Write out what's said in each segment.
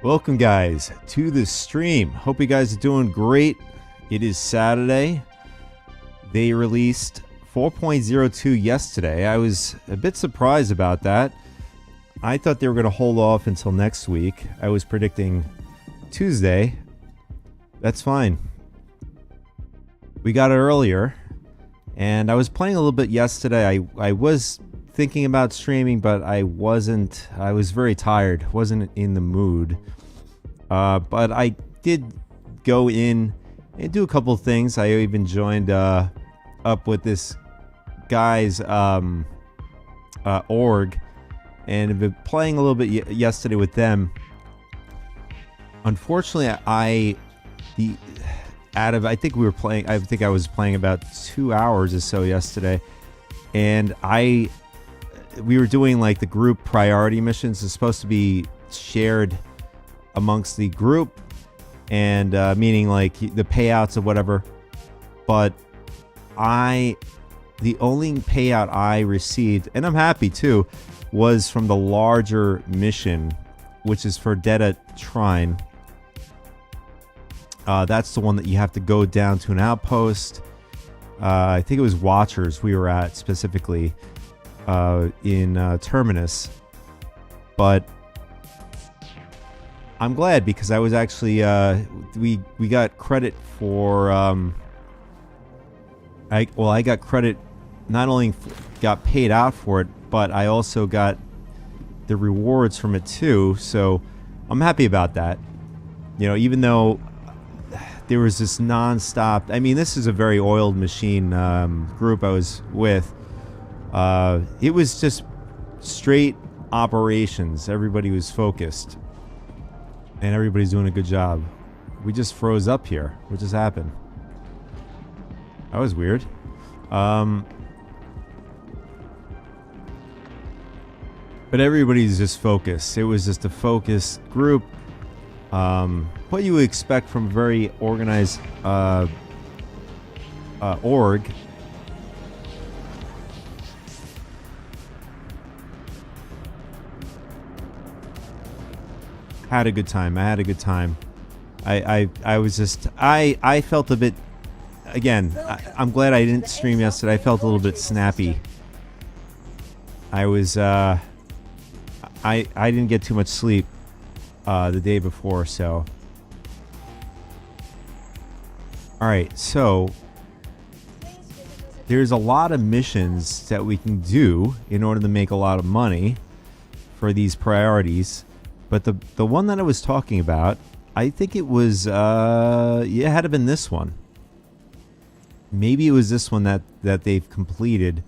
Welcome guys to the stream. Hope you guys are doing great. It is Saturday. They released 4.02 yesterday. I was a bit surprised about that. I thought they were going to hold off until next week. I was predicting Tuesday. That's fine. We got it earlier. And I was playing a little bit yesterday. I was thinking about streaming, but I wasn't. I was very tired. Wasn't in the mood. But I did go in and do a couple of things. I even joined up with this guy's org, and have been playing a little bit yesterday with them. Unfortunately, I think I was playing about 2 hours or so yesterday, and we were doing like the group priority missions. It's supposed to be shared amongst the group, and meaning like the payouts or whatever. But the only payout I received, and I'm happy too, was from the larger mission, which is for Dead at Shrine. That's the one that you have to go down to an outpost. I think it was Watchers we were at specifically in Terminus. But I'm glad because I was actually we got credit for I got credit, not only got paid out for it, but I also got the rewards from it too. So I'm happy about that. You know, even though there was this non-stop, I mean, this is a very oiled machine group I was with. It was just straight operations. Everybody was focused. And everybody's doing a good job. We just froze up here. What just happened? That was weird. But everybody's just focused. It was just a focused group. What you would expect from a very organized org. Had a good time. I was just I felt a bit, again, I'm glad I didn't stream yesterday. I felt a little bit snappy. I was I didn't get too much sleep the day before, so. Alright, so there's a lot of missions that we can do in order to make a lot of money for these priorities. But the one that I was talking about, I think it was, it had to have been this one. Maybe it was this one that they've completed.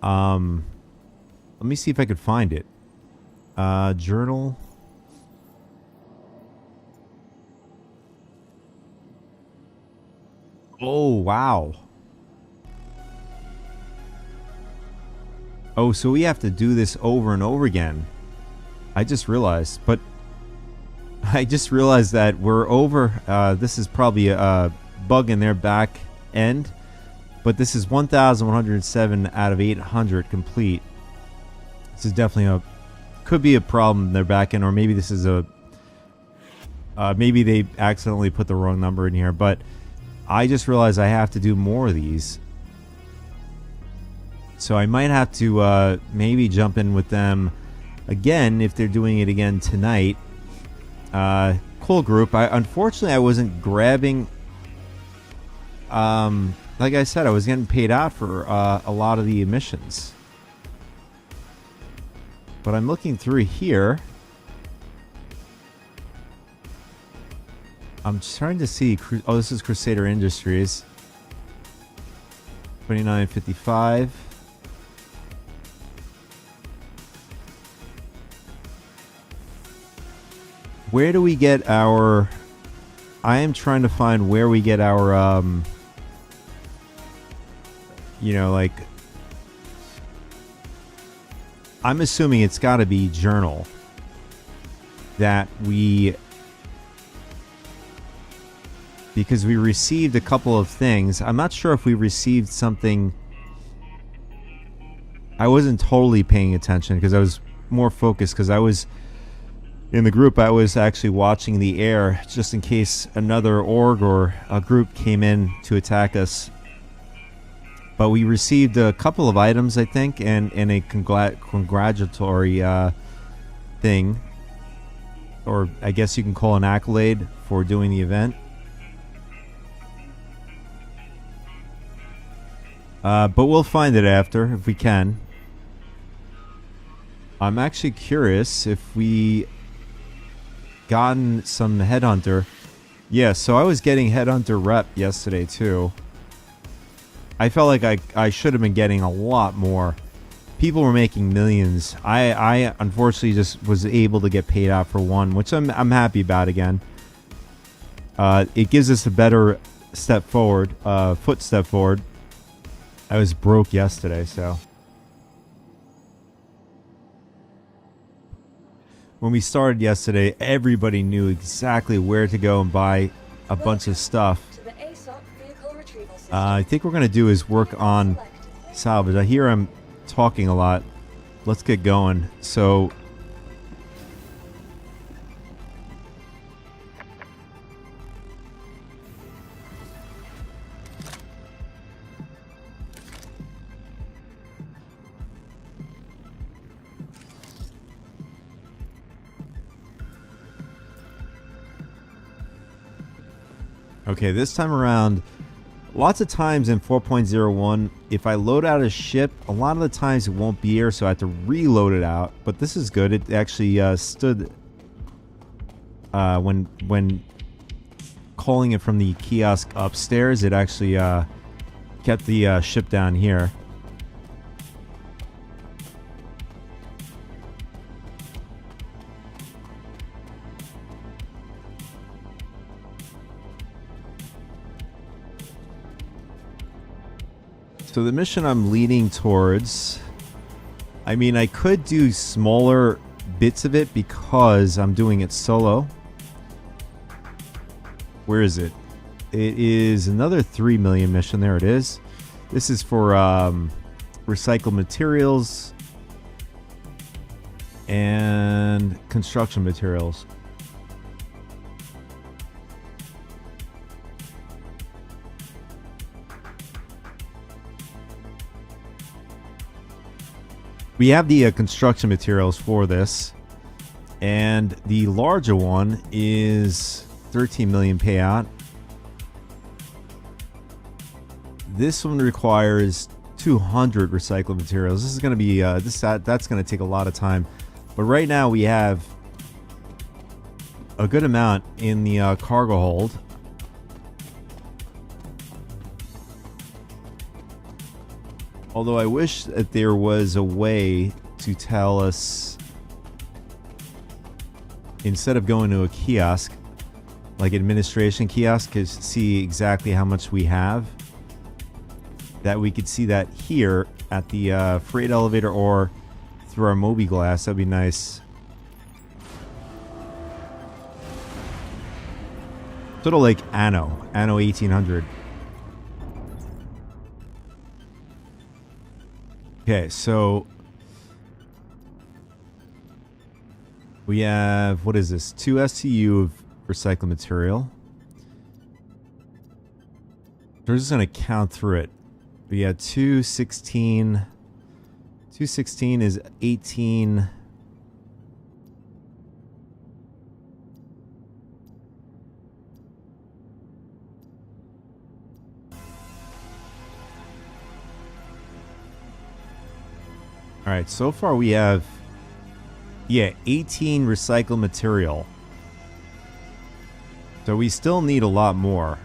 Let me see if I could find it. Journal. Oh, wow. Oh, so we have to do this over and over again. I just realized that we're over. This is probably a bug in their back end, but this is 1,107 out of 800 complete. This is definitely could be a problem in their back end, or maybe this is maybe they accidentally put the wrong number in here. But I just realized I have to do more of these, so I might have to maybe jump in with them again if they're doing it again tonight. Cool group. Unfortunately I wasn't grabbing. Like I said, I was getting paid out for a lot of the emissions. But I'm looking through here. I'm trying to see. Oh, this is Crusader Industries. 2955. Where do we get our... I am trying to find where we get our, you know, like... I'm assuming it's got to be Journal. That we... Because we received a couple of things. I'm not sure if we received something... I wasn't totally paying attention because I was more focused because I was in the group, I was actually watching the air just in case another org or a group came in to attack us. But we received a couple of items, I think, and a congratulatory thing, or I guess you can call an accolade for doing the event. But we'll find it after if we can. I'm actually curious if we gotten some headhunter. Yeah, so I was getting headhunter rep yesterday too. I felt like I should have been getting a lot more. People were making millions. I unfortunately just was able to get paid out for one, which I'm happy about again. It gives us a better step forward, footstep forward. I was broke yesterday, so. When we started yesterday, everybody knew exactly where to go and buy a bunch of stuff. I think what we're going to do is work on salvage. I hear I'm talking a lot. Let's get going. So, okay, this time around, lots of times in 4.01, if I load out a ship, a lot of the times it won't be here, so I have to reload it out. But this is good. It actually stood when calling it from the kiosk upstairs. It actually kept the ship down here. So the mission I'm leaning towards, I mean, I could do smaller bits of it because I'm doing it solo. Where is it? It is another 3 million mission. There it is. This is for recycled materials and construction materials. We have the construction materials for this, and the larger one is 13 million payout. This one requires 200 recycled materials. This is going to be that's going to take a lot of time, but right now we have a good amount in the cargo hold. Although I wish that there was a way to tell us, instead of going to a kiosk, like administration kiosk, to see exactly how much we have, that we could see that here at the freight elevator or through our Moby glass. That'd be nice. Sort of like Anno 1800. Okay, so we have, what is this? 2 STU of recycled material. We're just going to count through it. We had 216. 216 is 18. All right, so far we have, 18 recycled material. So we still need a lot more.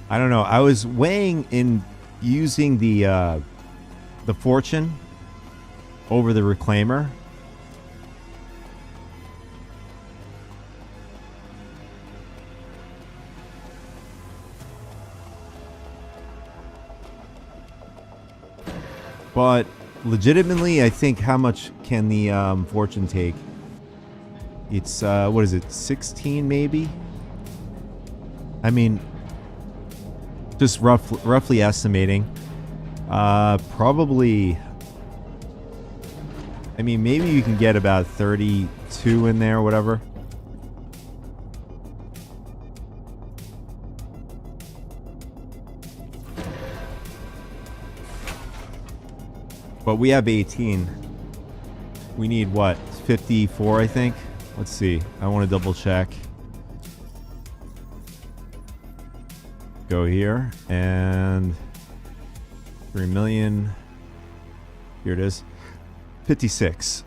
I don't know. I was weighing in using the fortune over the reclaimer. But legitimately, I think, how much can the fortune take? It's what is it, 16 maybe? I mean, Just roughly estimating. Probably, I mean, maybe you can get about 32 in there, whatever. But we have 18. We need what? 54, I think. Let's see. I want to double check. Go here and 3 million. Here it is. 56.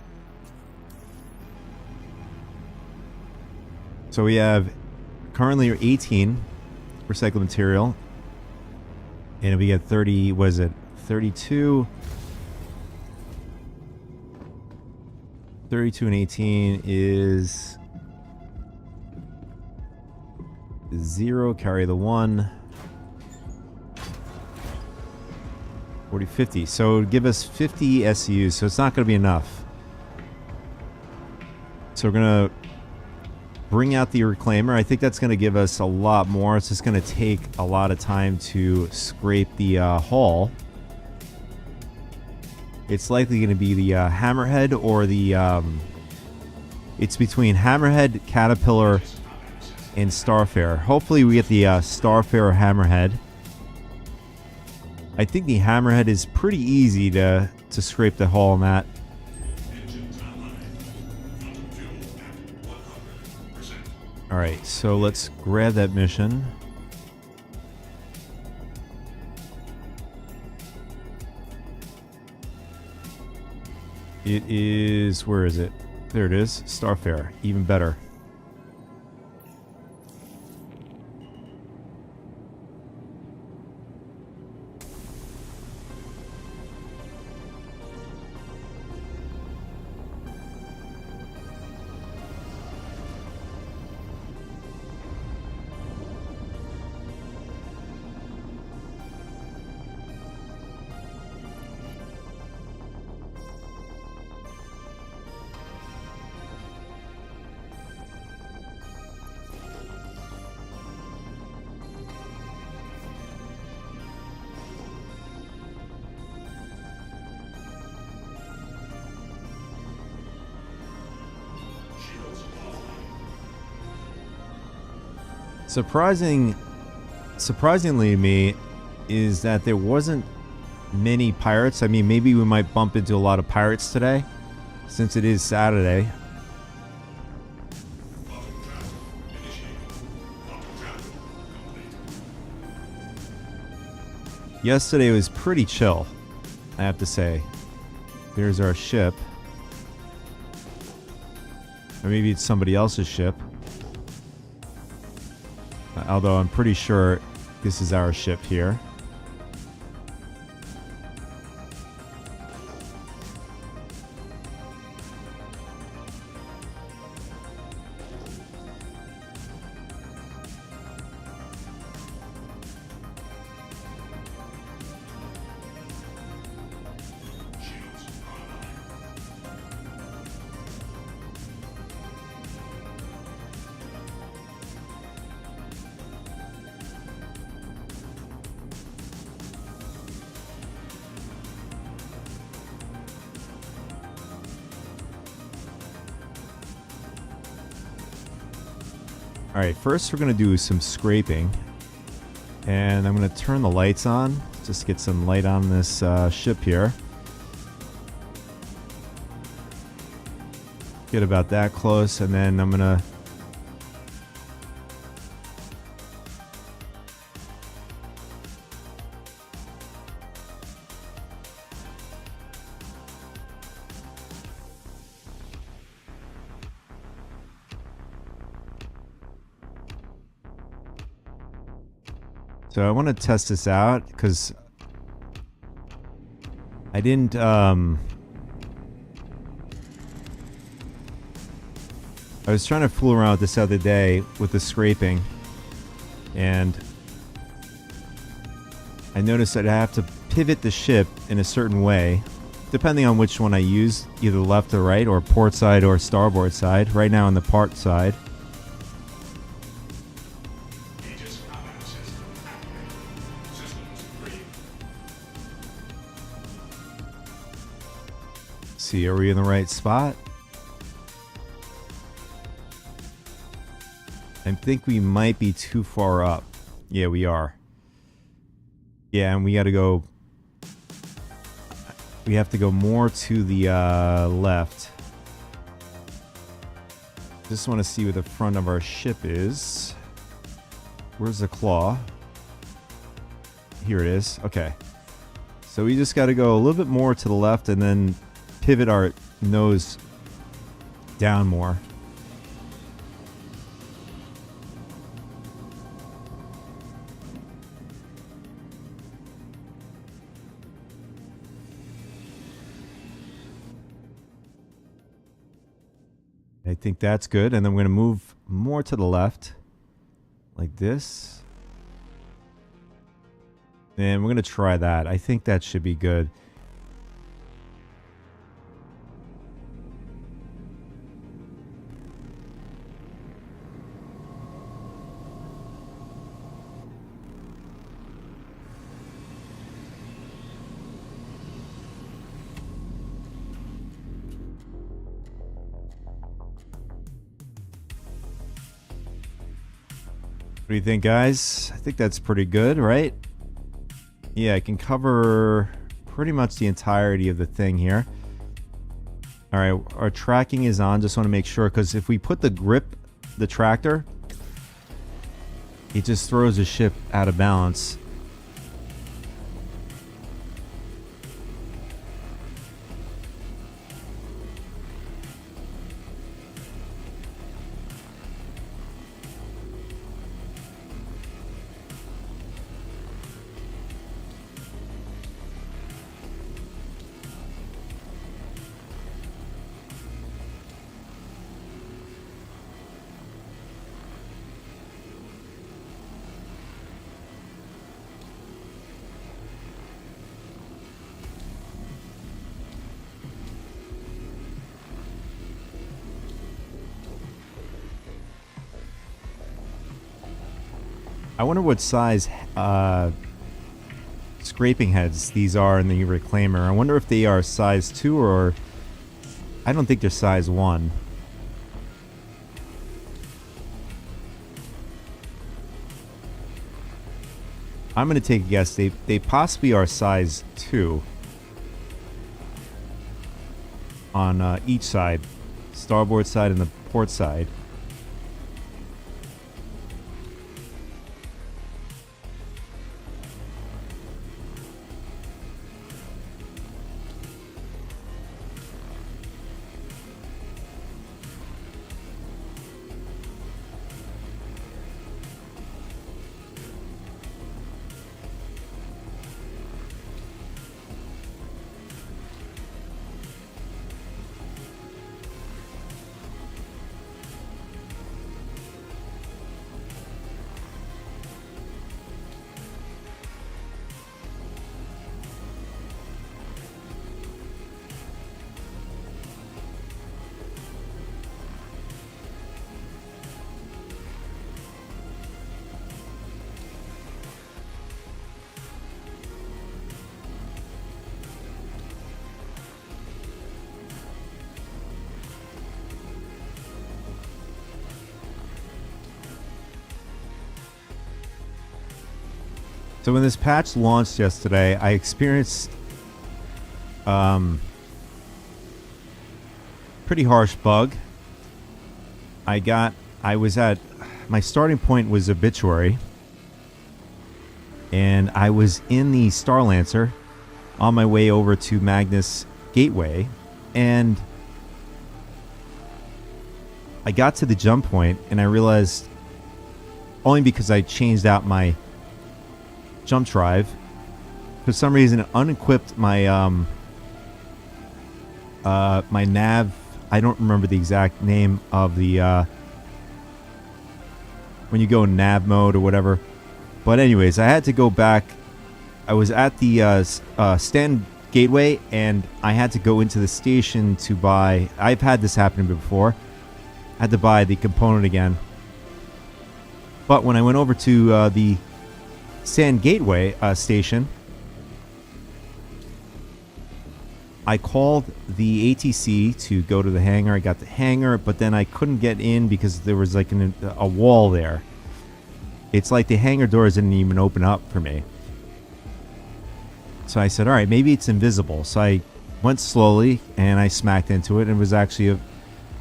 So we have currently 18 recycled material. And if we get 30, what is it? 32. 32 and 18 is 0. Carry the 1. 40, 50. So it would give us 50 SUs, so it's not going to be enough. So we're going to bring out the reclaimer. I think that's going to give us a lot more. It's just going to take a lot of time to scrape the hull. It's likely going to be the Hammerhead or the... it's between Hammerhead, Caterpillar, and Starfarer. Hopefully we get the Starfarer Hammerhead. I think the Hammerhead is pretty easy to scrape the hull on that. Alright, so let's grab that mission. It is... where is it? There it is. Starfarer. Even better. Surprisingly to me is that there wasn't many pirates. I mean, maybe we might bump into a lot of pirates today, since it is Saturday. Yesterday was pretty chill, I have to say. There's our ship. Or maybe it's somebody else's ship. Although I'm pretty sure this is our ship here. Alright, first we're going to do some scraping. And I'm going to turn the lights on. Just get some light on this ship here. Get about that close, and then I'm going to... So I want to test this out because I didn't I was trying to fool around with this other day with the scraping, and I noticed that I have to pivot the ship in a certain way depending on which one I use, either left or right, or port side or starboard side. Right now on the port side. see, are we in the right spot? I think we might be too far up. Yeah, we are. Yeah, and we got to go... We have to go more to the left. Just want to see where the front of our ship is. Where's the claw? Here it is. Okay. So we just got to go a little bit more to the left and then pivot our nose down more. I think that's good. And then we're going to move more to the left like this. And we're going to try that. I think that should be good. What do you think, guys? I think that's pretty good, right? Yeah, I can cover pretty much the entirety of the thing here. All right, our tracking is on. Just want to make sure, because if we put the tractor, it just throws the ship out of balance. I wonder what size scraping heads these are in the Reclaimer. I wonder if they are size 2 or... I don't think they're size 1. I'm going to take a guess. They possibly are size 2 on each side. Starboard side and the port side. So when this patch launched yesterday, I experienced pretty harsh bug. I was at my starting point was Obituary, and I was in the Starlancer on my way over to Magnus Gateway, and I got to the jump point and I realized, only because I changed out my jump drive, for some reason it unequipped my my nav. I don't remember the exact name of the when you go in nav mode or whatever, but anyways, I had to go back. I was at the Stand Gateway and I had to go into the station to buy. I've had this happen before. I had to buy the component again, but when I went over to the Sand Gateway station, I called the ATC to go to the hangar. I got the hangar, but then I couldn't get in because there was like a wall there. It's like the hangar doors didn't even open up for me. So I said, all right, maybe it's invisible. So I went slowly and I smacked into it, and it was actually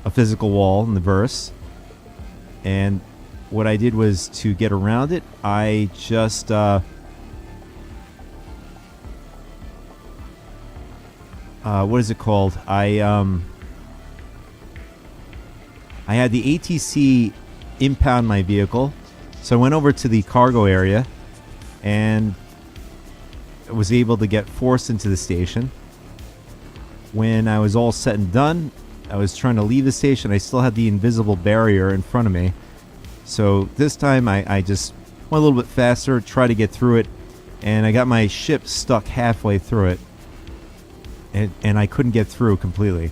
a physical wall in the verse. And what I did was, to get around it, I just what is it called? I had the ATC impound my vehicle, so I went over to the cargo area and was able to get forced into the station. When I was all said and done, I was trying to leave the station. I still had the invisible barrier in front of me. So this time I just went a little bit faster, tried to get through it, and I got my ship stuck halfway through it. And I couldn't get through completely.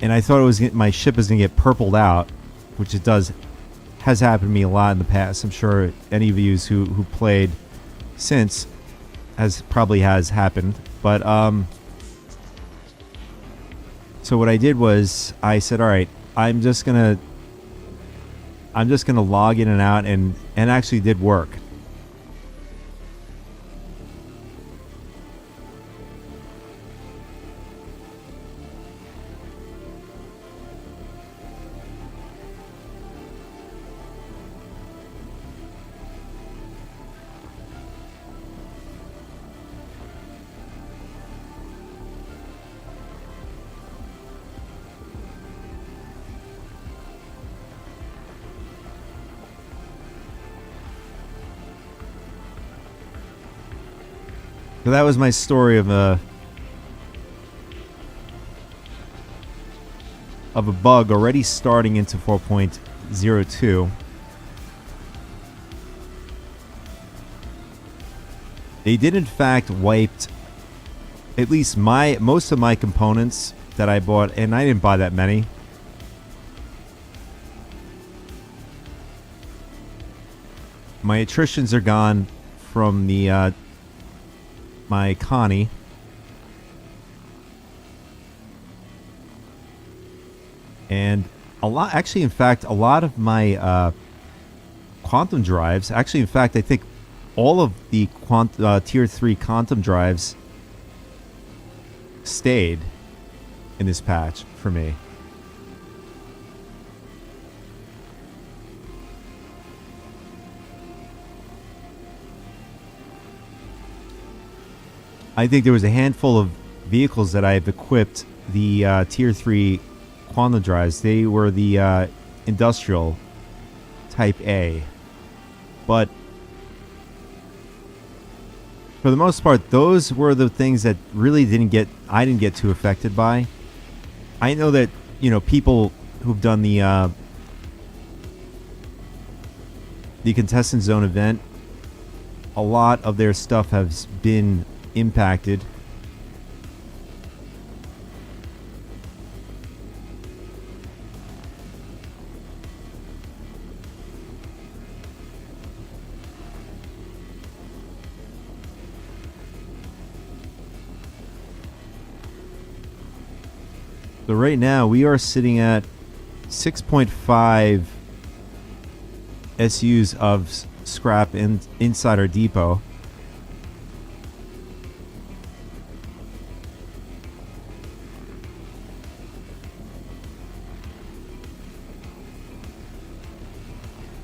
And I thought my ship was going to get purpled out, which it has happened to me a lot in the past. I'm sure any of you who played since probably has happened. But so what I did was I said, all right, I'm just gonna log in and out, and actually did work. So that was my story of a bug already starting into 4.02. They did in fact wiped at least most of my components that I bought, and I didn't buy that many. My attritions are gone from the my Connie. And a lot of my quantum drives, actually in fact I think all of the tier 3 quantum drives stayed in this patch for me. I think there was a handful of vehicles that I've equipped the tier 3 quantum drives. They were the industrial type A. But for the most part, those were the things that really I didn't get too affected by. I know that, people who've done the contestant zone event, a lot of their stuff has been impacted. So right now we are sitting at 6.5 SUs of scrap inside our depot.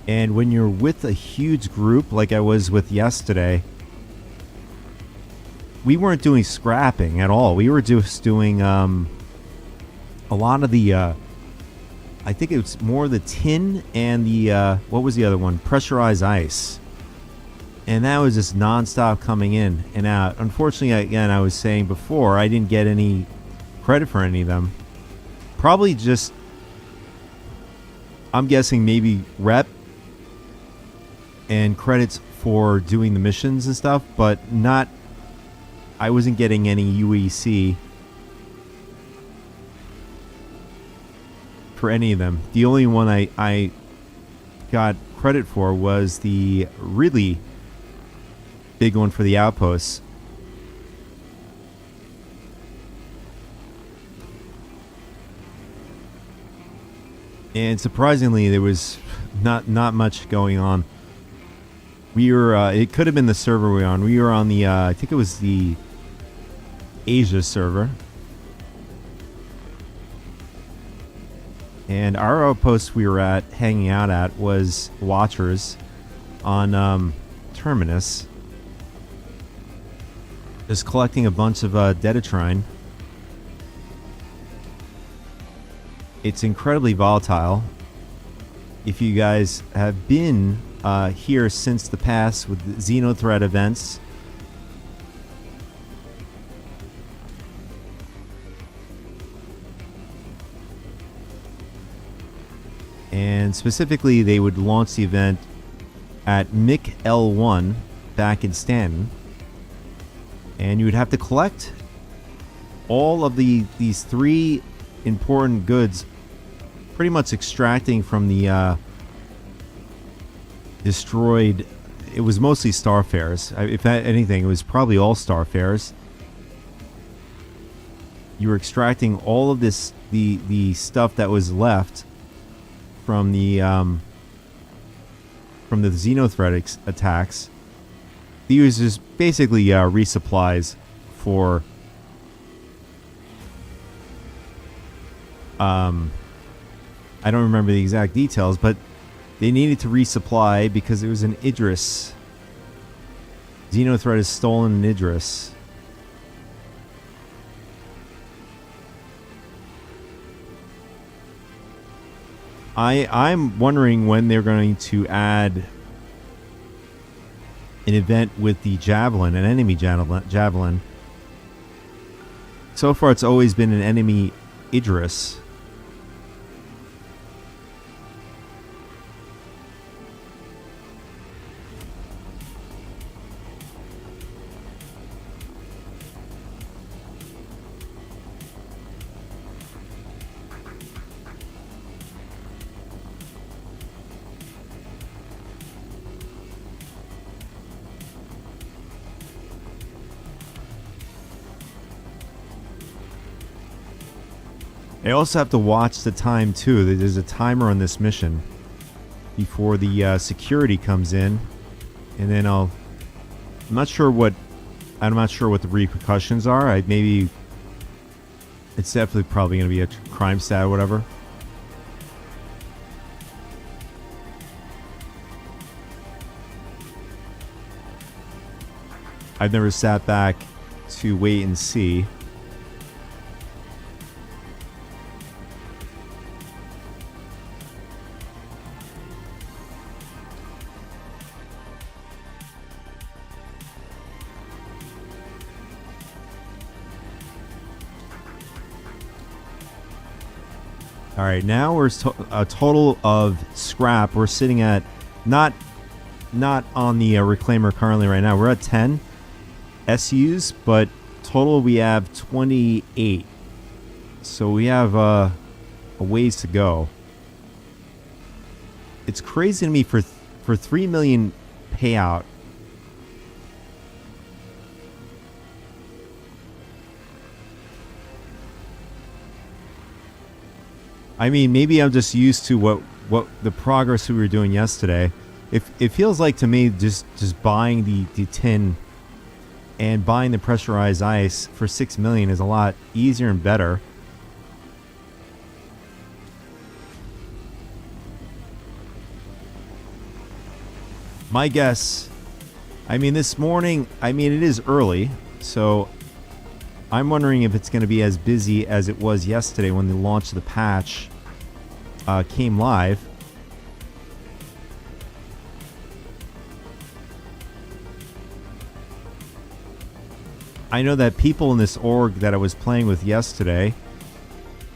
And when you're with a huge group like I was with yesterday, we weren't doing scrapping at all. We were just doing a lot of the, I think it was more the tin and the, what was the other one? Pressurized ice. And that was just nonstop coming in and out. Unfortunately, again, I was saying before, I didn't get any credit for any of them. Probably just, I'm guessing maybe rep and credits for doing the missions and stuff, but I wasn't getting any UEC for any of them. The only one I got credit for was the really big one for the outposts. And surprisingly, there was not much going on. We were, it could have been the server we were on. We were on the, I think it was the Asia server. And our outpost we were at, hanging out at, was Watchers on Terminus. Just collecting a bunch of Deditrine. It's incredibly volatile. If you guys have been here since the past with the Xenothreat events, and specifically they would launch the event at MIC L1 back in Stanton, and you would have to collect all of these three important goods, pretty much extracting from the destroyed. It was mostly Starfares. If anything, it was probably all Starfares. You were extracting all of this, the stuff that was left from the Xenothreat attacks. These is basically resupplies for I don't remember the exact details, but they needed to resupply because it was an Idris. Xenothreat has stolen an Idris. I'm wondering when they're going to add an event with the Javelin, an enemy Javelin. So far, it's always been an enemy Idris. I also have to watch the time too. There's a timer on this mission before the security comes in, and then I'm not sure what the repercussions are. Maybe it's definitely probably going to be a crime stat or whatever. I've never sat back to wait and see. All right, now we're a total of scrap. We're sitting at not on the reclaimer currently right now. We're at 10 SUs, but total we have 28. So we have a ways to go. It's crazy to me for 3 million payout. I mean, maybe I'm just used to what the progress we were doing yesterday. It feels like to me just buying the tin and buying the pressurized ice for 6 million is a lot easier and better. My guess, I mean, this morning, I mean, it is early, so I'm wondering if it's going to be as busy as it was yesterday when the launch of the patch came live. I know that people in this org that I was playing with yesterday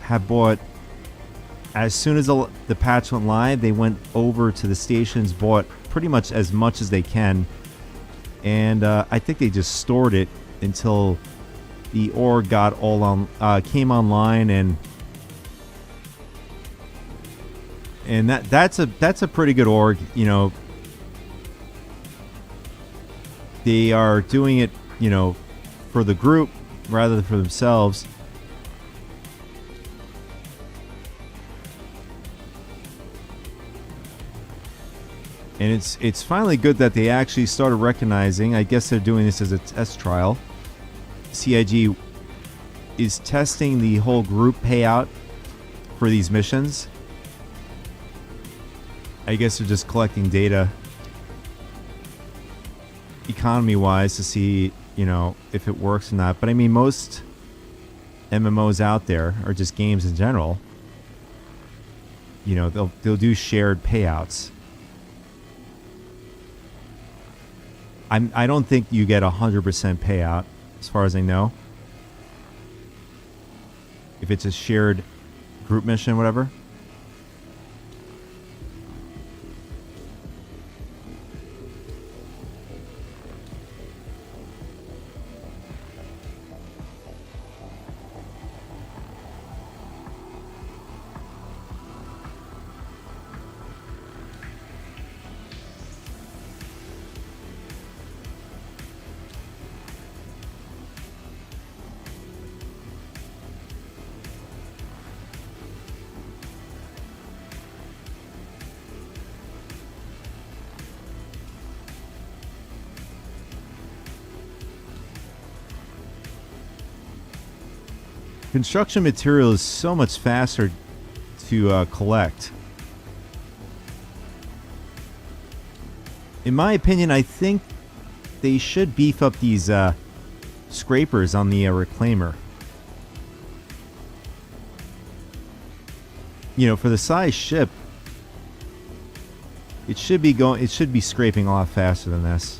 have bought, as soon as the patch went live, they went over to the stations, bought pretty much as they can, and I think they just stored it until the org got all on, came online, and that's a pretty good org. You know, they are doing it, you know, for the group rather than for themselves. And it's finally good that they actually started recognizing. I guess they're doing this as a test trial. CIG is testing the whole group payout for these missions. I guess they're just collecting data economy-wise to see, you know, if it works or not. But I mean, most MMOs out there, or just games in general, you know, they'll do shared payouts. I don't think you get 100% payout, as far as I know, if it's a shared group mission, whatever. Construction material is so much faster to collect. In my opinion, I think they should beef up these scrapers on the reclaimer. You know, for the size ship, it should be scraping a lot faster than this.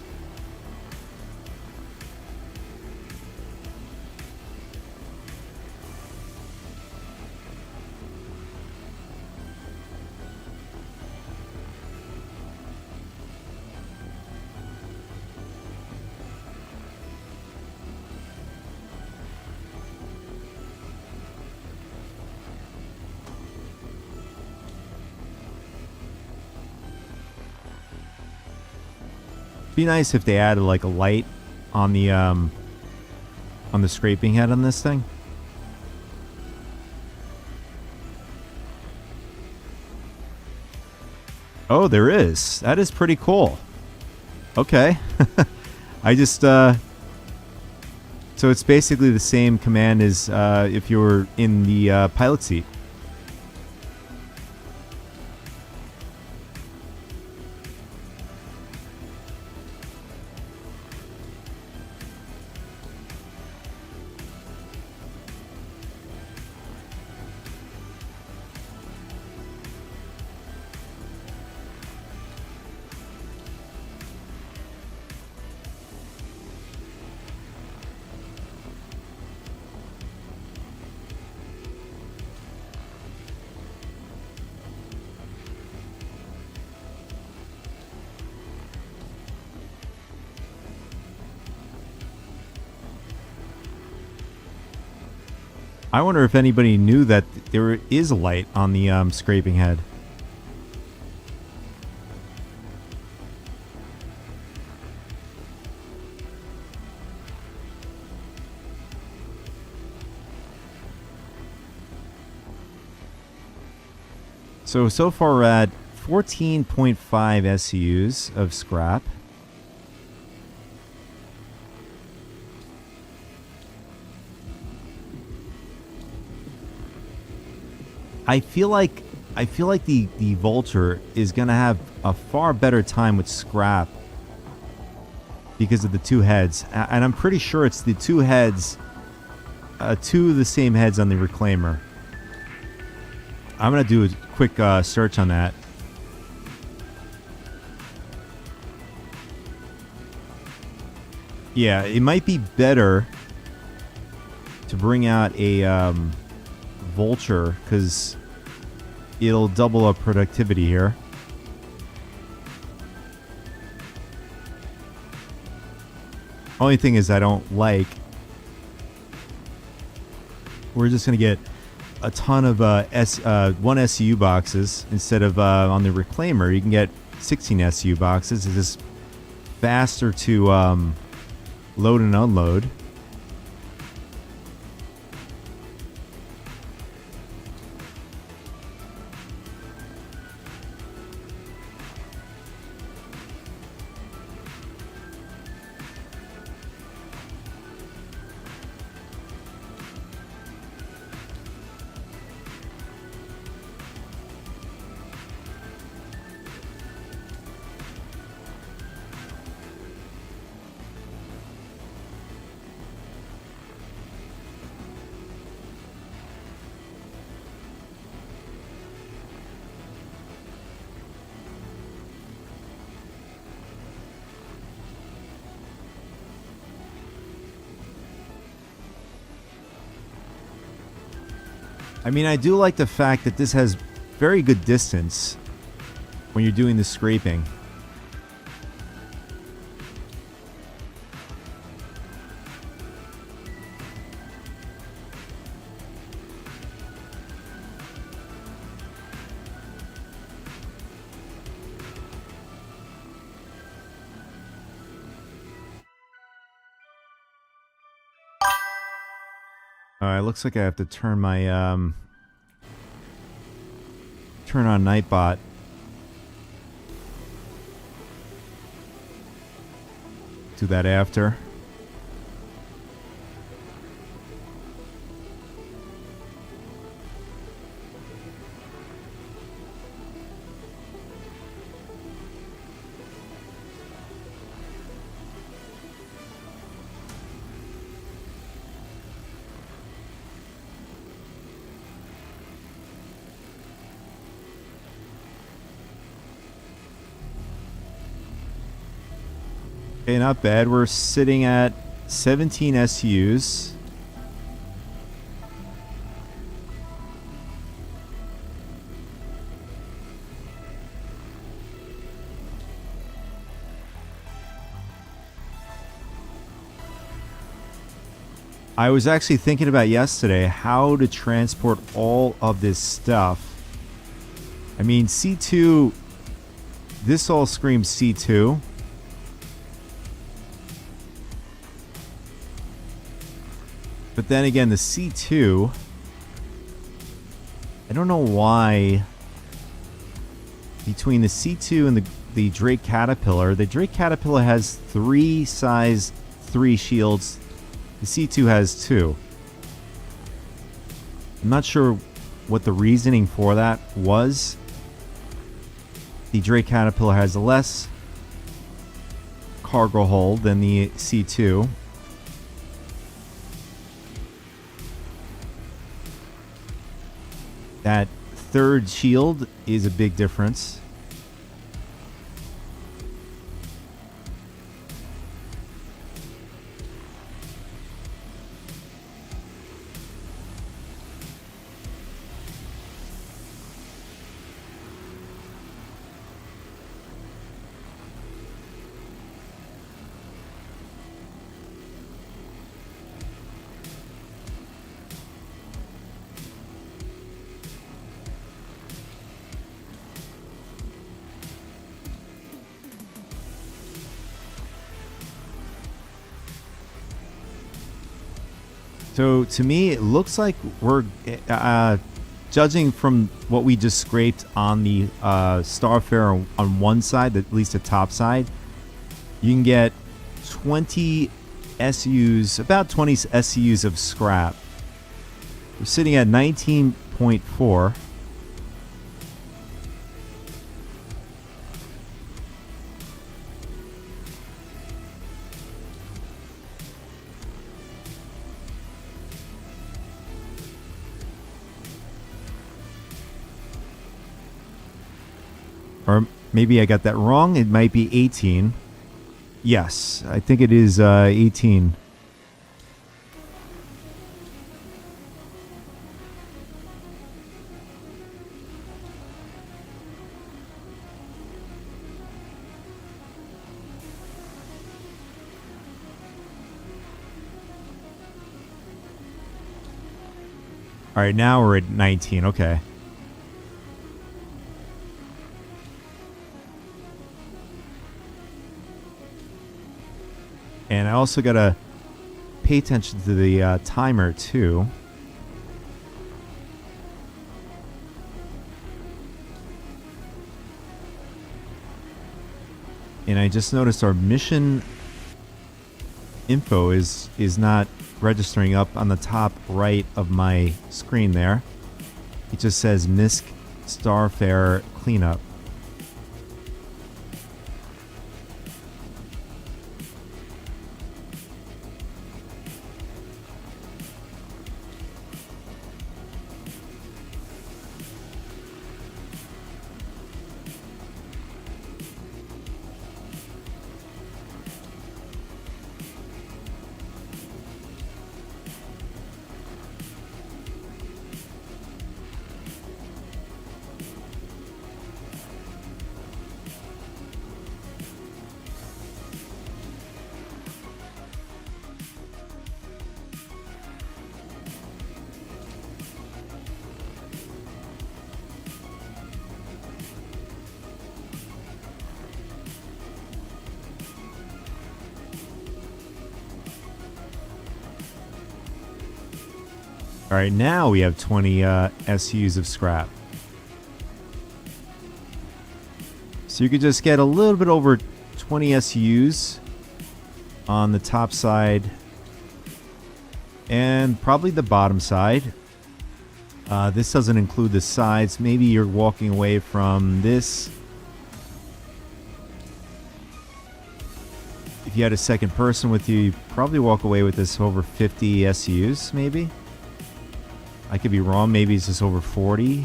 Be nice if they added like a light on the scraping head on this thing. Oh, there is. That is pretty cool. Okay. I just so it's basically the same command as if you were in the pilot seat. I wonder if anybody knew that there is a light on the scraping head. So far we're at 14.5 SCUs of scrap. I feel like the Vulture is gonna have a far better time with scrap because of the two heads, and I'm pretty sure it's the two heads, two of the same heads on the Reclaimer. I'm gonna do a quick search on that. Yeah, it might be better to bring out a Vulture because it'll double up productivity here. Only thing is I don't like, we're just gonna get a ton of one SCU boxes instead of on the Reclaimer. You can get 16 SCU boxes. It's just faster to load and unload. I mean, I do like the fact that this has very good distance when you're doing the scraping. Alright, looks like I have to turn my, turn on Nightbot. Do that after. Okay, not bad. We're sitting at 17 SUs. I was actually thinking about yesterday how to transport all of this stuff. I mean, C2, this all screams C2. But then again, the C2, I don't know why between the C2 and the Drake Caterpillar, the Drake Caterpillar has 3 size 3 shields. The C2 has 2. I'm not sure what the reasoning for that was. The Drake Caterpillar has less cargo hold than the C2. That third shield is a big difference. So to me, it looks like we're judging from what we just scraped on the Starfarer on one side, at least the top side. You can get 20 SUs, about 20 SUs of scrap. We're sitting at 19.4. Or maybe I got that wrong. It might be 18. Yes, I think it is 18. All right, now we're at 19. Okay. And I also got to pay attention to the timer, too. And I just noticed our mission info is not registering up on the top right of my screen there. It just says MISC Starfarer Cleanup. All right, now we have 20 SUs of scrap. So you could just get a little bit over 20 SUs on the top side and probably the bottom side. This doesn't include the sides. Maybe you're walking away from this. If you had a second person with you, you'd probably walk away with this over 50 SUs, maybe. I could be wrong. Maybe it's just over 40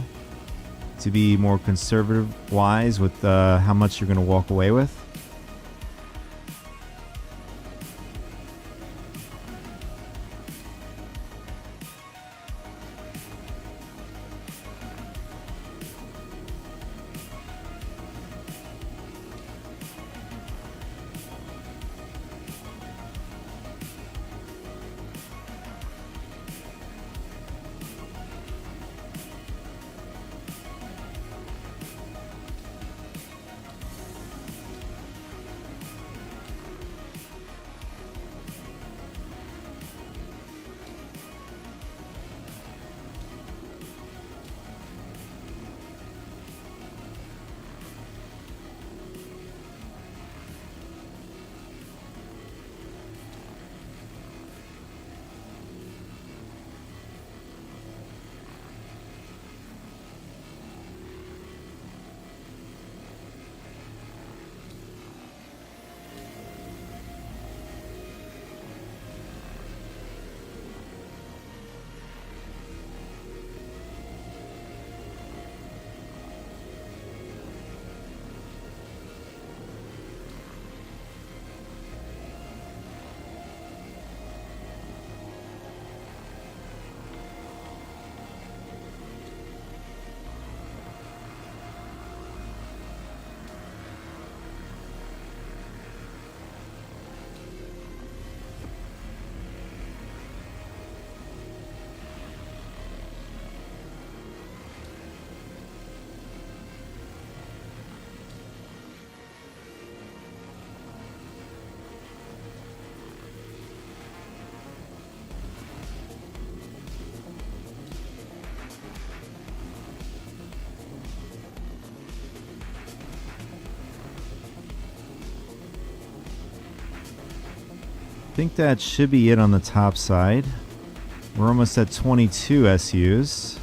to be more conservative wise with how much you're going to walk away with. I think that should be it on the top side. We're almost at 22 SUs.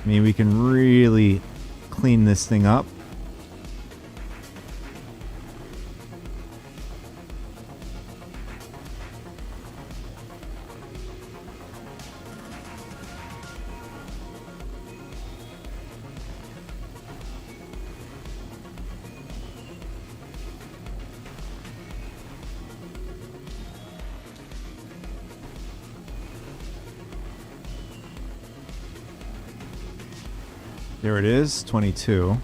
I mean, we can really clean this thing up. There it is, 22. All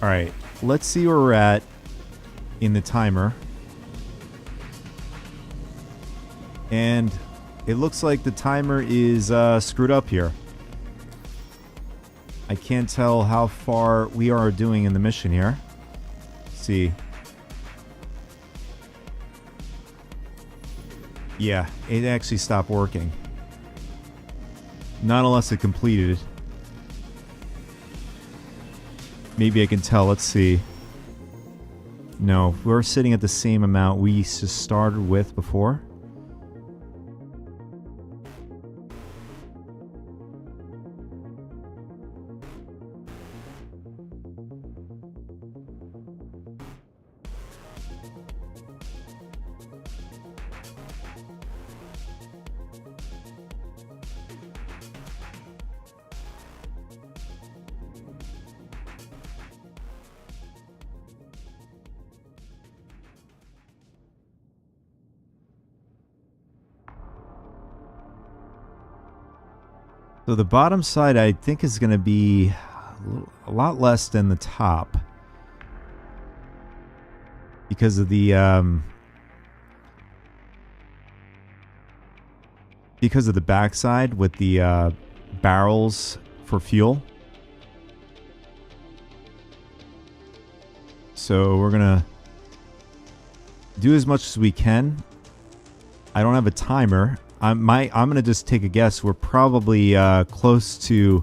right, let's see where we're at in the timer. And it looks like the timer is screwed up here. I can't tell how far we are doing in the mission here. Let's see. Yeah, it actually stopped working. Not unless it completed. Maybe I can tell. Let's see. No, we're sitting at the same amount we just started with before. So the bottom side, I think, is going to be a lot less than the top because of the because of the backside with the barrels for fuel. So we're gonna do as much as we can. I don't have a timer. I'm gonna just take a guess. We're probably close to.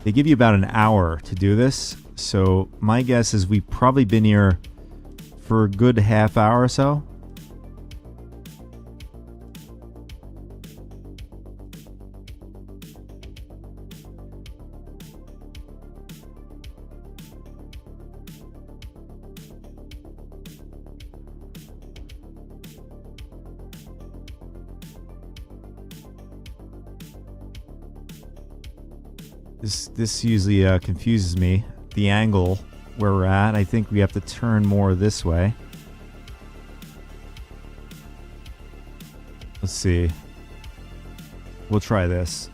They give you about an hour to do this, so my guess is we've probably been here for a good half hour or so. This usually confuses me. The angle where we're at. I think we have to turn more this way. Let's see. We'll try this.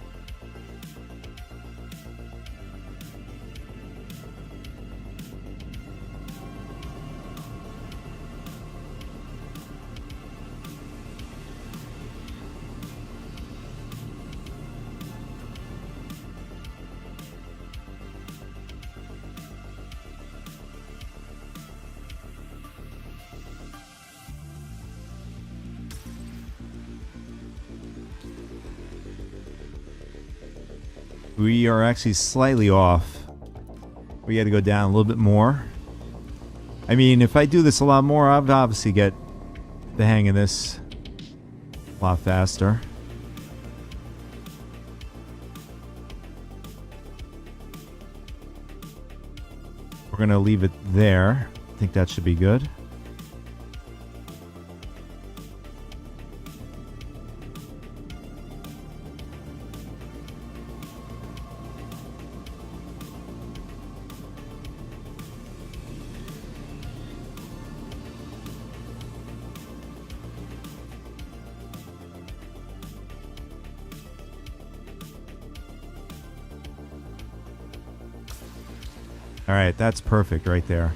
We are actually slightly off. We got to go down a little bit more. I mean, if I do this a lot more, I'll obviously get the hang of this a lot faster. We're going to leave it there. I think that should be good. All right, that's perfect right there.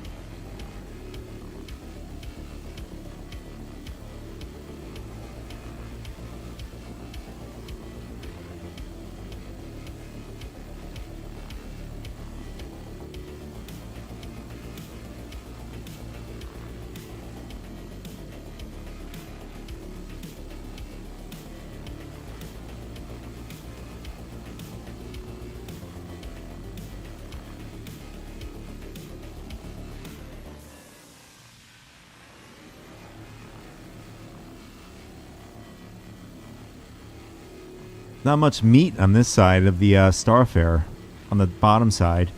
Not much meat on this side of the Starfarer. On the bottom side,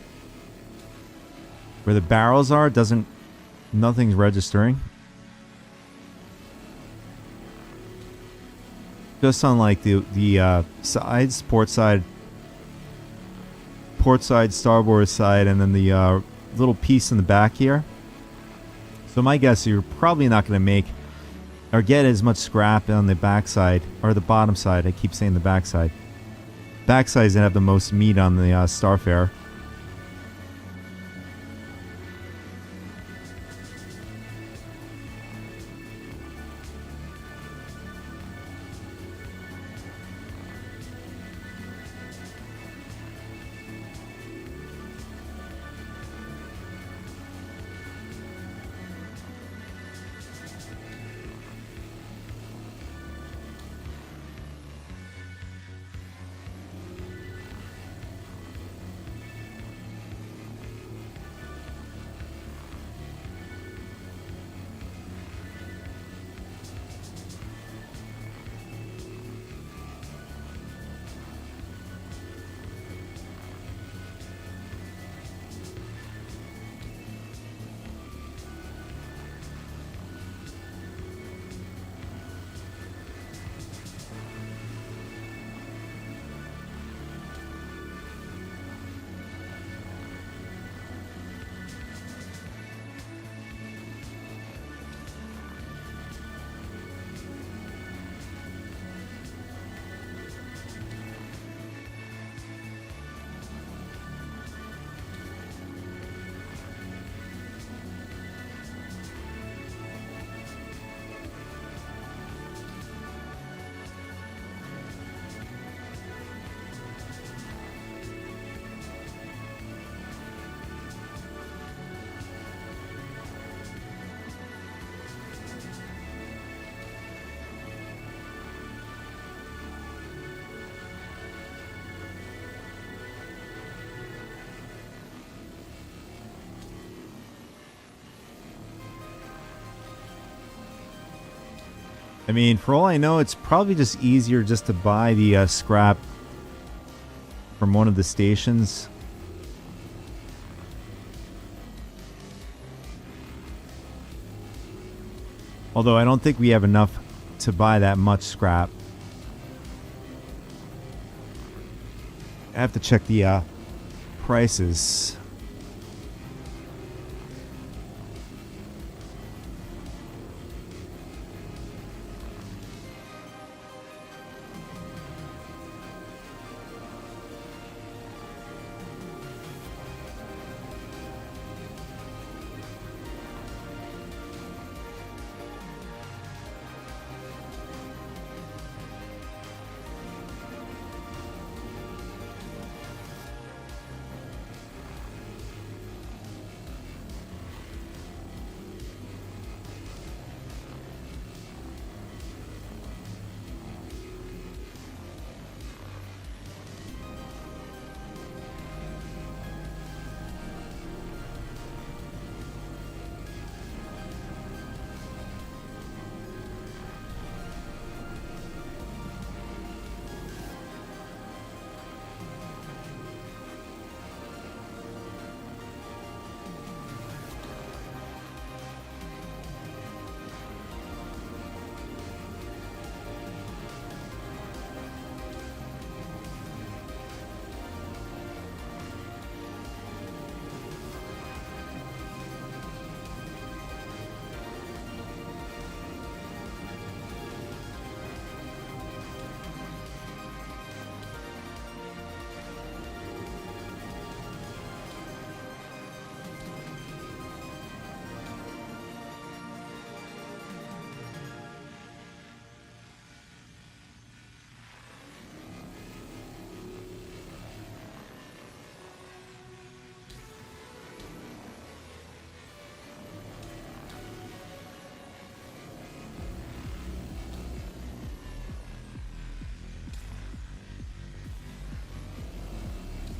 where the barrels are, nothing's registering. Just on like the sides, port side, starboard side, and then the little piece in the back here. So my guess is you're probably not going to make or get as much scrap on the backside or the bottom side. I keep saying the backside. Backside's gonna have the most meat on the Starfarer. I mean, for all I know, it's probably just easier just to buy the scrap from one of the stations. Although I don't think we have enough to buy that much scrap. I have to check the prices.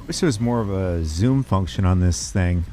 Wish there was more of a zoom function on this thing.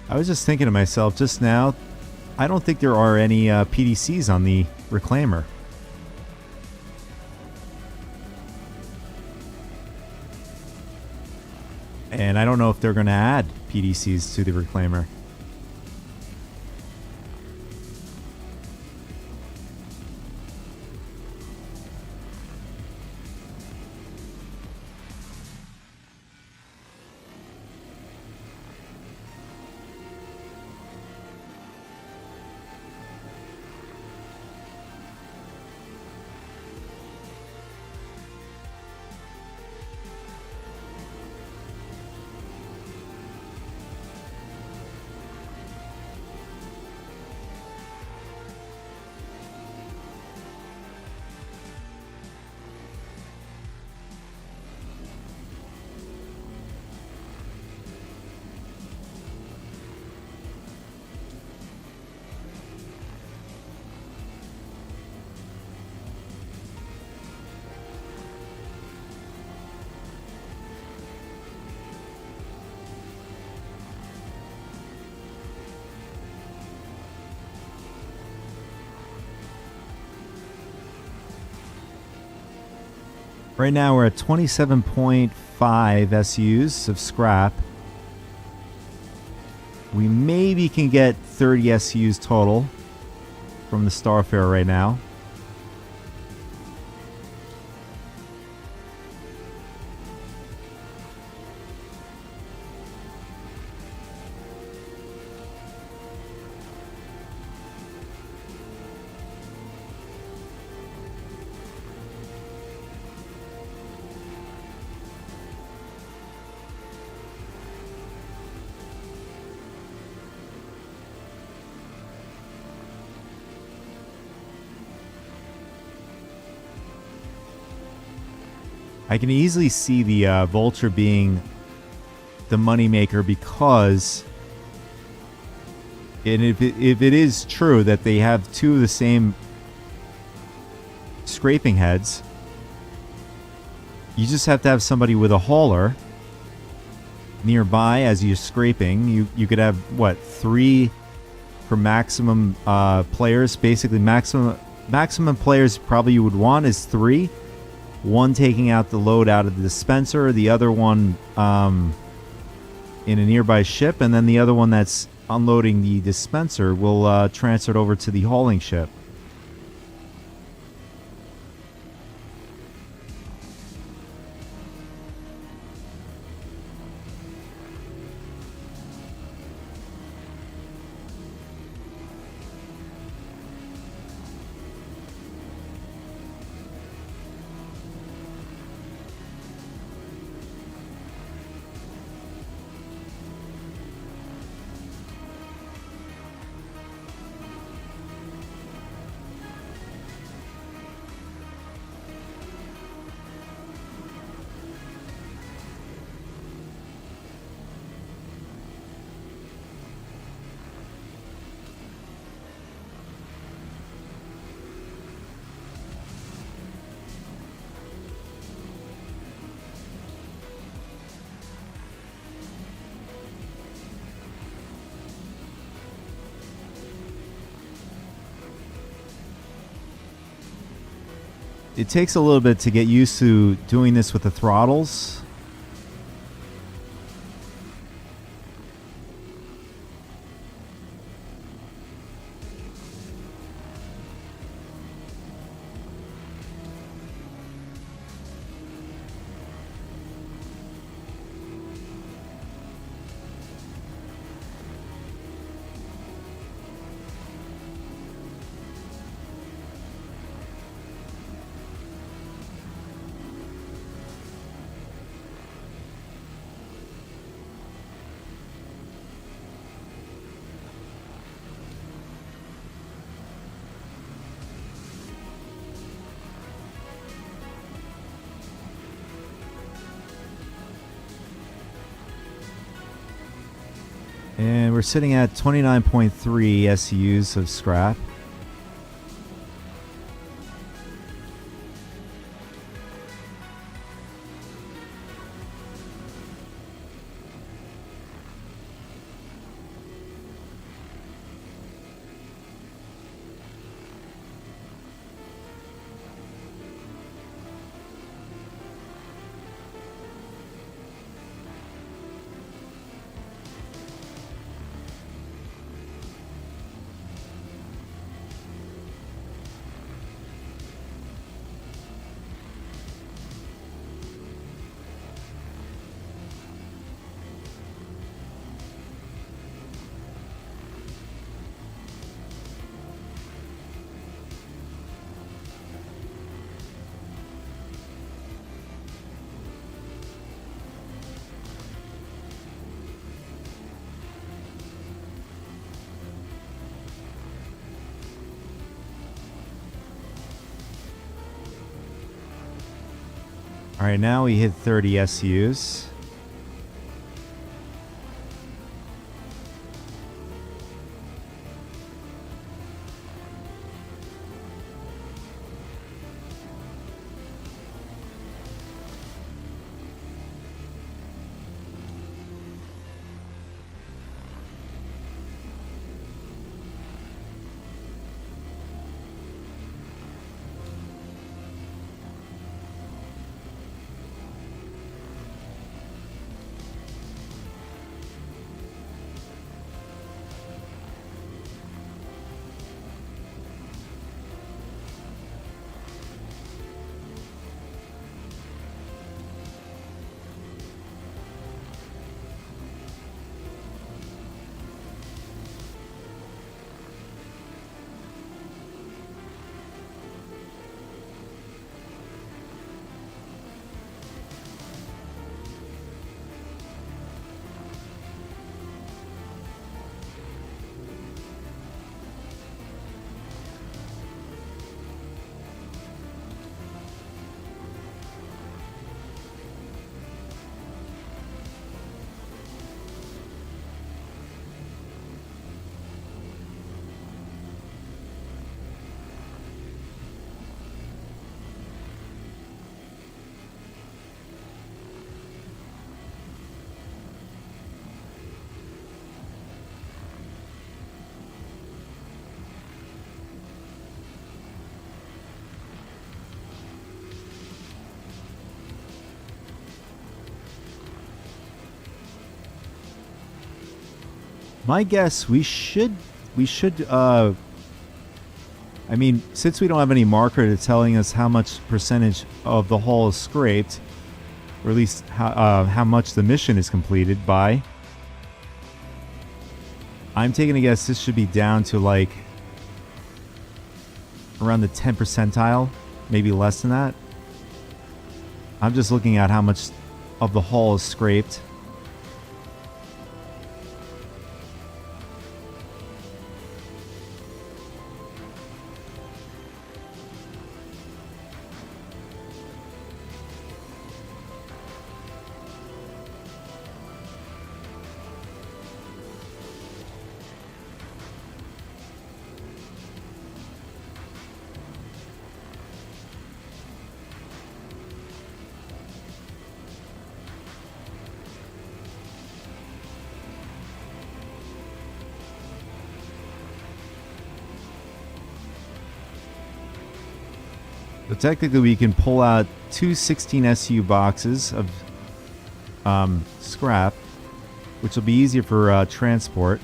I was just thinking to myself just now, I don't think there are any PDCs on the Reclaimer. And I don't know if they're going to add PDCs to the Reclaimer. Right now we're at 27.5 SUs of scrap. We maybe can get 30 SUs total from the Starfarer right now. I can easily see the Vulture being the moneymaker because, and if it is true that they have two of the same scraping heads, you just have to have somebody with a hauler nearby as you're scraping. You could have, what, 3 for maximum players. Basically, maximum players probably you would want is 3. One taking out the load out of the dispenser, the other one in a nearby ship, and then the other one that's unloading the dispenser will transfer it over to the hauling ship. It takes a little bit to get used to doing this with the throttles. And we're sitting at 29.3 SUs of scrap. All right, now we hit 30 SUs. My guess, I mean, since we don't have any marker to telling us how much percentage of the hull is scraped, or at least how much the mission is completed by, I'm taking a guess this should be down to like around the 10 percentile, maybe less than that. I'm just looking at how much of the hull is scraped. So technically we can pull out two 16 SU boxes of scrap, which will be easier for transport.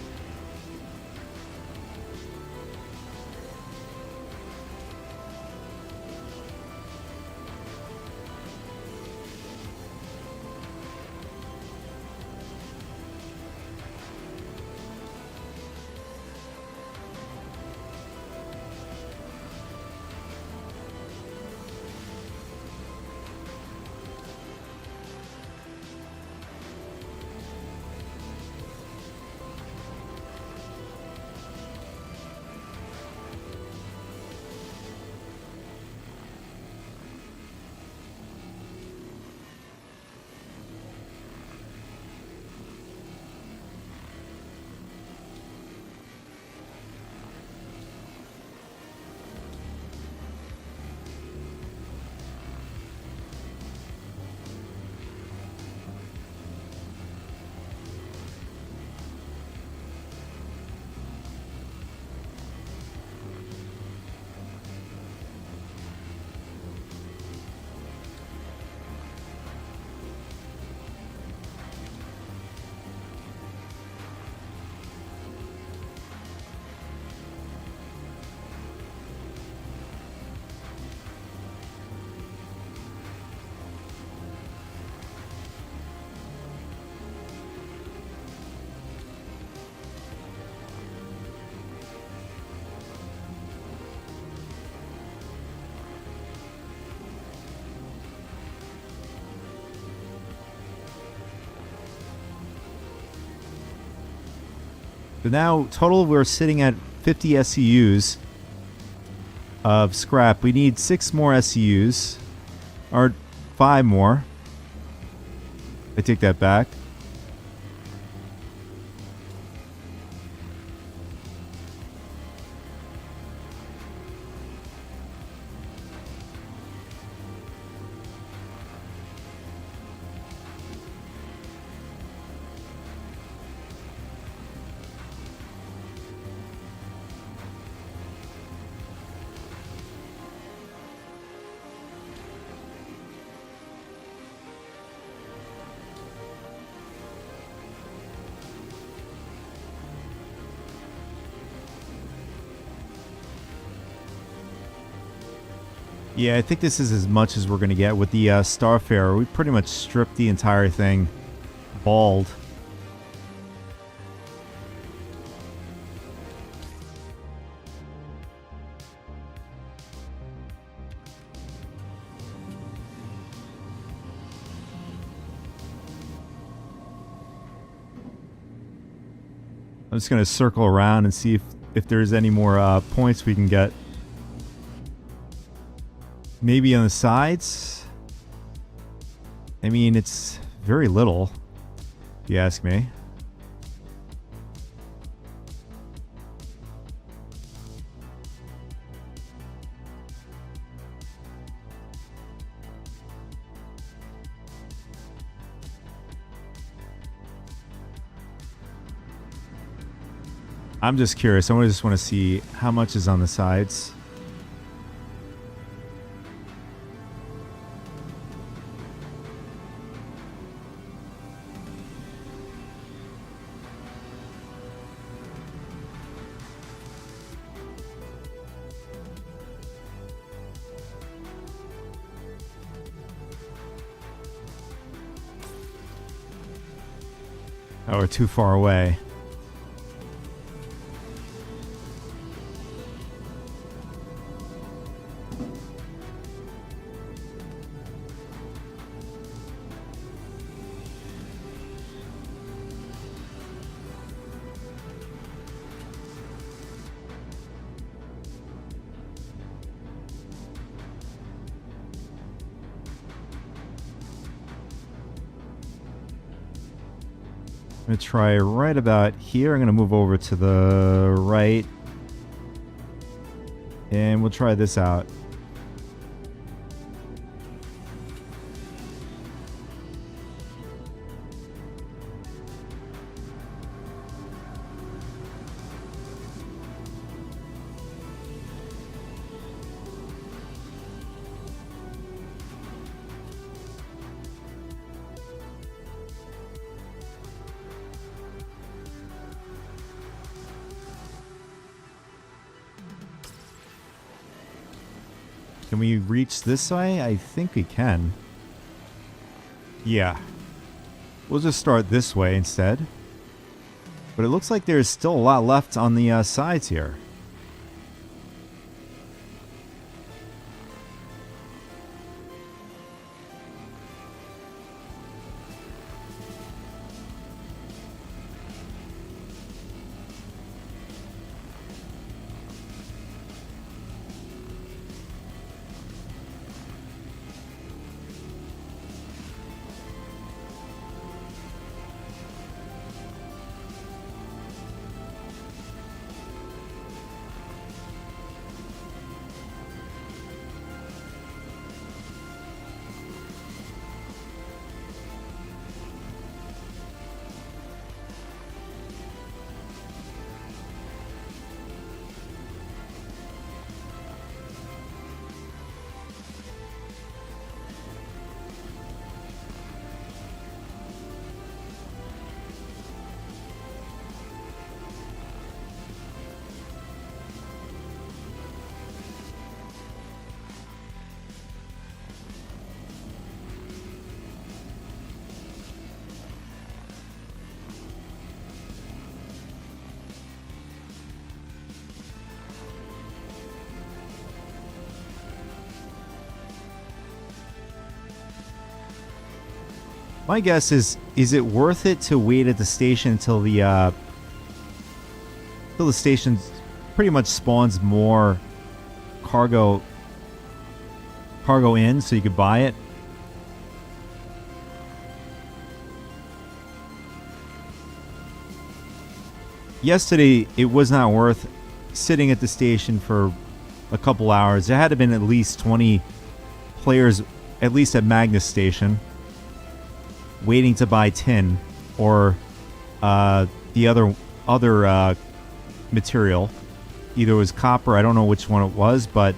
So now, total, we're sitting at 50 SCUs of scrap. We need 6 more SCUs, or 5 more. I take that back. Yeah, I think this is as much as we're going to get with the Starfarer. We pretty much stripped the entire thing bald. I'm just going to circle around and see if there's any more points we can get. Maybe on the sides? I mean, it's very little, if you ask me. I'm just curious. I just want to see how much is on the sides. Oh, we're too far away. I'm going to try right about here. I'm going to move over to the right. And we'll try this out. Can we reach this way? I think we can. Yeah. We'll just start this way instead. But it looks like there's still a lot left on the sides here. My guess is it worth it to wait at the station until the station pretty much spawns more cargo in so you could buy it? Yesterday, it was not worth sitting at the station for a couple hours. There had to have been at least 20 players, at least at Magnus Station, waiting to buy tin or the other material. Either it was copper, I don't know which one it was, but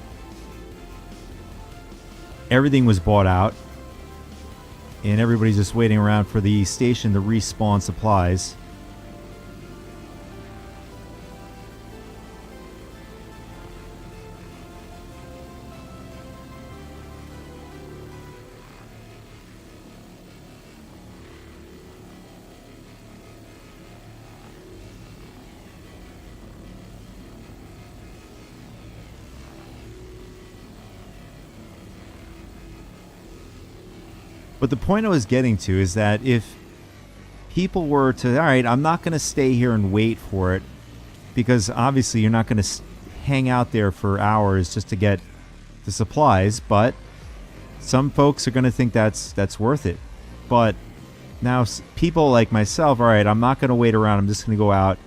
everything was bought out, and everybody's just waiting around for the station to respawn supplies. But the point I was getting to is that if people were to, all right, I'm not going to stay here and wait for it, because obviously you're not going to hang out there for hours just to get the supplies, but some folks are going to think that's worth it. But now people like myself, all right, I'm not going to wait around. I'm just going to go out,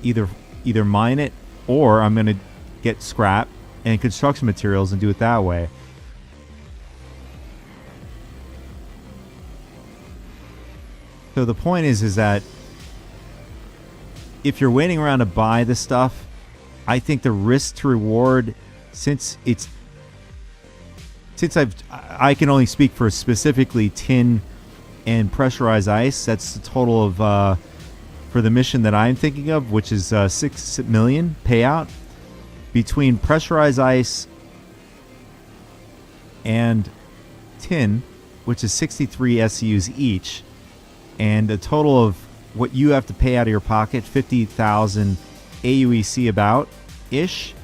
either mine it, or I'm going to get scrap and construction materials and do it that way. So the point is that if you're waiting around to buy the stuff, I think the risk to reward, since I can only speak for specifically tin and pressurized ice. That's the total of for the mission that I'm thinking of, which is 6 million payout between pressurized ice and tin, which is 63 SCUs each. and a total of what you have to pay out of your pocket, 50,000 AUEC about ish,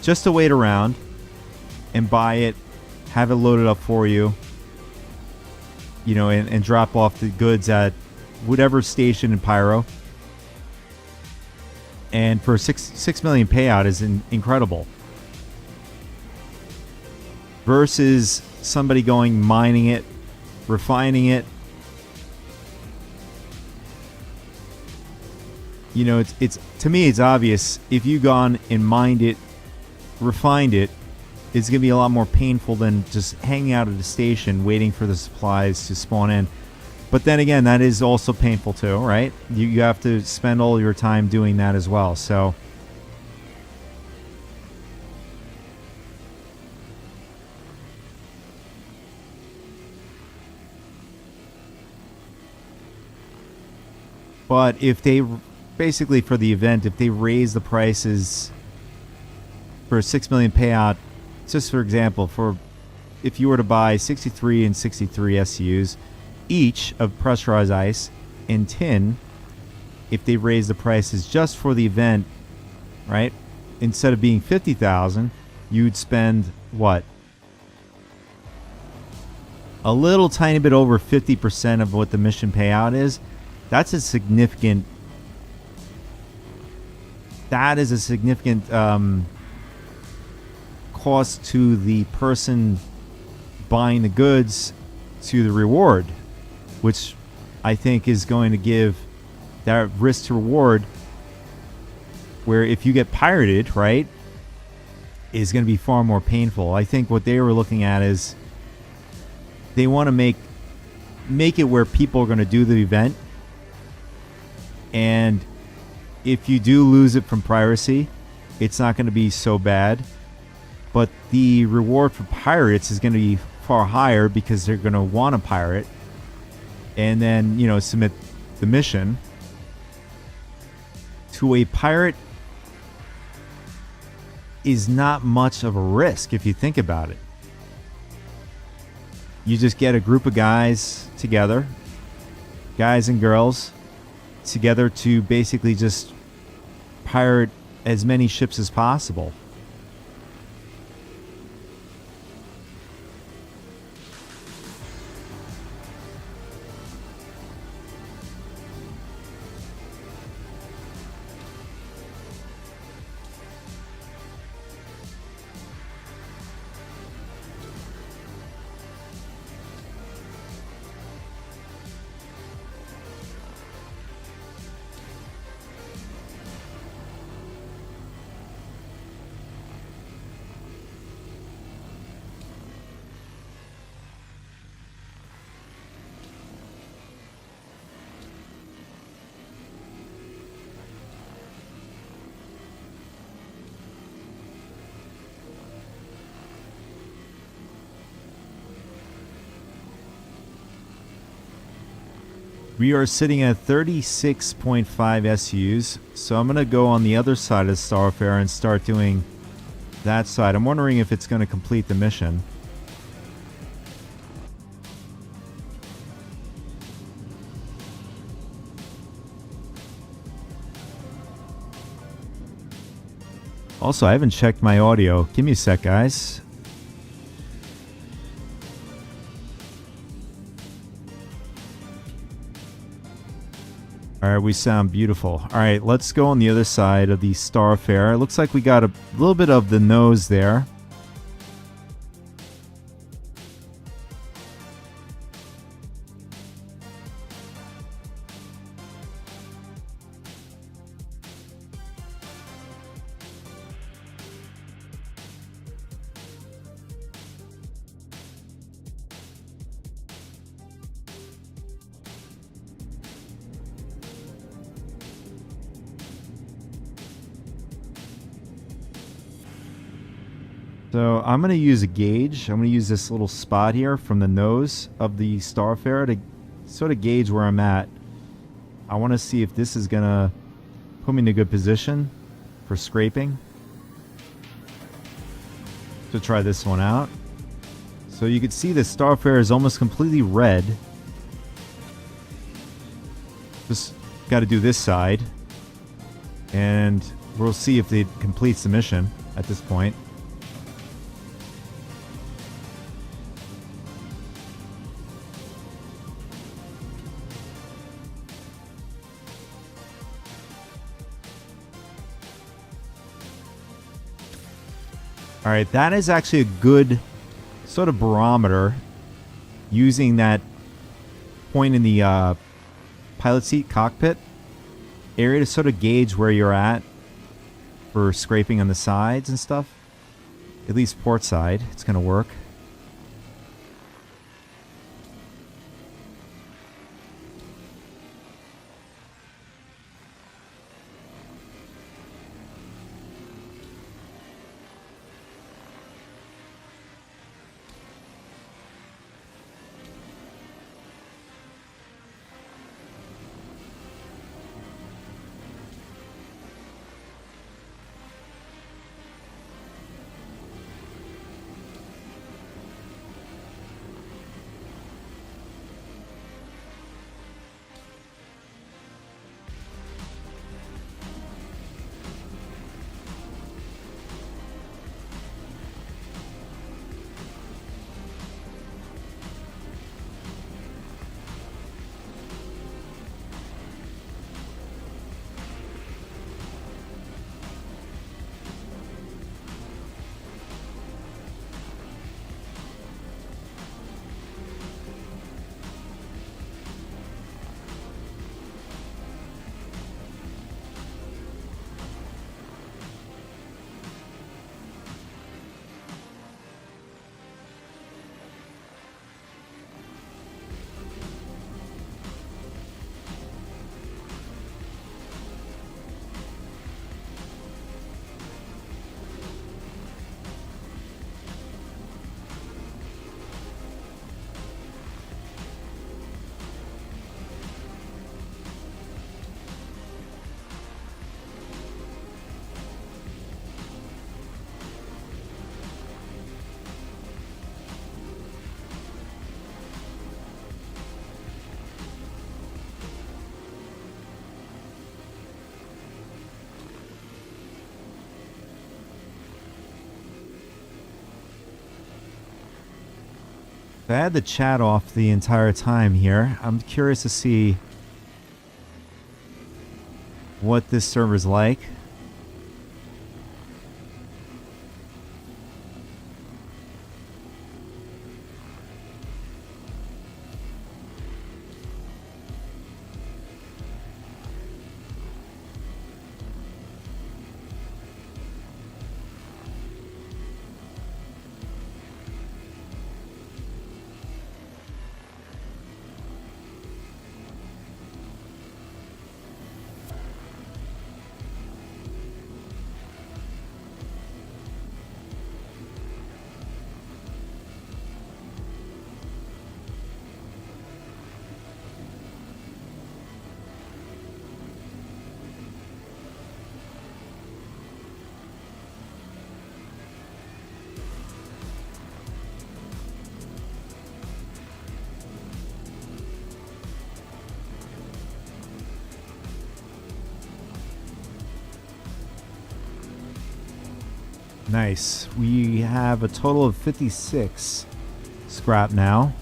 just to wait around and buy it, have it loaded up for you, you know, and drop off the goods at whatever station in Pyro. And for 6 million payout is incredible. Versus somebody going mining it, refining it. You know, it's to me it's obvious, if you gone and mined it, refined it, it's going to be a lot more painful than just hanging out at the station waiting for the supplies to spawn in. But then again, that is also painful too, right? You have to spend all your time doing that as well. So but if they basically, for the event, if they raise the prices for a 6 million payout, just for example, for if you were to buy 63 and 63 SCUs each of pressurized ice and tin, if they raise the prices just for the event, right, instead of being 50,000, you'd spend what, a little tiny bit over 50% of what the mission payout is. That's a significant, that is a significant cost to the person buying the goods to the reward, which I think is going to give that risk to reward, where if you get pirated, right, is going to be far more painful. I think what they were looking at is they want to make it where people are going to do the event, and if you do lose it from piracy, it's not going to be so bad. But the reward for pirates is going to be far higher because they're going to want to pirate and then, you know, submit the mission. To a pirate is not much of a risk if you think about it. You just get a group of guys together, guys and girls together, to basically just pirate as many ships as possible. We are sitting at 36.5 SUs, so I'm going to go on the other side of Starfair and start doing that side. I'm wondering if it's going to complete the mission. Also, I haven't checked my audio. Give me a sec, guys. All right, we sound beautiful. All right, let's go on the other side of the Starfair. It looks like we got a little bit of the nose there. So I'm going to use a gauge. I'm going to use this little spot here from the nose of the Starfair to sort of gauge where I'm at. I want to see if this is going to put me in a good position for scraping. To try this one out. So you can see the Starfair is almost completely red. Just got to do this side. And we'll see if it completes the mission at this point. All right, that is actually a good sort of barometer, using that point in the pilot seat cockpit area to sort of gauge where you're at for scraping on the sides and stuff. At least port side, it's going to work. I had the chat off the entire time here. I'm curious to see what this server's like. Nice. We have a total of 56 scrap now.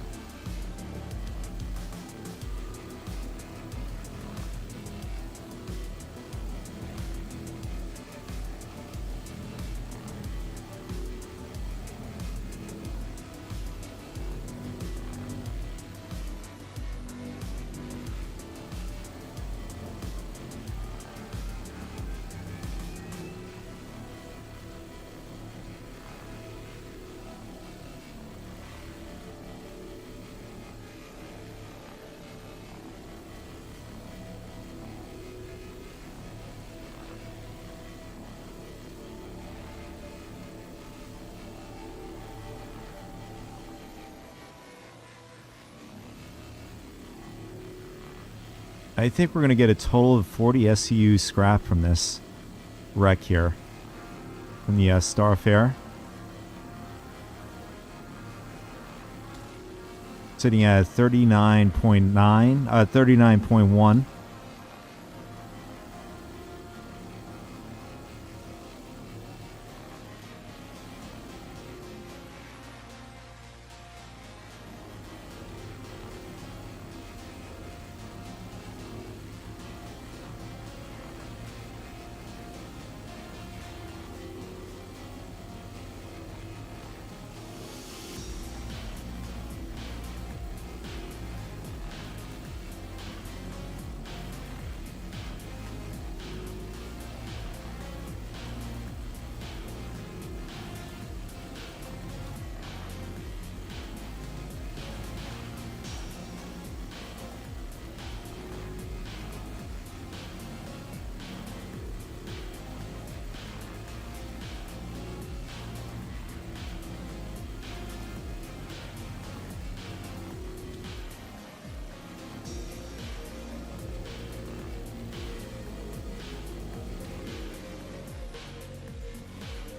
I think we're going to get a total of 40 SCU scrap from this wreck here. From the Starfare. Sitting at 39.9, 39.1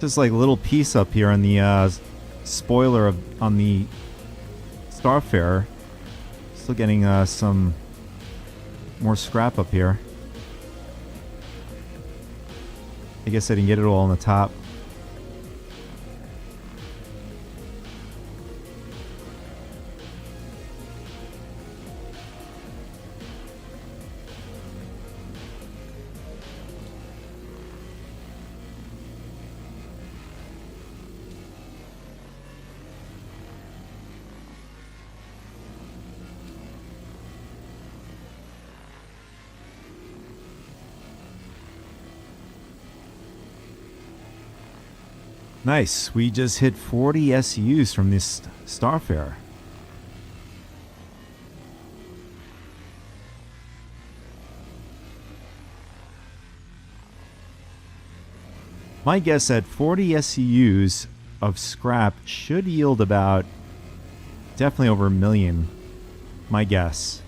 Just like a little piece up here on the spoiler on the Starfarer. Still getting some more scrap up here. I guess I didn't get it all on the top. Nice. We just hit 40 SUs from this Starfarer. My guess at 40 SUs of scrap should yield about definitely over 1 million. My guess.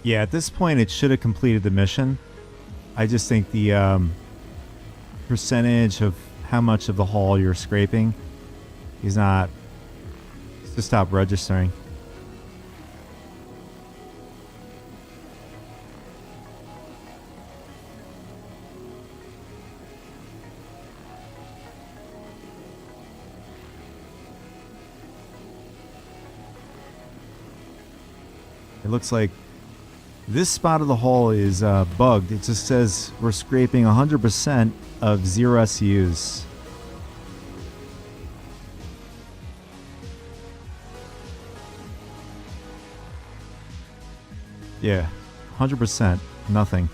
Yeah, at this point it should have completed the mission. I just think the percentage of how much of the hull you're scraping is not to stop registering. It looks like this spot of the hull is bugged. It just says we're scraping 100% of 0 SUs. Yeah, 100%, nothing.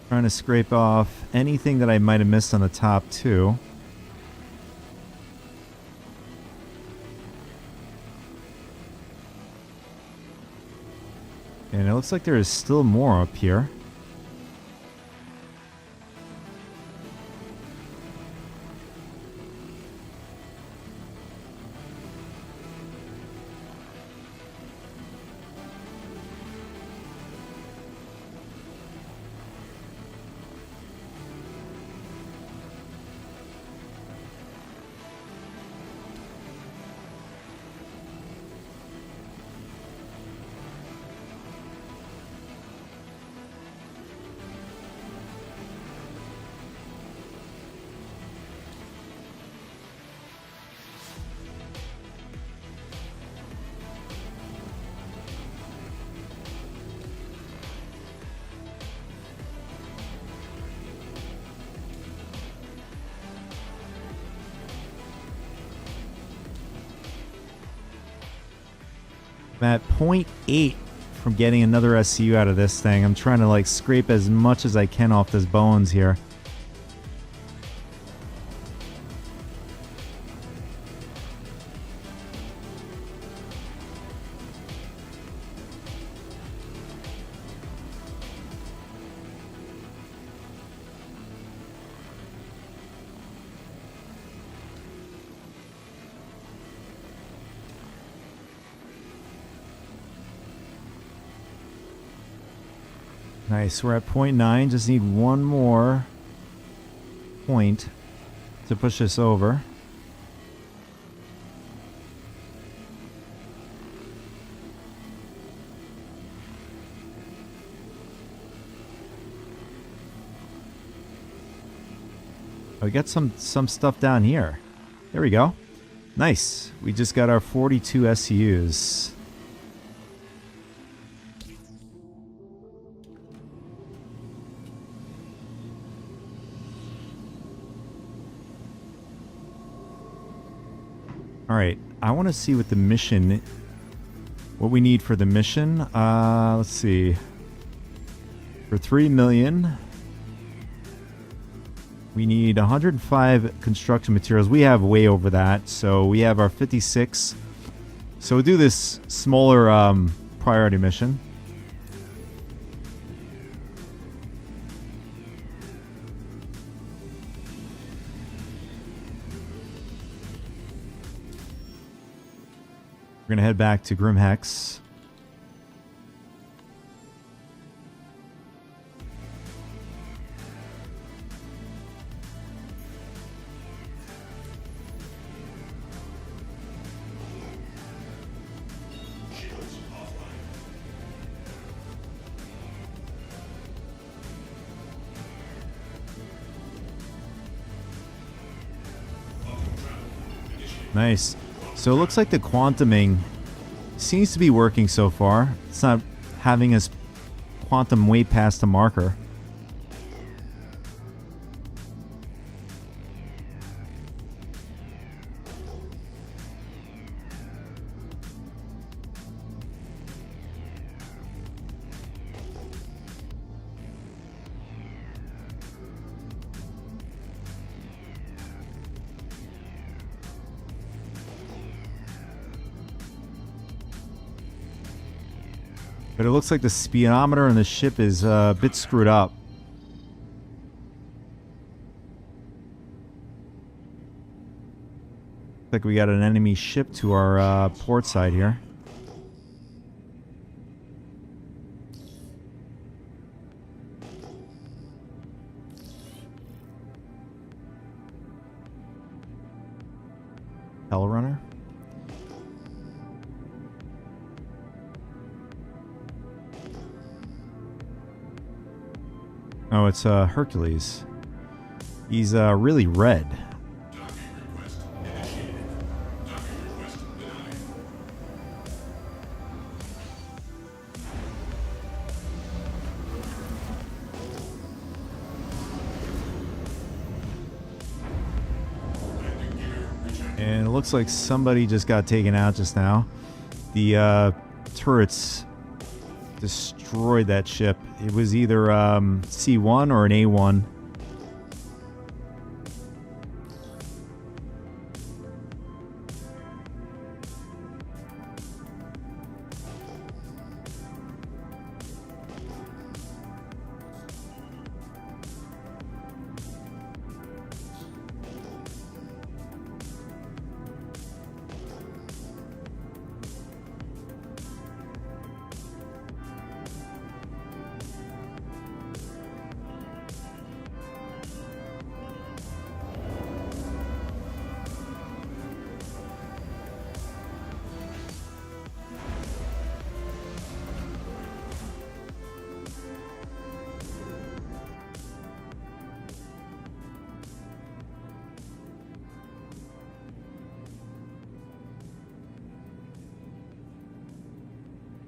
Trying to scrape off anything that I might have missed on the top too. looks like there is still more up here. I'm at 0.8 from getting another SCU out of this thing. I'm trying to like scrape as much as I can off this bones here. Nice, we're at 0.9, just need one more point to push this over. Oh, we got some stuff down here. There we go. Nice, we just got our 42 SCUs. Alright, I want to see what the mission, what we need for the mission. Let's see. For 3 million, we need 105 construction materials. We have way over that, so we have our 56. So we'll do this smaller priority mission. We're going to head back to Grim Hex. Nice. So it looks like the quantuming seems to be working so far. It's not having us quantum way past the marker. But it looks like the speedometer on the ship is a bit screwed up. Looks like we got an enemy ship to our port side here. Hell runner. Oh, it's Hercules. He's really red. And it looks like somebody just got taken out just now. The turrets destroyed that ship. It was either C1 or an A1.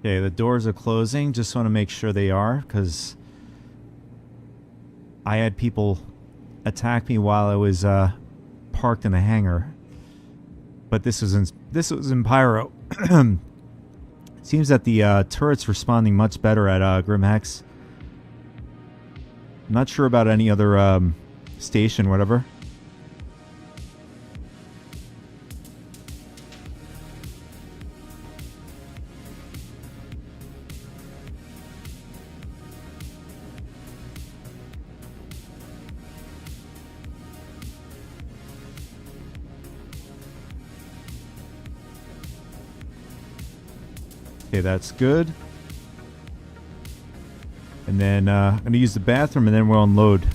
Okay, the doors are closing. Just want to make sure they are, because I had people attack me while I was parked in a hangar. But this was in Pyro. Seems that the turret's responding much better at Grimhex. I'm not sure about any other station, whatever. Okay, that's good. And then I'm going to use the bathroom and then we'll unload.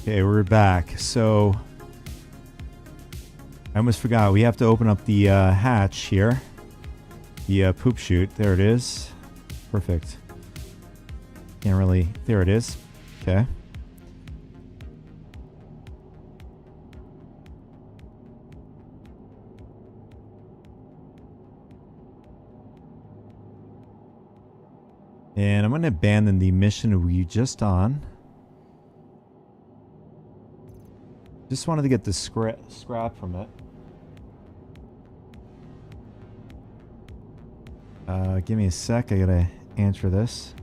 Okay, we're back. So I almost forgot. We have to open up the hatch here. The poop chute. There it is. Perfect. Can't really... There it is. Okay. And I'm going to abandon the mission we were just on. Just wanted to get the scrap from it. Give me a sec. I gotta answer this.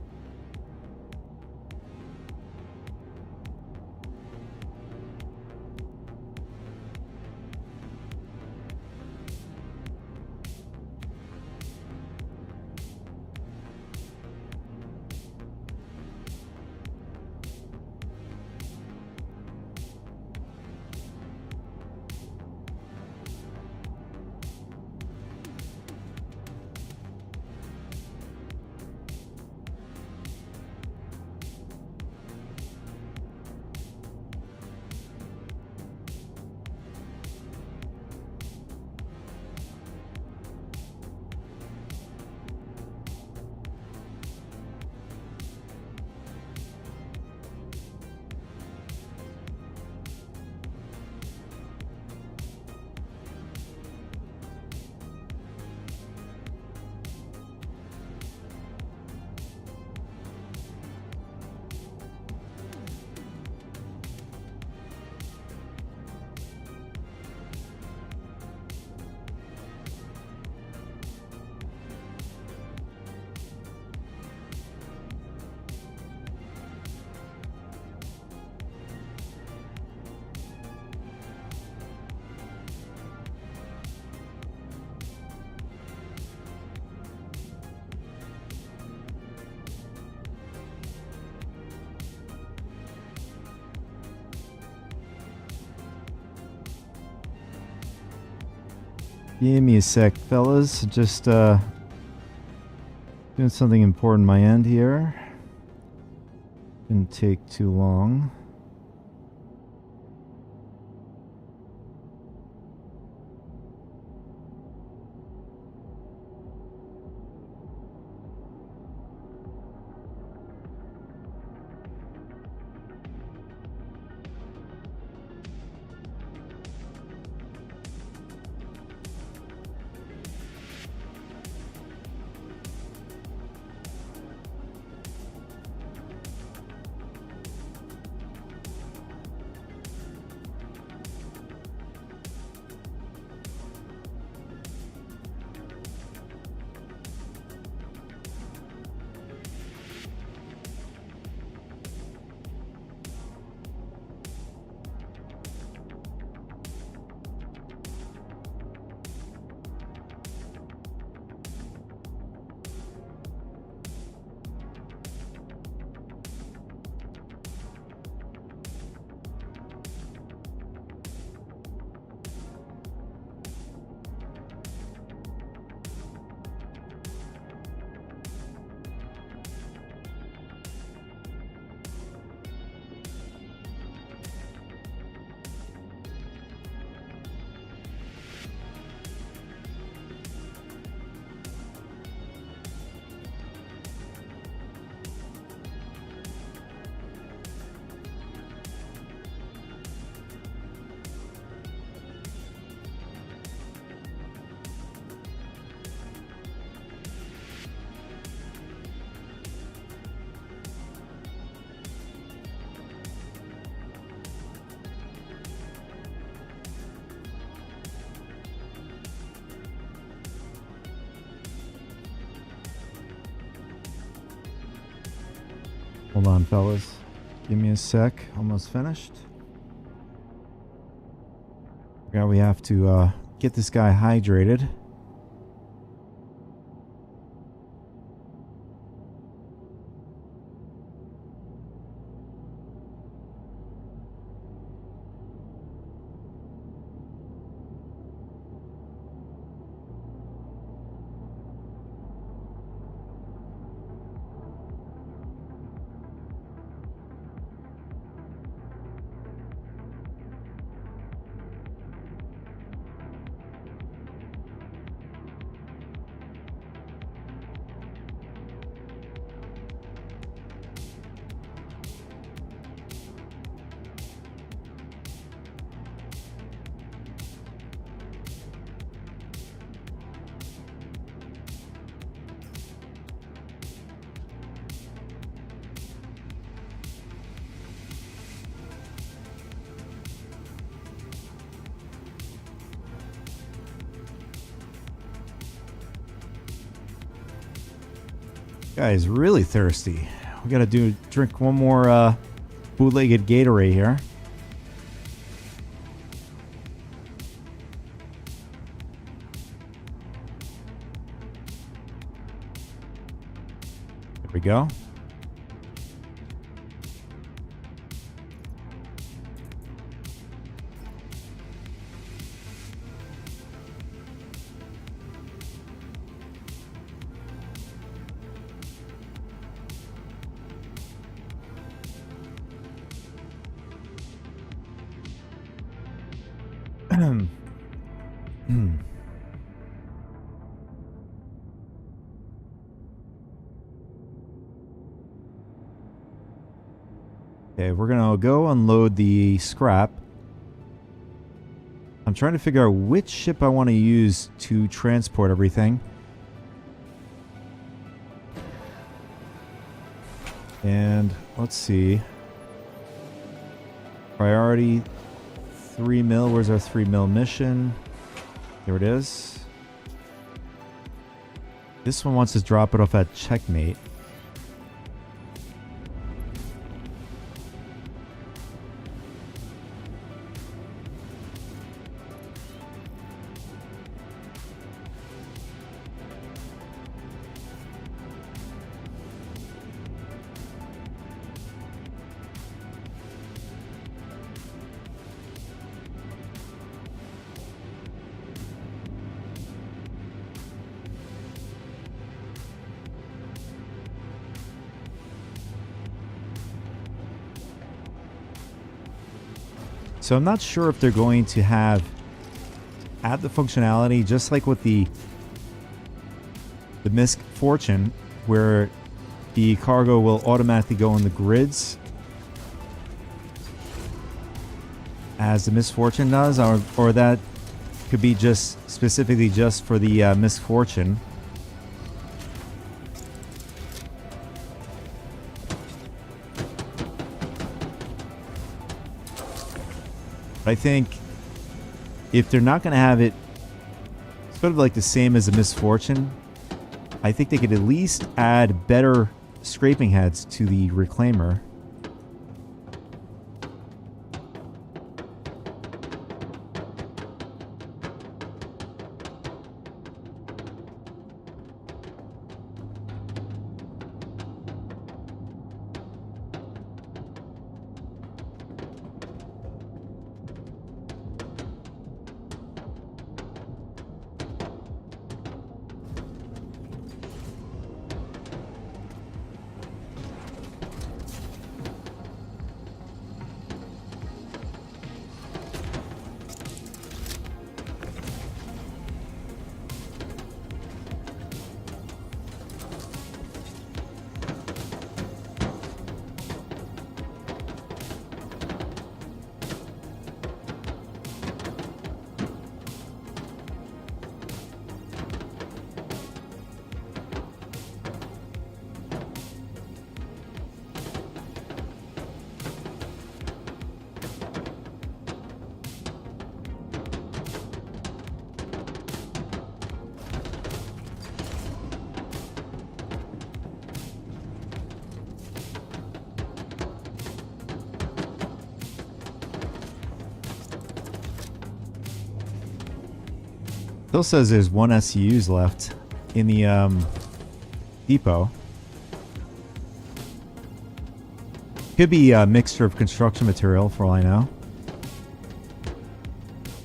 Give me a sec, fellas. Just doing something important on my end here. Didn't take too long. Hold on, fellas. Give me a sec. Almost finished. Now we have to get this guy hydrated. Guy's really thirsty. We gotta drink one more bootlegged Gatorade here. There we go. Okay, we're gonna go unload the scrap. I'm trying to figure out which ship I want to use to transport everything. And let's see. Priority 3 mil. Where's our 3 mil mission? There it is. This one wants to drop it off at Checkmate. So I'm not sure if they're going to add the functionality just like with the Misfortune, where the cargo will automatically go in the grids as the Misfortune does, or that could be just specifically just for the Misfortune. I think if they're not going to have it sort of like the same as the Misfortune, I think they could at least add better scraping heads to the Reclaimer. Still says there's 1 SCUs left in the depot. Could be a mixture of construction material for all I know.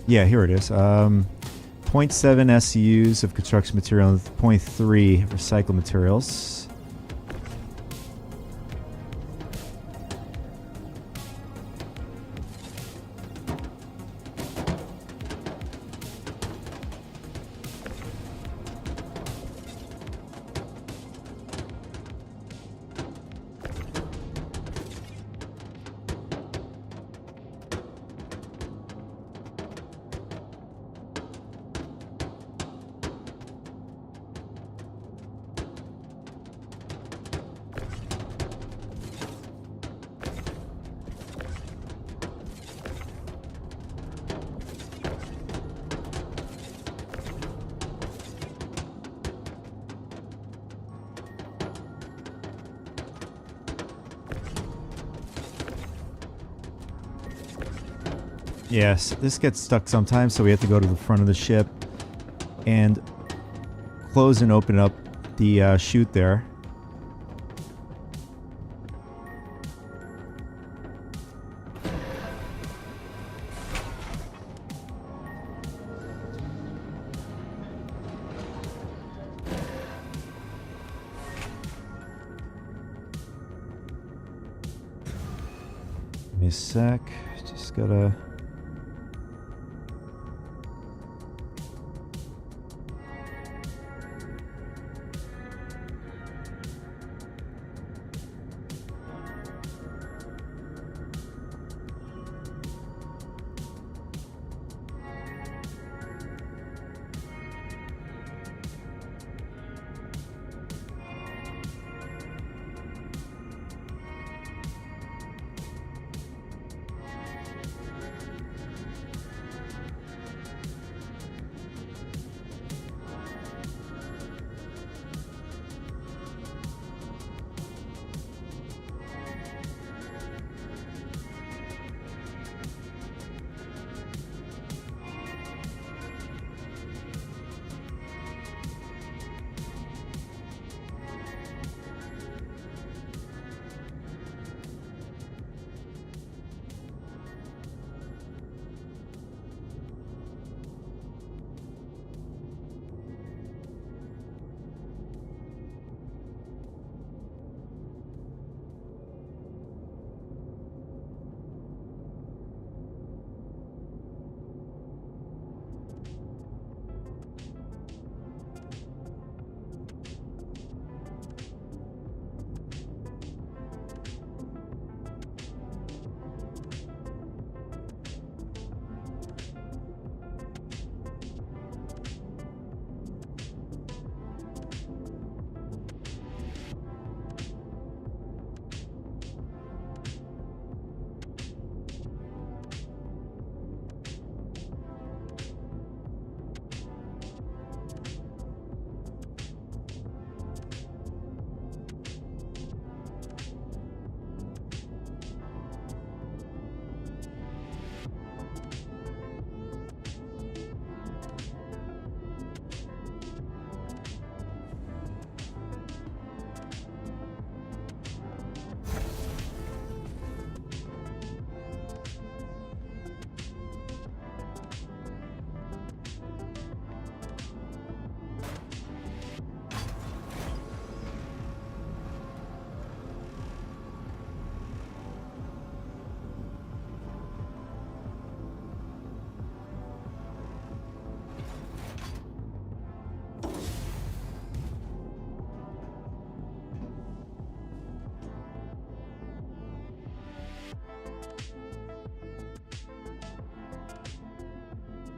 Yeah, here it is. 0.7 SCUs of construction material and 0.3 recycled materials. Yes, this gets stuck sometimes, so we have to go to the front of the ship and close and open up the chute there. Give me a sec, just gotta...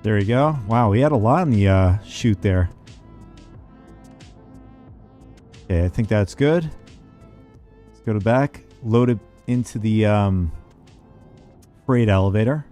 There you go. Wow, we had a lot on the chute there. Okay, I think that's good. Let's go to back. Load it into the freight elevator.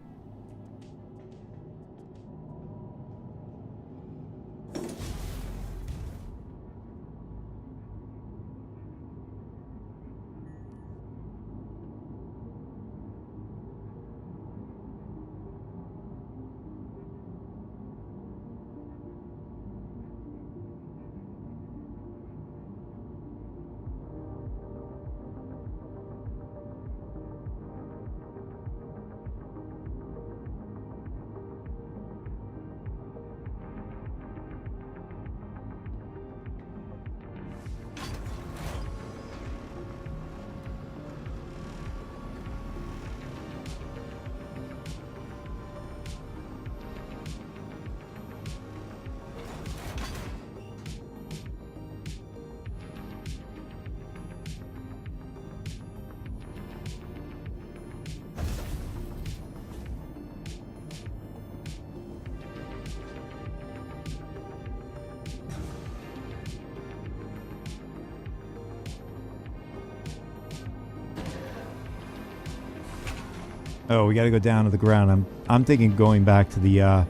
Oh, we got to go down to the ground. I'm thinking going back to the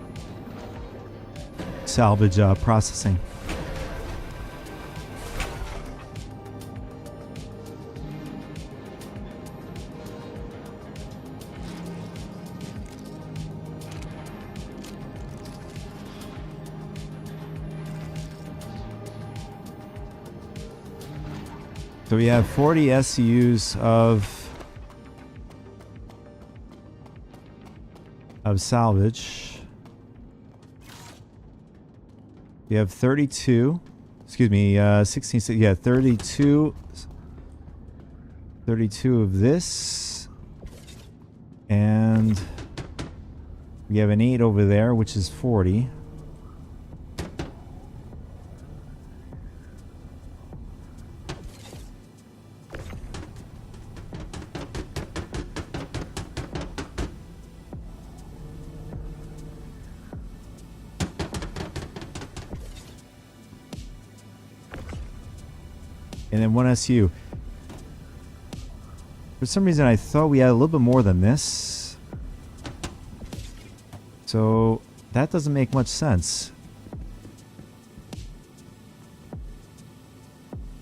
salvage processing. So we have 40 SCUs of salvage. We have 32. Excuse me, 16. Yeah, 32. 32 of this. And we have an 8 over there, which is 40. And then 1 SU. For some reason, I thought we had a little bit more than this. So that doesn't make much sense.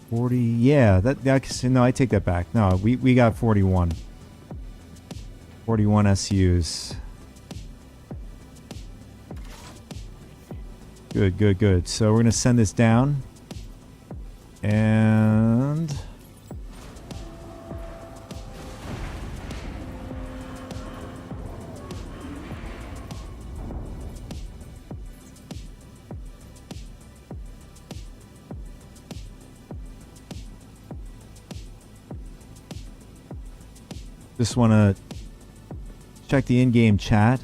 40, yeah. No, I take that back. No, we got 41. 41 SUs. Good, good, good. So we're gonna send this down. And just want to check the in-game chat,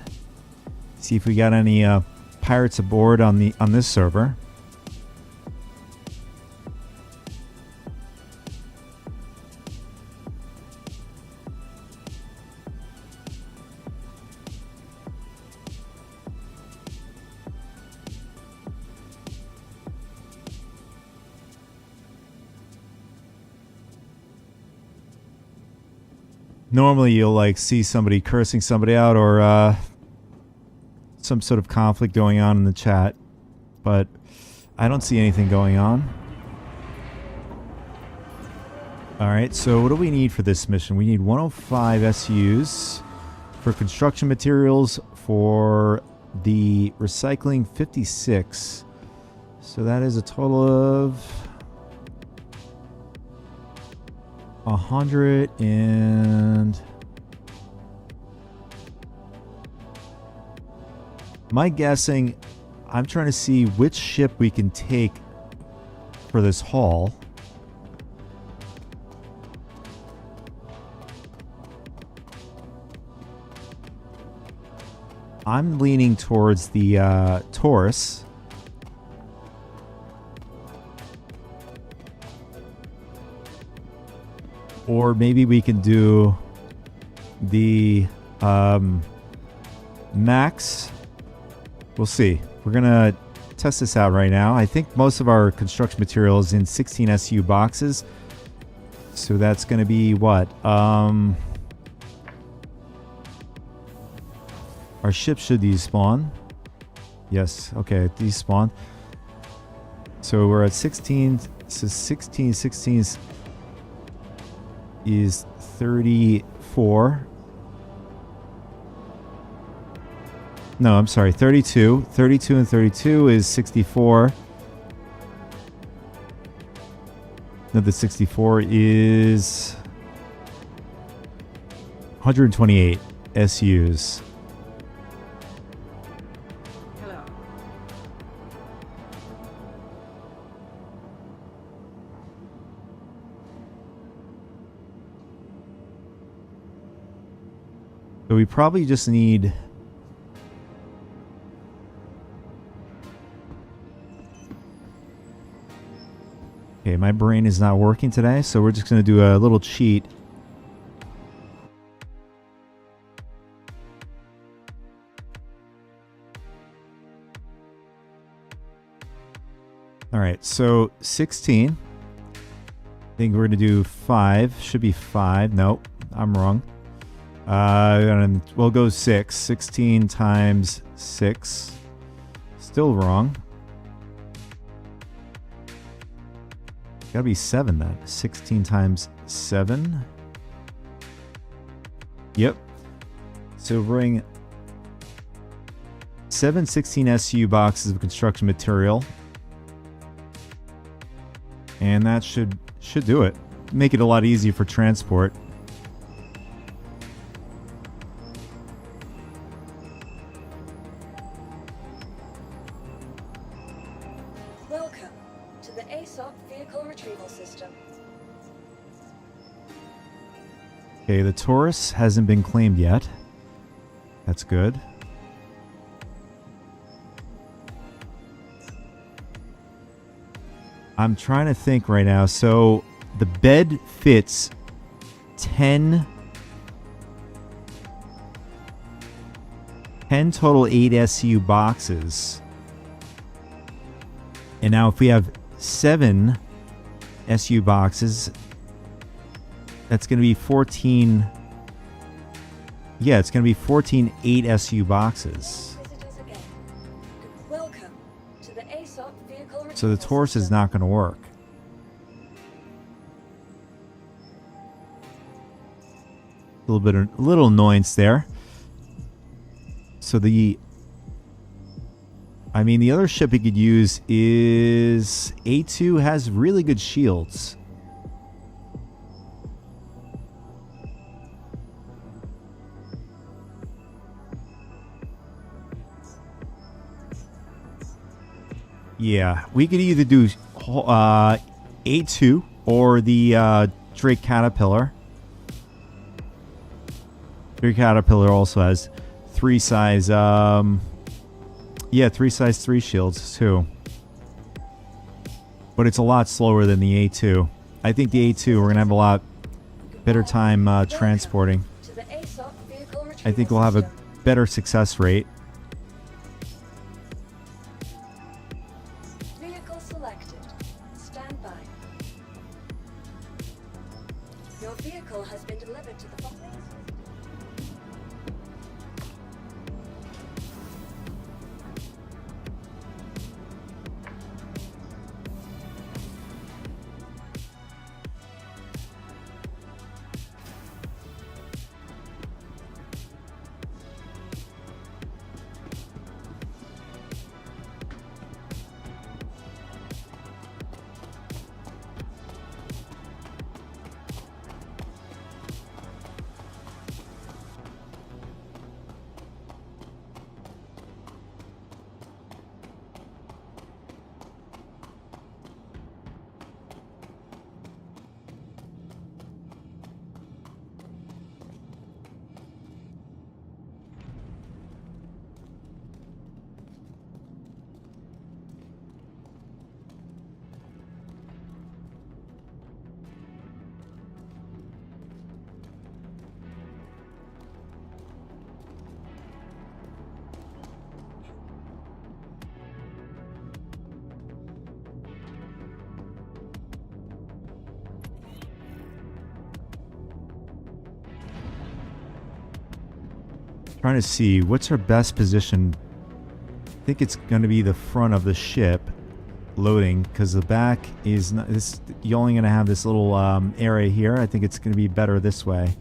see if we got any pirates aboard on this server. Normally you'll like see somebody cursing somebody out or some sort of conflict going on in the chat, but I don't see anything going on. Alright, so what do we need for this mission? We need 105 SUs for construction materials, for the recycling 56. So that is a total of 100 and... My guessing, I'm trying to see which ship we can take for this haul. I'm leaning towards the Taurus. Or maybe we can do the Max We'll see. We're going to test this out right now. I think most of our construction material is in 16 SU boxes. So that's going to be what? Our ship should despawn. Yes, okay, despawn. So we're at 16. So 16 is 34. No, I'm sorry, 32. 32 and 32 is 64. Another 64 is 128 SUs. Hello. So we probably just need... Okay, my brain is not working today, so we're just going to do a little cheat. All right, so 16. I think we're going to do 5. Should be 5. Nope, I'm wrong. We'll go 6. 16 times 6. Still wrong. Gotta be 7 then. 16 times 7. Yep. So bring 7 16 SU boxes of construction material. And that should do it. Make it a lot easier for transport. Welcome to the ASOP vehicle retrieval system. Okay, the Taurus hasn't been claimed yet. That's good. I'm trying to think right now. So the bed fits 10 total 8 SU boxes. And now if we have 7 SU boxes, that's going to be 14. Yeah, it's going to be 14 8 SU boxes. Visitors again. Welcome to the ASOP vehicle retrieval So the Taurus is system. not going to work. A little annoyance there. So the other ship we could use is A2 has really good shields. Yeah, we could either do A2 or the Drake Caterpillar. Drake Caterpillar also has 3 size 3 size 3 shields too. But it's a lot slower than the A2. I think the A2 we're gonna have a lot better time transporting. To the ASOP vehicle I retrieval think we'll have a system. better success rate. Vehicle selected. Stand by. Your vehicle has been delivered to the company. Trying to see what's our best position. I think it's going to be the front of the ship loading, because the back is not this. You're only going to have this little area here. I think it's going to be better this way.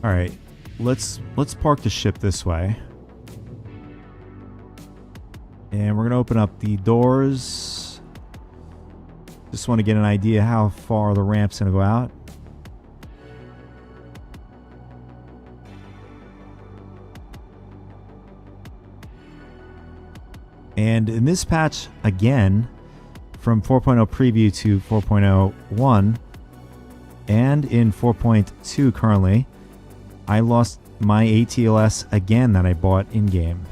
All right, let's park the ship this way, and we're gonna open up the doors. Just want to get an idea how far the ramp's gonna go out. And in this patch, again, from 4.0 preview to 4.01, and in 4.2 currently, I lost my ATLS again that I bought in-game.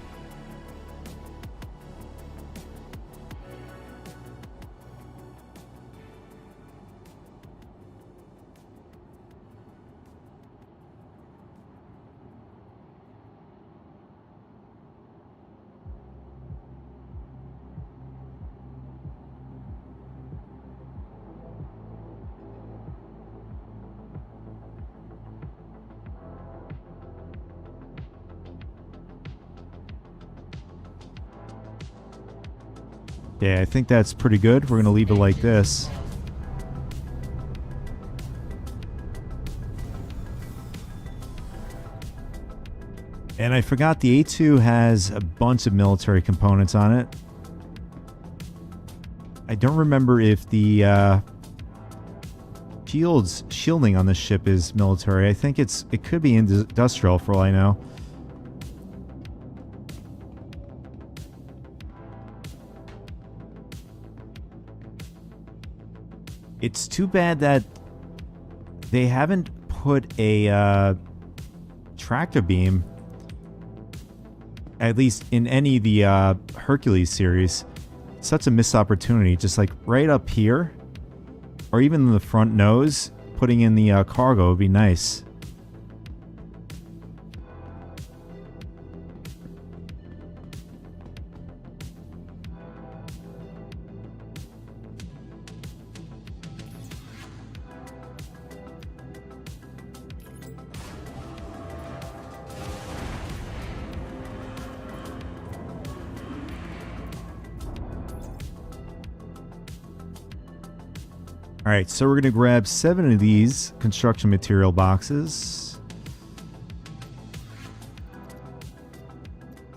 Yeah, I think that's pretty good. We're going to leave it like this. And I forgot the A2 has a bunch of military components on it. I don't remember if the shielding on the ship is military. I think it could be industrial for all I know. It's too bad that they haven't put a tractor beam, at least in any of the Hercules series. It's such a missed opportunity, just like right up here, or even in the front nose, putting in the cargo would be nice. Alright, so we're going to grab 7 of these construction material boxes.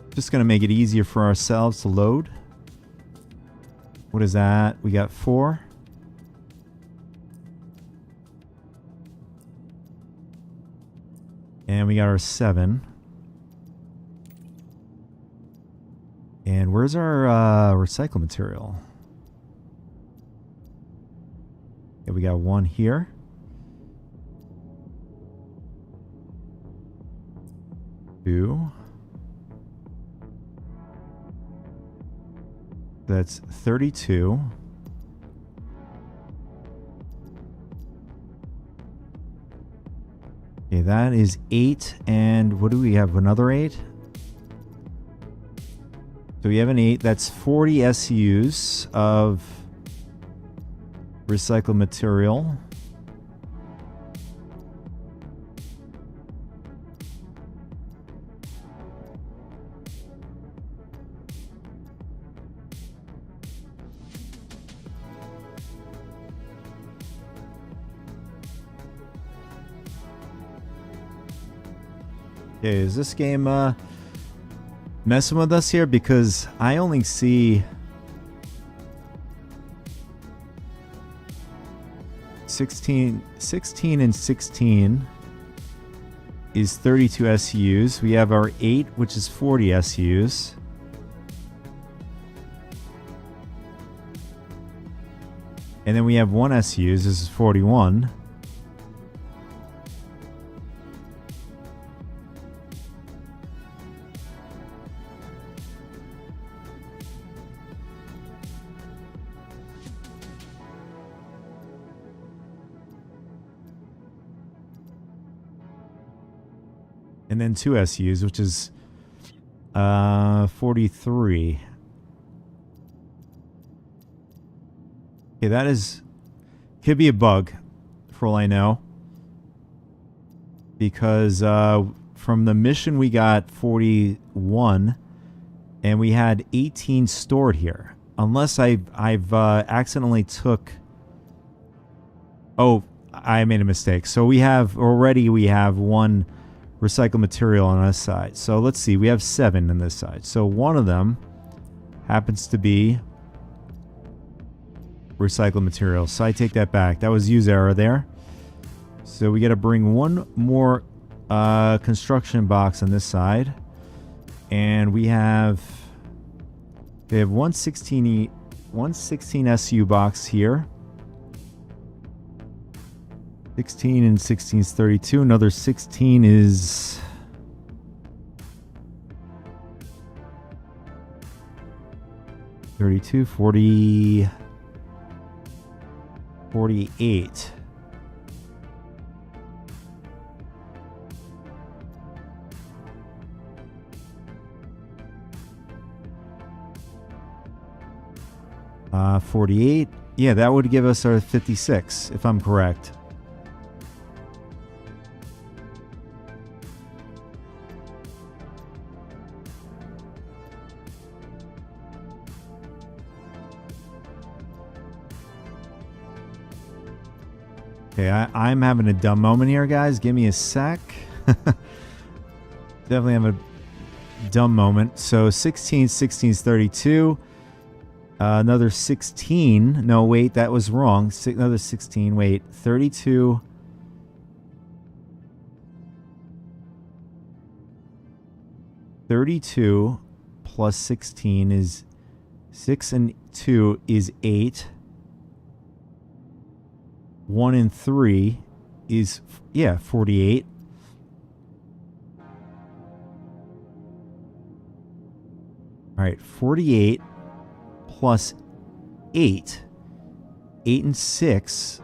Just going to make it easier for ourselves to load. What is that? We got 4. And we got our 7. And where's our recycled material? Yeah, we got 1 here. Two. That's 32. Okay, that is 8. And what do we have? Another 8? So we have an 8. That's 40 SUs of recycled material. Okay, is this game messing with us here? Because I only see 16 and 16 is 32 SUs. We have our 8, which is 40 SUs. And then we have 1 SUs. This is 41. And then 2 SUs, which is 43. Okay, that is... could be a bug, for all I know. Because from the mission we got 41, and we had 18 stored here. Unless I've accidentally took... oh, I made a mistake. So we have 1 recycled material on this side. So let's see, we have 7 on this side. So one of them happens to be recycled material. So I take that back. That was use error there. So we got to bring one more construction box on this side. And we have 116 SU box here. 16 and 16 is 32. Another 16 is... 32, 40... 48. Uh, 48. Yeah, that would give us our 56, if I'm correct. Okay, I'm having a dumb moment here, guys. Give me a sec. Definitely have a dumb moment. So 16, 16 is 32. Another 16. No, wait, that was wrong. Another 16. Wait, 32. $32 plus 16 is 6 and 2 is 8. 1 and 3 is, yeah, 48. All right, 48 plus 8. 8 and 6.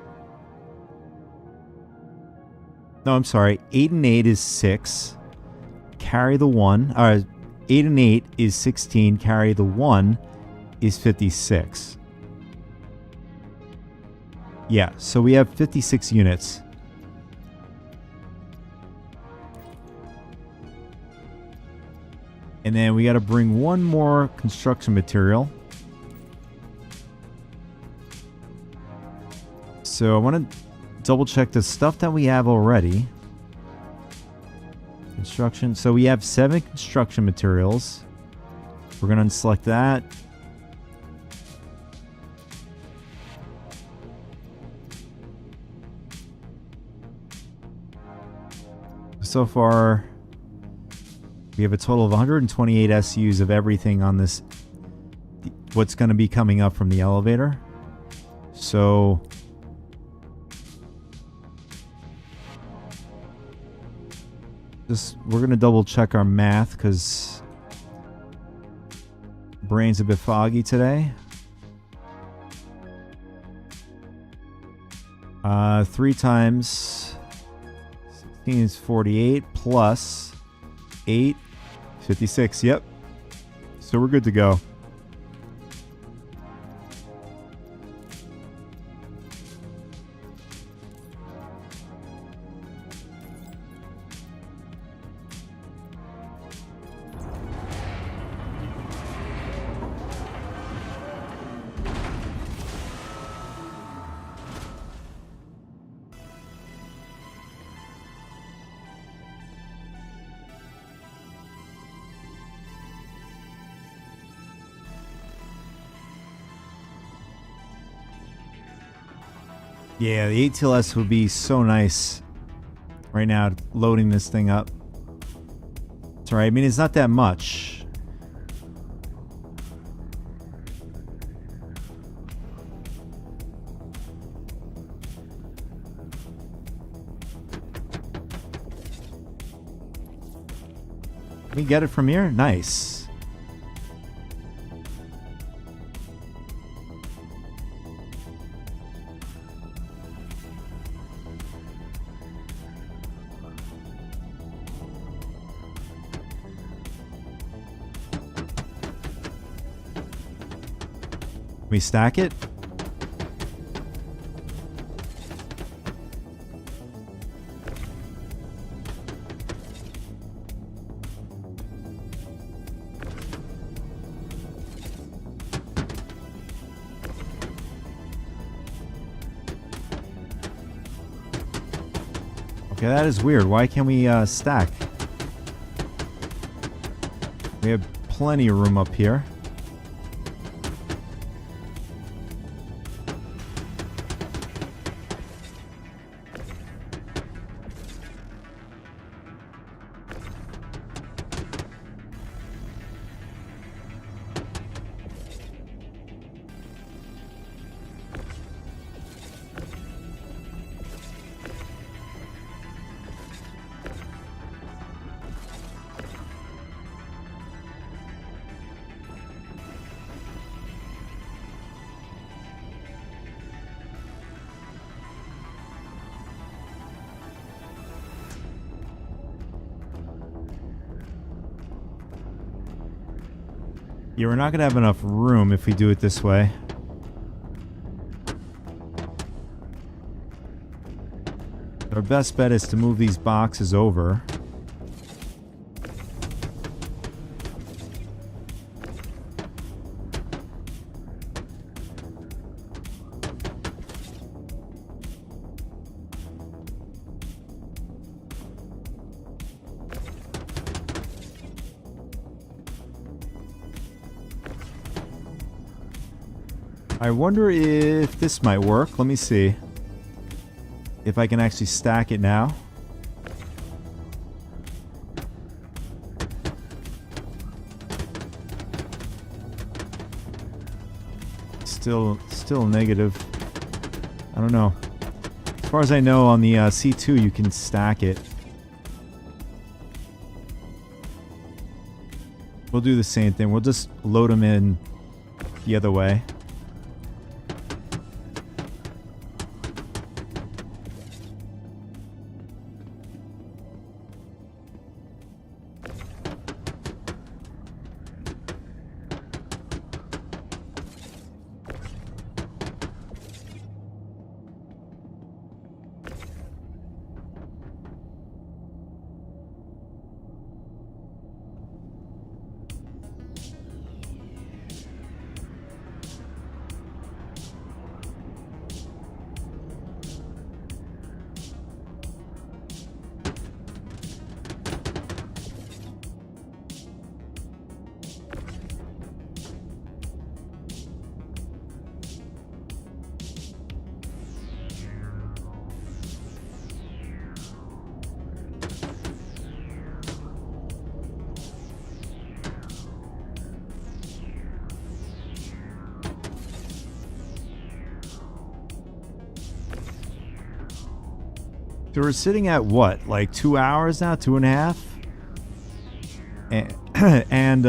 No, I'm sorry. 8 and 8 is 6. Carry the 1. 8 and 8 is 16. Carry the 1 is 56. Yeah, so we have 56 units. And then we got to bring one more construction material. So I want to double check the stuff that we have already. Construction. So we have 7 construction materials. We're going to unselect that. So far, we have a total of 128 SUs of everything on this, what's going to be coming up from the elevator. So we're going to double check our math because brain's a bit foggy today. 3 times 16 is 48 plus 8, 56. Yep. So we're good to go. Yeah, the ATLS would be so nice right now, loading this thing up. It's alright. I mean, it's not that much. Can we get it from here? Nice. we stack it? Okay, that is weird. Why can't we stack? We have plenty of room up here. Yeah, we're not going to have enough room if we do it this way. Our best bet is to move these boxes over. I wonder if this might work. Let me see if I can actually stack it now. Still negative. I don't know. As far as I know, on the C2 you can stack it. We'll do the same thing. We'll just load them in the other way. So we're sitting at what, like 2 hours now, 2.5? And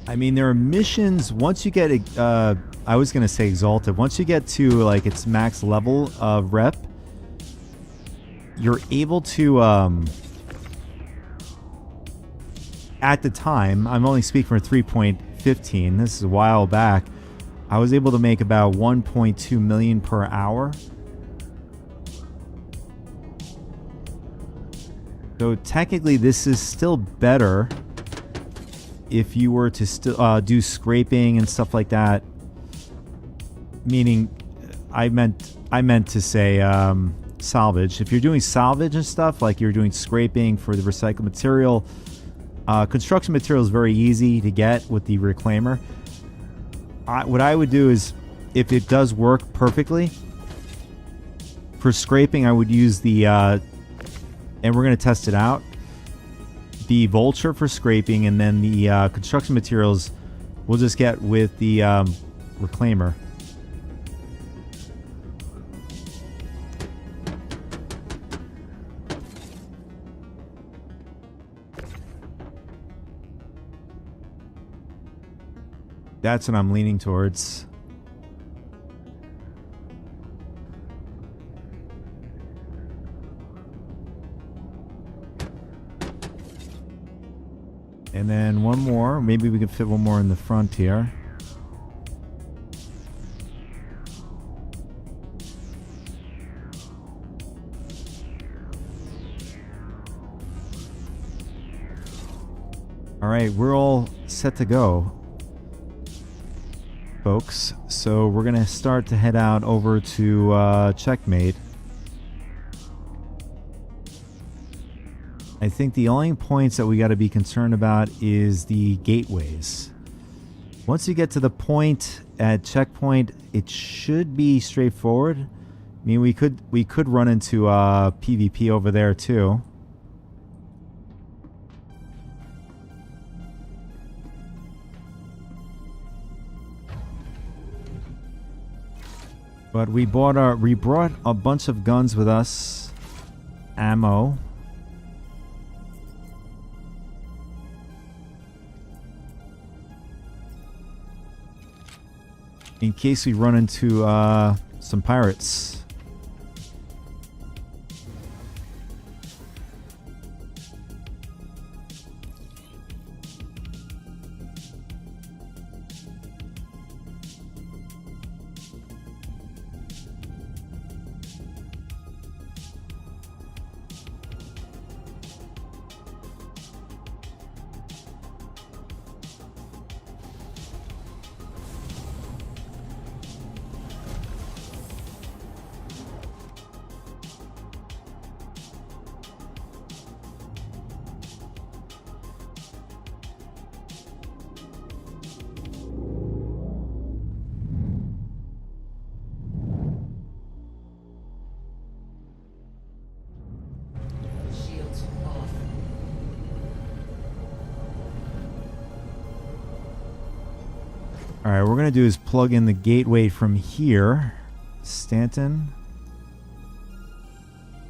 I mean, there are missions once you get I was gonna say exalted. Once you get to like its max level of rep, you're able to at the time, I'm only speaking for 3.15, this is a while back, I was able to make about 1.2 million per hour. So technically this is still better if you were to still do scraping and stuff like that. Meaning, I meant to say salvage. If you're doing salvage and stuff, like you're doing scraping for the recycled material, construction material is very easy to get with the reclaimer. What I would do is, if it does work perfectly, for scraping I would use the, and we're going to test it out, the vulture for scraping, and then the construction materials we'll just get with the reclaimer. That's what I'm leaning towards. And then one more. Maybe we can fit one more in the front here. Alright, we're all set to go, folks. So we're going to start to head out over to Checkmate. I think the only points that we got to be concerned about is the gateways. Once you get to the point at Checkpoint, it should be straightforward. I mean, we could run into PvP over there too. But we brought a bunch of guns with us, ammo. In case we run into some pirates. Alright, what we're going to do is plug in the gateway from here. Stanton.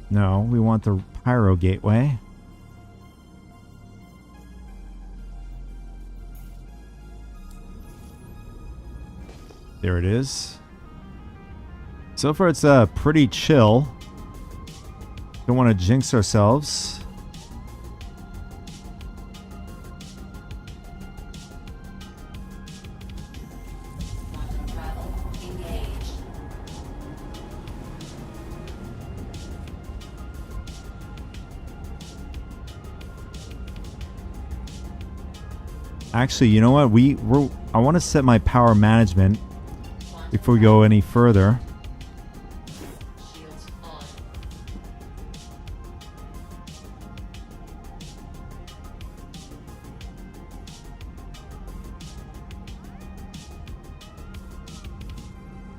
No, we want the Pyro gateway. There it is. So far it's pretty chill. Don't want to jinx ourselves. Actually, you know what? I want to set my power management before we go any further.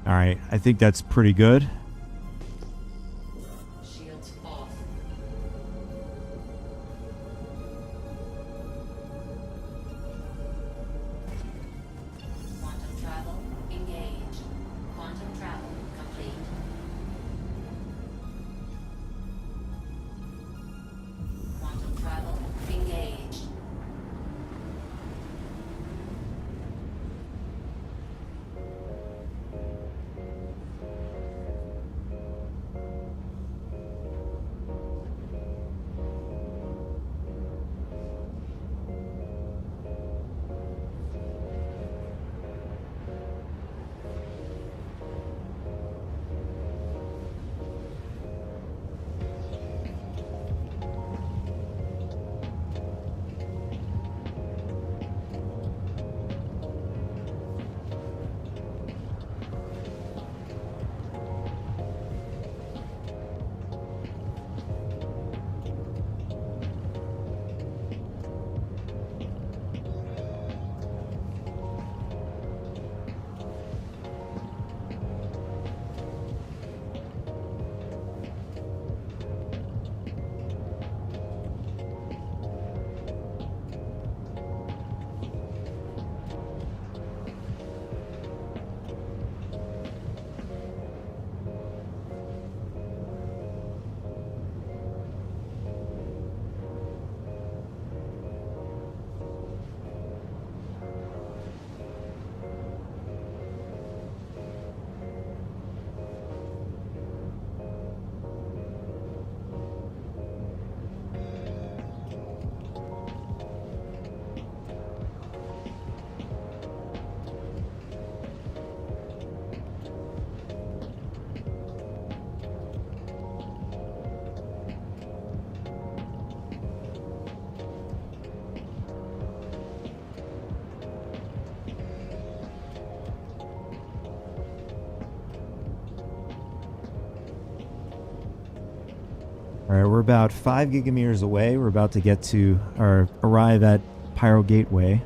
All right, I think that's pretty good. All right, we're about 5 gigameters away. We're about to get to or arrive at Pyro Gateway.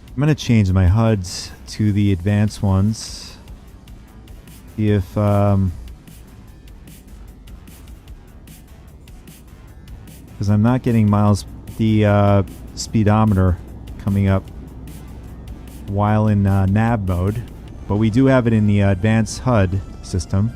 I'm going to change my HUDs to the advanced ones. See if because I'm not getting the speedometer coming up while in nav mode, but we do have it in the advanced HUD system.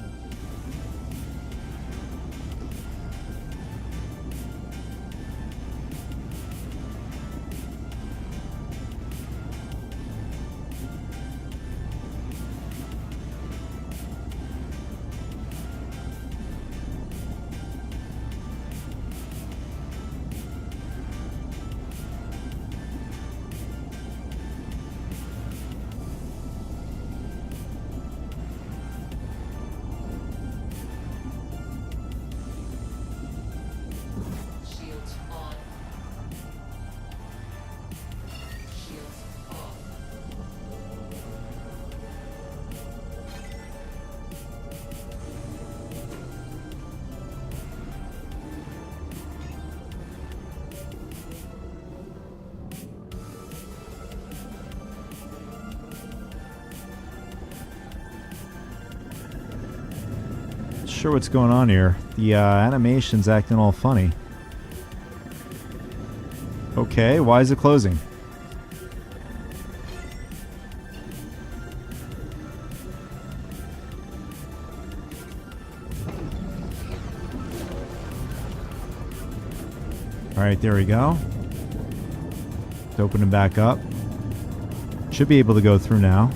Sure what's going on here. The animation's acting all funny. Okay, why is it closing? Alright, there we go. Let's open it back up. Should be able to go through now.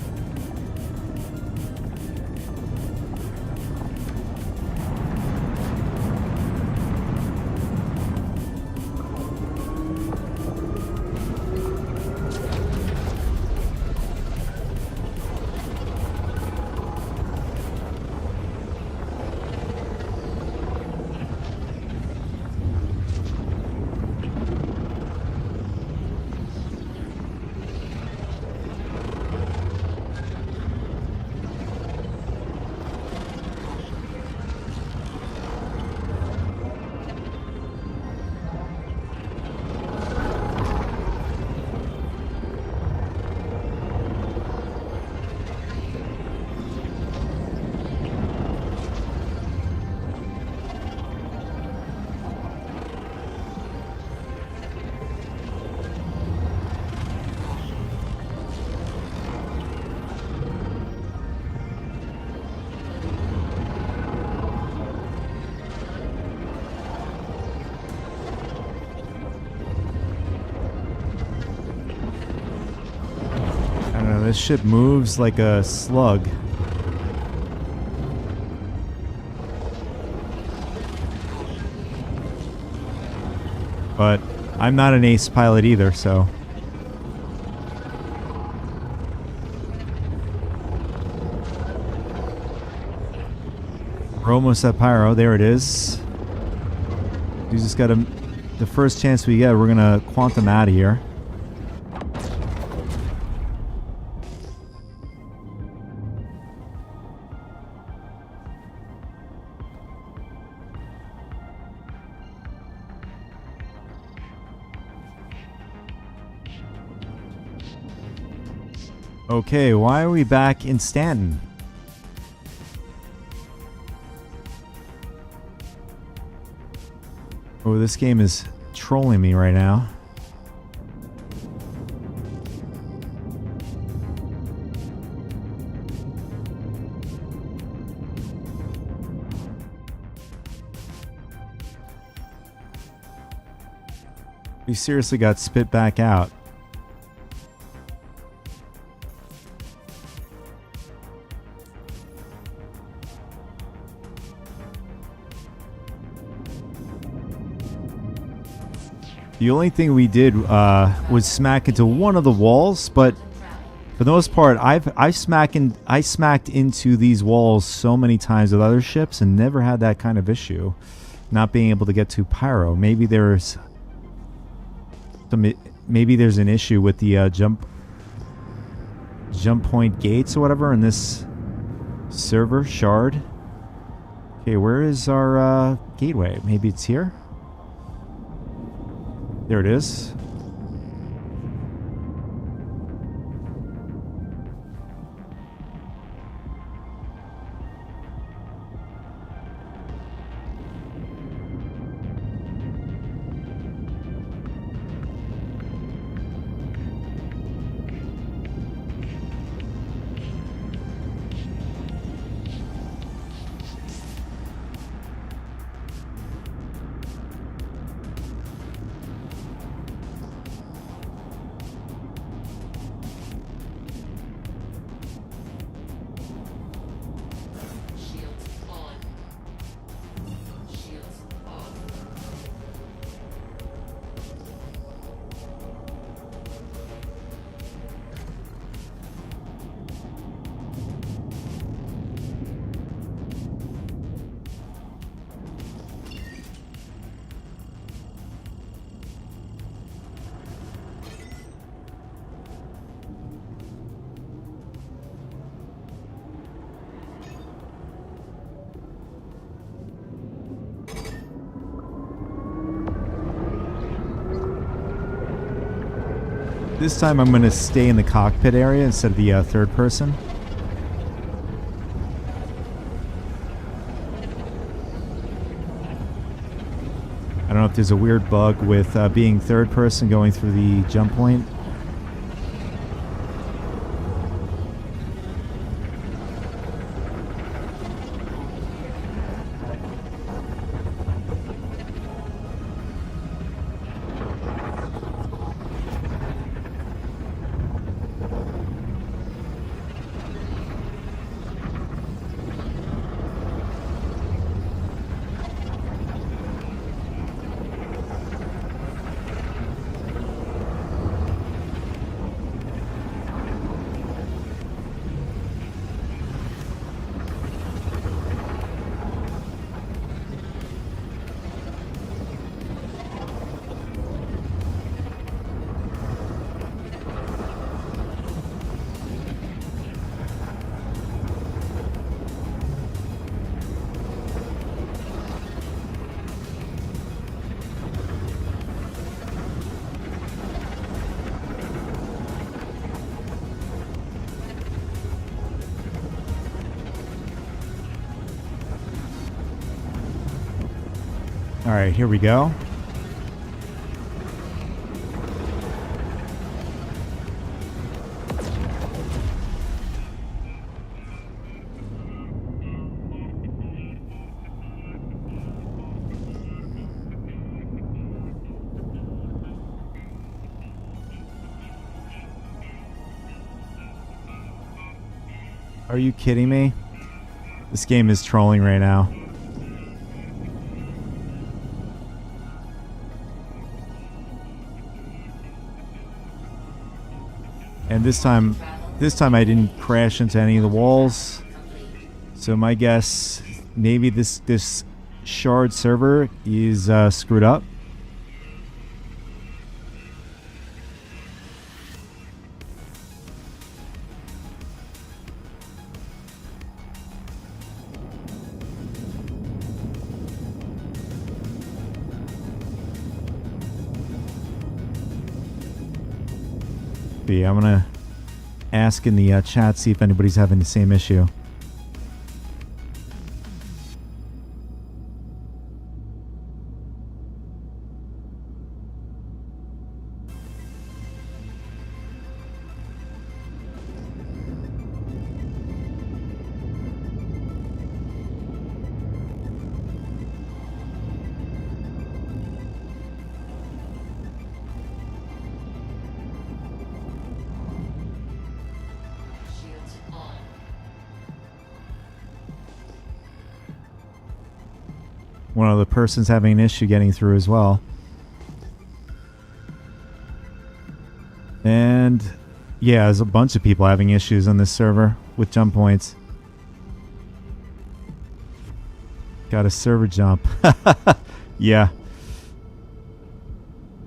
This ship moves like a slug. But I'm not an ace pilot either, so... We're almost at Pyro. There it is. We just got to... The first chance we get, we're going to quantum out of here. Okay, why are we back in Stanton? Oh, this game is trolling me right now. We seriously got spit back out. The only thing we did was smack into one of the walls, but for the most part, I smacked into these walls so many times with other ships and never had that kind of issue, not being able to get to Pyro. Maybe there's an issue with the jump point gates or whatever in this server shard. Okay, where is our gateway? Maybe it's here. There it is. This time I'm going to stay in the cockpit area instead of the third person. I don't know if there's a weird bug with being third person going through the jump point. All right, here we go. Are you kidding me? This game is trolling right now. And this time I didn't crash into any of the walls. So my guess, maybe this shard server is screwed up. I'm gonna ask in the chat, see if anybody's having the same issue. One other person's having an issue getting through as well. And yeah, there's a bunch of people having issues on this server with jump points. Got a server jump. Yeah.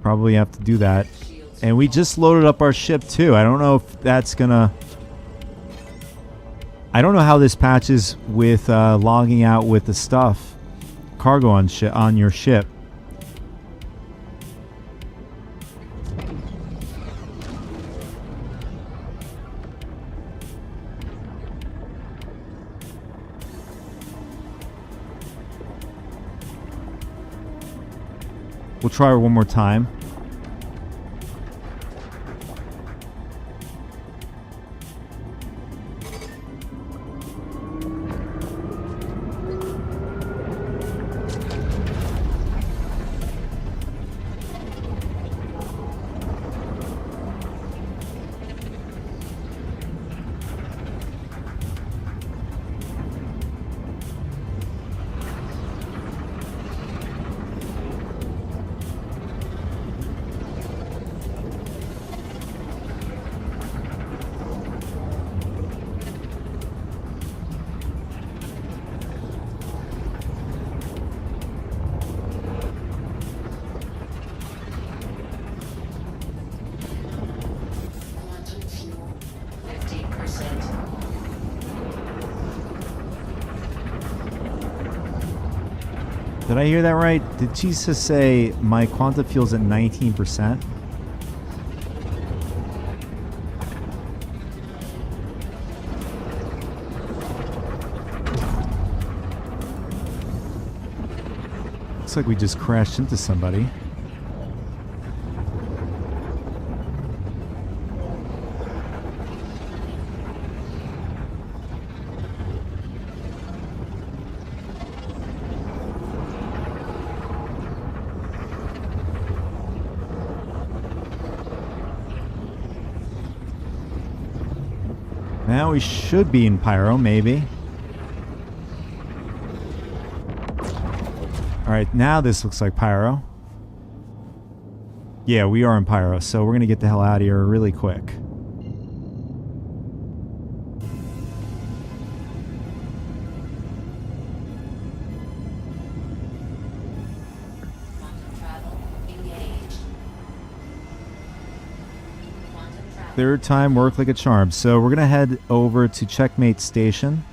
Probably have to do that. And we just loaded up our ship too. I don't know if that's gonna... I don't know how this patches with logging out with the stuff. Cargo on your ship. We'll try one more time. Did I hear that right? Did Jesus say my quantum fuel's at 19%? Looks like we just crashed into somebody. Now we should be in Pyro, maybe. Alright, now this looks like Pyro. Yeah, we are in Pyro, so we're going to get the hell out of here really quick. Third time worked like a charm. So we're going to head over to Checkmate Station.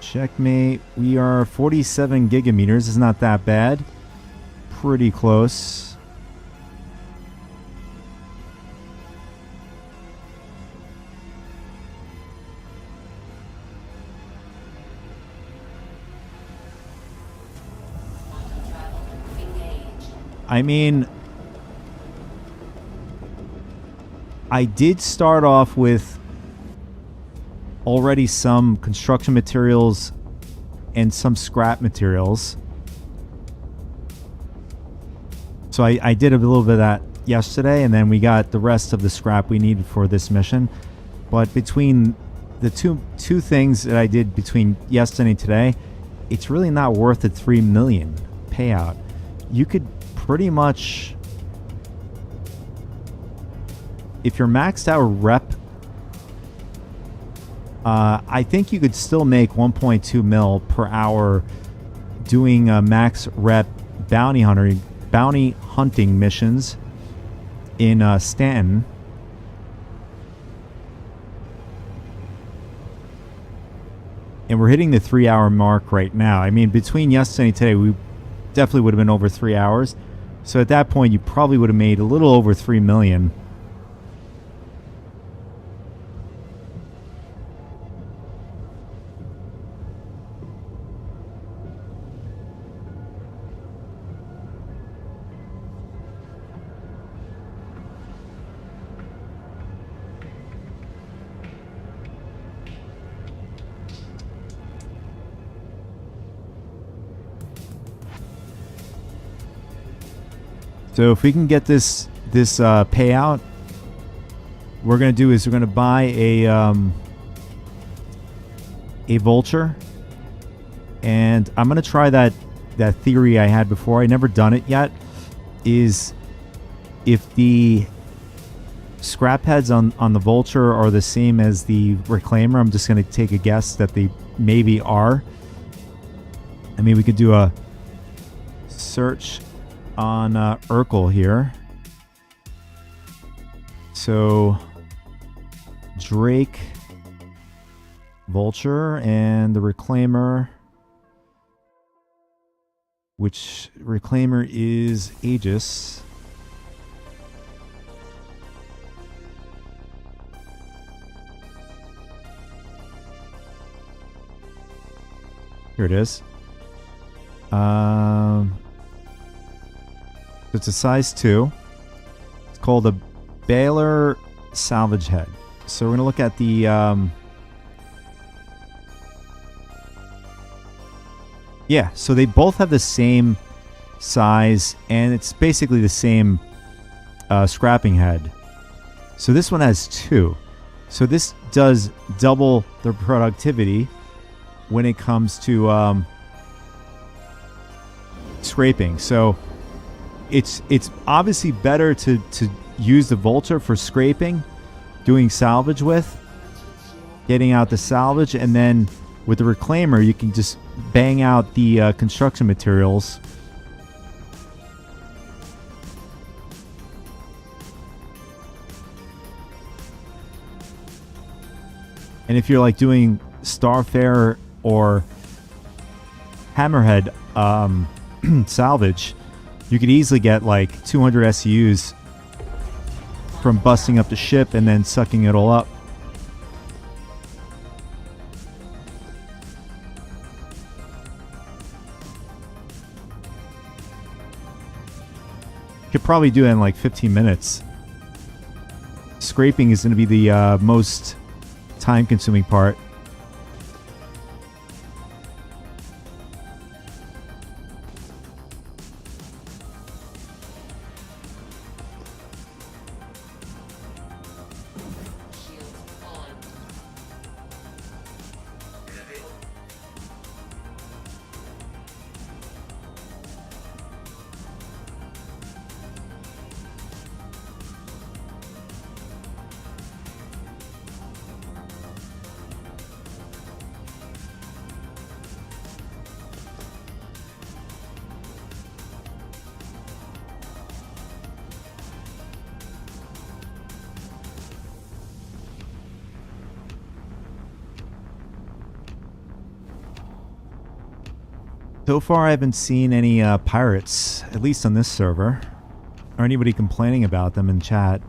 Checkmate. We are 47 gigameters. It's not that bad. Pretty close. I mean, I did start off with already some construction materials and some scrap materials. So I did a little bit of that yesterday, and then we got the rest of the scrap we needed for this mission. But between the two things that I did between yesterday and today, it's really not worth the 3 million payout. You could pretty much, if you're maxed out rep, I think you could still make 1.2 mil per hour doing max rep bounty hunting missions in Stanton. And we're hitting the 3-hour mark right now. I mean, between yesterday and today, we definitely would have been over 3 hours. So at that point, you probably would have made a little over 3 million. So if we can get this payout, what we're gonna do is we're gonna buy a vulture, and I'm gonna try that theory I had before. I never done it yet. Is if the scrap heads on the vulture are the same as the reclaimer, I'm just gonna take a guess that they maybe are. I mean, we could do a search on Urkel here. So Drake, Vulture, and the Reclaimer, which Reclaimer is Aegis. Here it is. It's a size 2. It's called a Baylor Salvage Head. So we're going to look at the... yeah, so they both have the same size, and it's basically the same scrapping head. So this one has 2. So this does double the productivity when it comes to scraping. So it's obviously better to use the Vulture for scraping, doing salvage with, getting out the salvage, and then with the Reclaimer you can just bang out the construction materials. And if you're like doing Starfarer or Hammerhead salvage, you could easily get like 200 SUs from busting up the ship and then sucking it all up. You could probably do it in like 15 minutes. Scraping is going to be the most time-consuming part. So far I haven't seen any pirates, at least on this server, or anybody complaining about them in chat.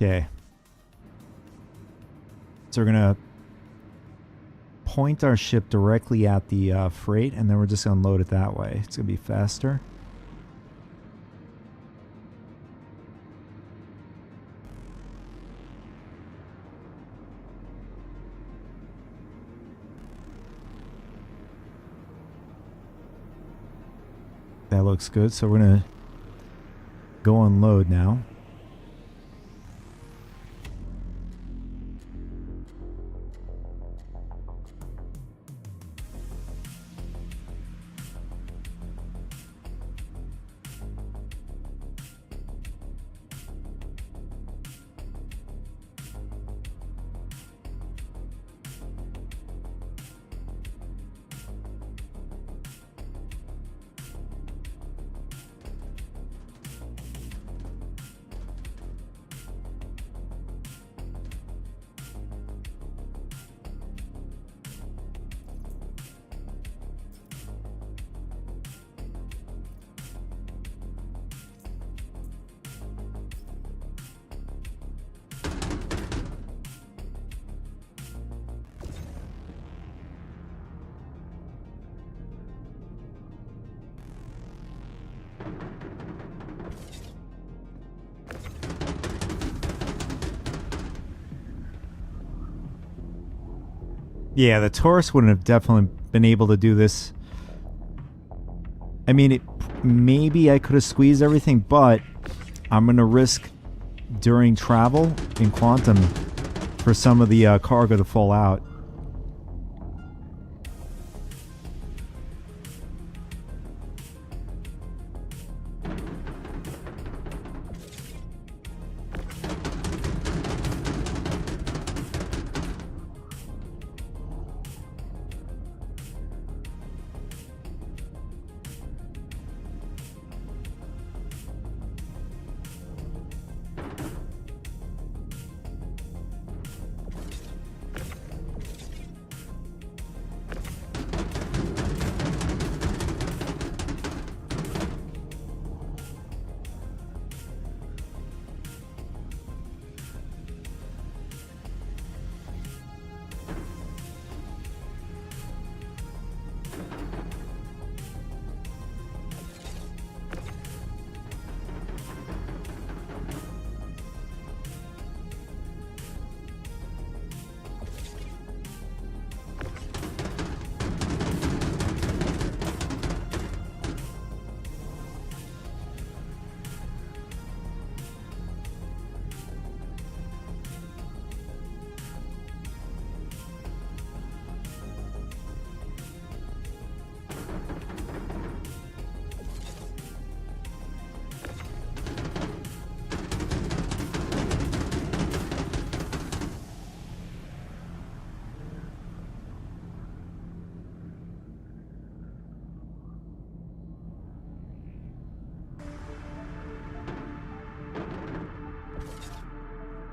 Okay. So we're going to point our ship directly at the freight, and then we're just going to load it that way. It's going to be faster. That looks good. So we're going to go unload now. Yeah, the Taurus wouldn't have definitely been able to do this. I mean, maybe I could have squeezed everything, but I'm going to risk during travel in Quantum for some of the cargo to fall out.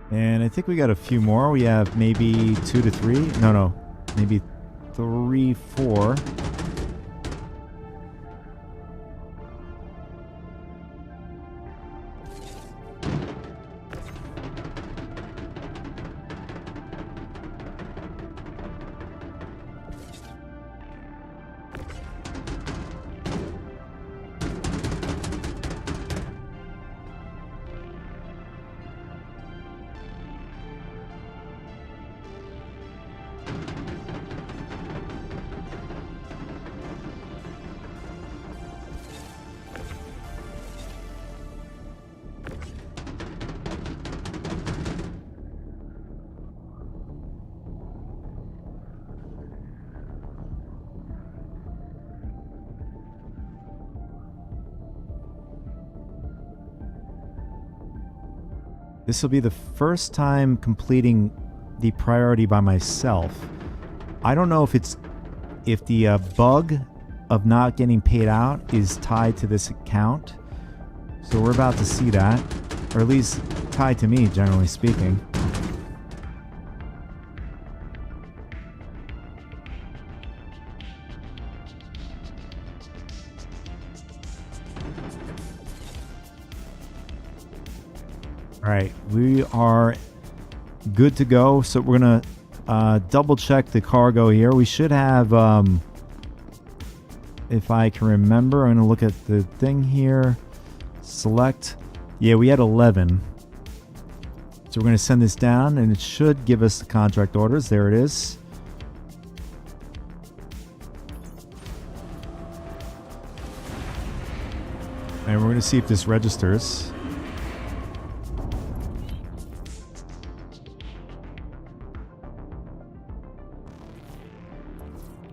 And I think we got a few more. We have maybe 2 to 3. No. Maybe 3, 4. This will be the first time completing the priority by myself. I don't know if the bug of not getting paid out is tied to this account. So we're about to see that, or at least tied to me, generally speaking. All right, we are good to go. So we're going to double check the cargo here. We should have, if I can remember, I'm going to look at the thing here. Select. Yeah, we had 11. So we're going to send this down, and it should give us the contract orders. There it is. And we're going to see if this registers.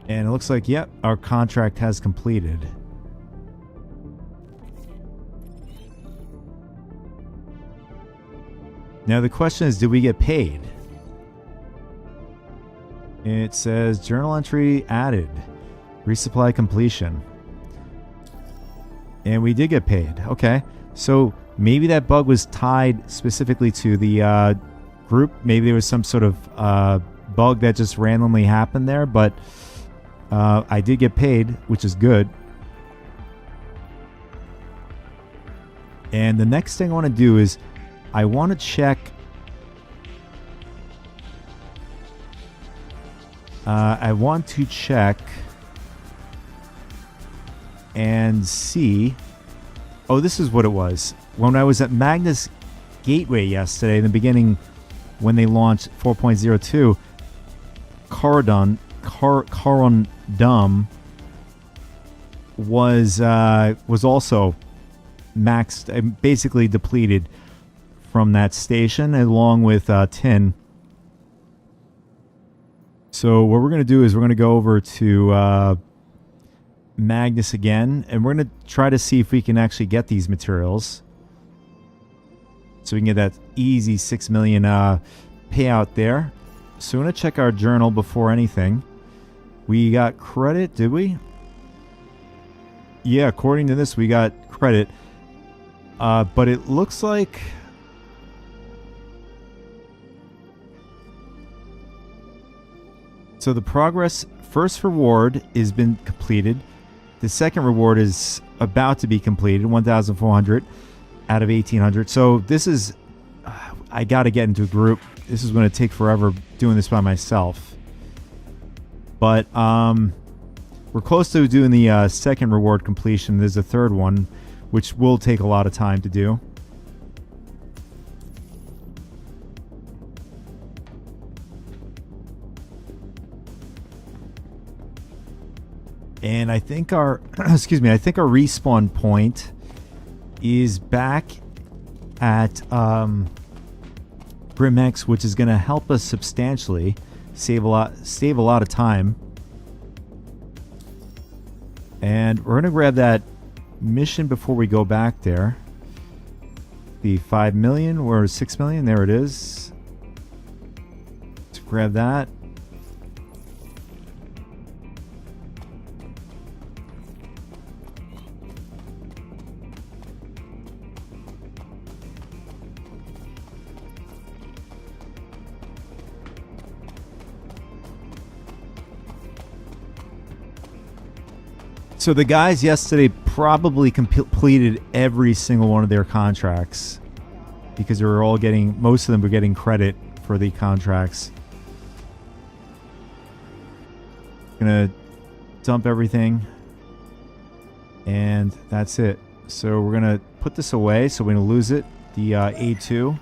And it looks like, yep, our contract has completed. Now the question is, did we get paid? It says journal entry added, resupply completion. And we did get paid. Okay. So maybe that bug was tied specifically to the group. Maybe there was some sort of bug that just randomly happened there. But I did get paid, which is good. And the next thing I want to do is I want to check. I want to check and see. Oh, this is what it was. When I was at Magnus Gateway yesterday, in the beginning, when they launched 4.02, Corundum was also maxed, basically depleted from that station, along with tin. So what we're going to do is we're going to go over to Magnus again, and we're going to try to see if we can actually get these materials, so we can get that easy 6 million payout there. So we're going to check our journal before anything. We got credit, did we? Yeah, according to this, we got credit. But it looks like... So the progress, first reward has been completed. The second reward is about to be completed, 1,400 out of 1,800. So this is... I got to get into a group. This is going to take forever doing this by myself. But we're close to doing the second reward completion. There's a third one, which will take a lot of time to do. And I think our excuse me, I think our respawn point is back at Grimhex, which is going to help us substantially, save a lot of time. And we're going to grab that mission before we go back there. The 5 million or 6 million, there it is. Let's grab that. So the guys yesterday probably completed every single one of their contracts, because they were all getting, most of them were getting credit for the contracts. Gonna dump everything, and that's it. So we're gonna put this away, so we're gonna lose it. The A2.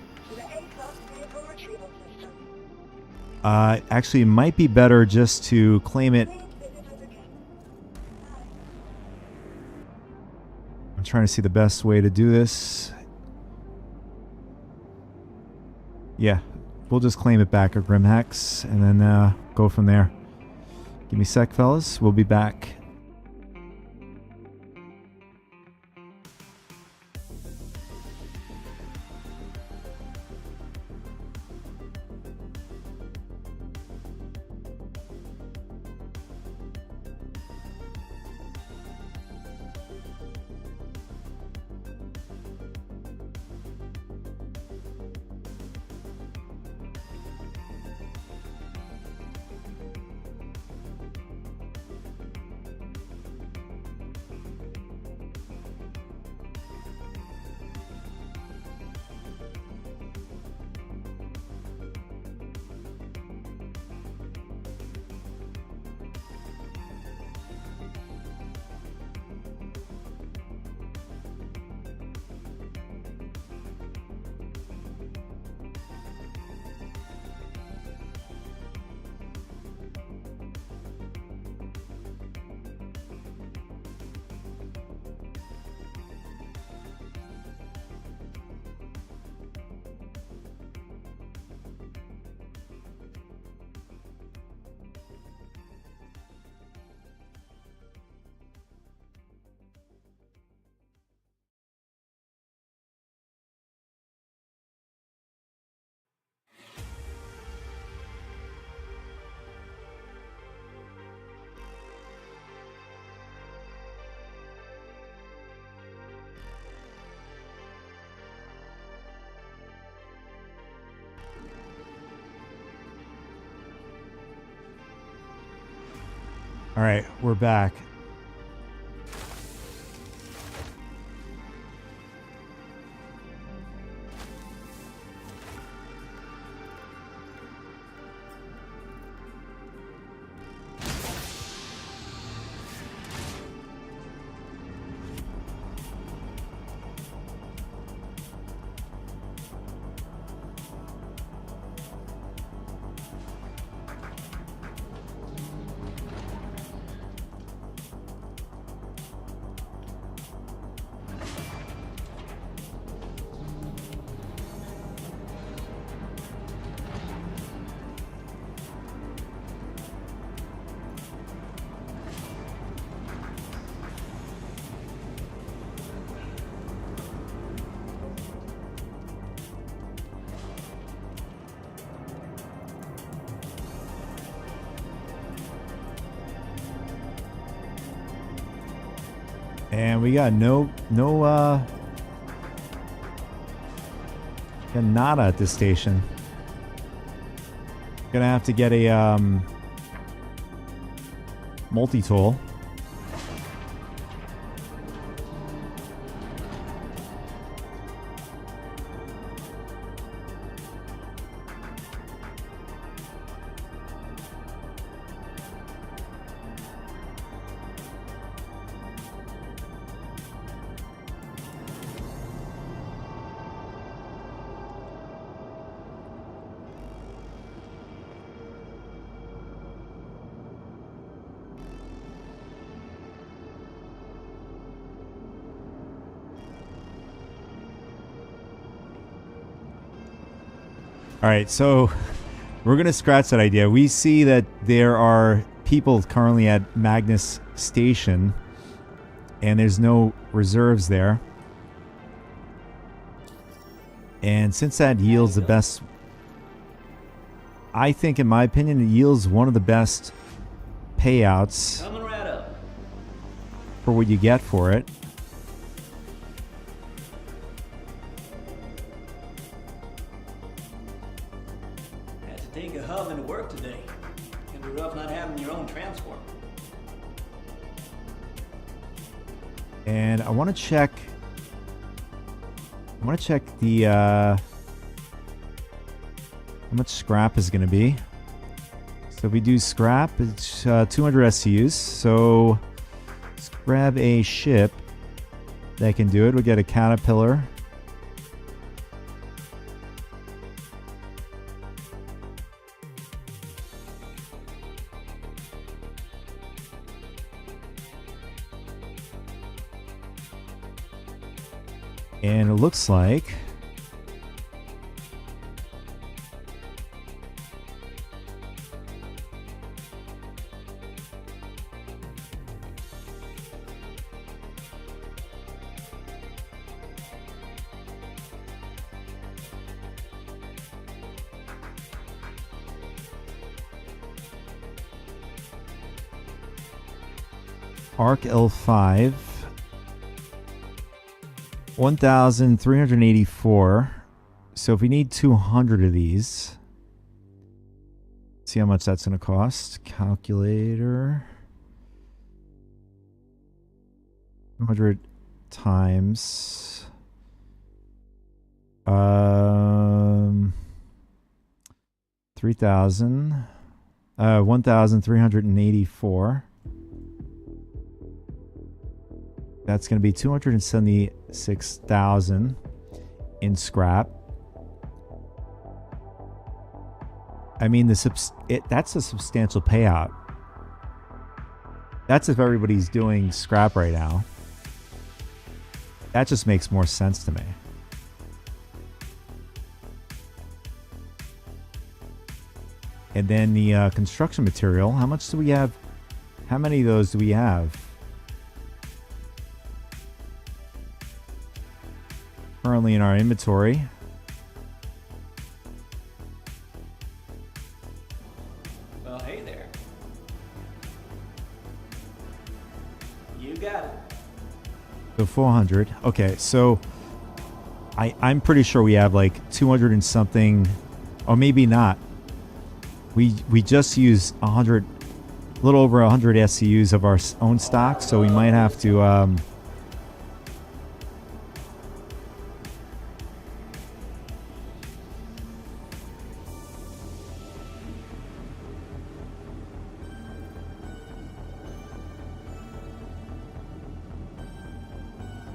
Actually, it might be better just to claim it. I'm trying to see the best way to do this. Yeah, we'll just claim it back at Grimhex and then go from there. Give me a sec, fellas. We'll be back. All right, we're back. And we got got nada at this station. Gonna have to get a multi-tool. All right, so we're going to scratch that idea. We see that there are people currently at Magnus Station, and there's no reserves there. And since that yields the best, I think, in my opinion, it yields one of the best payouts for what you get for it. Take a hub into work today. Can be rough not having your own transport. And I want to check. The how much scrap is going to be. So if we do scrap, it's 200 SCUs. So let's grab a ship that can do it. We'll get a Caterpillar. And it looks like Arc L5 1,384. So if we need 200 of these, see how much that's going to cost. Calculator. 200 times 3,000 1,384. That's going to be 276,000 in scrap. I mean, that's a substantial payout. That's if everybody's doing scrap right now. That just makes more sense to me. And then the construction material. How much do we have? How many of those do we have? Currently in our inventory. Well, hey there. You got it. So 400. Okay, so I'm pretty sure we have like 200 and something, or maybe not. We just used 100 a little over 100 SCUs of our own stock, so we might have to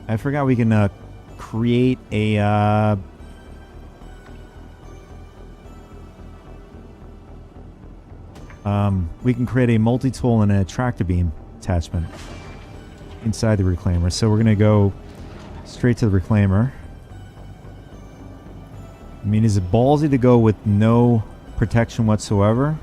I forgot we can create a we can create a multi-tool and a tractor beam attachment inside the reclaimer. So we're gonna go straight to the reclaimer. I mean, is it ballsy to go with no protection whatsoever?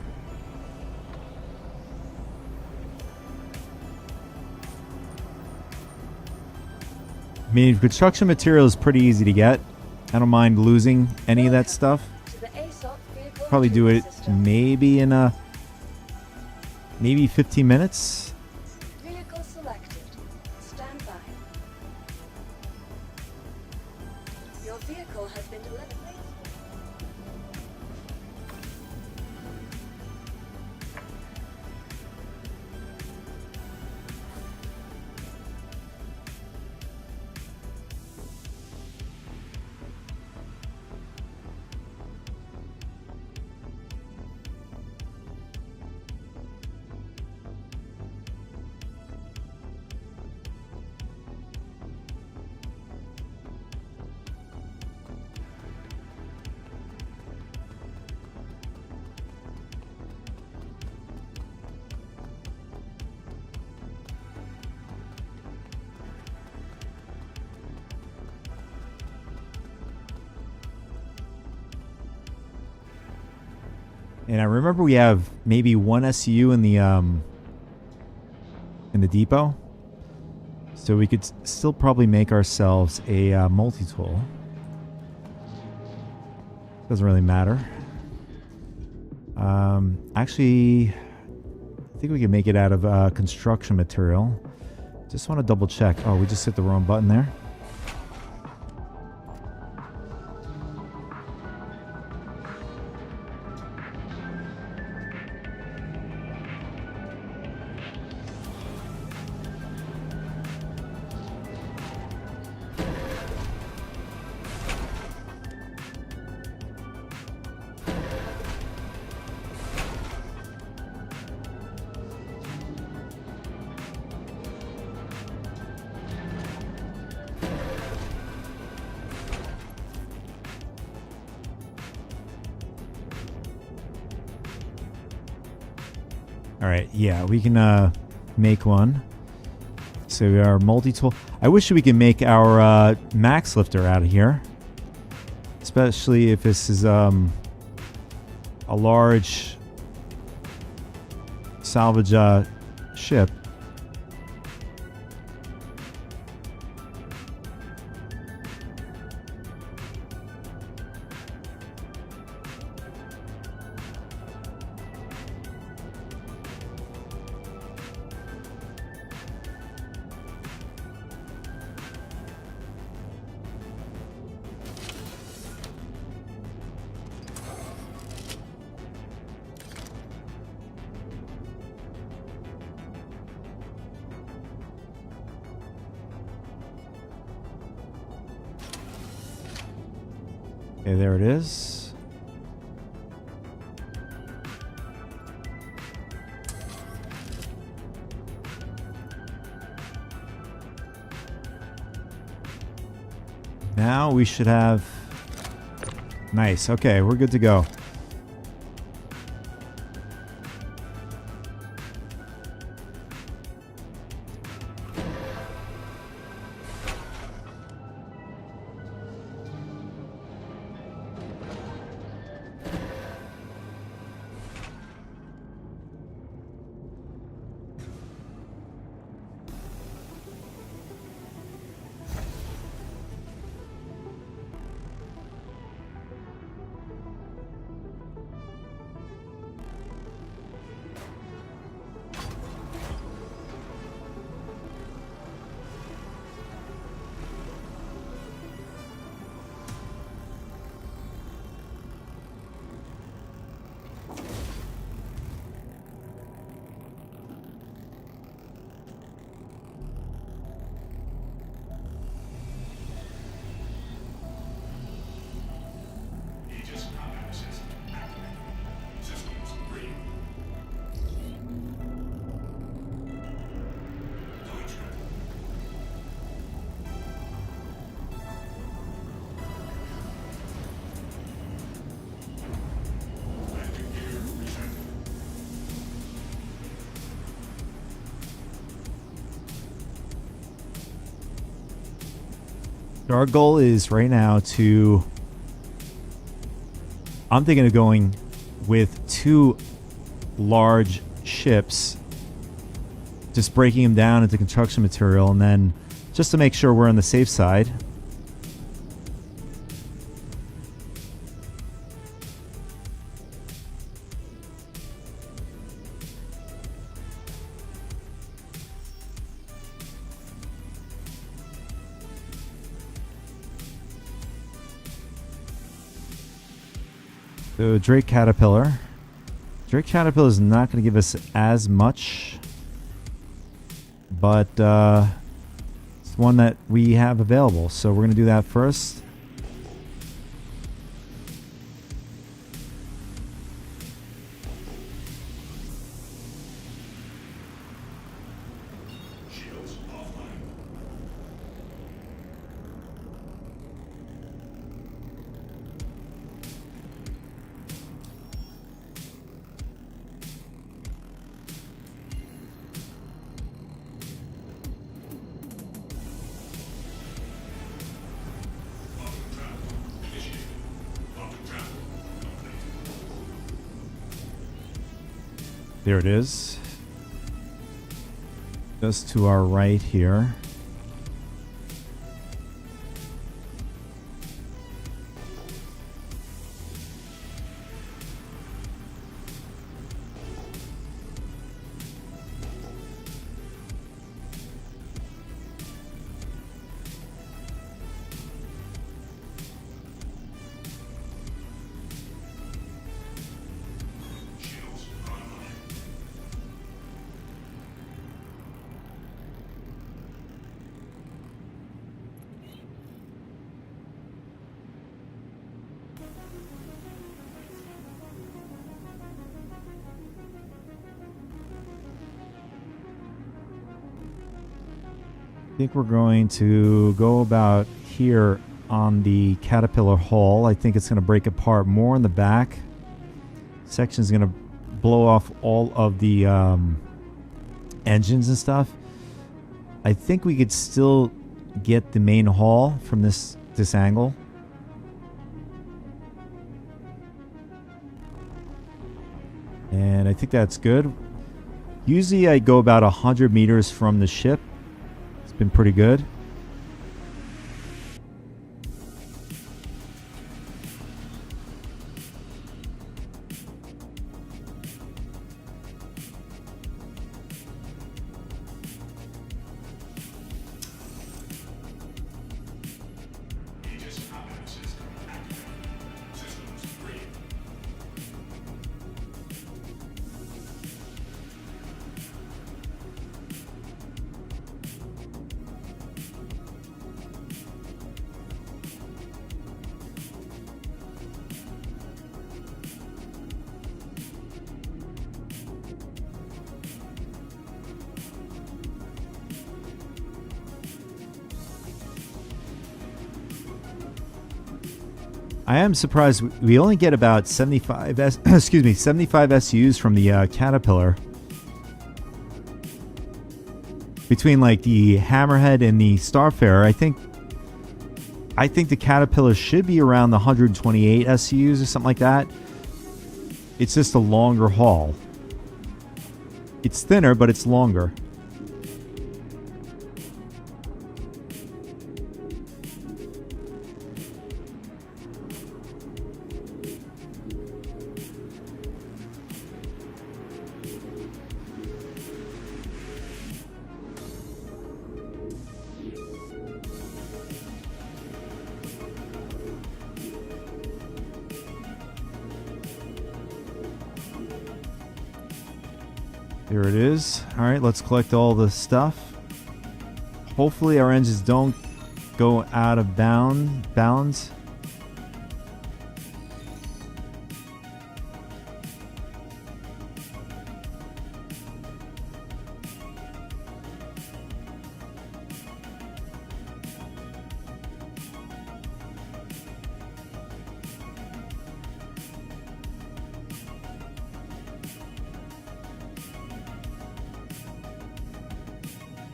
I mean, construction material is pretty easy to get. I don't mind losing any of that stuff. Probably do it maybe in maybe 15 minutes. Vehicle selected. Stand by. Your vehicle has been delivered. And I remember we have maybe one SCU in the depot, so we could still probably make ourselves a multi-tool. Doesn't really matter. Actually, I think we can make it out of construction material. Just want to double check. Oh, we just hit the wrong button there. All right, yeah, we can make one. So we are multi-tool. I wish we could make our max lifter out of here, especially if this is a large salvage ship. Okay, there it is. Now we should have... Nice. Okay, we're good to go. So our goal is right now to... I'm thinking of going with 2 large ships, just breaking them down into construction material, and then just to make sure we're on the safe side. So Drake Caterpillar. Drake Caterpillar is not going to give us as much, but it's one that we have available. So we're going to do that first. There it is. Just to our right here. I think we're going to go about here on the Caterpillar hull. I think it's going to break apart more in the back. Section is going to blow off all of the engines and stuff. I think we could still get the main hull from this angle. And I think that's good. Usually I go about 100 meters from the ship. Been pretty good. I am surprised we only get about 75 75 SUs from the Caterpillar. Between like the Hammerhead and the Starfarer, I think the Caterpillar should be around the 128 SUs or something like that. It's just a longer haul. It's thinner, but it's longer. There it is. All right, let's collect all the stuff. Hopefully our engines don't go out of bounds.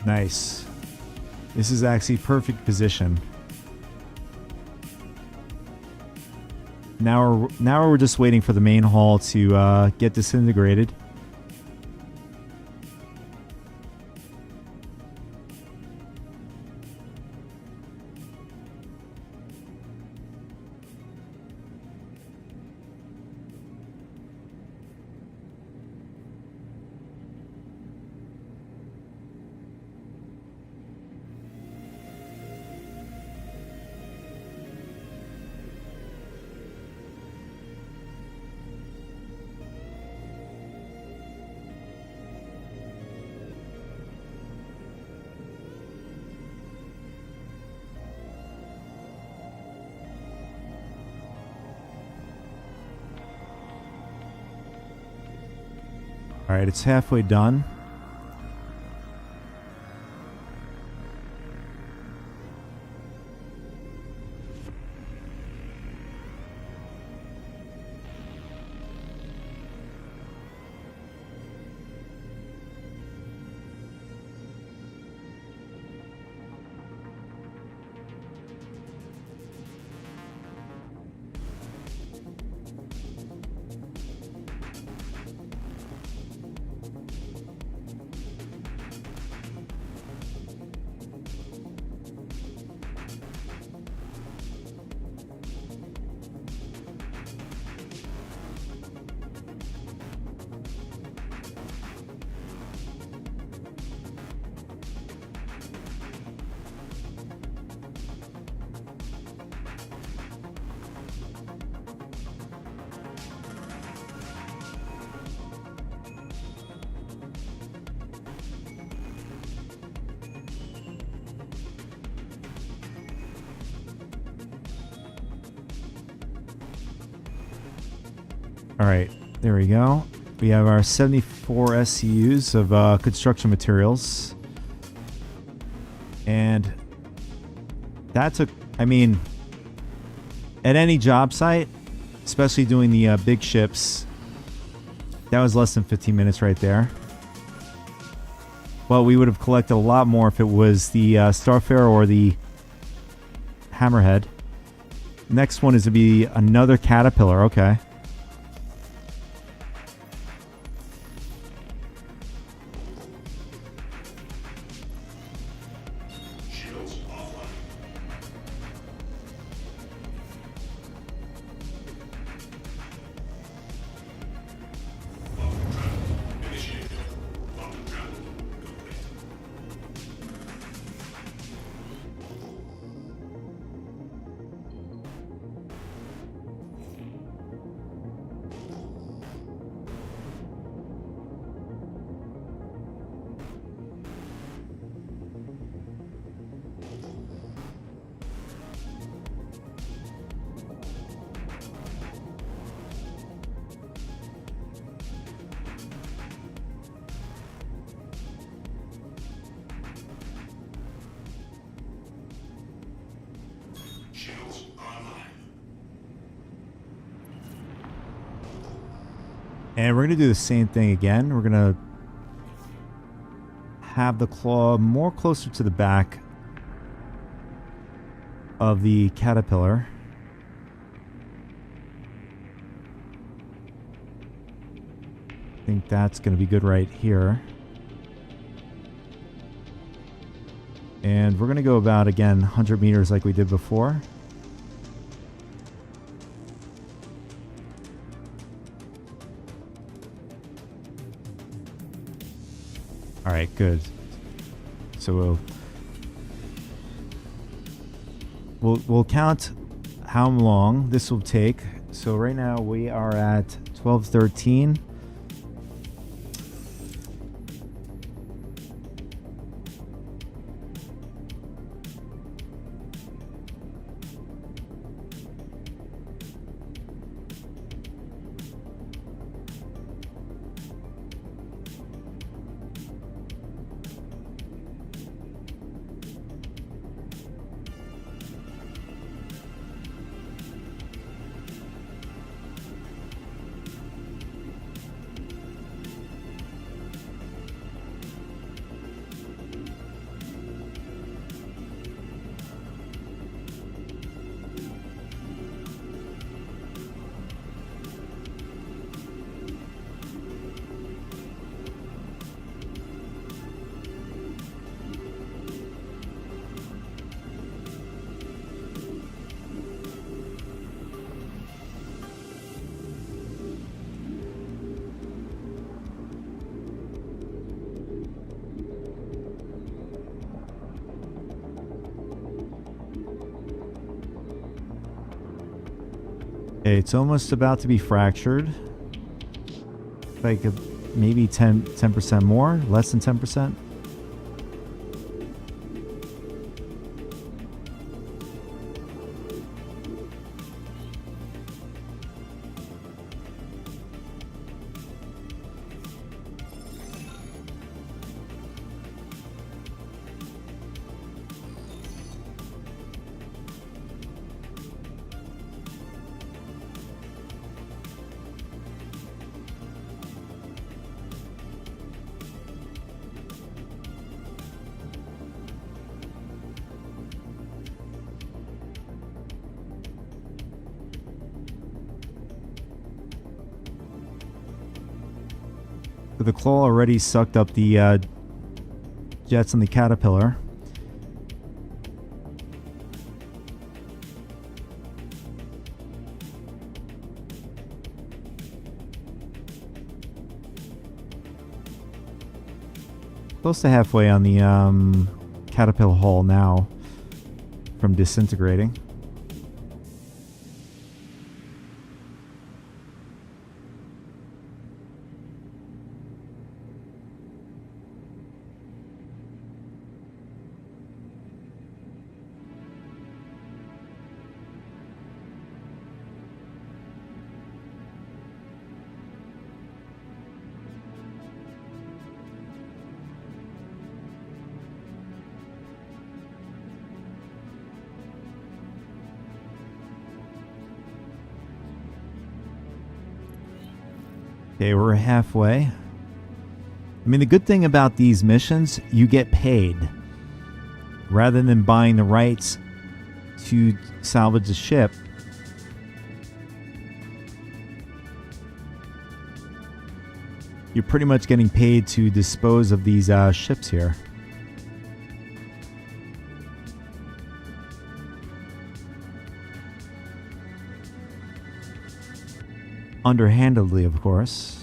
Nice. This is actually perfect position. Now we're just waiting for the main hull to get disintegrated. All right, it's halfway done. All right, there we go. We have our 74 SCUs of construction materials. And that took, I mean, at any job site, especially doing the big ships, that was less than 15 minutes right there. Well, we would have collected a lot more if it was the Starfarer or the Hammerhead. Next one is to be another Caterpillar. Okay. And we're going to do the same thing again. We're going to have the claw more closer to the back of the Caterpillar. I think that's going to be good right here. And we're going to go about, again, 100 meters like we did before. All right, good. So we'll count how long this will take. So right now we are at 12:13. Okay, it's almost about to be fractured. Like maybe 10% more, less than 10%. The claw already sucked up the jets on the caterpillar. Close to halfway on the caterpillar hull now from disintegrating. Okay, we're halfway. I mean, the good thing about these missions, you get paid. Rather than buying the rights to salvage the ship, you're pretty much getting paid to dispose of these ships here. Underhandedly, of course.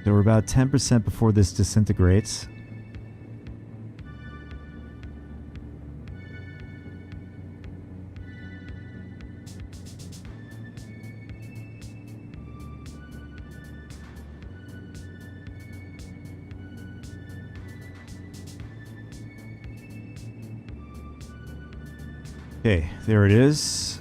So we're about 10% before this disintegrates. Okay, there it is.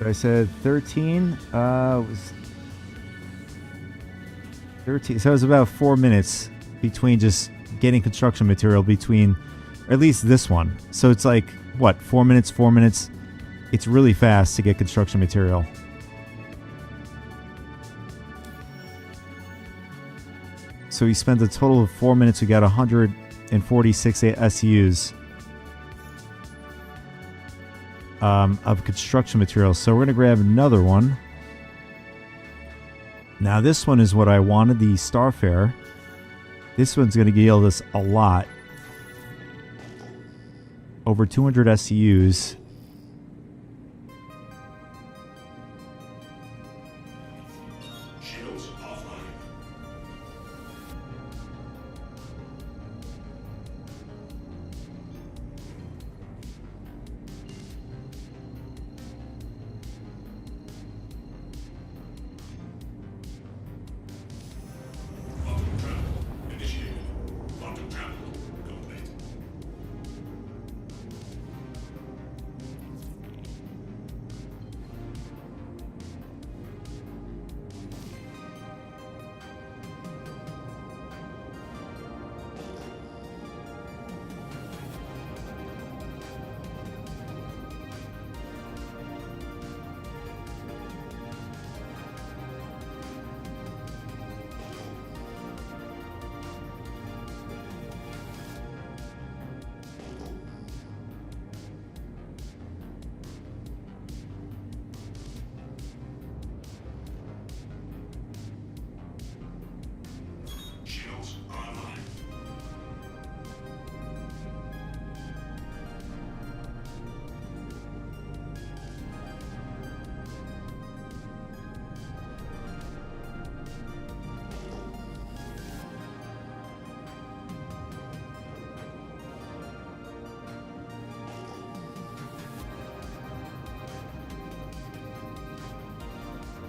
I said 13. It was 13. So it was about 4 minutes between just getting construction material between, or at least this one. So it's like, what, 4 minutes, 4 minutes? It's really fast to get construction material. So we spent a total of 4 minutes. We got 146 SUs. Of construction materials. So we're going to grab another one. Now this one is what I wanted, the Starfarer. This one's going to yield us a lot. Over 200 SCUs. Shields offline.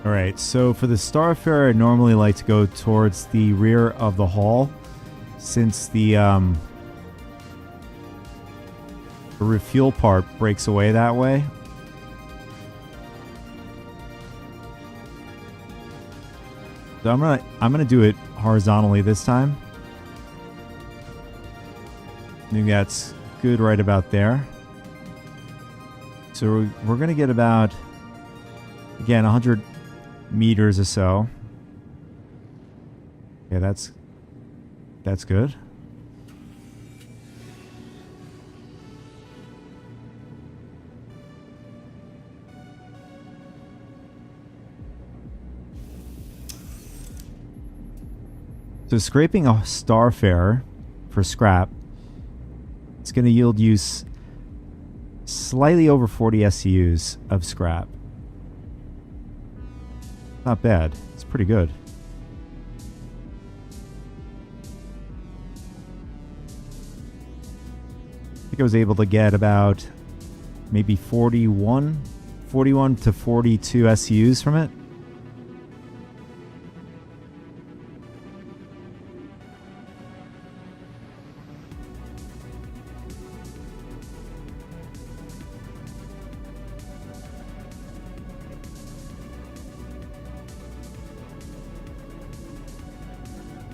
All right, so for the Starfarer, I normally like to go towards the rear of the hull, since the refuel part breaks away that way. So I'm gonna do it horizontally this time. I think that's good right about there. So we're gonna get about, again, 100 meters or so. Yeah, that's good. So scraping a Starfarer for scrap, it's going to yield you slightly over 40 SCUs of scrap. Not bad. It's pretty good. I think I was able to get about maybe 41 to 42 SCUs from it.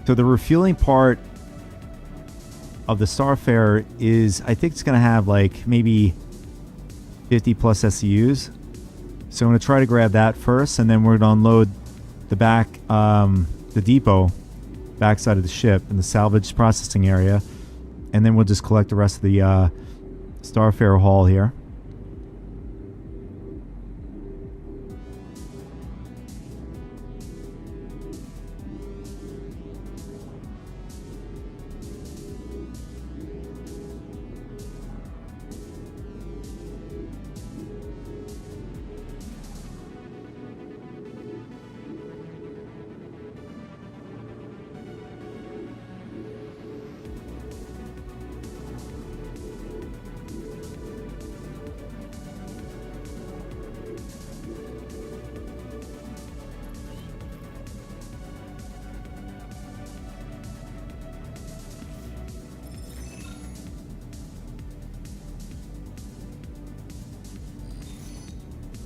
So the refueling part of the Starfarer is, I think it's going to have like maybe 50 plus SCUs. So I'm going to try to grab that first, and then we're going to unload the back, the depot, backside of the ship in the salvage processing area. And then we'll just collect the rest of the Starfarer haul here.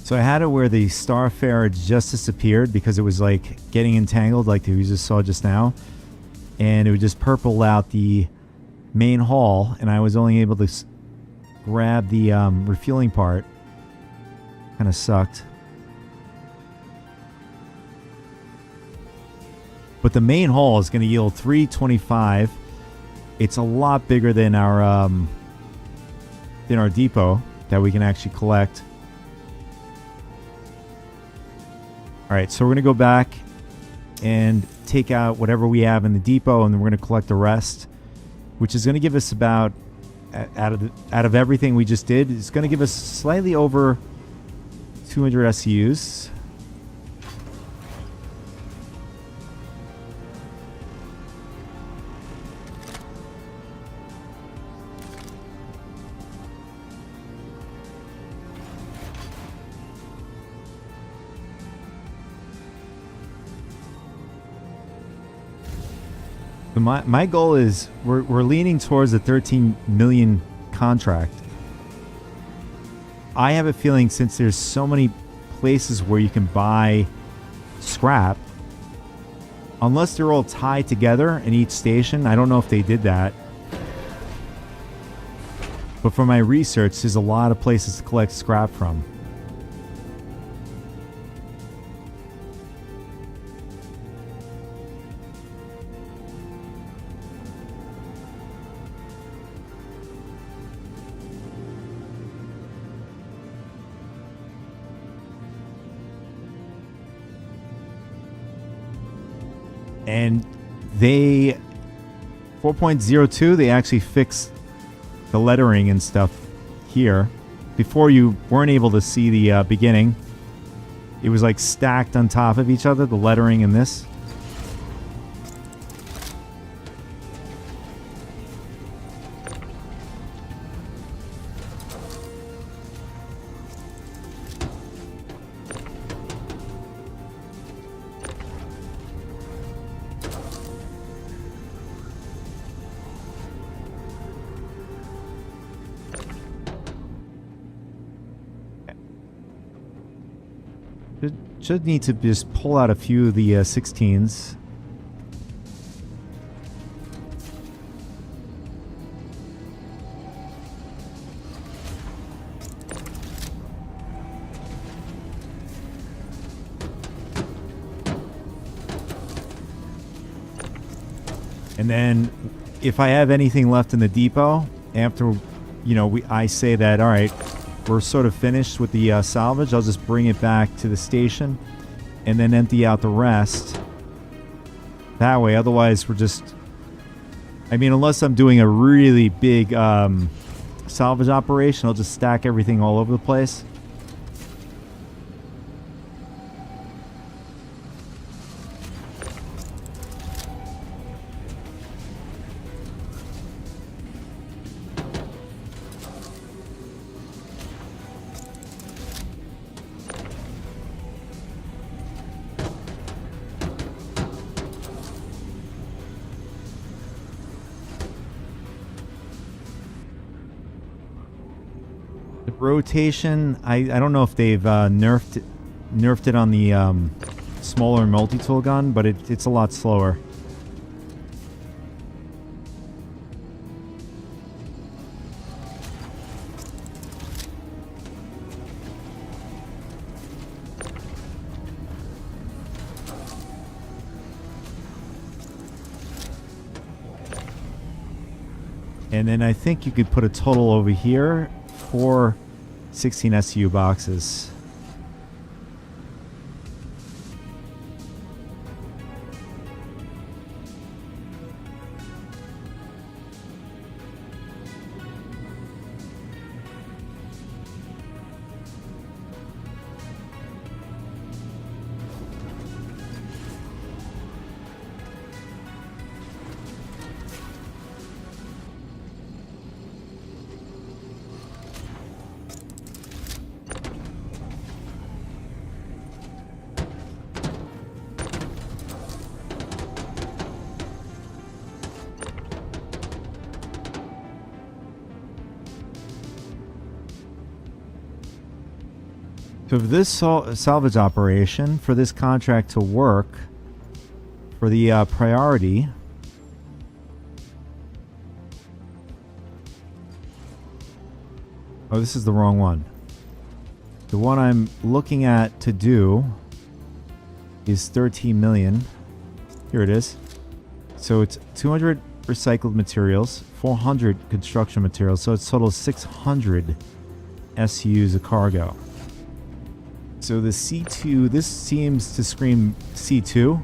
So I had it where the Starfarer just disappeared because it was like getting entangled like we just saw just now. And it would just purple out the main hull, and I was only able to grab the refueling part. Kind of sucked. But the main hull is going to yield 325. It's a lot bigger than our depot that we can actually collect. All right, so we're going to go back and take out whatever we have in the depot, and then we're going to collect the rest, which is going to give us about, out of everything we just did, it's going to give us slightly over 200 SCUs. My goal is we're leaning towards a 13 million contract. I have a feeling, since there's so many places where you can buy scrap, unless they're all tied together in each station, I don't know if they did that. But for my research, there's a lot of places to collect scrap from. And they 4.02, they actually fixed the lettering and stuff here. Before, you weren't able to see the beginning. It was like stacked on top of each other, the lettering in this. Should need to just pull out a few of the 16s. And then if I have anything left in the depot, after, you know, I say that, all right, we're sort of finished with the salvage, I'll just bring it back to the station and then empty out the rest. That way, otherwise we're just, I mean, unless I'm doing a really big salvage operation, I'll just stack everything all over the place. Rotation, I don't know if they've nerfed it on the smaller multi-tool gun, but it's a lot slower. And then I think you could put a total over here for 16 SU boxes. So for this salvage operation, for this contract to work, for the priority, oh, this is the wrong one. The one I'm looking at to do is 13 million. Here it is. So it's 200 recycled materials, 400 construction materials, so it's total 600 SUs of cargo. So the C2, this seems to scream C2.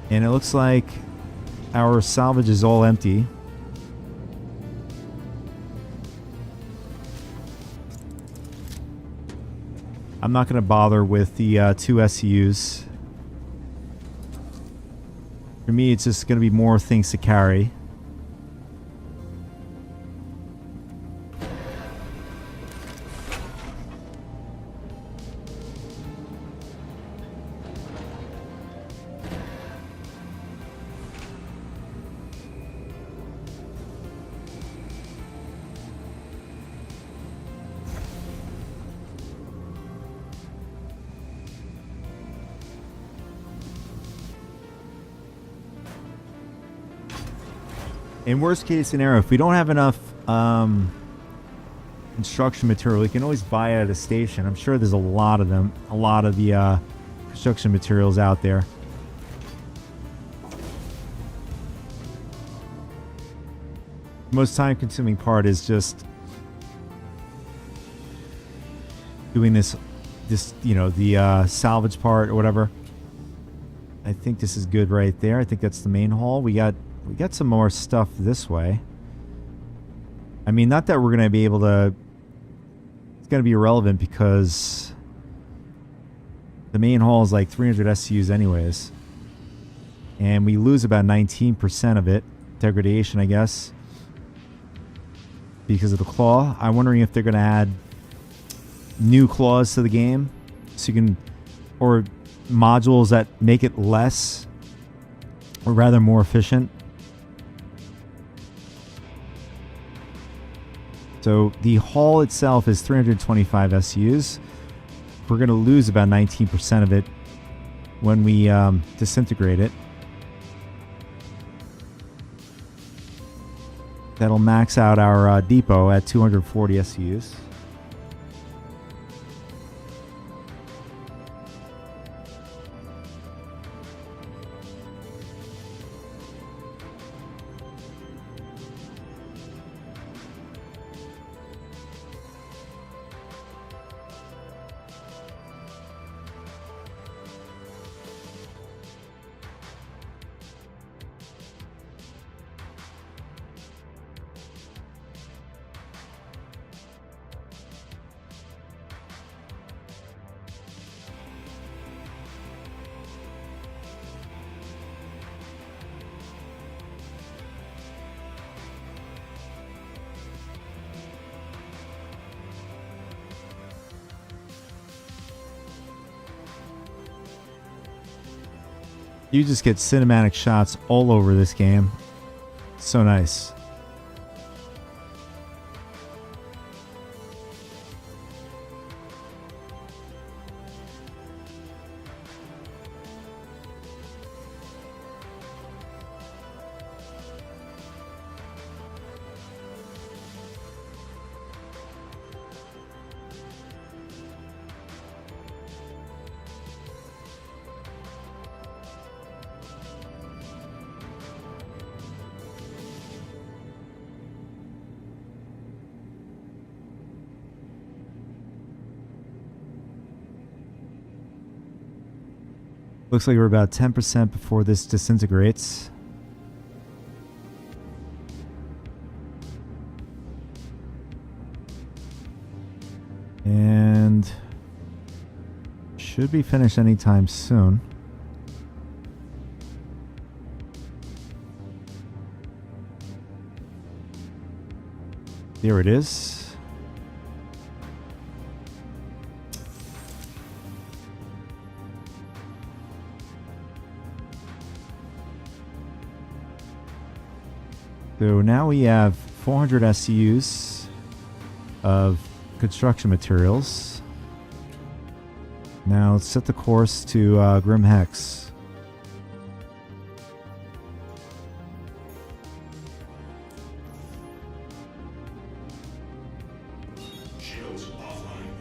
And it looks like our salvage is all empty. I'm not going to bother with the 2 SUs. For me, it's just going to be more things to carry. In worst case scenario, if we don't have enough construction material, we can always buy it at a station. I'm sure there's a lot of them, a lot of the construction materials out there. The most time-consuming part is just doing this, you know, the salvage part or whatever. I think this is good right there. I think that's the main hall. We got some more stuff this way. I mean, not that we're going to be able to... It's going to be irrelevant because the main hall is like 300 SUs anyways. And we lose about 19% of it. Degradation, I guess. Because of the claw. I'm wondering if they're going to add new claws to the game. So you can... Or modules that make it less... Or rather more efficient. So the hull itself is 325 SUs. We're going to lose about 19% of it when we disintegrate it. That'll max out our depot at 240 SUs. You just get cinematic shots all over this game. So nice. Looks like we're about 10% before this disintegrates. And should be finished anytime soon. There it is. So now we have 400 SCUs of construction materials. Now let's set the course to Grim Hex. Shields offline.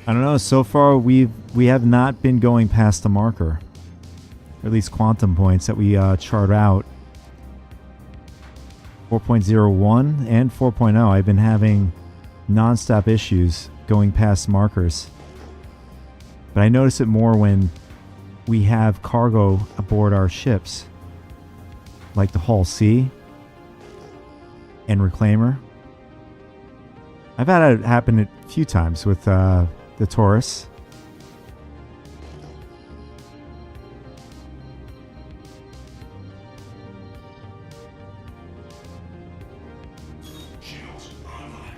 I don't know. So far, we have not been going past the marker, or at least quantum points that we chart out. 4.01 and 4.0. I've been having non-stop issues going past markers, but I notice it more when we have cargo aboard our ships, like the Hull C and Reclaimer. I've had it happen a few times with the Taurus. Shields online.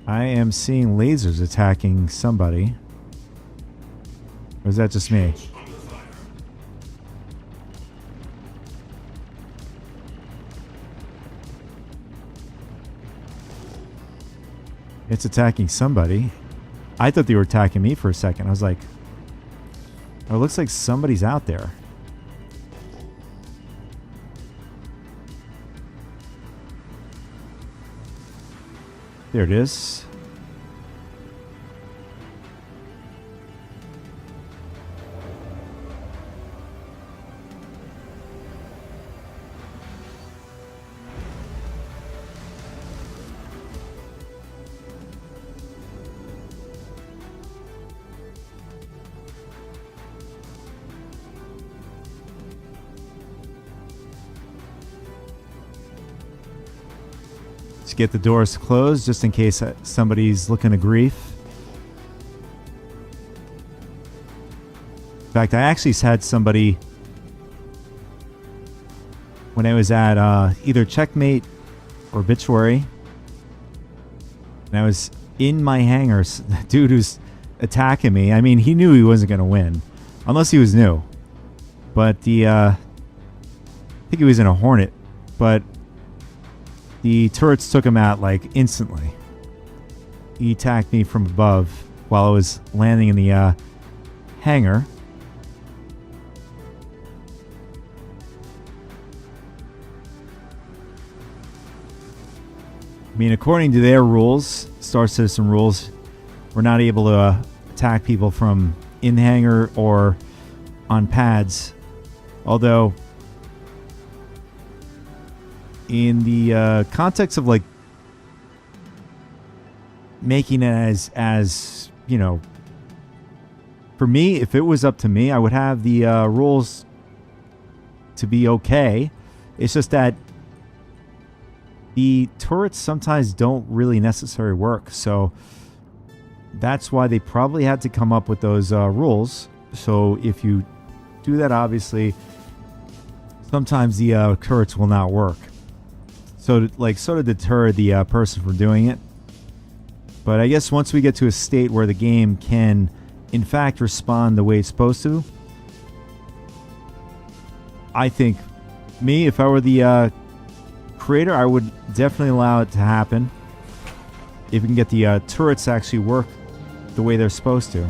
I am seeing lasers attacking somebody. Or is that just me? Under fire. It's attacking somebody. I thought they were attacking me for a second. I was like, oh, it looks like somebody's out there. There it is. get the doors closed just in case somebody's looking to grief. In fact, I actually had somebody when I was at either Checkmate or Obituary, and I was in my hangar. The dude who's attacking me, I mean, he knew he wasn't going to win unless he was new. But I think he was in a Hornet, but the turrets took him out like instantly. He attacked me from above while I was landing in the hangar. I mean, according to their rules, Star Citizen rules, we're not able to attack people from in the hangar or on pads. Although, in the context of like making it as you know, for me, if it was up to me, I would have the rules to be okay. It's just that the turrets sometimes don't really necessarily work, so that's why they probably had to come up with those rules. So if you do that, obviously, sometimes the turrets will not work. So to deter the person from doing it. But I guess once we get to a state where the game can, in fact, respond the way it's supposed to, I think, me, if I were the creator, I would definitely allow it to happen if we can get the turrets to actually work the way they're supposed to.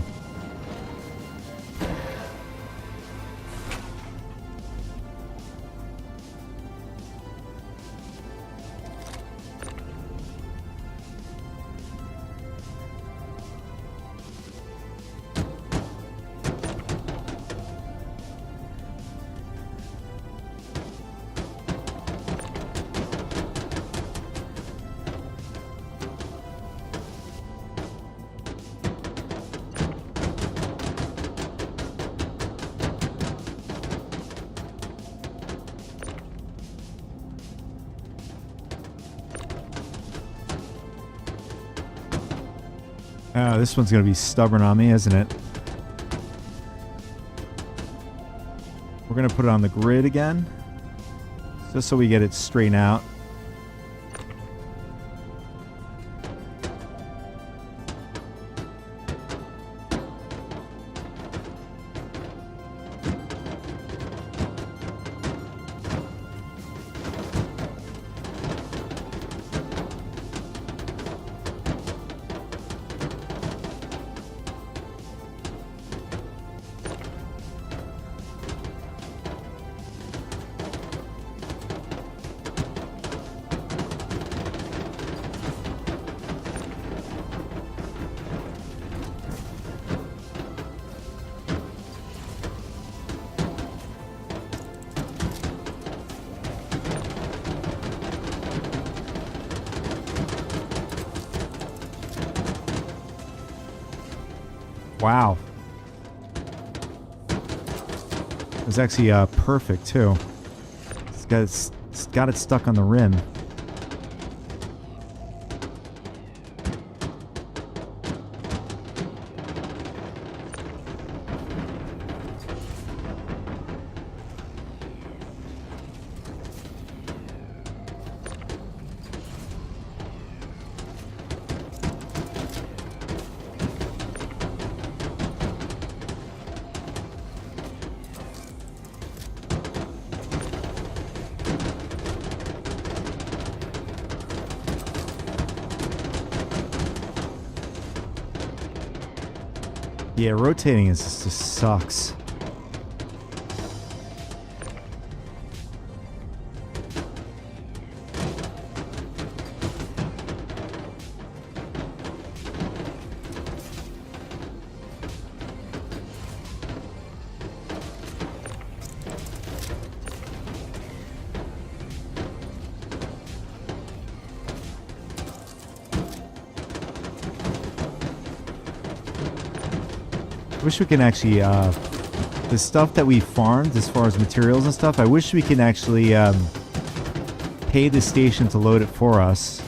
Oh, this one's going to be stubborn on me, isn't it? We're going to put it on the grid again, just so we get it straightened out. Wow. It was actually perfect, too. It's got it stuck on the rim. Yeah, rotating just sucks. Wish we can actually the stuff that we farmed as far as materials and stuff, I wish we can actually pay the station to load it for us,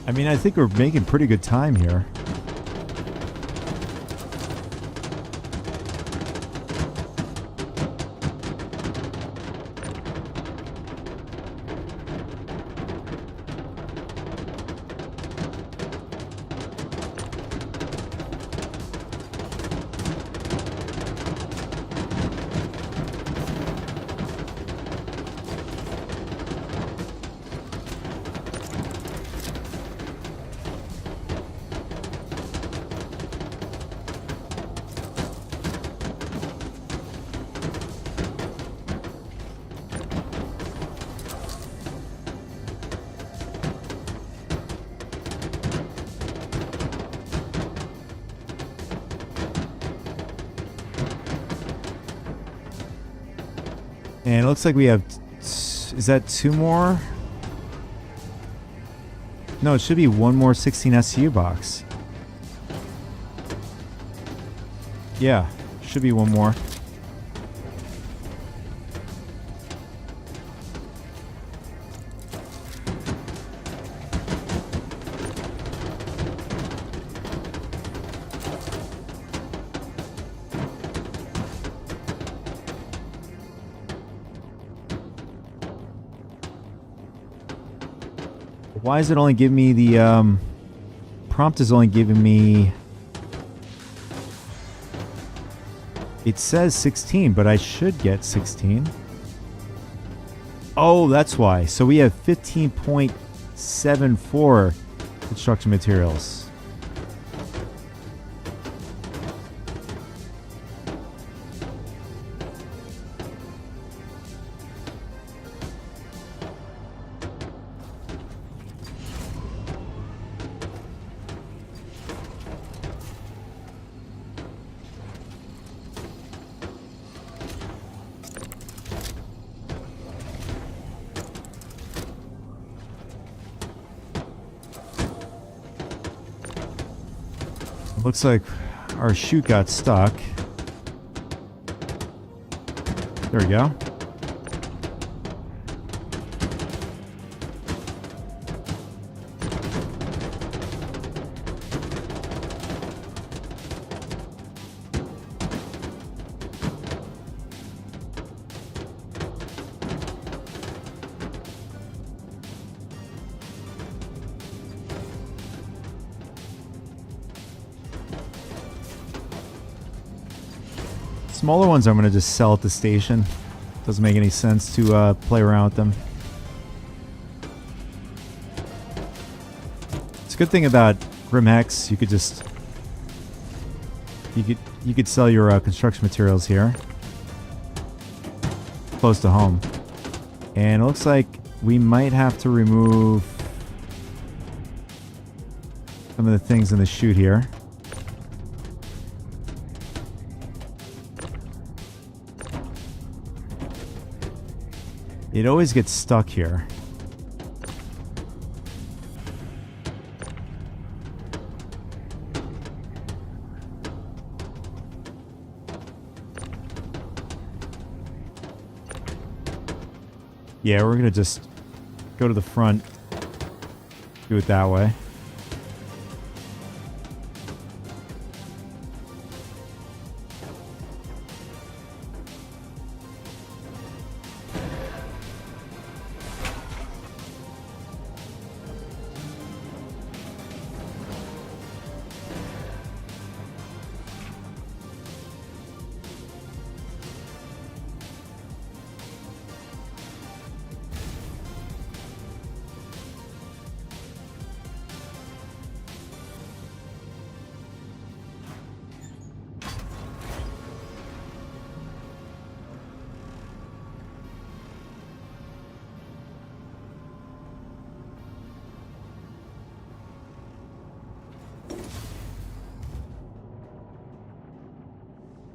I mean, I think we're making pretty good time here. And it looks like we have... Is that 2 more? No, it should be 1 more 16 SCU box. Yeah, should be 1 more. Why is it only giving me the prompt is only giving me... It says 16, but I should get 16. Oh, that's why. So we have 15.74 construction materials. Looks like our chute got stuck. There we go. Smaller ones I'm going to just sell at the station. Doesn't make any sense to play around with them. It's a good thing about Grimhex. You could just... You could sell your construction materials here. Close to home. And it looks like we might have to remove some of the things in the chute here. It always gets stuck here. Yeah, we're gonna just go to the front, do it that way.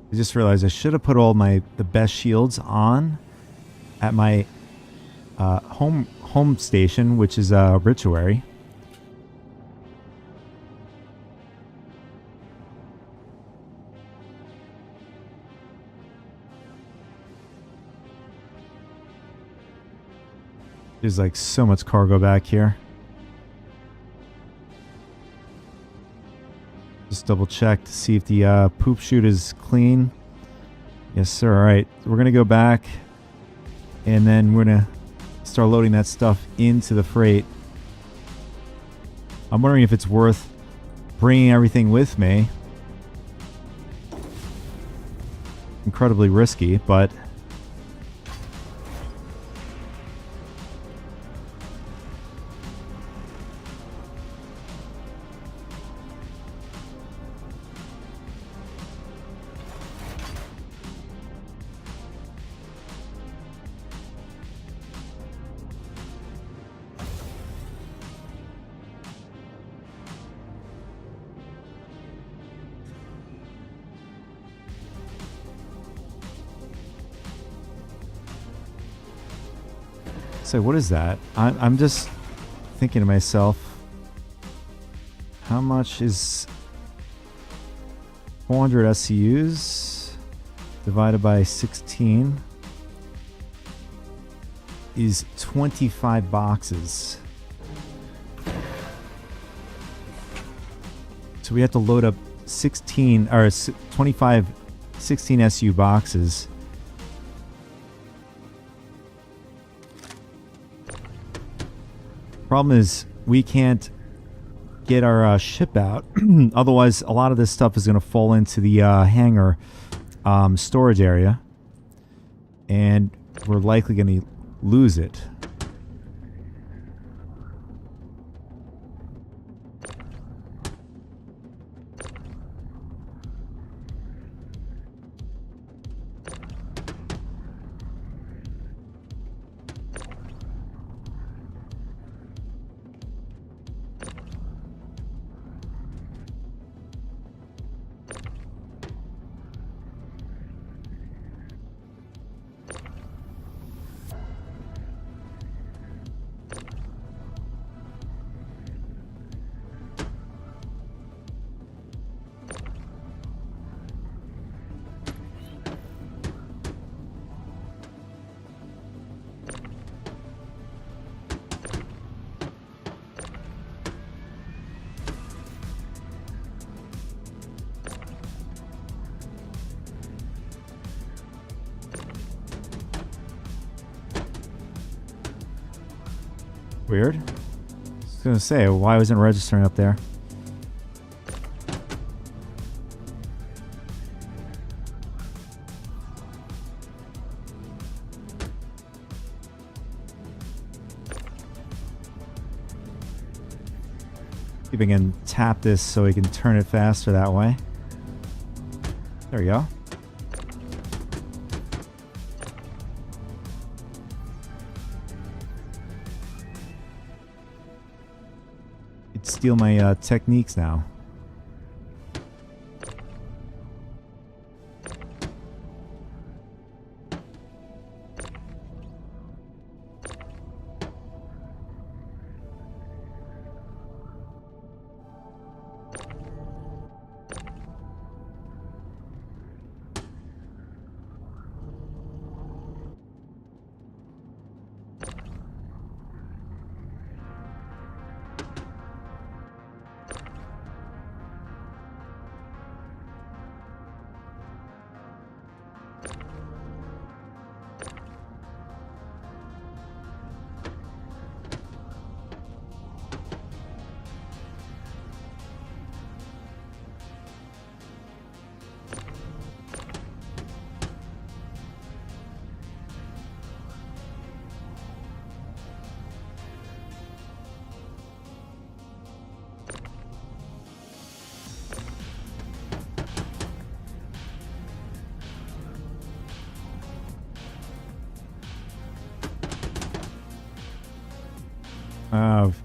I just realized I should have put all the best shields on at my home station, which is Rituary. There's like so much cargo back here. Just double check to see if the poop chute is clean. Yes, sir. All right. We're going to go back, and then we're going to start loading that stuff into the freight. I'm wondering if it's worth bringing everything with me. Incredibly risky, but so what is that? I'm just thinking to myself, how much is 400 SCUs divided by 16 is 25 boxes. So we have to load up 16 or 25 16 SU boxes. Problem is, we can't get our ship out. Otherwise, a lot of this stuff is going to fall into the hangar storage area, and we're likely going to lose it. Weird. I was gonna say, why wasn't it registering up there? See if I can tap this so we can turn it faster that way. There we go. Steal my techniques now.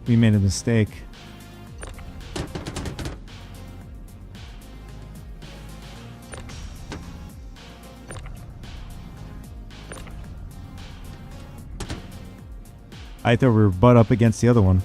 We made a mistake. I thought we were butt up against the other one.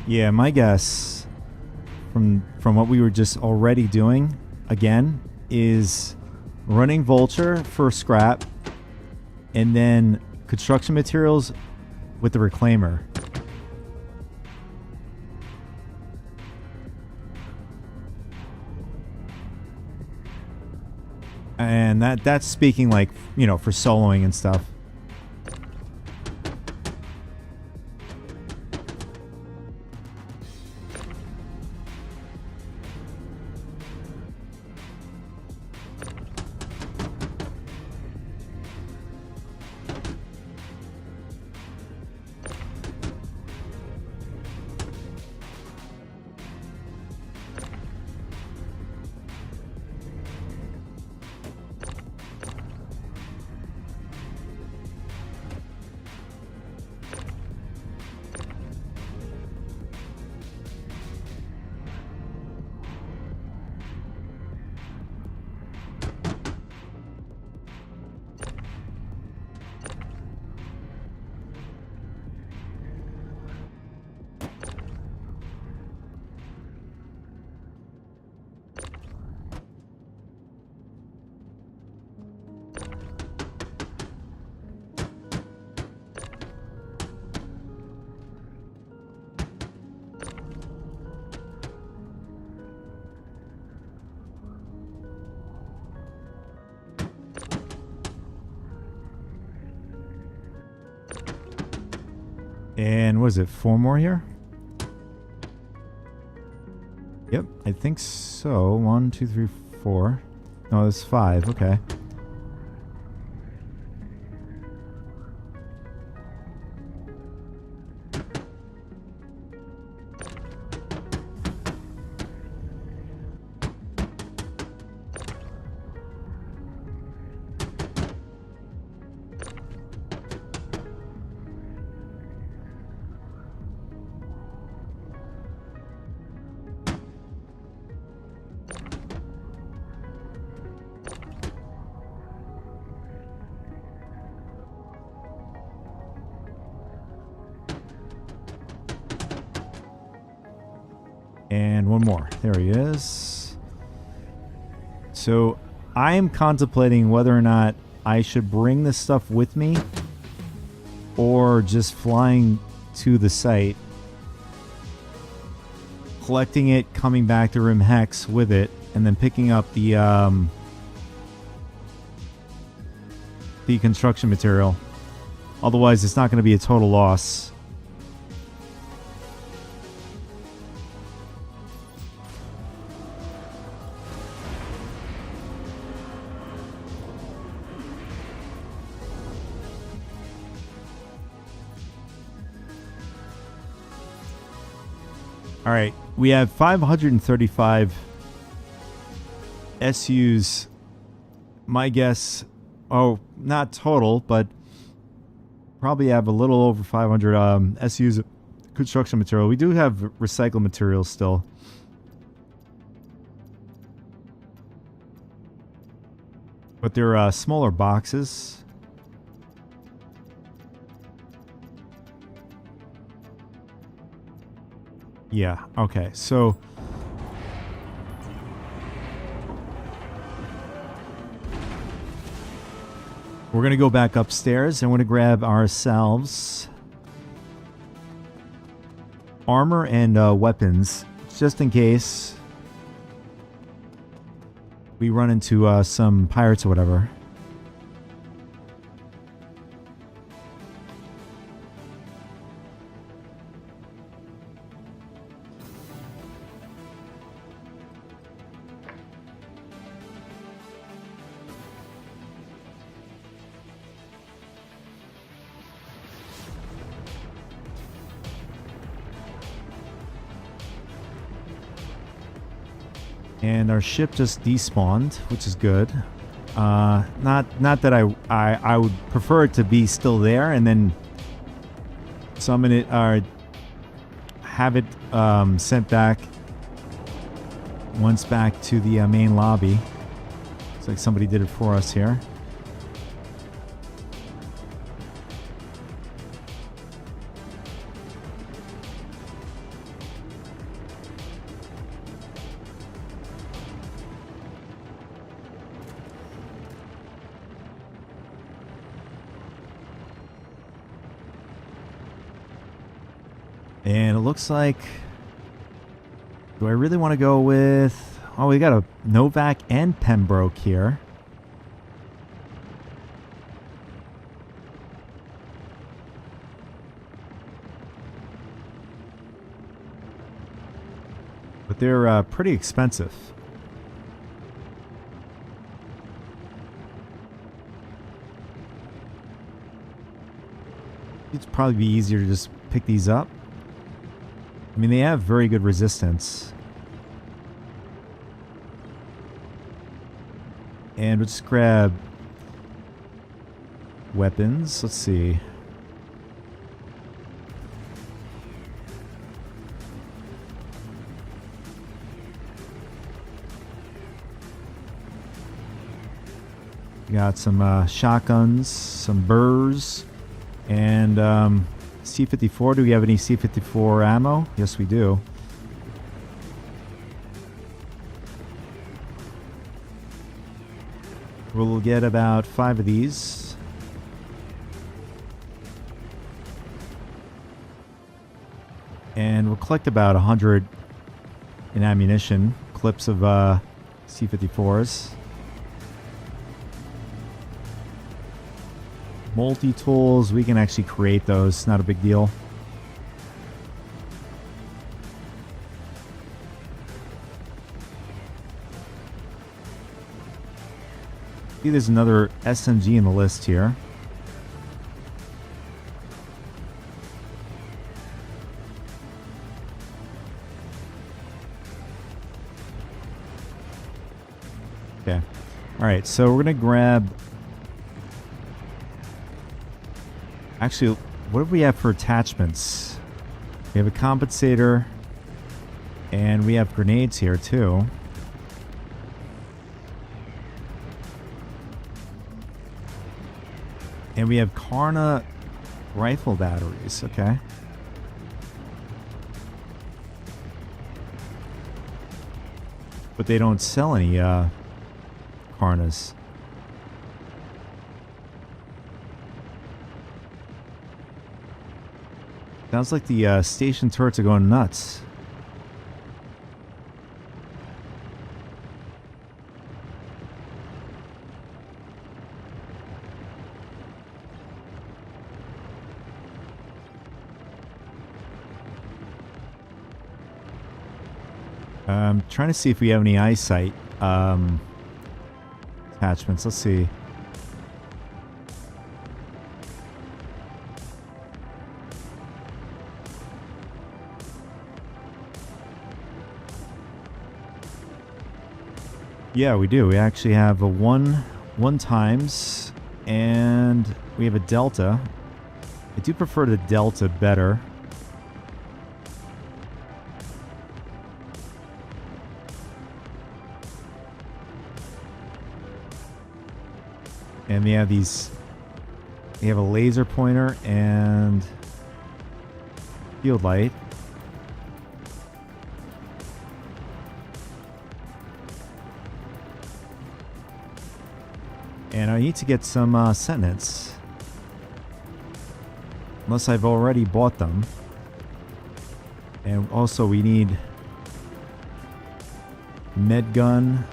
Yeah, my guess from what we were just already doing again is running Vulture for scrap and then construction materials with the reclaimer. And that's speaking like, you know, for soloing and stuff. And what is it, 4 more here? Yep, I think so. 1, 2, 3, 4. No, there's 5. Okay. And one more. There he is. So I am contemplating whether or not I should bring this stuff with me or just flying to the site, collecting it, coming back to Rim Hex with it, and then picking up the construction material. Otherwise, it's not going to be a total loss. All right, we have 535 SUs. My guess, oh, not total, but probably have a little over 500 SUs of construction material. We do have recycled materials still. But they're smaller boxes. Yeah, okay, so we're going to go back upstairs and we're going to grab ourselves armor and weapons, just in case we run into some pirates or whatever. And our ship just despawned, which is good. Not that I would prefer it to be still there and then summon it or have it sent back once back to the main lobby. Looks like somebody did it for us here. And it looks like... Do I really want to go with... Oh, we got a Novak and Pembroke here. But they're pretty expensive. It'd probably be easier to just pick these up. I mean, they have very good resistance. And we'll just grab weapons. Let's see. Got some shotguns, some burrs, and C-54. Do we have any C-54 ammo? Yes, we do. We'll get about 5 of these. And we'll collect about 100 in ammunition, clips of C-54s. Multi-tools, we can actually create those, not a big deal. See, there's another SMG in the list here. Okay. Alright, so we're going to grab... Actually, what do we have for attachments? We have a compensator, and we have grenades here too. And we have Karna rifle batteries, okay. But they don't sell any Karnas. Sounds like the station turrets are going nuts. I'm trying to see if we have any eyesight attachments. Let's see. Yeah, we do. We actually have a one times, and we have a delta. I do prefer the delta better. And they have these. They have a laser pointer and field light. And I need to get some sentence. Unless I've already bought them. And also we need med gun.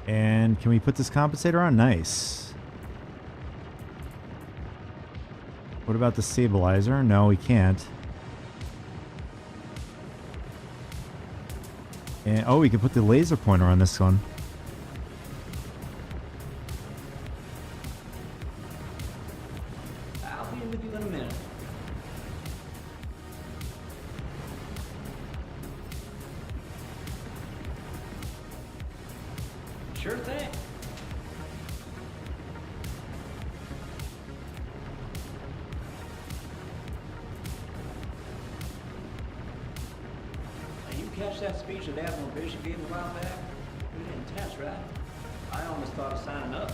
And can we put this compensator on? Nice. What about the stabilizer? No, we can't. And oh, we can put the laser pointer on this one. I'll be with you in a minute. Sure thing. Now, you catch that speech that Admiral Bishop gave a while back? Pretty intense, right? I almost thought of signing up.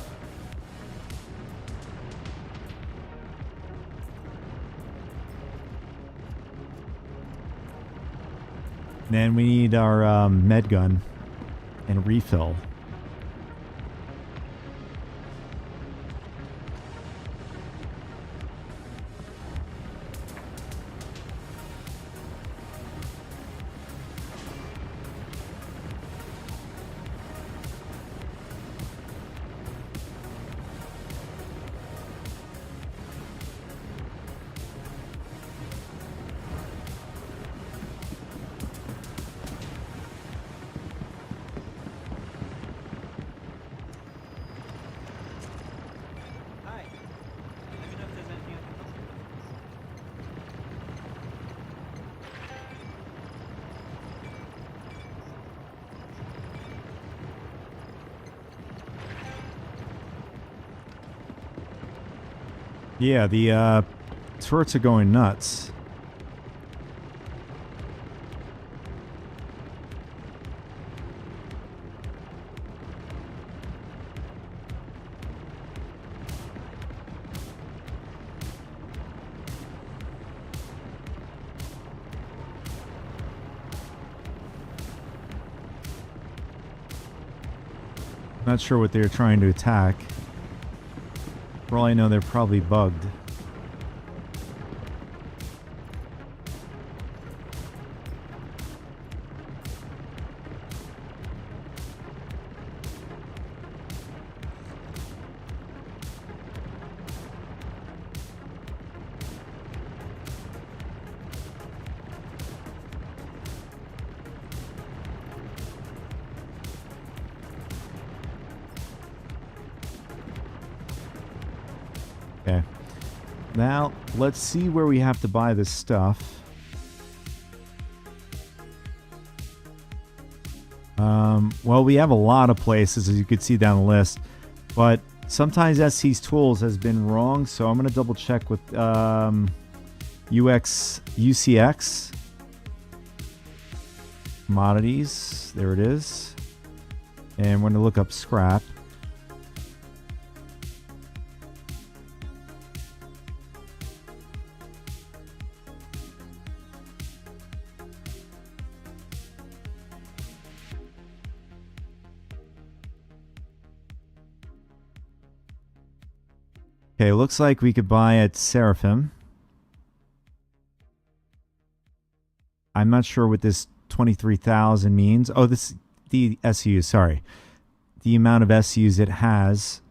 Then we need our med gun and refill. Hi. Let me know if there's anything I can help you with. Yeah, the turrets are going nuts. Not sure what they're trying to attack. For all I know, they're probably bugged. Okay. Now, let's see where we have to buy this stuff. Well, we have a lot of places, as you can see down the list. But sometimes SC's Tools has been wrong, so I'm going to double check with UCX. Commodities. There it is. And we're going to look up scrap. Okay, looks like we could buy at Seraphim. I'm not sure what this 23,000 means. Oh, this the SUs, sorry. The amount of SUs it has.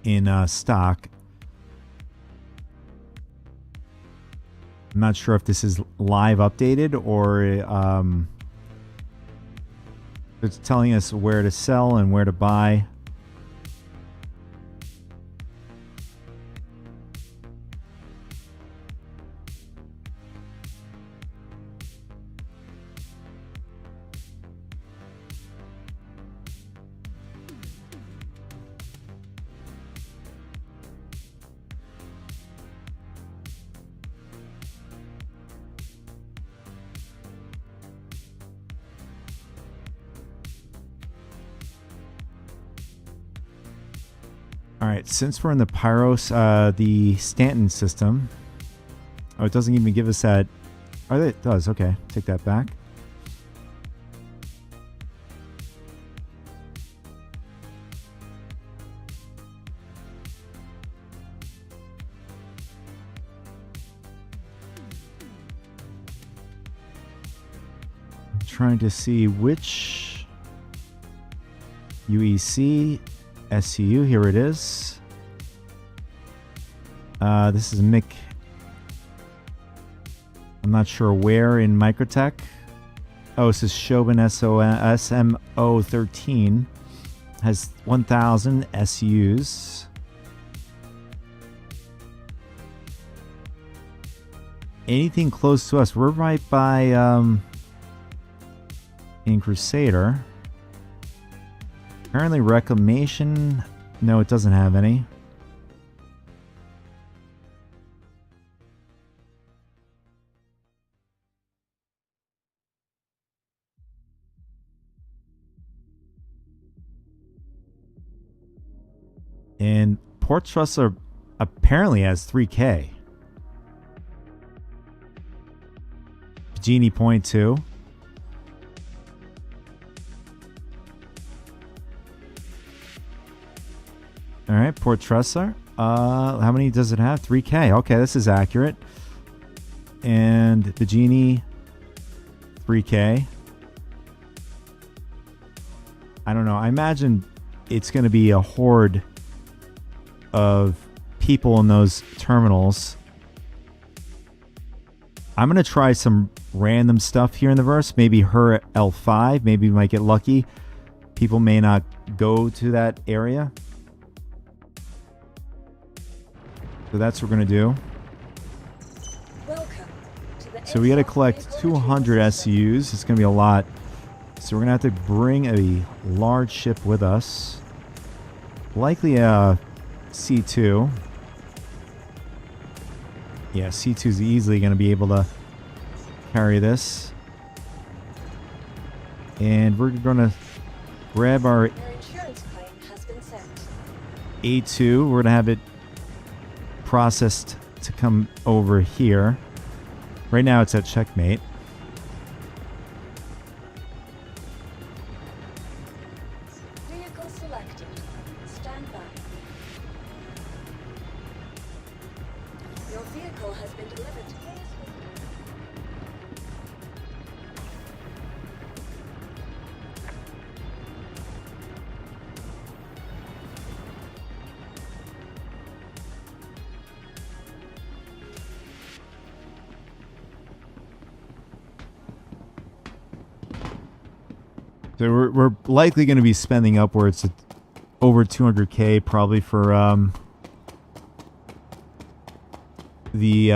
In stock. I'm not sure if this is live updated or it's telling us where to sell and where to buy. All right, since we're in the Pyros, the Stanton system. Oh, it doesn't even give us that. Oh, it does. Okay, take that back. I'm trying to see which UEC. SCU, here it is. This is Mick. I'm not sure where in Microtech. Oh, this is Chauvin SMO13. Has 1,000 SUs. anything close to us. We're right by in Crusader. Apparently Reclamation. No, it doesn't have any. And Port Trustler apparently has 3K. Genie Point 2. Alright, Port Trustler. How many does it have? 3K. Okay, this is accurate. And the Genie, 3K. I don't know. I imagine it's going to be a horde of people in those terminals. I'm going to try some random stuff here in the verse. Maybe her L5. Maybe we might get lucky. People may not go to that area. So that's what we're going to do. Welcome to the So we got to ASOP collect Vehicle 200 Retrieval System. SUs. It's going to be a lot. So we're going to have to bring a large ship with us. Likely a C2. Yeah, C2 is easily going to be able to carry this. And we're going to grab our Your insurance claim has been sent. A2. We're going to have it processed to come over here. Right now it's at checkmate. Vehicle selected. Stand by. Your vehicle has been delivered. So we're likely going to be spending upwards to over 200K probably for the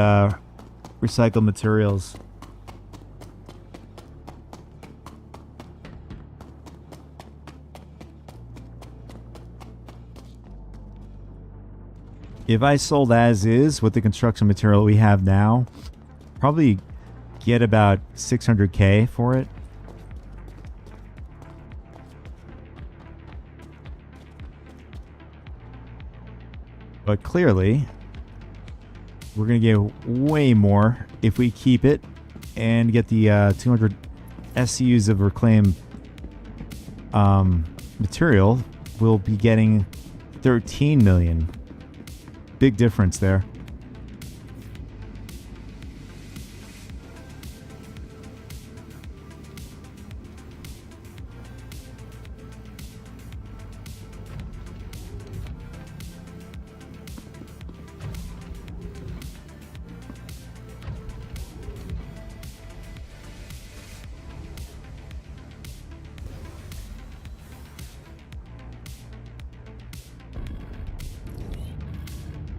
recycled materials. If I sold as is with the construction material we have now, probably get about 600K for it. But clearly, we're going to get way more if we keep it and get the 200 SCUs of reclaimed material. We'll be getting 13 million. Big difference there.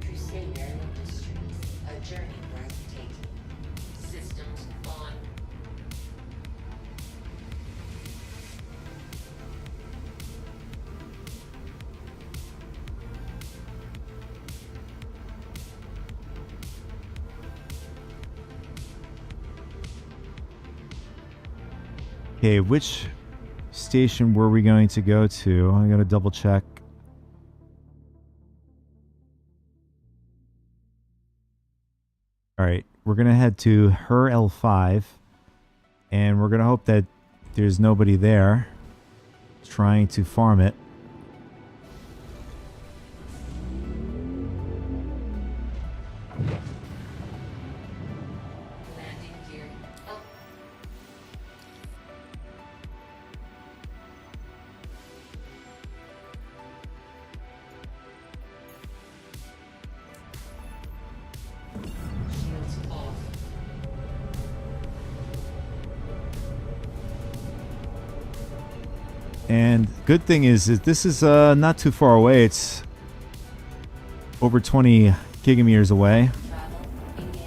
Crusader Industries, a journey worth taking. Systems on. Okay, which station were we going to go to? I gotta double check. Alright, we're gonna head to her L5 and we're gonna hope that there's nobody there trying to farm it. Landing gear up. Shields off. And good thing is that this is not too far away. It's over 20 gigameters away. Travel engaged.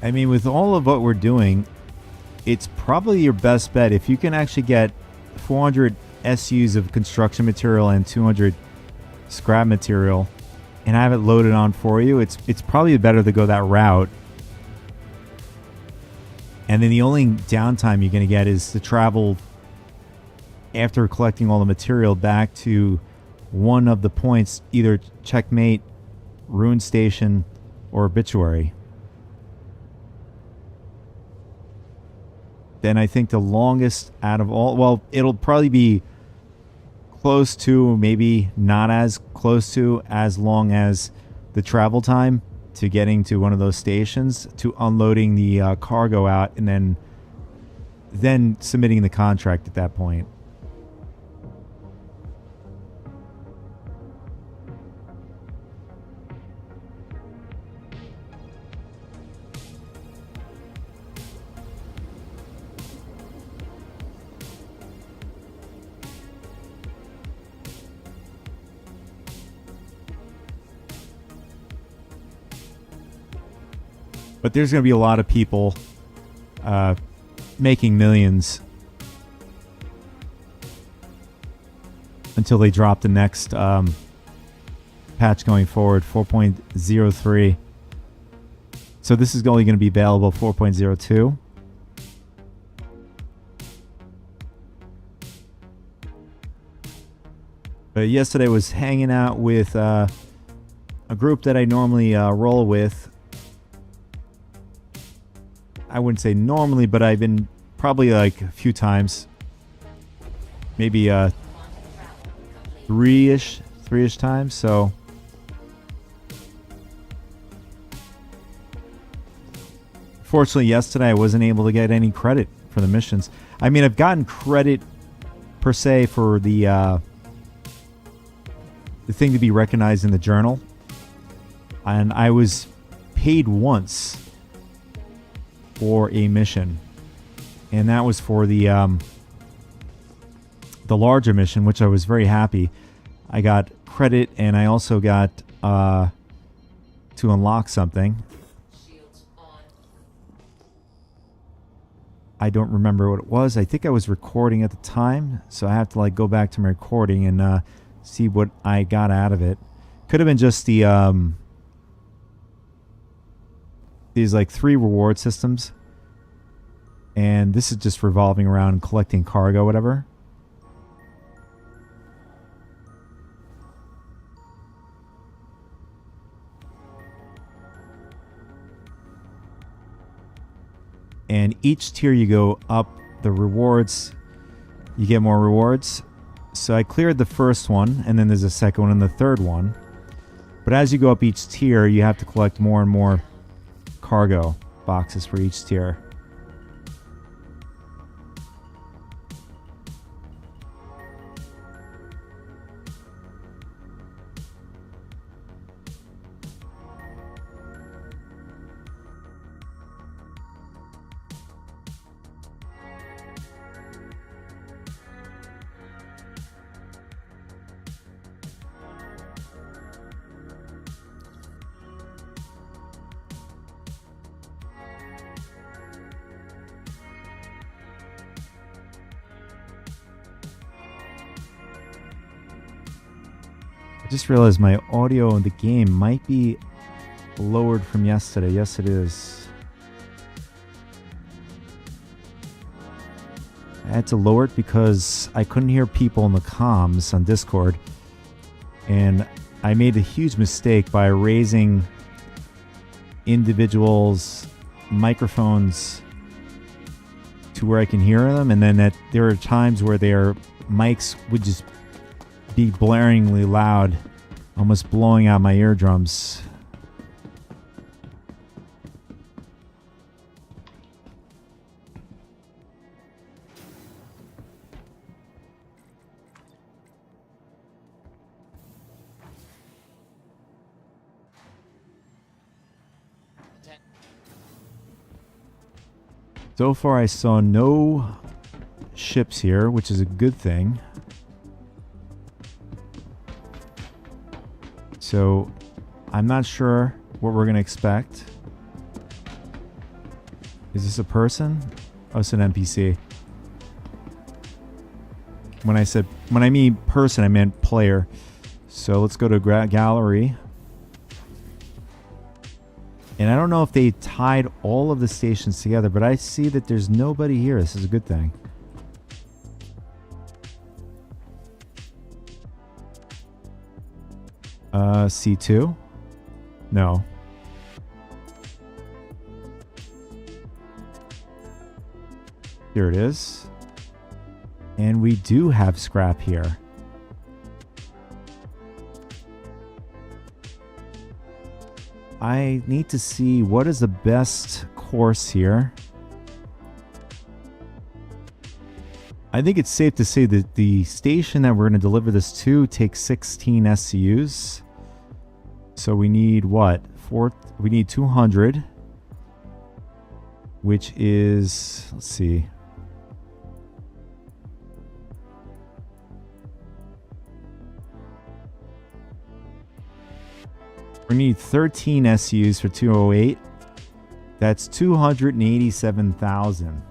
I mean, with all of what we're doing, it's probably your best bet if you can actually get 400 SUs of construction material and 200 scrap material and have it loaded on for you. It's probably better to go that route. And then the only downtime you're going to get is to travel after collecting all the material back to one of the points, either Checkmate, Ruin Station, or Obituary. Then I think the longest out of all, well, it'll probably be close to, maybe not as close to, as long as the travel time to getting to one of those stations, to unloading the cargo out, and then submitting the contract at that point. But there's going to be a lot of people making millions until they drop the next patch going forward, 4.03. So this is only going to be available 4.02. But yesterday was hanging out with a group that I normally roll with. I wouldn't say normally, but I've been probably like a few times, maybe three-ish times. So fortunately yesterday I wasn't able to get any credit for the missions. I mean, I've gotten credit per se for the thing to be recognized in the journal, and I was paid once for a mission, and that was for the larger mission, which I was very happy. I got credit, and I also got to unlock something. I don't remember what it was. I think I was recording at the time, so I have to like go back to my recording and see what I got out of it. Could have been just the these like 3 reward systems, and this is just revolving around collecting cargo, whatever. And each tier you go up the rewards, you get more rewards. So I cleared the first one, and then there's a second one and the third one. But as you go up each tier, you have to collect more and more cargo boxes for each tier. I just realized my audio in the game might be lowered from yesterday. Yes, it is. I had to lower it because I couldn't hear people in the comms on Discord. And I made a huge mistake by raising individuals' microphones to where I can hear them. And then there are times where their mics would just be blaringly loud, almost blowing out my eardrums. So far I saw no ships here, which is a good thing. So I'm not sure what we're going to expect. Is this a person? Oh, it's an NPC. When I mean person, I meant player. So let's go to gallery. And I don't know if they tied all of the stations together, but I see that there's nobody here. This is a good thing. C2? No. Here it is. And we do have scrap here. I need to see what is the best course here. I think it's safe to say that the station that we're going to deliver this to takes 16 SCUs. So we need what? We need 200. Which is, let's see. We need 13 SUs for 208. That's 287,000.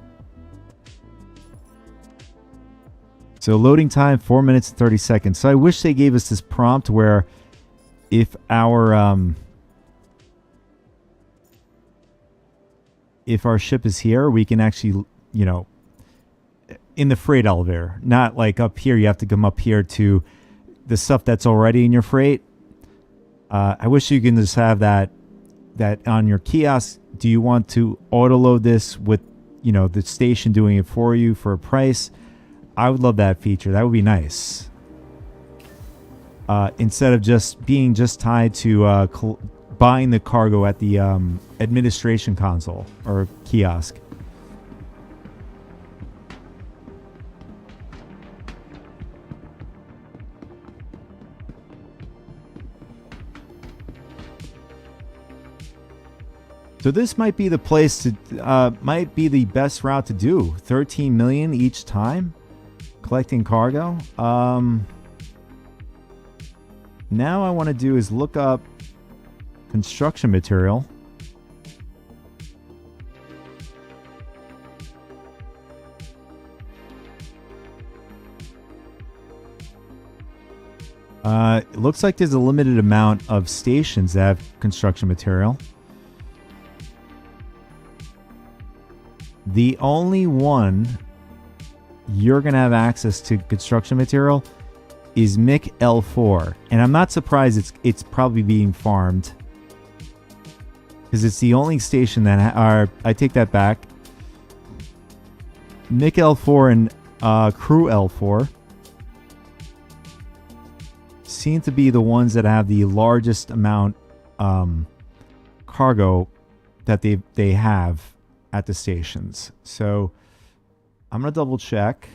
So loading time 4 minutes and 30 seconds. So I wish they gave us this prompt where if our ship is here, we can actually, you know, in the freight elevator, not like up here. You have to come up here to the stuff that's already in your freight. I wish you can just have that on your kiosk. Do you want to auto load this with, you know, the station doing it for you for a price? I would love that feature. That would be nice. Instead of just being tied to buying the cargo at the administration console or kiosk. So this might be the place to, might be the best route to do. 13 million each time collecting cargo. Now I want to do is look up construction material. It looks like there's a limited amount of stations that have construction material. The only one you're going to have access to construction material is MIC L4. And I'm not surprised it's probably being farmed. Because it's the only station that I take that back. MIC L4 and Crew L4 seem to be the ones that have the largest amount cargo that they have at the stations. So I'm going to double check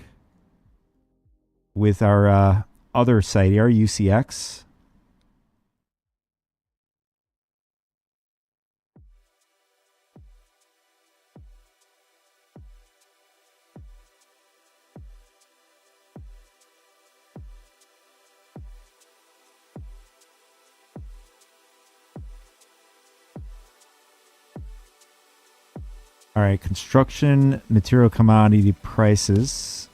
with our other site here, UCX. All right, construction material commodity prices.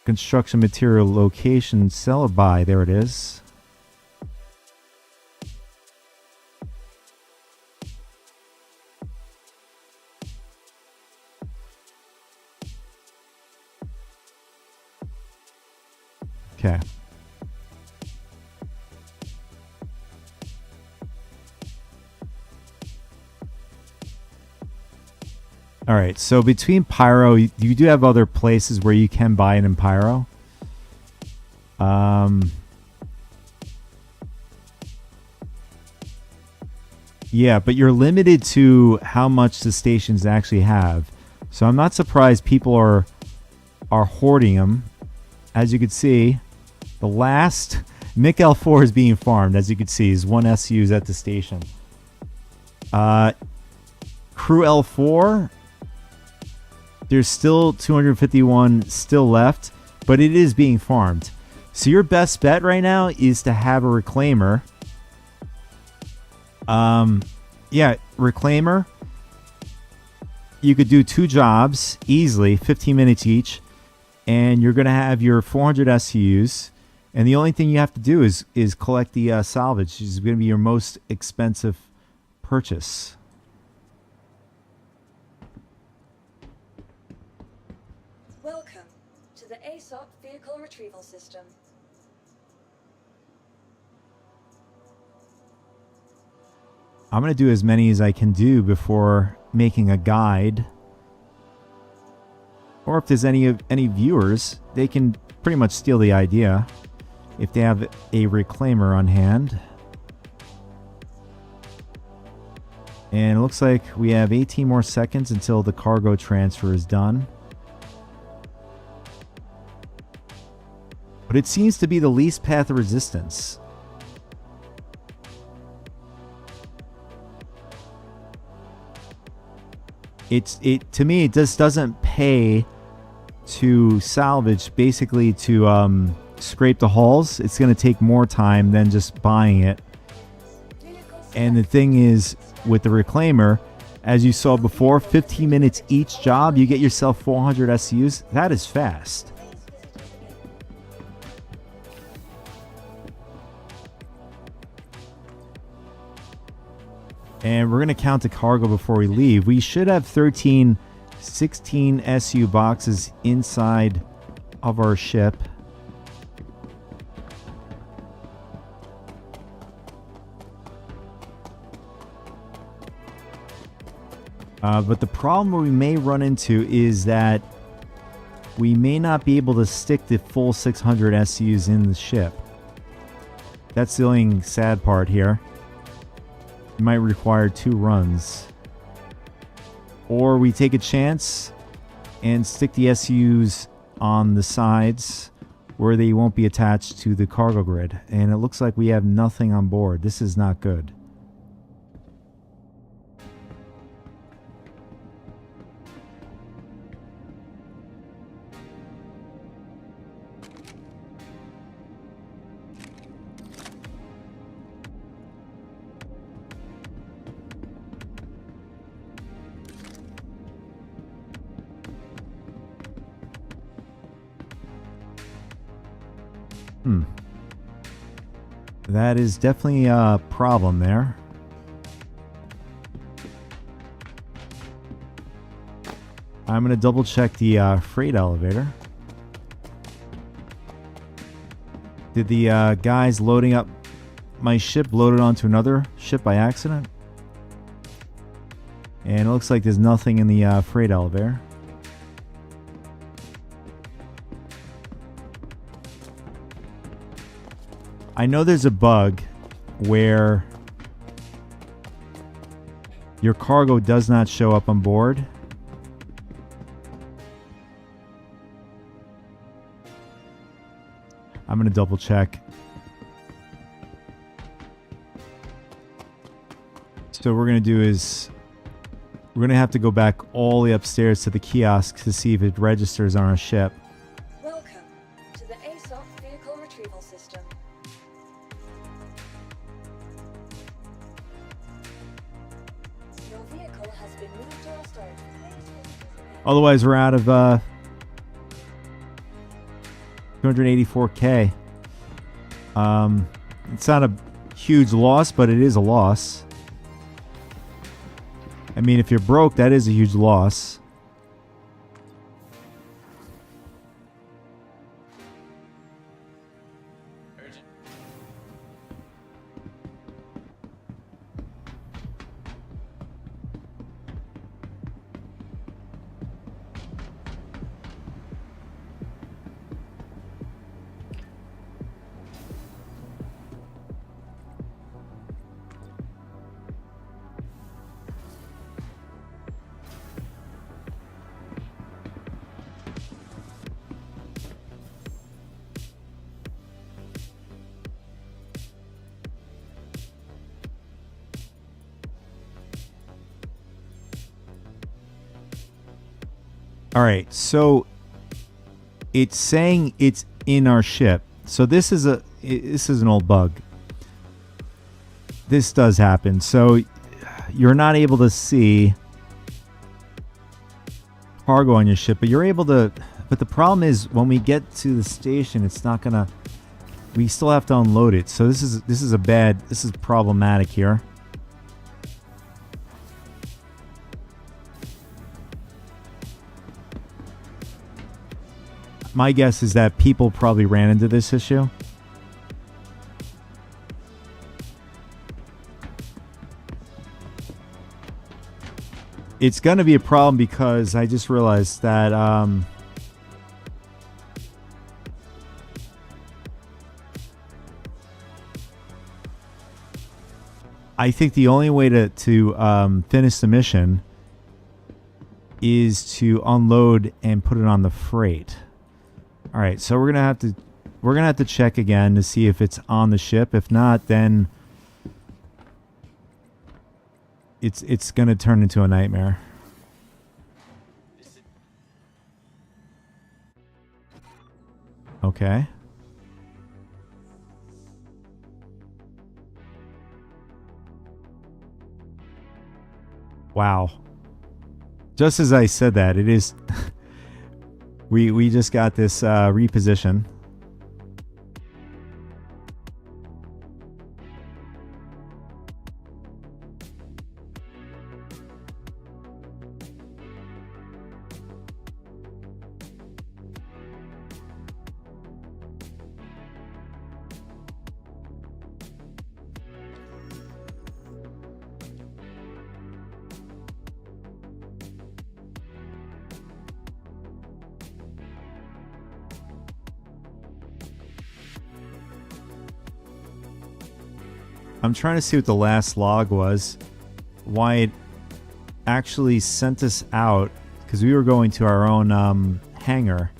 Construction material location, sell or buy. There it is. Okay. All right, so between Pyro, you do have other places where you can buy it in Pyro. Yeah, but you're limited to how much the stations actually have. So I'm not surprised people are hoarding them. As you can see, the last MIC L4 is being farmed. As you can see, is one SU's at the station. Crew L4. There's still 251 still left, but it is being farmed. So your best bet right now is to have a reclaimer. Yeah, reclaimer. you could do 2 jobs easily, 15 minutes each, and you're going to have your 400 SUs. And the only thing you have to do is collect the salvage, which is going to be your most expensive purchase. Welcome to the ASOP Vehicle Retrieval System. I'm going to do as many as I can do before making a guide. Or if there's any viewers, they can pretty much steal the idea if they have a reclaimer on hand. And it looks like we have 18 more seconds until the cargo transfer is done. But it seems to be the least path of resistance. To me, it just doesn't pay to salvage, basically to scrape the hulls. It's going to take more time than just buying it. And the thing is, with the reclaimer, as you saw before, 15 minutes each job, you get yourself 400 SUs. That is fast. And we're going to count the cargo before we leave. We should have 16 SU boxes inside of our ship. But the problem we may run into is that we may not be able to stick the full 600 SUs in the ship. That's the only sad part here. It might require 2 runs. Or we take a chance and stick the SUs on the sides where they won't be attached to the cargo grid. And it looks like we have nothing on board. This is not good. That is definitely a problem there. I'm going to double check the freight elevator. Did the guys loading up my ship load it onto another ship by accident? And it looks like there's nothing in the freight elevator. I know there's a bug where your cargo does not show up on board. I'm going to double check. So what we're going to do is we're going to have to go back all the way upstairs to the kiosk to see if it registers on our ship. Welcome to the ASOP Vehicle Retrieval System. Your vehicle has been moved to our storage. Otherwise, we're out of 284K. It's not a huge loss, but it is a loss. I mean, if you're broke, that is a huge loss. All right, so it's saying it's in our ship. So this is an old bug. This does happen. So you're not able to see cargo on your ship, but you're able to. But the problem is when we get to the station, it's not gonna. We still have to unload it. So this is problematic here. My guess is that people probably ran into this issue. It's going to be a problem because I just realized that I think the only way to finish the mission is to unload and put it on the freight. All right, so we're gonna have to check again to see if it's on the ship. If not, then it's gonna turn into a nightmare. Okay. Wow. Just as I said that, it is. we just got this reposition. I'm trying to see what the last log was. Why it actually sent us out, because we were going to our own hangar.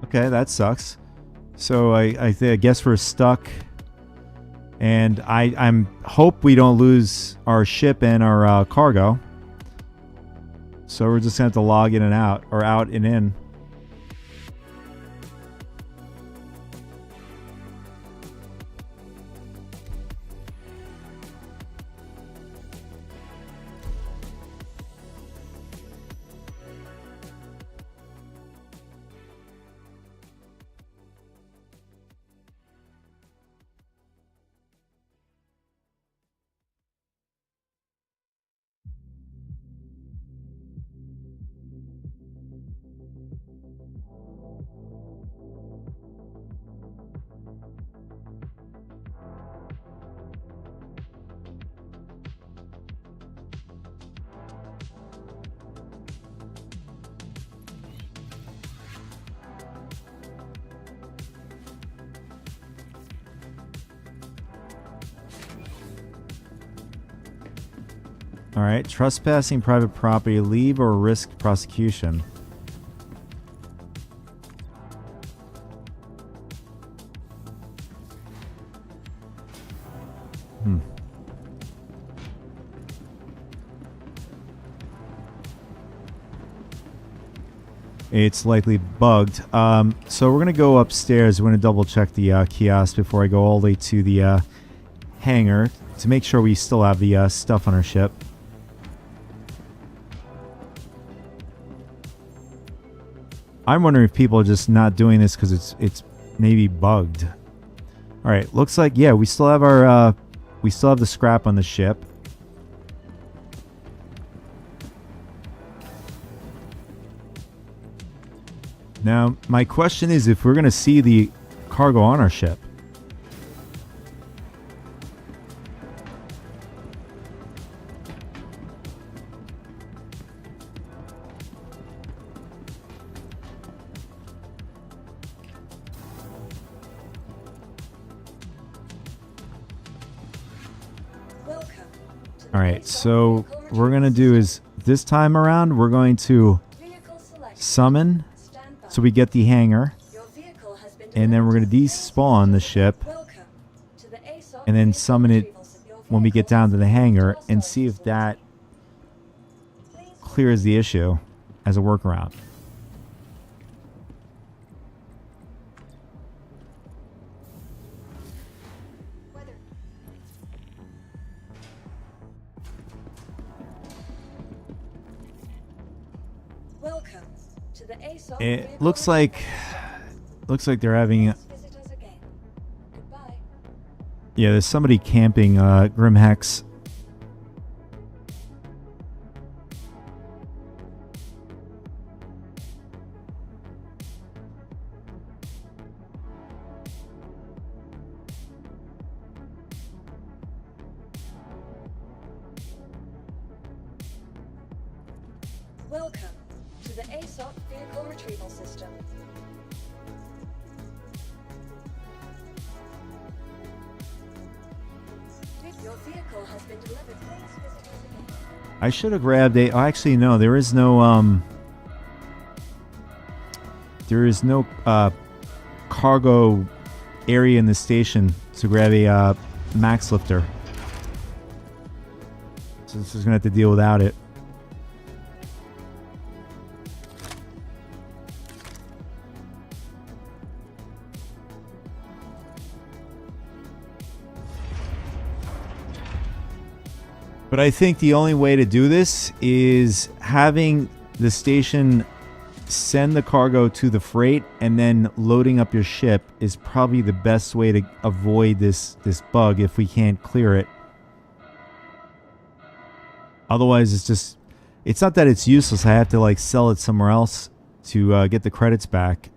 Okay, that sucks. So I guess we're stuck, and I'm hope we don't lose our ship and our cargo. So we're just gonna have to log in and out, or out and in. All right, trespassing private property, leave or risk prosecution. It's likely bugged. So we're going to go upstairs. We're going to double check the kiosk before I go all the way to the hangar to make sure we still have the stuff on our ship. I'm wondering if people are just not doing this because it's maybe bugged. All right, looks like, yeah, we still have our we still have the scrap on the ship. Now, my question is if we're going to see the cargo on our ship. All right, so what we're going to do is this time around, we're going to summon so we get the hangar, and then we're going to despawn the ship and then summon it when we get down to the hangar and see if that clears the issue as a workaround. Welcome to the ASOP It vehicle looks like they're having Visit us again. Goodbye. yeah, there's somebody camping Grim Hex. Welcome to the ASOP vehicle retrieval system. Your vehicle has been delivered. Please visit us again. I should have grabbed a. Oh, actually, no. There is no. There is no cargo area in the station to grab a max lifter. So this is gonna have to deal without it. But I think the only way to do this is having the station send the cargo to the freight and then loading up your ship is probably the best way to avoid this bug if we can't clear it. Otherwise, it's not that it's useless. I have to like sell it somewhere else to get the credits back.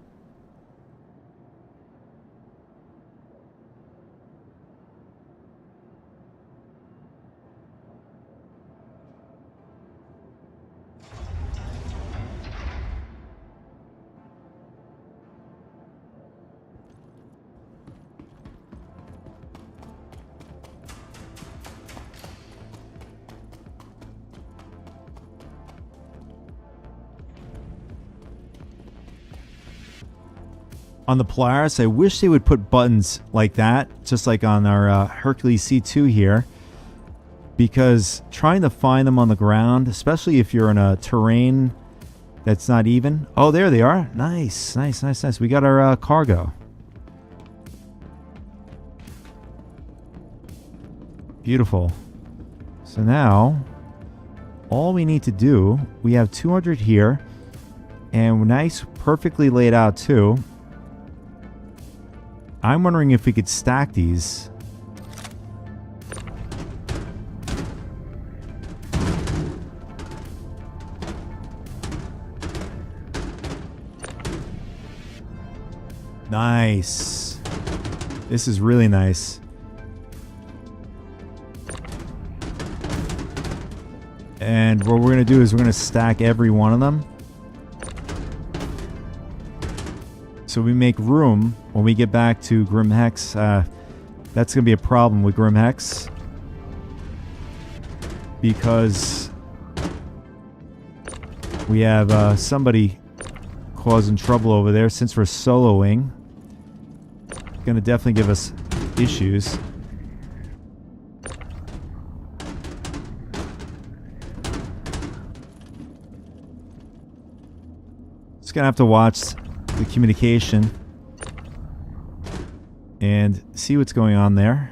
On the Polaris, I wish they would put buttons like that, just like on our Hercules C2 here, because trying to find them on the ground, especially if you're in a terrain that's not even. Oh, there they are. Nice, nice, nice, nice. We got our cargo. Beautiful. So now, all we need to do, we have 200 here, and nice, perfectly laid out too. I'm wondering if we could stack these. Nice. This is really nice. And what we're going to do is we're going to stack every one of them. So we make room when we get back to Grim Hex. That's going to be a problem with Grim Hex, because we have somebody causing trouble over there. Since we're soloing, going to definitely give us issues. Just going to have to watch the communication and see what's going on there.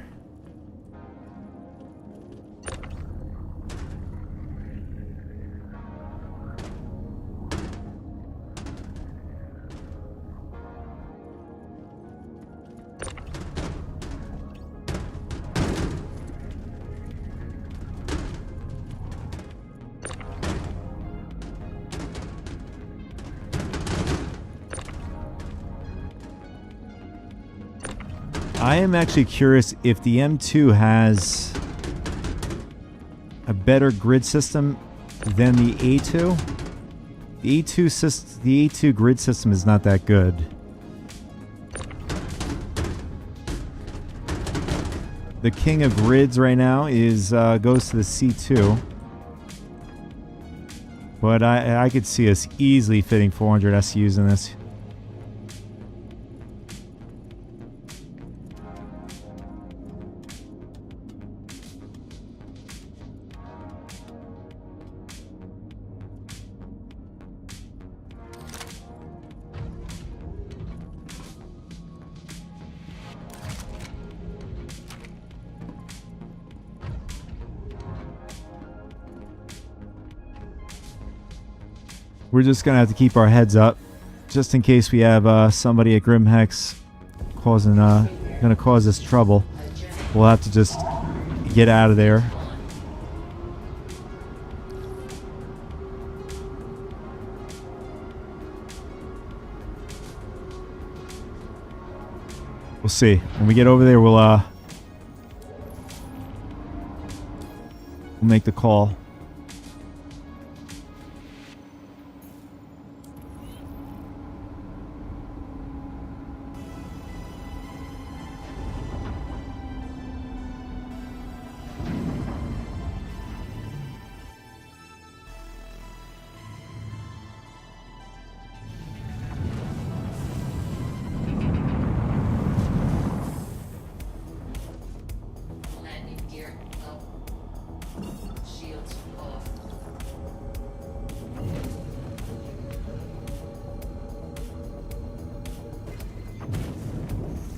I am actually curious if the M2 has a better grid system than the A2. The A2 grid system is not that good. The king of grids right now is goes to the C2. But I could see us easily fitting 400 SUs in this. We're just gonna have to keep our heads up, just in case we have somebody at Grimhex gonna cause us trouble. We'll have to just get out of there. We'll see. When we get over there, we'll make the call. Landing gear up. Shields off.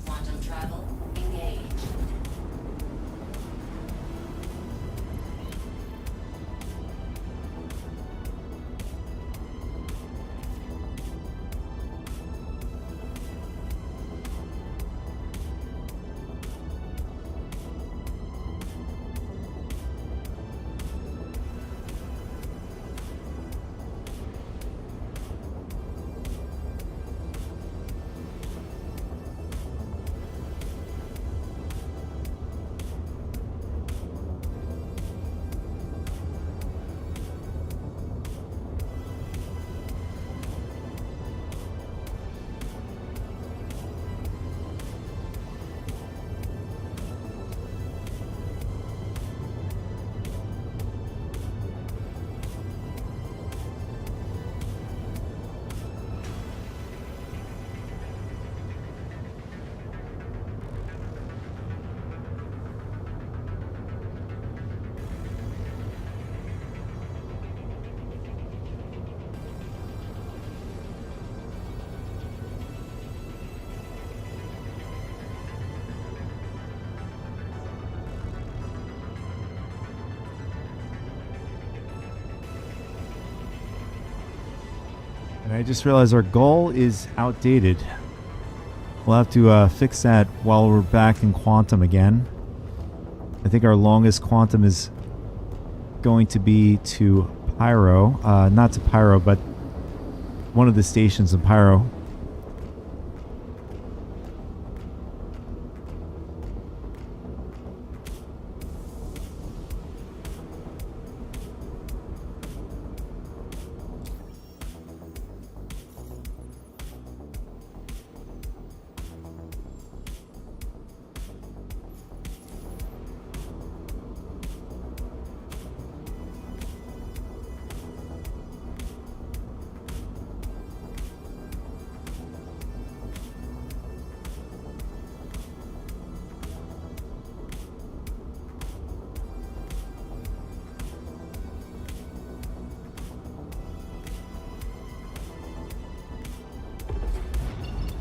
Quantum travel engaged. And I just realized our goal is outdated. We'll have to fix that while we're back in Quantum again. I think our longest Quantum is going to be to Pyro. Not to Pyro, but one of the stations in Pyro.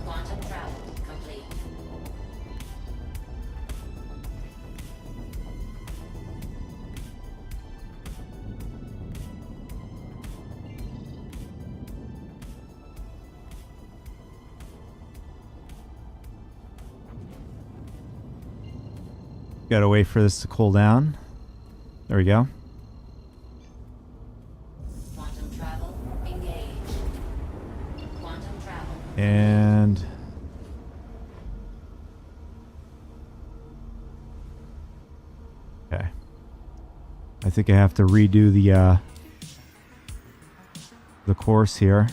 Quantum travel complete. Gotta wait for this to cool down. There we go. Quantum travel engaged. Quantum travel. And okay. I think I have to redo the course here.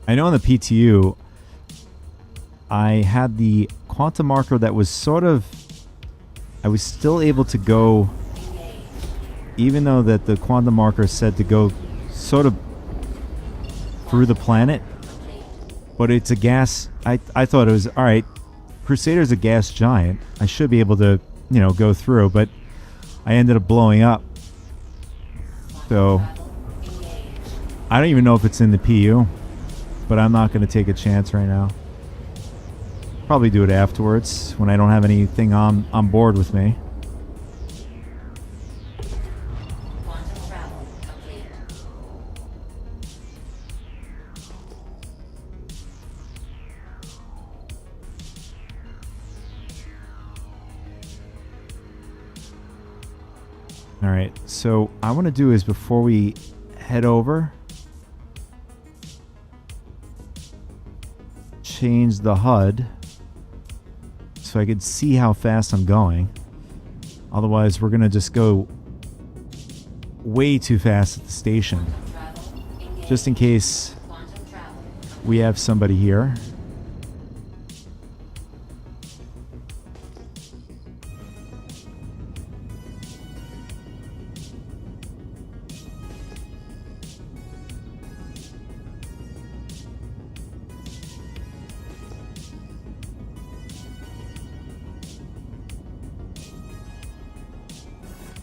I know in the PTU I had the quantum marker that was sort of, I was still able to go, even though that the quantum marker said to go sort of through the planet, but it's a gas. I thought it was, all right, Crusader's a gas giant. I should be able to, you know, go through, but I ended up blowing up. So I don't even know if it's in the PU, but I'm not going to take a chance right now. Probably do it afterwards when I don't have anything on board with me. Quantum travel complete. All right. So I want to do is before we head over, change the HUD so I could see how fast I'm going. Otherwise, we're gonna just go way too fast at the station. Travel engaged. Just in case Quantum travel complete. we have somebody here.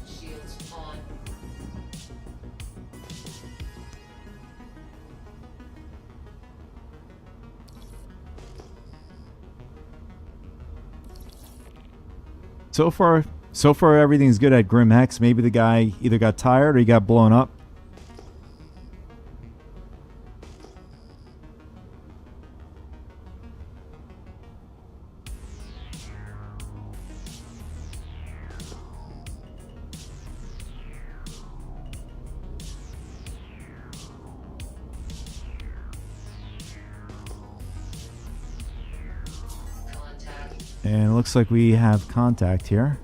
Shields on. So far everything's good at Grim Hex. Maybe the guy either got tired or he got blown up. Contact. And it looks like we have contact here.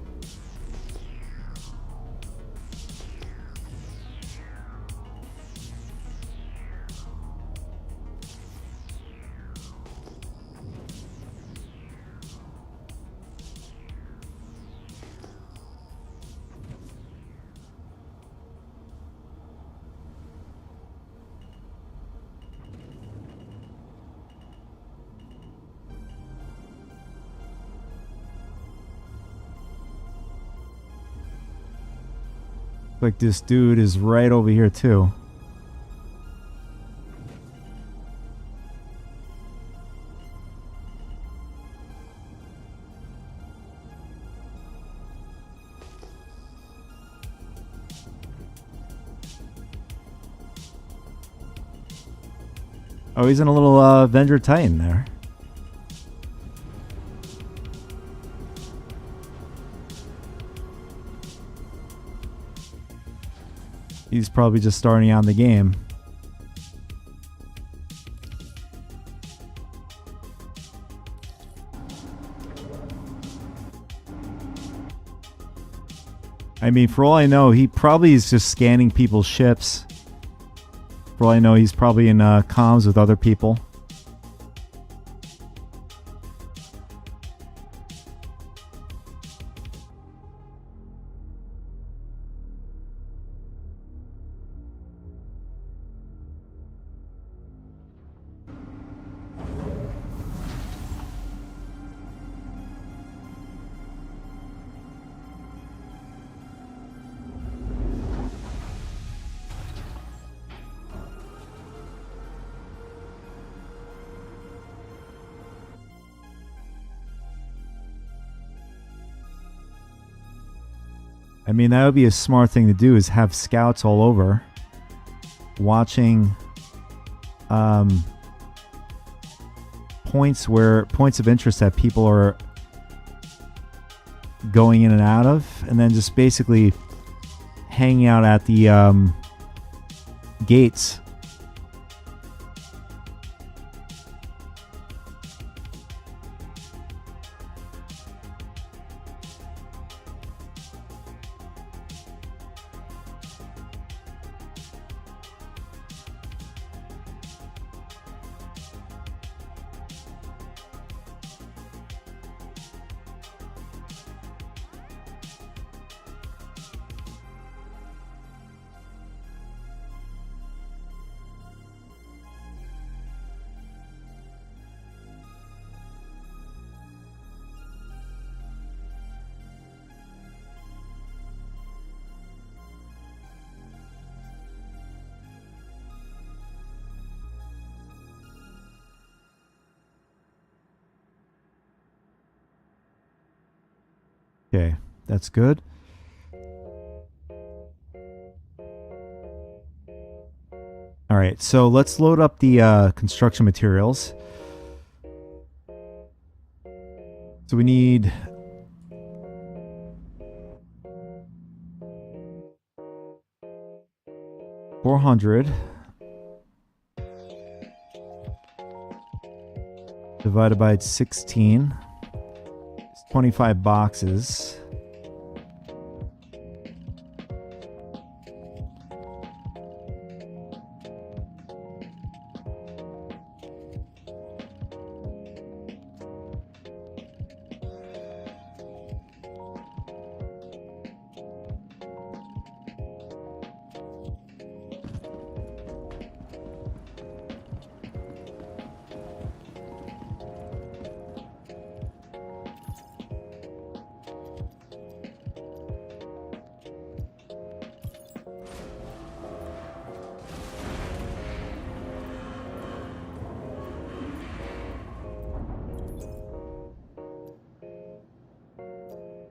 Like this dude is right over here too. Oh, he's in a little Avenger Titan there. He's probably just starting out in the game. I mean, for all I know, he probably is just scanning people's ships. For all I know, he's probably in comms with other people. I mean, that would be a smart thing to do, is have scouts all over watching points of interest that people are going in and out of, and then just basically hanging out at the gates. Okay, that's good. All right, so let's load up the construction materials. So we need 400 divided by 16. It's 25 boxes.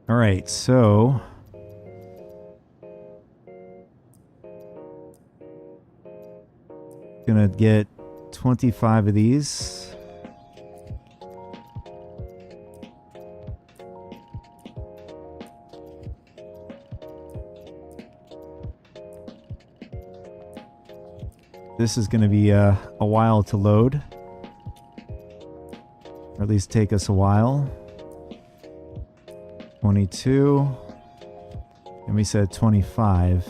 All right, so gonna get 25 of these. This is gonna be a while to load, or at least take us a while. 22, and we said 25.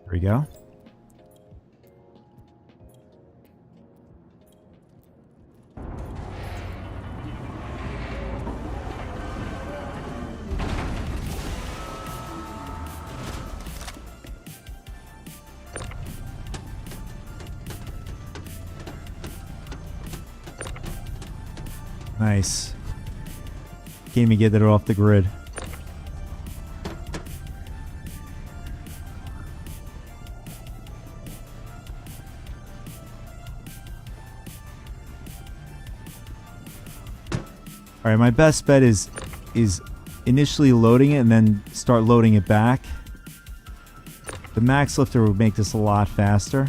There we go. Nice. Can't even get it off the grid. All right, my best bet is initially loading it and then start loading it back. The max lifter would make this a lot faster.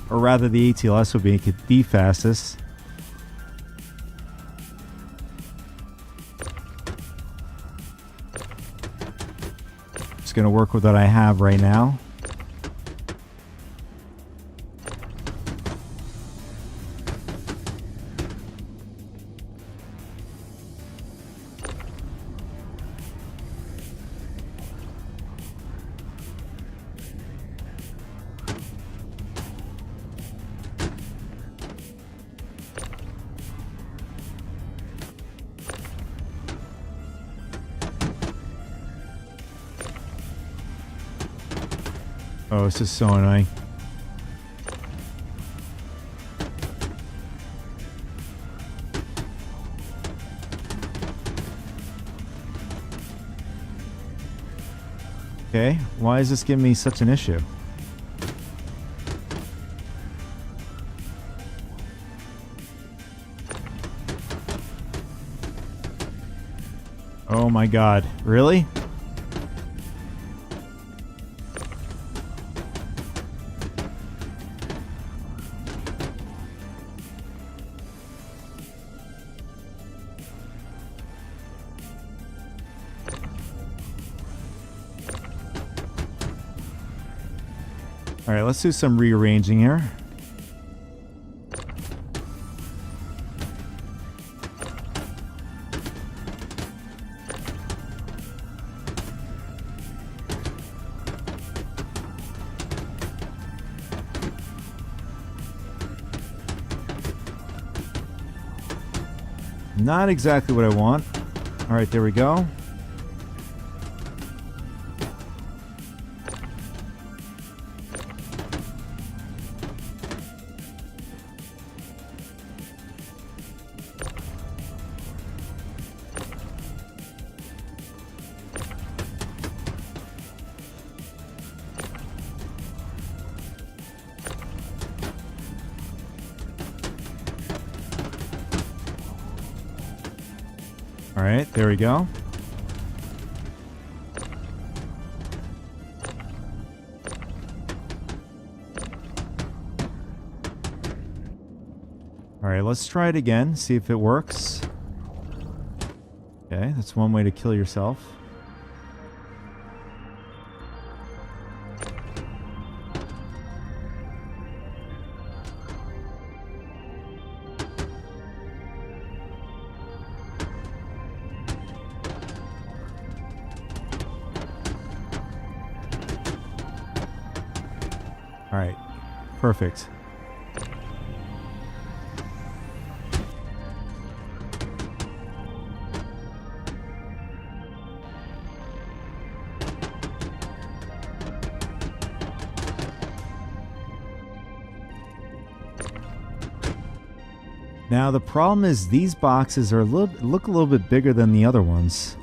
Or rather, the ATLS would make it the fastest. Just gonna work with what I have right now. Oh, this is so annoying. Okay, why is this giving me such an issue? Oh my god, really? All right, let's do some rearranging here. Not exactly what I want. All right, there we go. All right, there we go. All right, let's try it again, see if it works. Okay, that's one way to kill yourself. All right, perfect. Now the problem is these boxes are look a little bit bigger than the other ones.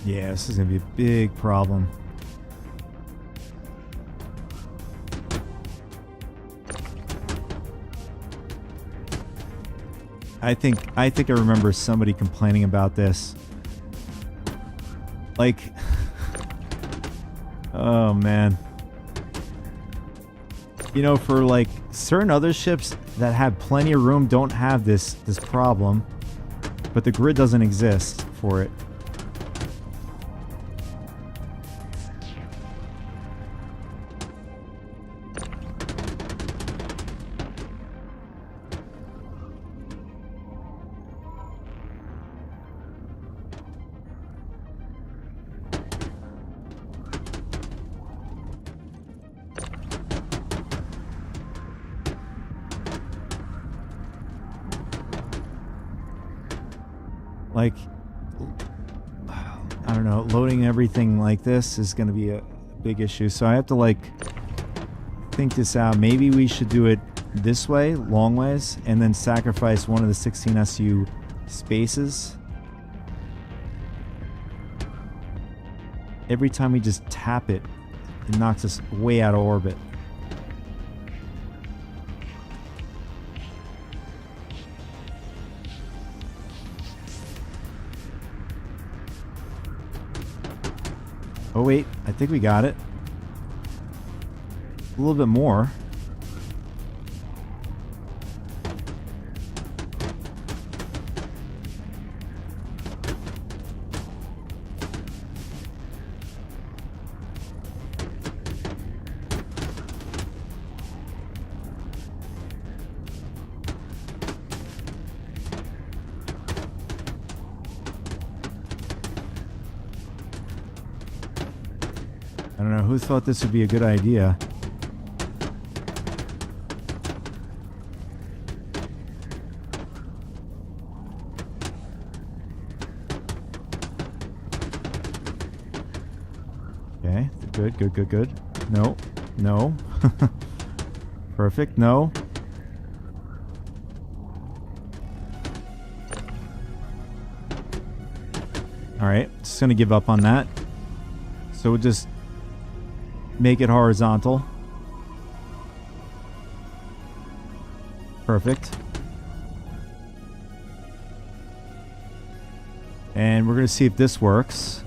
Yeah, this is going to be a big problem. I think I remember somebody complaining about this. Like, oh man. You know, for like certain other ships that have plenty of room don't have this problem, but the grid doesn't exist for it. Like, I don't know, loading everything like this is going to be a big issue. So I have to like think this out. Maybe we should do it this way, long ways, and then sacrifice one of the 16 SU spaces. Every time we just tap it, it knocks us way out of orbit. Oh wait, I think we got it. A little bit more. I don't know who thought this would be a good idea. Okay, good. No. Perfect, no. Alright, just gonna give up on that. So we'll just make it horizontal. Perfect. And we're going to see if this works.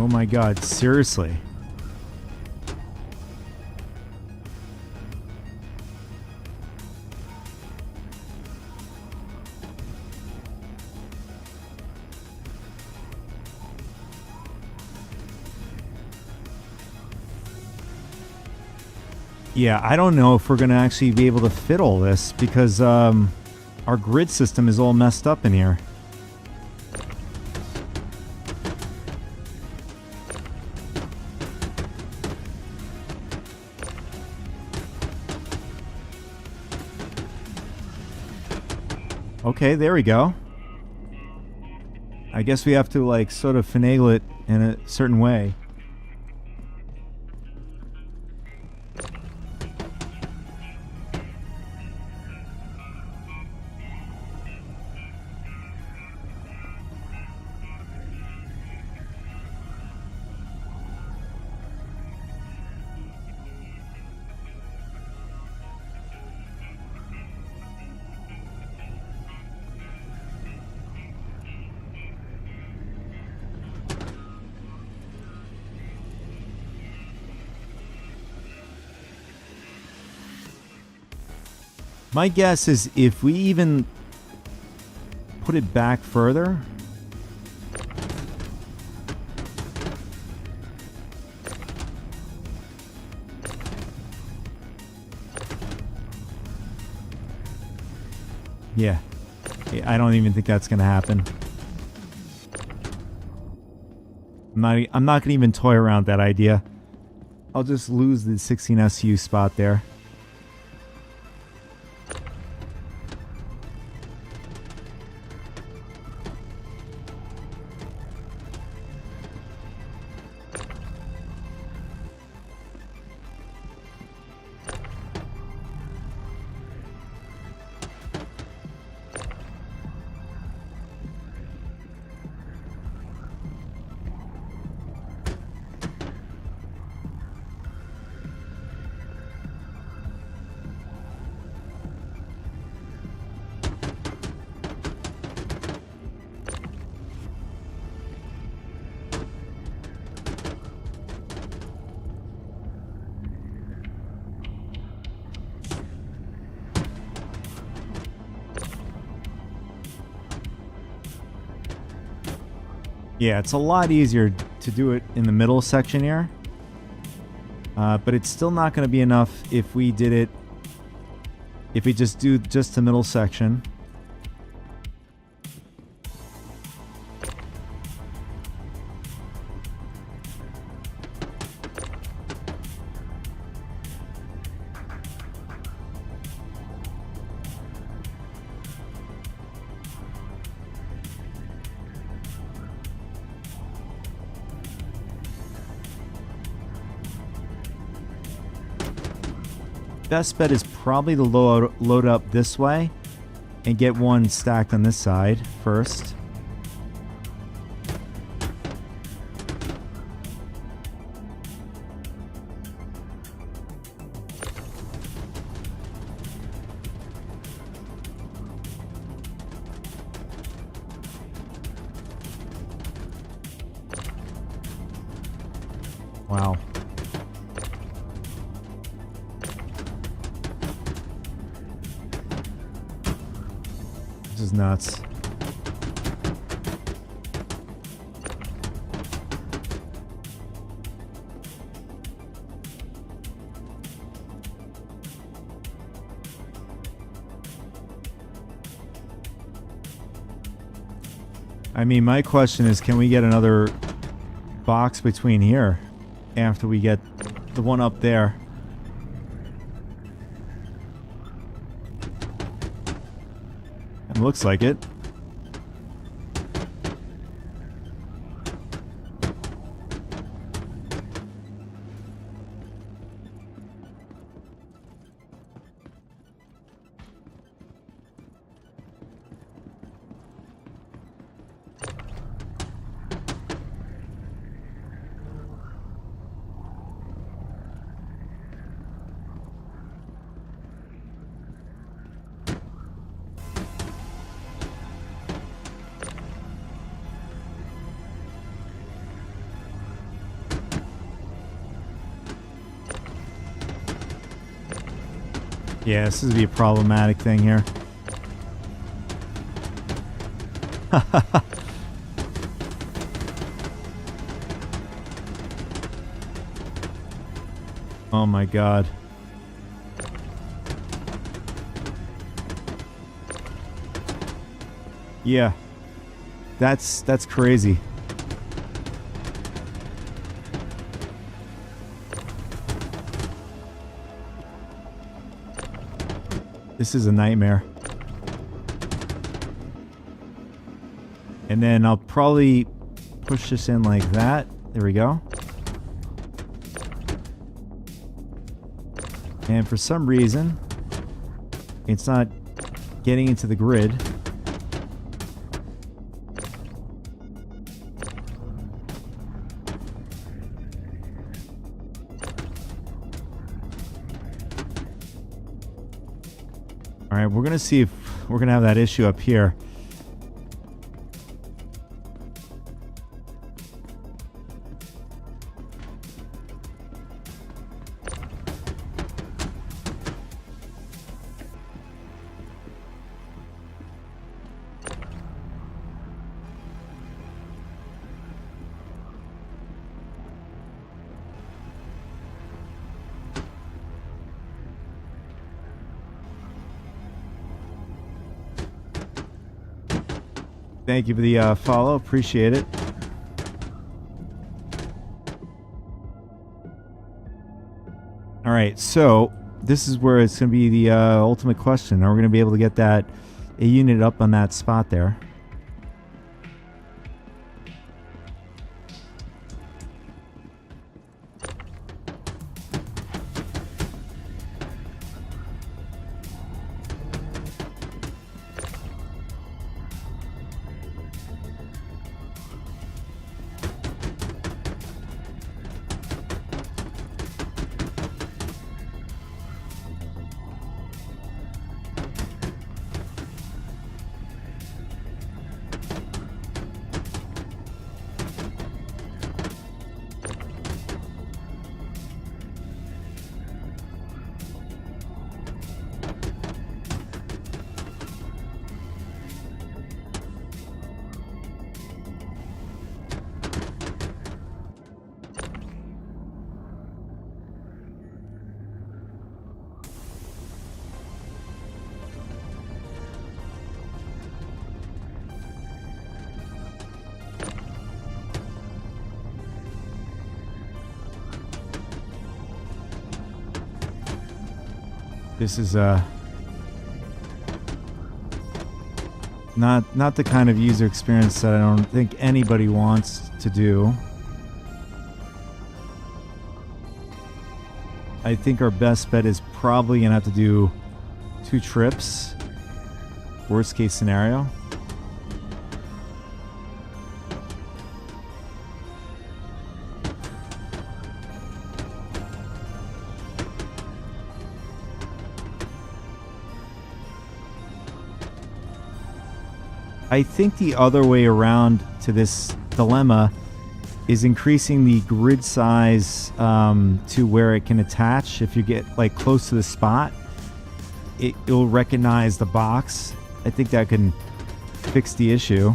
Oh my god, seriously. Yeah, I don't know if we're going to actually be able to fit all this because our grid system is all messed up in here. Okay, there we go. I guess we have to like sort of finagle it in a certain way. My guess is if we even put it back further. Yeah. I don't even think that's going to happen. I'm not going to even toy around with that idea. I'll just lose the 16 SU spot there. Yeah, it's a lot easier to do it in the middle section here. But it's still not going to be enough if we did it... If we just do just the middle section. Best bet is probably to load up this way and get one stacked on this side first. Wow. This is nuts. I mean, my question is, can we get another box between here after we get the one up there? It looks like it. Yeah, this is gonna be a problematic thing here. Oh my god. Yeah. That's crazy. This is a nightmare. And then I'll probably push this in like that. There we go. And for some reason, it's not getting into the grid. All right, we're going to see if we're going to have that issue up here. Thank you for the follow. Appreciate it. All right, so this is where it's going to be the ultimate question. Are we going to be able to get that a unit up on that spot there? This is not the kind of user experience that I don't think anybody wants to do. I think our best bet is probably gonna have to do 2 trips. Worst case scenario. I think the other way around to this dilemma is increasing the grid size to where it can attach. If you get like close to the spot, it'll recognize the box. I think that can fix the issue,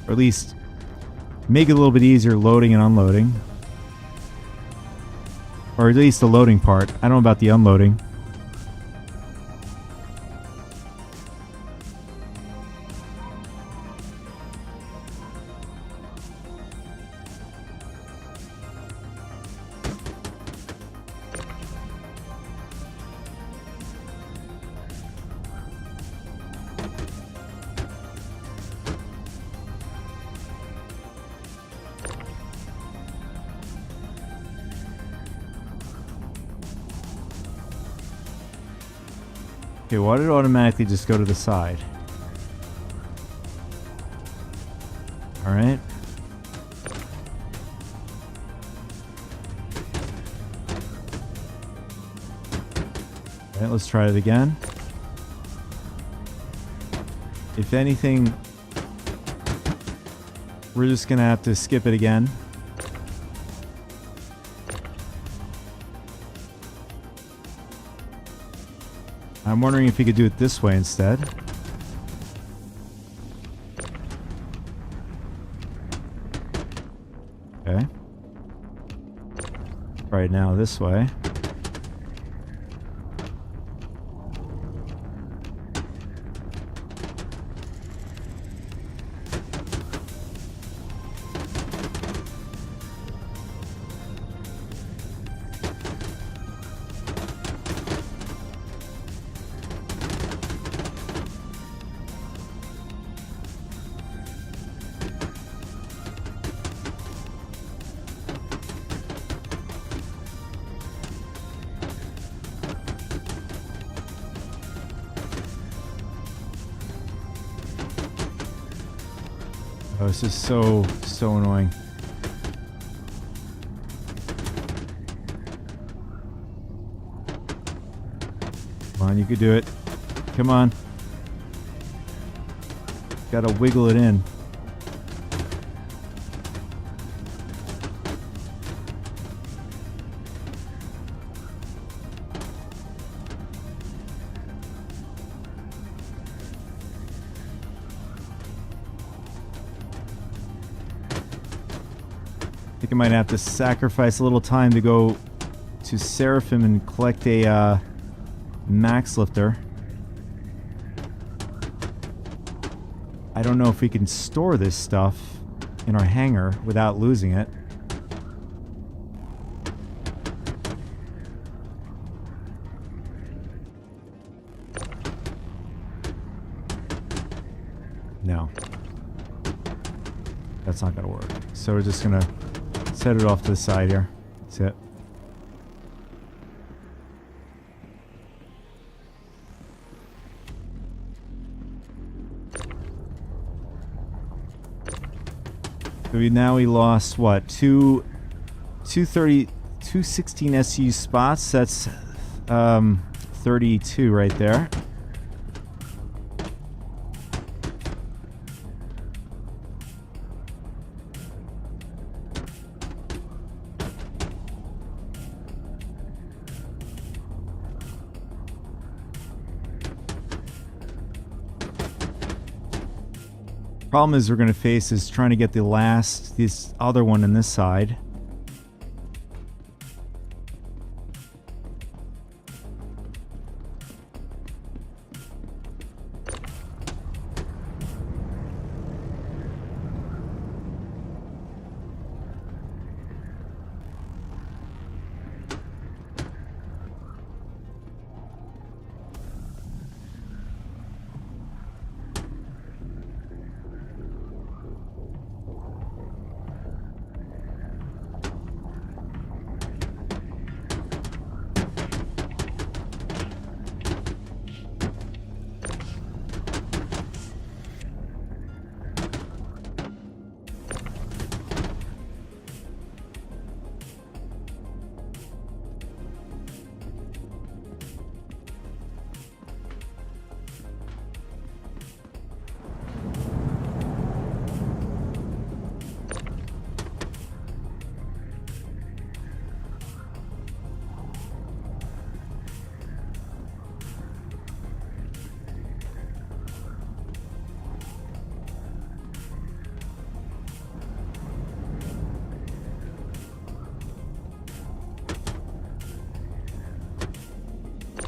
or at least make it a little bit easier loading and unloading, or at least the loading part. I don't know about the unloading. Okay, why did it automatically just go to the side? All right. All right, let's try it again. If anything, we're just gonna have to skip it again. I'm wondering if he could do it this way instead. Okay. Right now this way. Oh, this is so annoying. Come on, you could do it. Come on. Gotta wiggle it in. I think I might have to sacrifice a little time to go to Seraphim and collect a max lifter. I don't know if we can store this stuff in our hangar without losing it. No. That's not gonna work. So we're just gonna set it off to the side here. That's it. So we lost what? 216 SU spots. That's 32 right there. Problem is we're going to face is trying to get this other one on this side.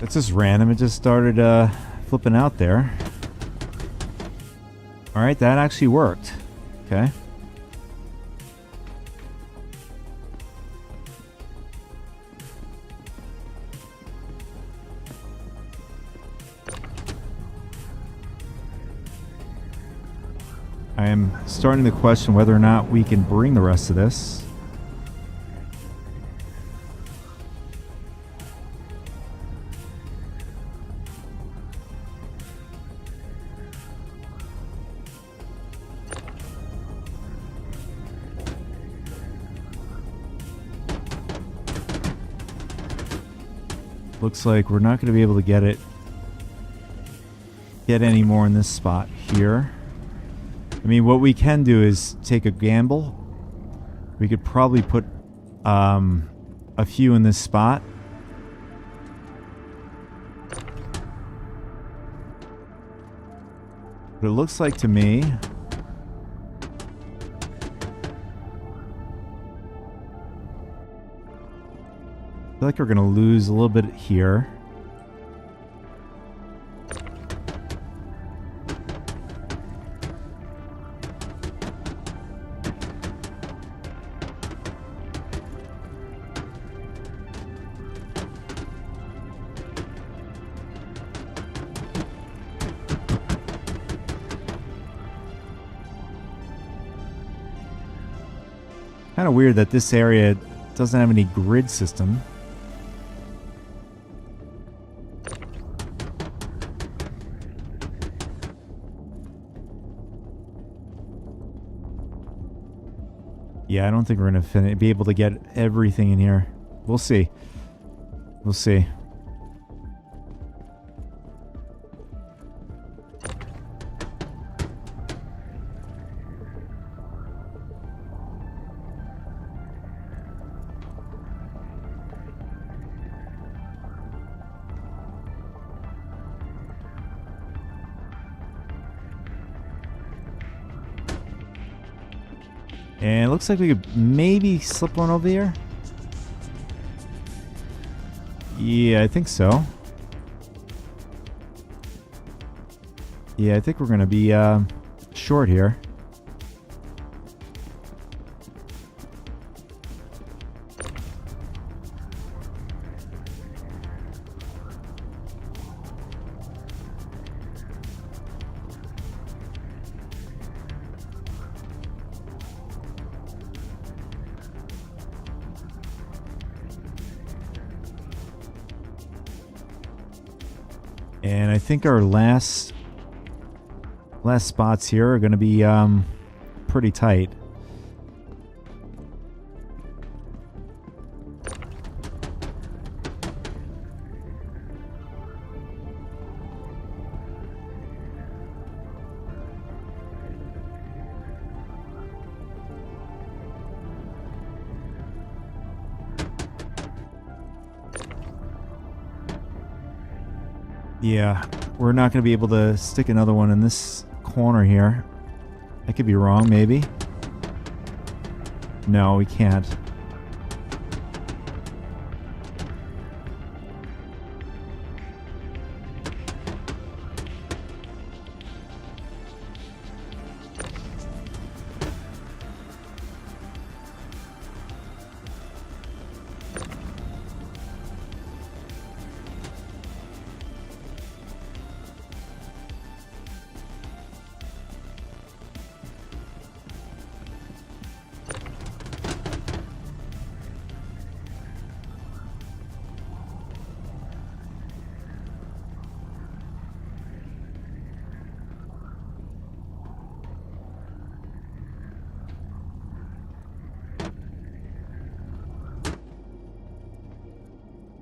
It's just random. It just started flipping out there. Alright, that actually worked. Okay. I am starting to question whether or not we can bring the rest of this. Looks like we're not going to be able to get any more in this spot here. I mean, what we can do is take a gamble. We could probably put a few in this spot. But it looks like to me... I feel like we're going to lose a little bit here. Kind of weird that this area doesn't have any grid system. Yeah, I don't think we're going to be able to get everything in here. We'll see. We'll see. And it looks like we could maybe slip one over here. Yeah, I think so. Yeah, I think we're going to be short here. And I think our last spots here are going to be pretty tight. Yeah, we're not going to be able to stick another one in this corner here. I could be wrong, maybe. No, we can't.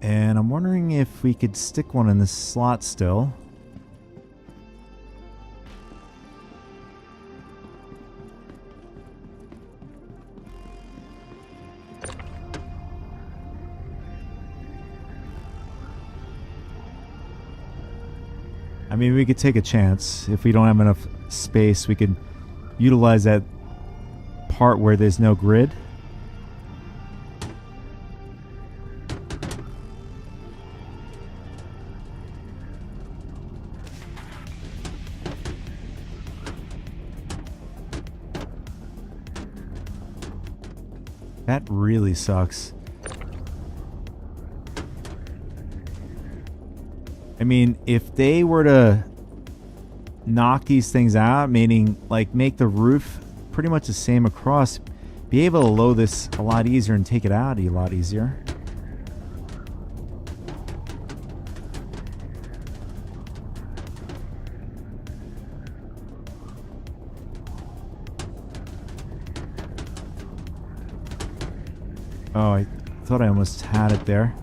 And I'm wondering if we could stick one in this slot still. I mean, we could take a chance. If we don't have enough space, we could utilize that part where there's no grid. That really sucks. I mean, if they were to knock these things out, meaning like make the roof pretty much the same across, be able to load this a lot easier and take it out a lot easier. Oh, I thought I almost had it there.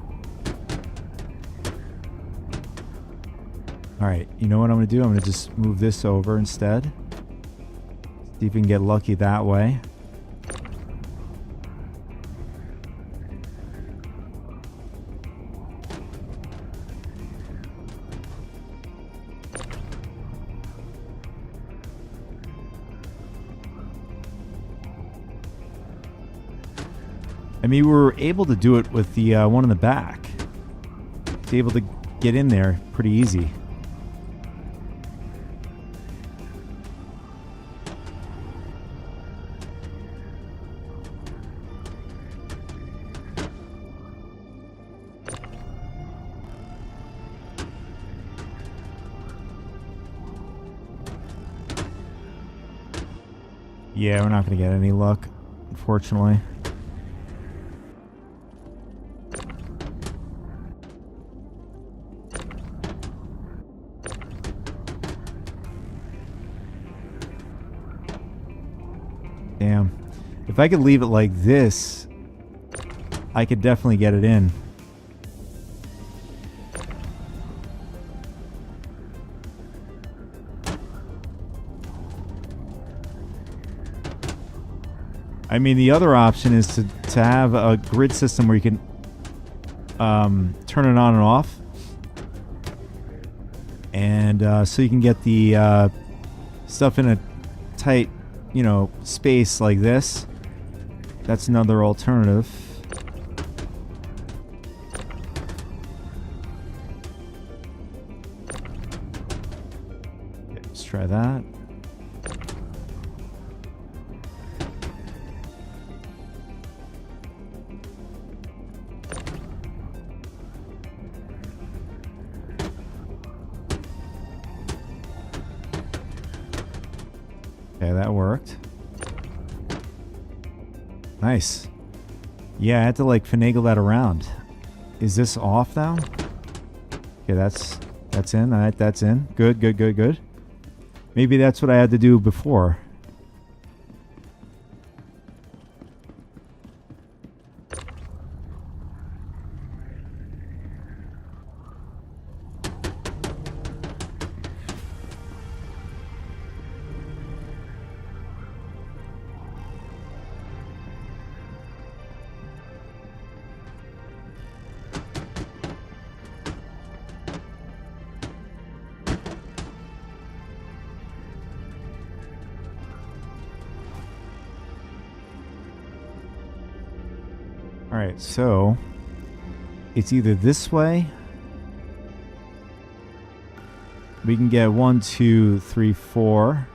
Alright, you know what I'm going to do? I'm going to just move this over instead. See if we can get lucky that way. I mean, we were able to do it with the one in the back. Was able to get in there pretty easy. Yeah, we're not going to get any luck, unfortunately. Damn. If I could leave it like this, I could definitely get it in. I mean, the other option is to have a grid system where you can turn it on and off. And so you can get the stuff in a tight, you know, space like this. That's another alternative. Okay, let's try that. Okay, that worked. Nice. Yeah, I had to like finagle that around. Is this off now? Okay, that's in. All right, that's in. Good, good, good, good. Maybe that's what I had to do before. Alright, so it's either this way. We can get 1, 2, 3, 4,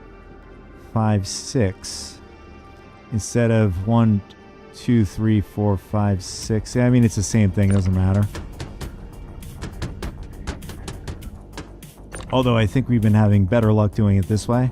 5, 6 instead of 1, 2, 3, 4, 5, 6. I mean, it's the same thing, it doesn't matter. Although I think we've been having better luck doing it this way.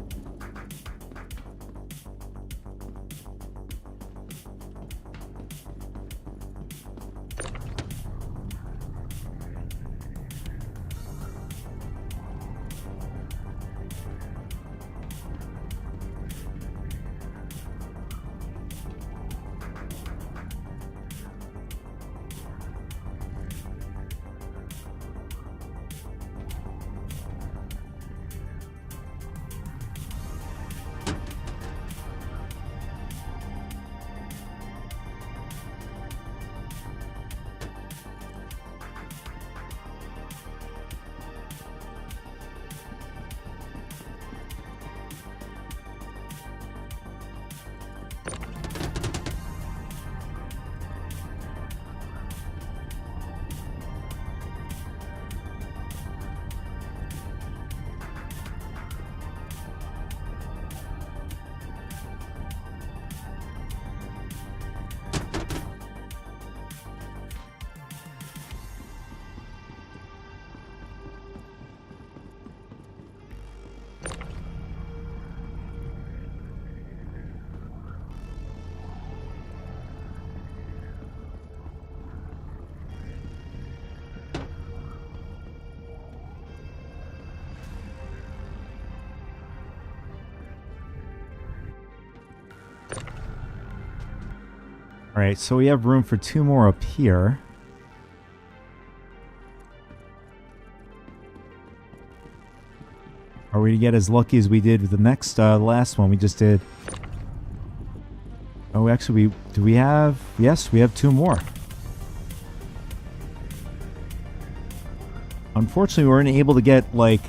Alright, so we have room for 2 more up here. Are we to get as lucky as we did with the next, last one we just did? Oh, actually, do we have... Yes, we have 2 more. Unfortunately, we weren't able to get, like,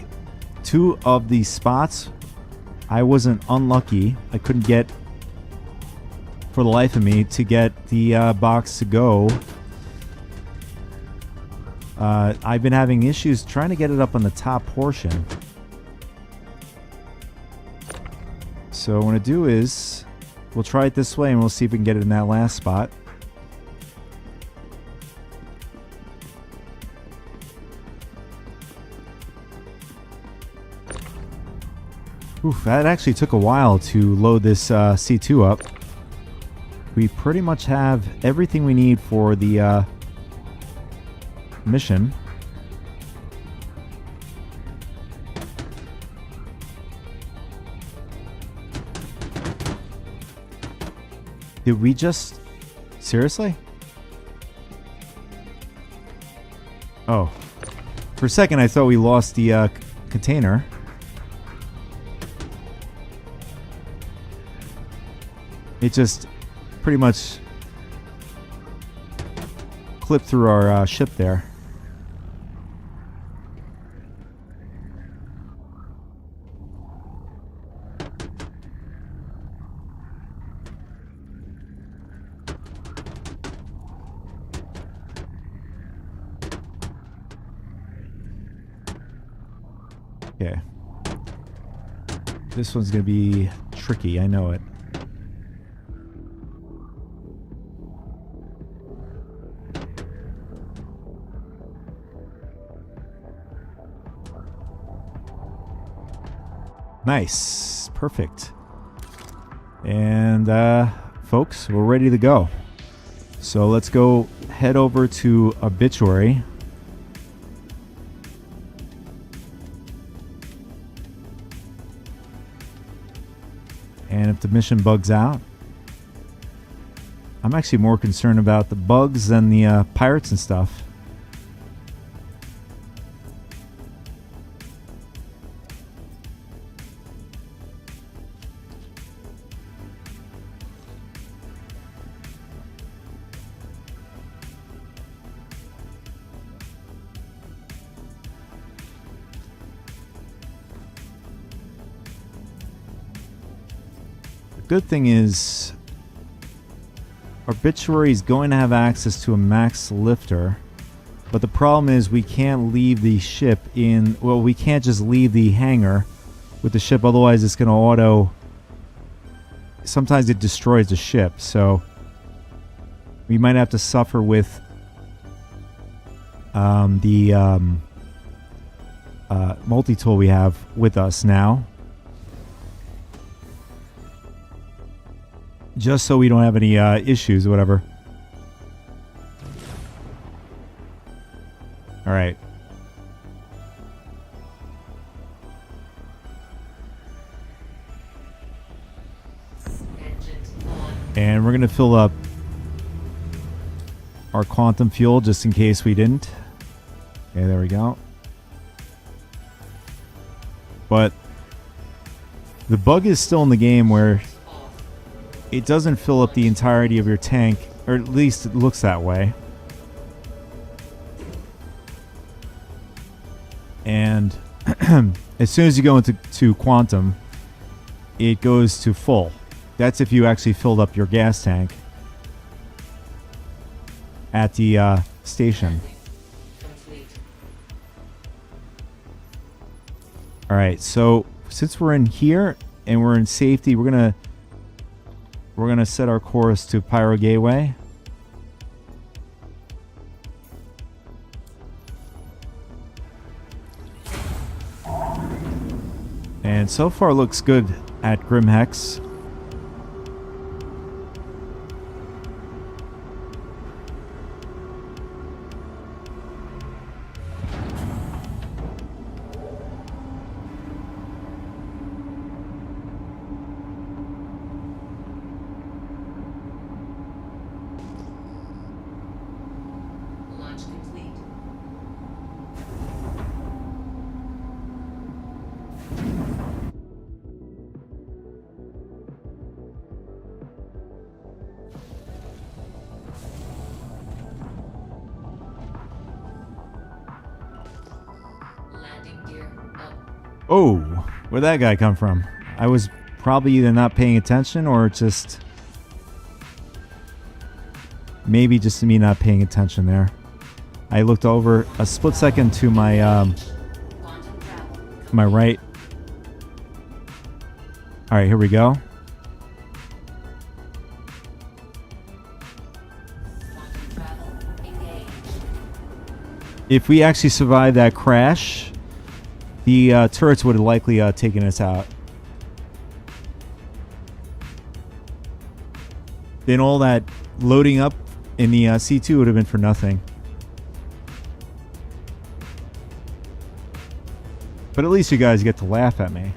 2 of these spots. I wasn't unlucky. I couldn't get for the life of me to get the box to go. I've been having issues trying to get it up on the top portion. So what I'm going to do is we'll try it this way and we'll see if we can get it in that last spot. Oof, that actually took a while to load this C2 up. We pretty much have everything we need for the mission. Did we just... Seriously? Oh. For a second I thought we lost the container. It just pretty much clipped through our ship there. Okay. This one's gonna be tricky, I know it. Nice. Perfect. And folks, we're ready to go. So let's go head over to Obituary. And if the mission bugs out, I'm actually more concerned about the bugs than the pirates and stuff. Good thing is Obituary is going to have access to a max lifter, but the problem is we can't leave the ship in, well, we can't just leave the hangar with the ship, otherwise it's going to auto, sometimes it destroys the ship, so we might have to suffer with the multi-tool we have with us now. Just so we don't have any issues or whatever. Alright. And we're going to fill up our quantum fuel just in case we didn't. Okay, there we go. But the bug is still in the game where it doesn't fill up the entirety of your tank, or at least it looks that way. And as soon as you go into quantum, it goes to full. That's if you actually filled up your gas tank at the station. Alright, so since we're in here and we're in safety, we're gonna set our course to Pyro Gateway. And so far looks good at Grim Hex. Oh, where'd that guy come from? I was probably either not paying attention or just Maybe just me not paying attention there. I looked over a split second to my Quantum travel. my right. All right, here we go. Quantum travel. Engage. If we actually survived that crash, the turrets would have likely taken us out. Then all that loading up in the C2 would have been for nothing. But at least you guys get to laugh at me.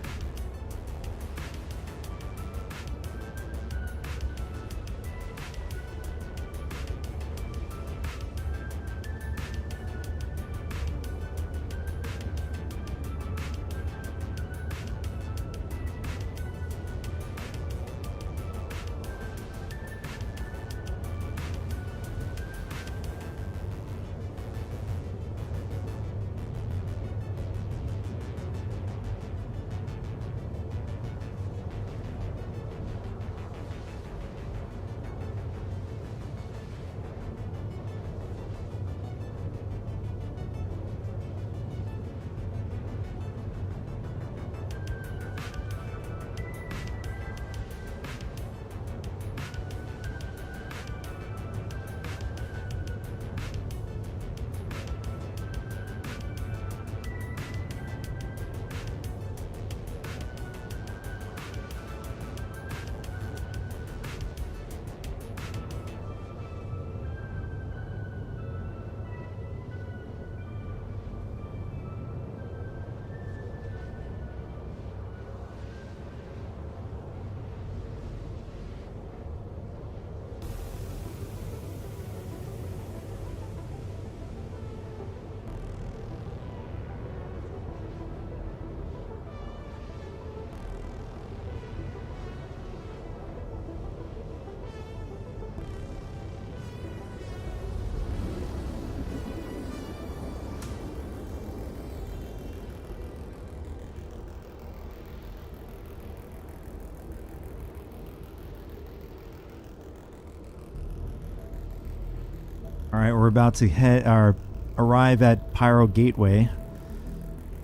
All right, we're about to arrive at Pyro Gateway.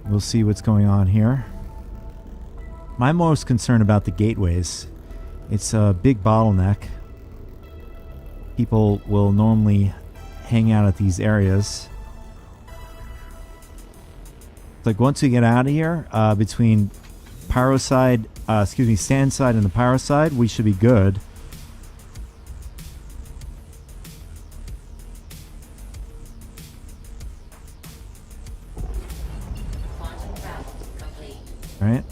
We'll see what's going on here. I'm most concerned about the gateways. It's a big bottleneck. People will normally hang out at these areas. It's like once we get out of here, between Pyro side, Sand side and the Pyro side, we should be good. Quantum travel complete. Right.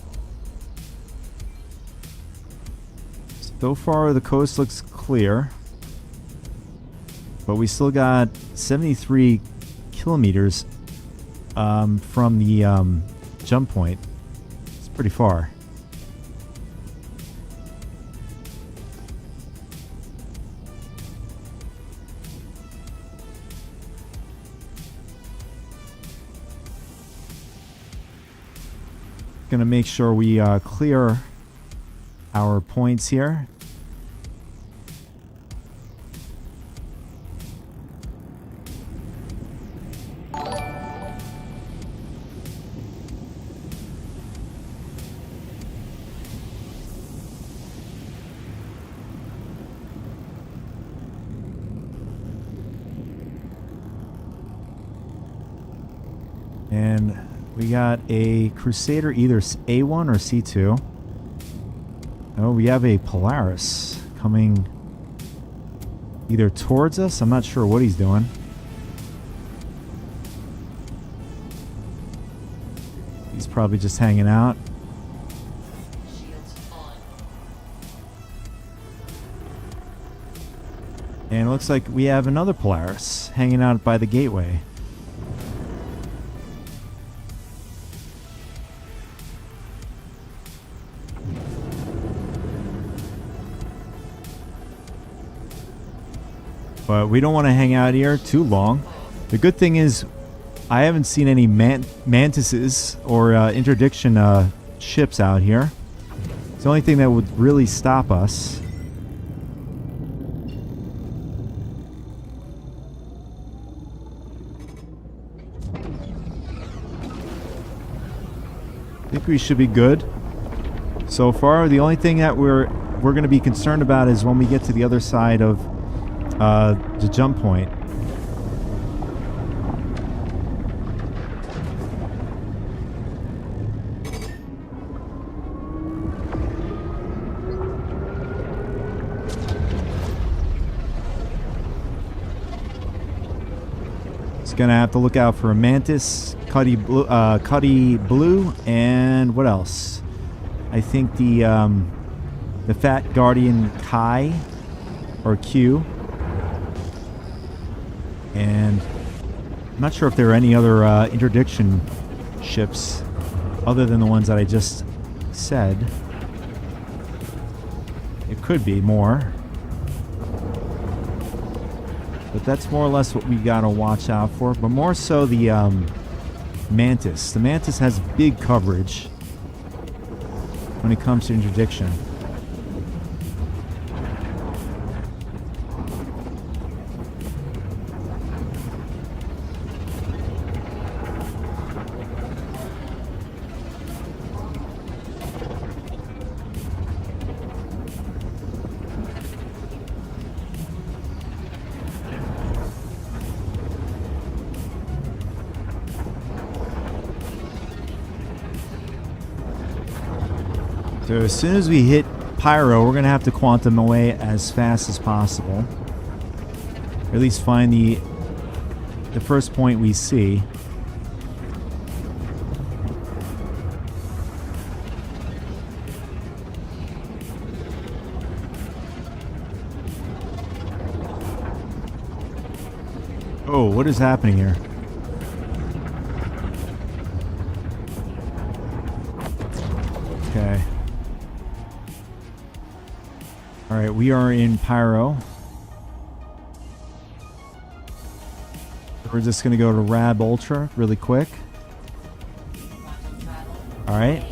So far, the coast looks clear, but we still got 73 kilometers from the jump point. It's pretty far. Gonna make sure we clear our points here. And we got a Crusader, either A1 or C2. Oh, we have a Polaris coming either towards us. I'm not sure what he's doing. He's probably just hanging out. Shields on. And it looks like we have another Polaris hanging out by the gateway. But we don't want to hang out here too long. The good thing is I haven't seen any mantises or interdiction ships out here. It's the only thing that would really stop us. think we should be good so far. The only thing that we're going to be concerned about is when we get to the other side of the jump point. Gonna have to look out for a mantis, Cuddy Blue, and what else? I think the Fat Guardian Kai or Q, and I'm not sure if there are any other interdiction ships other than the ones that I just said. It could be more. But that's more or less what we gotta watch out for. But more so the Mantis. The Mantis has big coverage when it comes to interdiction. So as soon as we hit Pyro, we're going to have to quantum away as fast as possible. Or at least find the first point we see. Oh, what is happening here? Okay. Alright, we are in Pyro. We're just going to go to Rab Ultra really quick. Alright.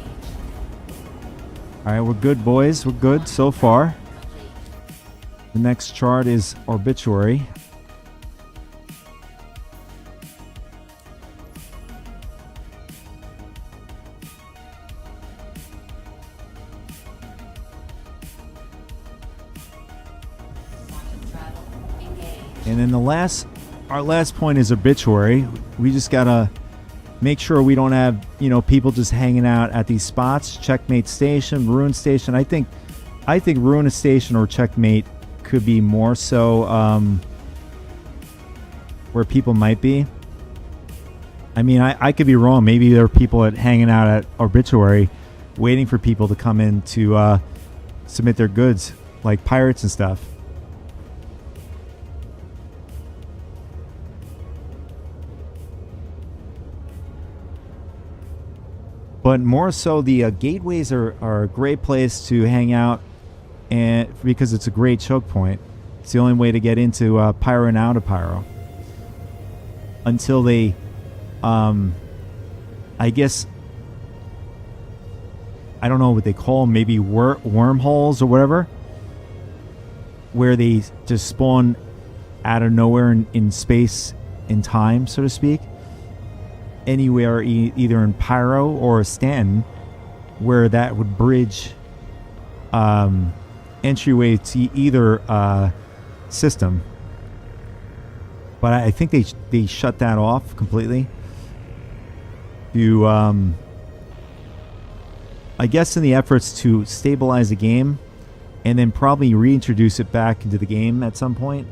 Alright, we're good, boys. We're good so far. The next chart is Obituary. And then our last point is Obituary. We just gotta make sure we don't have, people just hanging out at these spots. Checkmate Station, Ruin Station. I think Ruin Station or Checkmate could be more so where people might be. I mean, I could be wrong. Maybe there are people hanging out at Obituary waiting for people to come in to submit their goods, like pirates and stuff. But more so, the gateways are a great place to hang out, and because it's a great choke point. It's the only way to get into Pyro and out of Pyro. Until they, I guess, I don't know what they call them, maybe wormholes or whatever, where they just spawn out of nowhere in space and time, so to speak. Anywhere either in Pyro or Stanton, where that would bridge entryway to either system. But I think they shut that off completely to I guess in the efforts to stabilize the game and then probably reintroduce it back into the game at some point.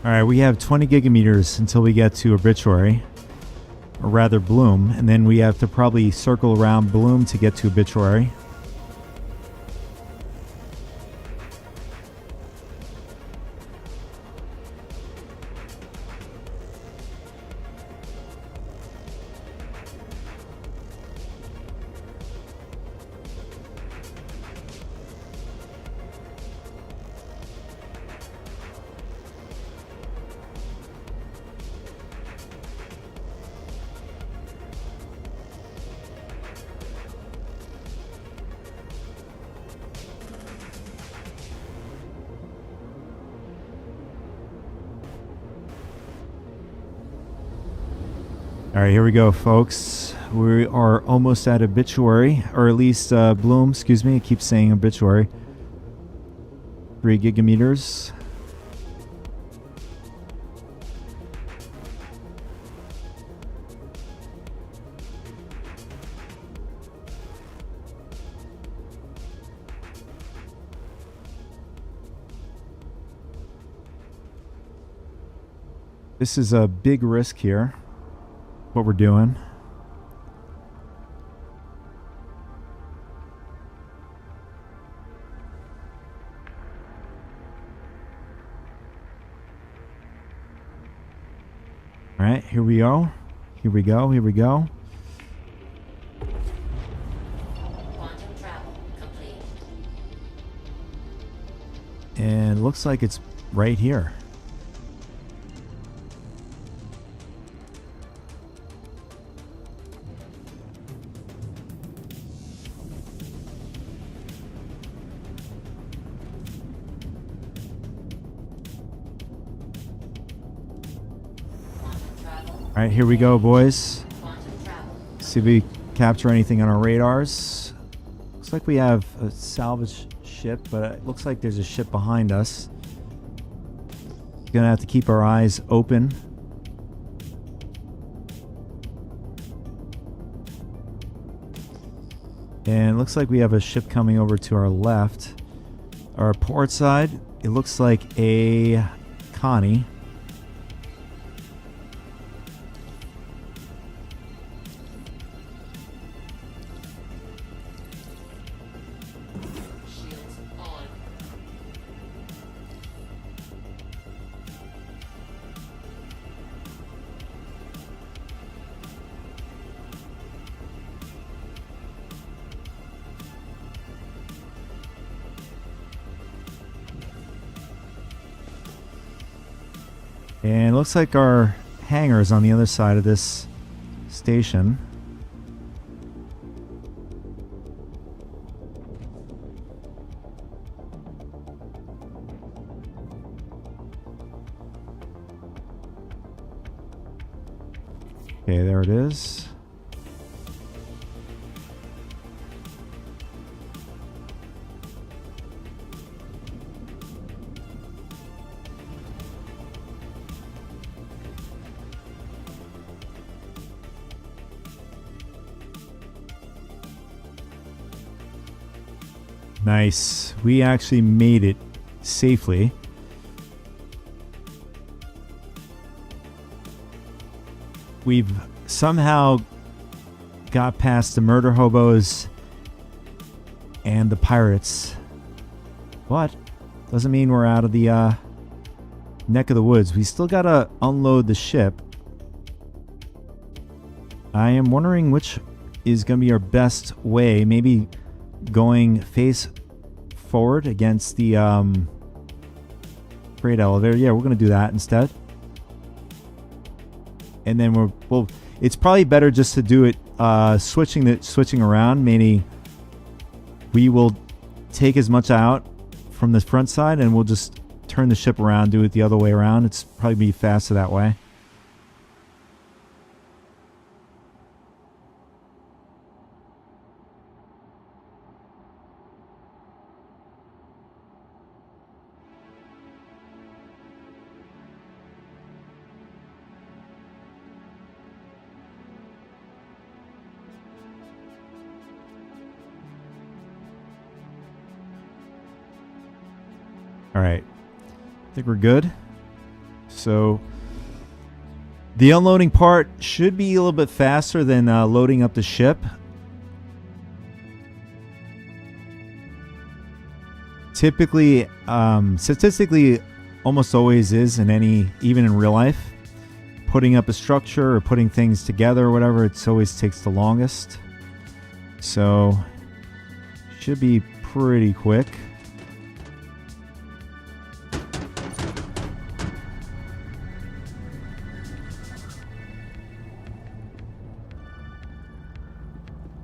All right, we have 20 gigameters until we get to Obituary, or rather Bloom, and then we have to probably circle around Bloom to get to Obituary. All right, here we go, folks. We are almost at Obituary, or at least Bloom, excuse me. I keep saying Obituary. 3 gigameters. This is a big risk here, what we're doing. All right, here we go. Here we go. Here we go. Quantum travel complete. And it looks like it's right here. All right, here we go, boys. Quantum travel. See if we capture anything on our radars. Looks like we have a salvage ship, but it looks like there's a ship behind us. Gonna have to keep our eyes open. And it looks like we have a ship coming over to our left. Our port side, it looks like a Connie. Shields on. And it looks like our hangar is on the other side of this station. Okay, there it is. Nice. We actually made it safely. We've somehow got past the murder hobos and the pirates. But doesn't mean we're out of the neck of the woods. We still gotta unload the ship. I am wondering which is gonna be our best way. Maybe going face forward against the freight elevator. Yeah, we're gonna do that instead. And then we'll it's probably better just to do it switching around. Maybe we will take as much out from the front side and we'll just turn the ship around, do it the other way around. It's probably be faster that way. All right. I think we're good. So the unloading part should be a little bit faster than loading up the ship. Typically, statistically, almost always is in any, even in real life. Putting up a structure or putting things together or whatever, it always takes the longest. So, should be pretty quick.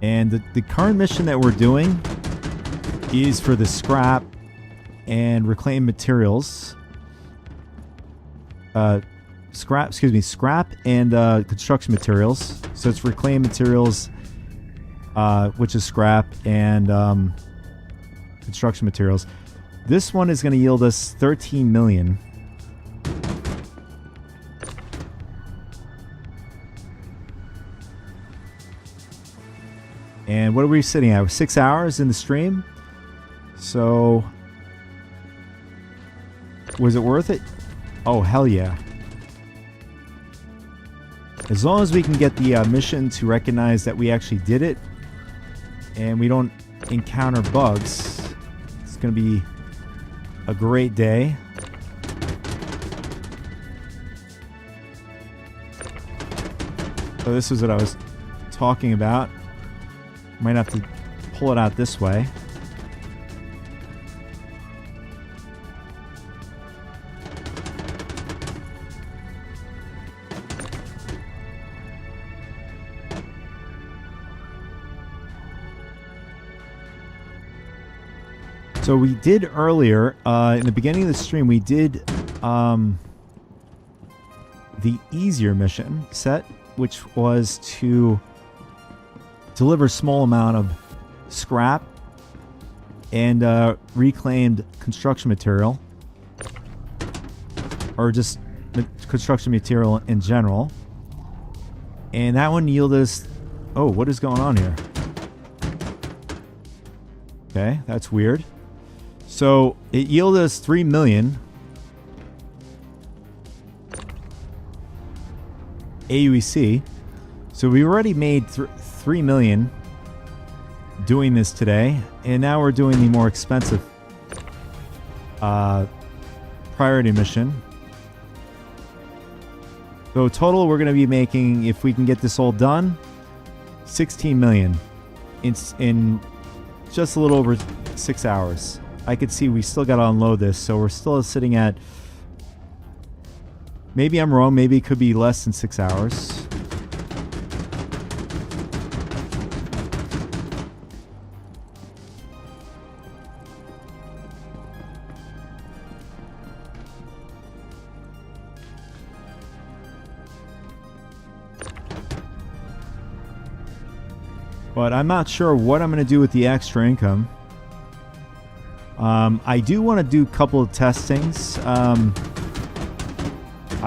And the current mission that we're doing is for the scrap and reclaimed materials. Scrap and construction materials. So it's reclaimed materials, which is scrap, and construction materials. This one is going to yield us 13 million. And what are we sitting at? 6 hours in the stream. So, was it worth it? Oh, hell yeah. As long as we can get the mission to recognize that we actually did it and we don't encounter bugs, it's going to be a great day. So this is what I was talking about. Might have to pull it out this way. So we did earlier, in the beginning of the stream, we did the easier mission set, which was to deliver a small amount of scrap and reclaimed construction material, or just construction material in general. And that one yielded us... Oh, what is going on here? Okay, that's weird. So it yielded us 3 million AUEC. So we already made 3 million doing this today, and now we're doing the more expensive priority mission. So total, we're going to be making, if we can get this all done, 16 million in just a little over 6 hours. I could see we still got to unload this, so we're still sitting at, maybe I'm wrong, maybe it could be less than 6 hours. But I'm not sure what I'm going to do with the extra income. I do want to do a couple of testings. I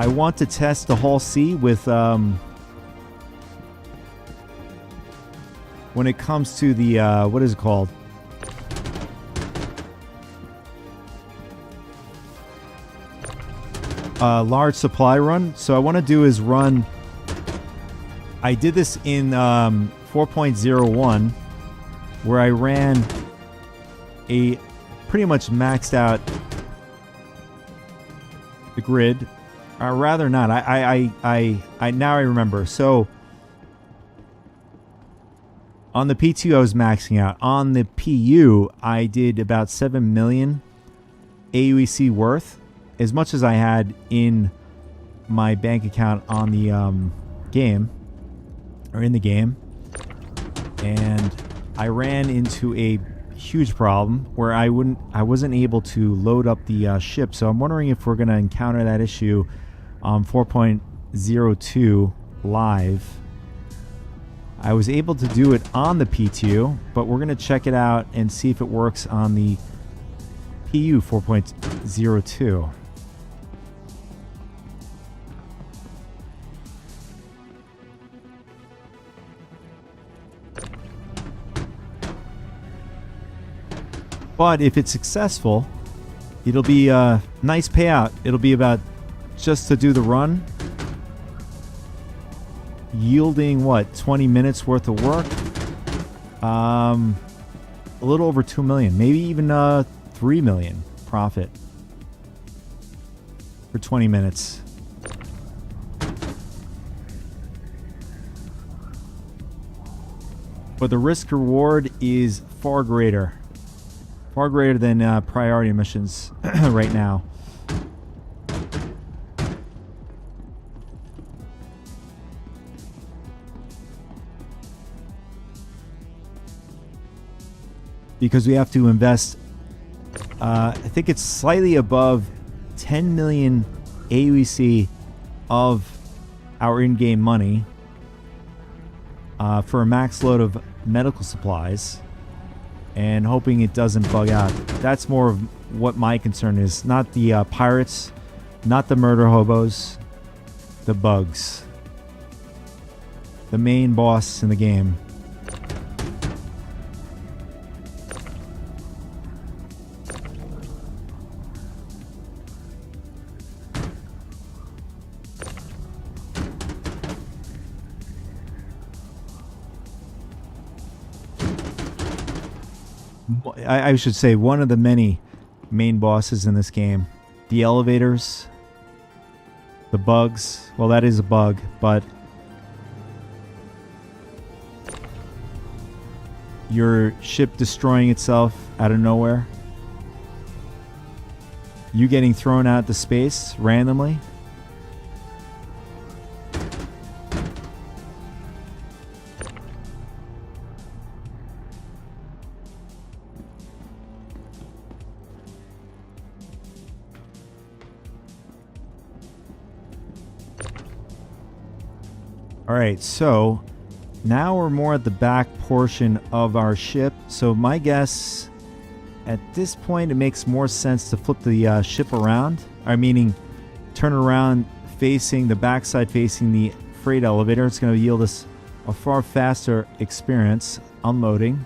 want to test the Hull C with when it comes to the what is it called? Large supply run. So I want to do is run. I did this in 4.01, where I ran a pretty much maxed out the grid. Rather not. I now I remember. So on the P2 I was maxing out. On the PU I did about 7 million AUEC worth, as much as I had in my bank account on the game, or in the game. And I ran into a huge problem where I wasn't able to load up the ship. So I'm wondering if we're going to encounter that issue on 4.02 live. I was able to do it on the P2, but we're going to check it out and see if it works on the PU 4.02. But if it's successful, it'll be a nice payout. It'll be about just to do the run, yielding what, 20 minutes worth of work. A little over 2 million, maybe even 3 million profit for 20 minutes. But the risk reward is far greater than priority missions right now. Because we have to invest, I think it's slightly above 10 million AUC of our in-game money for a max load of medical supplies, and hoping it doesn't bug out. That's more of what my concern is. Not the pirates, not the murder hobos, the bugs. The main boss in the game. I should say one of the many main bosses in this game. The elevators, the bugs. Well, that is a bug, but your ship destroying itself out of nowhere. You getting thrown out to space randomly. Alright, so now we're more at the back portion of our ship. So my guess, at this point, it makes more sense to flip the ship around. Meaning, turn around facing the backside, facing the freight elevator. It's going to yield us a far faster experience unloading.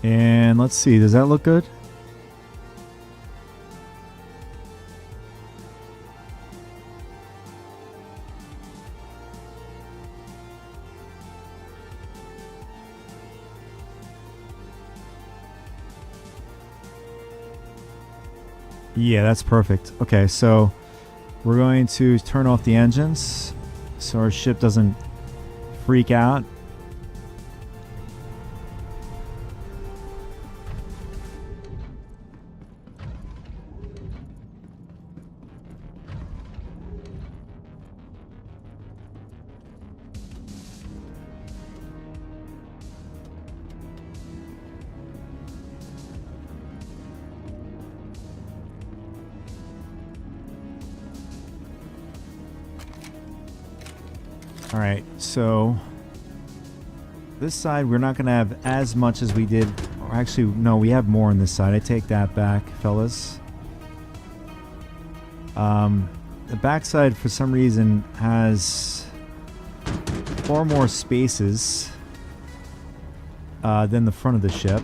And let's see, does that look good? Yeah, that's perfect. Okay, so we're going to turn off the engines so our ship doesn't freak out. Alright, so this side we're not going to have as much as we did. Or actually, no, we have more on this side. I take that back, fellas. The backside, for some reason, has far more spaces than the front of the ship.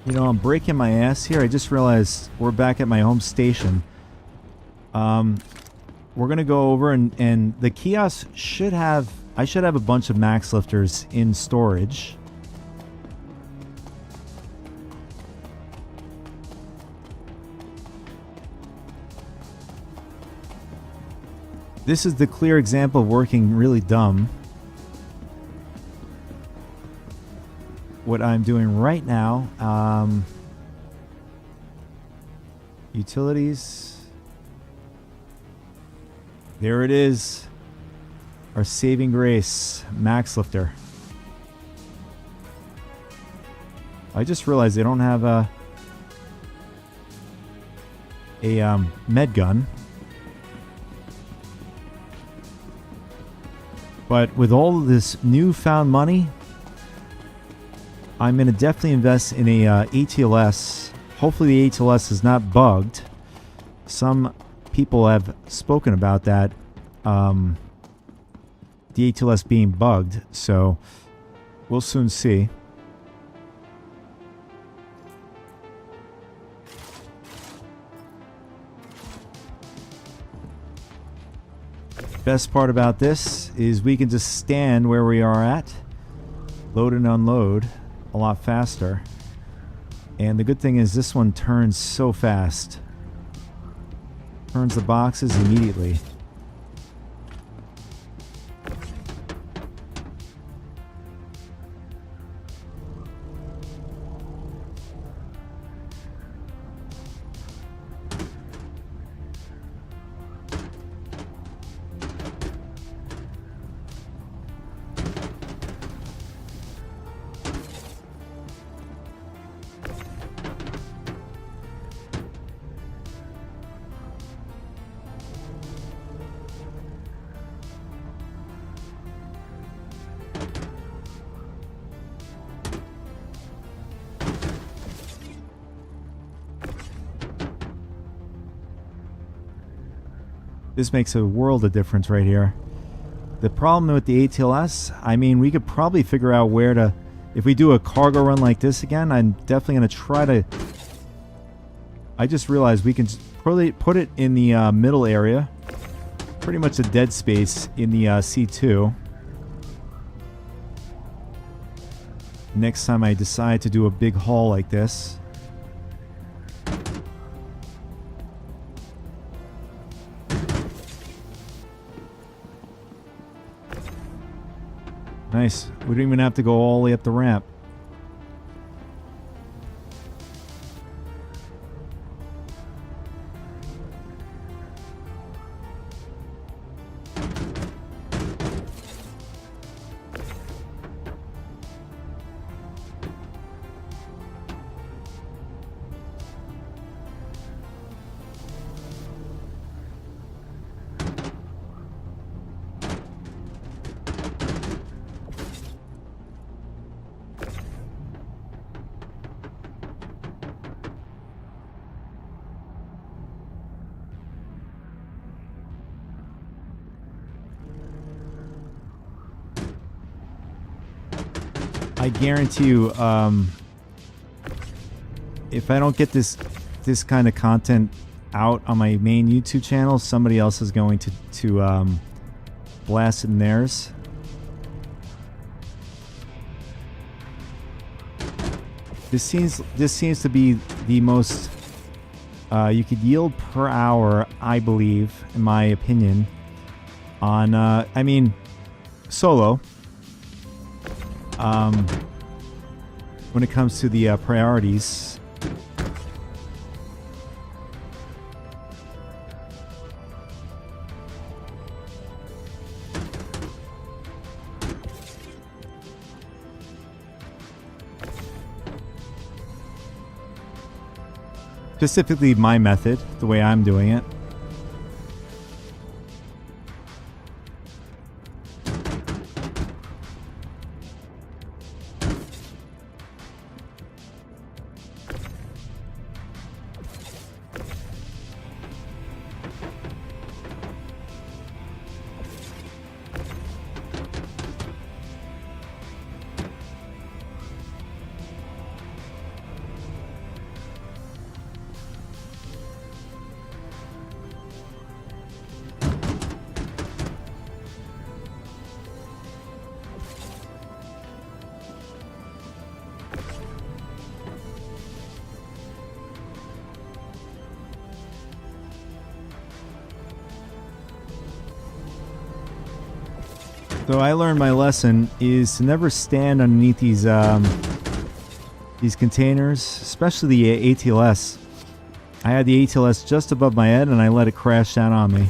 You know, I'm breaking my ass here. I just realized we're back at my home station. we're going to go over and the kiosk should have... I should have a bunch of max lifters in storage. This is the clear example of working really dumb. What I'm doing right now, utilities. There it is. Our saving grace, max lifter. I just realized they don't have a med gun. But with all of this newfound money, I'm going to definitely invest in a ATLS. Hopefully the ATLS is not bugged. Some people have spoken about that. The ATLS being bugged, so we'll soon see. Best part about this is we can just stand where we are at, load and unload a lot faster. And the good thing is this one turns so fast. Turns the boxes immediately. This makes a world of difference right here. The problem with the ATLS, I mean, we could probably figure out where to... If we do a cargo run like this again, I'm definitely going to try to... I just realized we can probably put it in the middle area. Pretty much a dead space in the C2. Next time I decide to do a big haul like this. Nice. We don't even have to go all the way up the ramp. I guarantee you, if I don't get this kind of content out on my main YouTube channel, somebody else is going to blast it in theirs. This seems to be the most you could yield per hour, I believe, in my opinion. On I mean, solo. When it comes to the priorities. Specifically my method, the way I'm doing it. So I learned my lesson is to never stand underneath these containers, especially the ATLS. I had the ATLS just above my head and I let it crash down on me.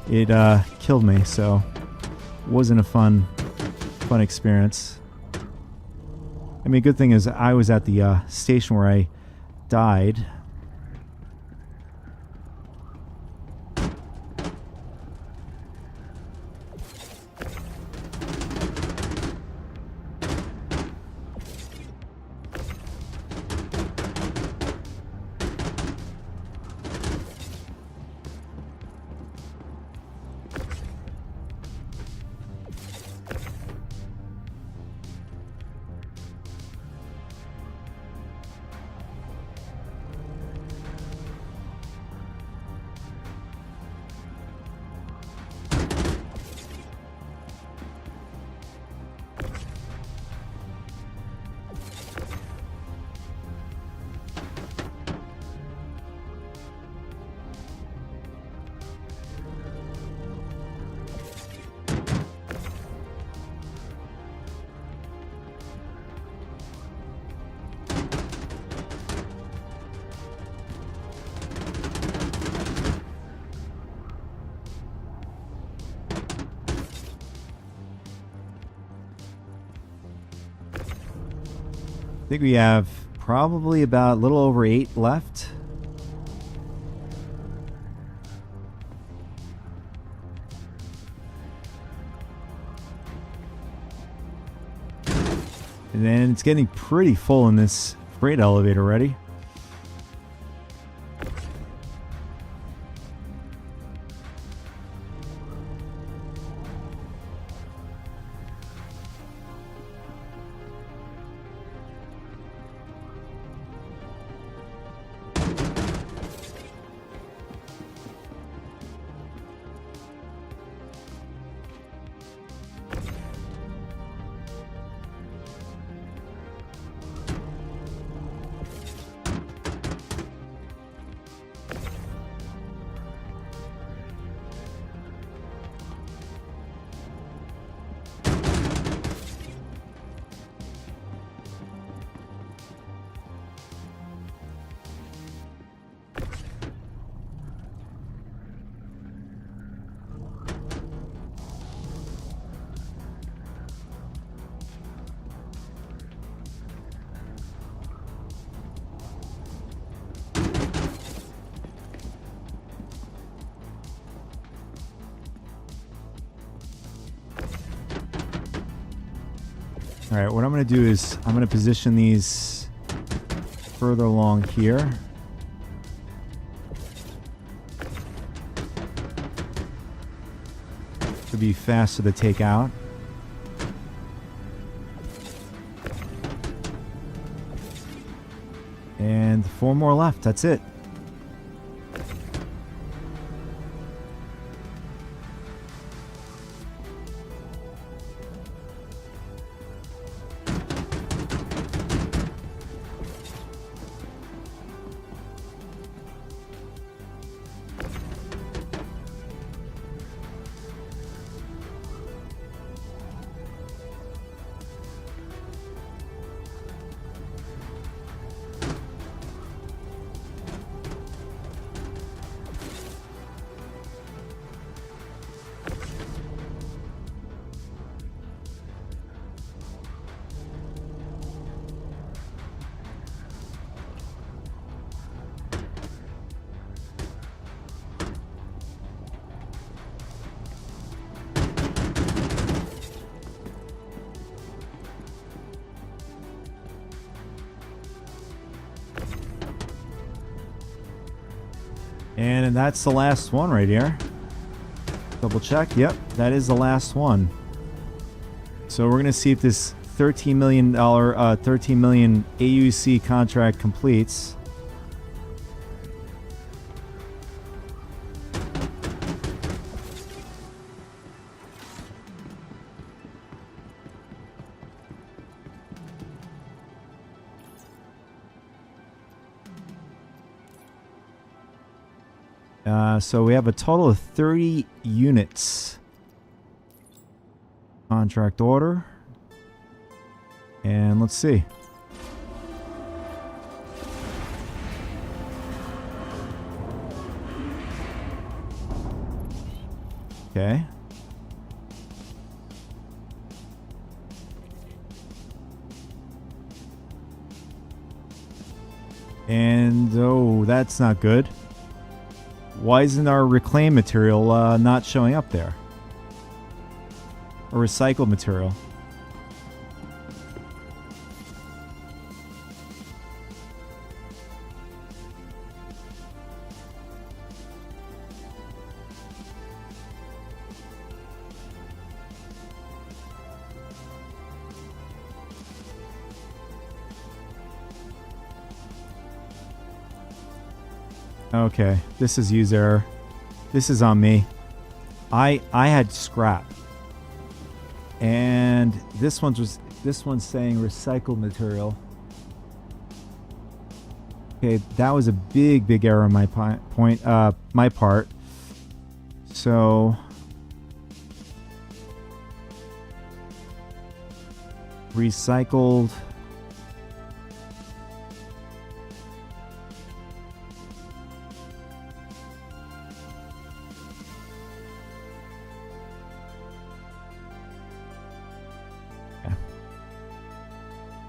It killed me, so it wasn't a fun experience. I mean, good thing is I was at the station where I died. I think we have probably about a little over 8 left. And then it's getting pretty full in this freight elevator already. Alright, what I'm going to do is I'm going to position these further along here. To be faster to take out. And 4 more left, that's it. And that's the last one right here. Double check. Yep, that is the last one. So we're going to see if this $13 million AUC contract completes. So we have a total of 30 units. Contract order. And let's see. Okay. And, oh, that's not good. Why isn't our reclaimed material not showing up there? Or recycled material? Okay, this is user error. This is on me. I had scrap. And this one's saying recycled material. Okay, that was a big error on my my part. So recycled.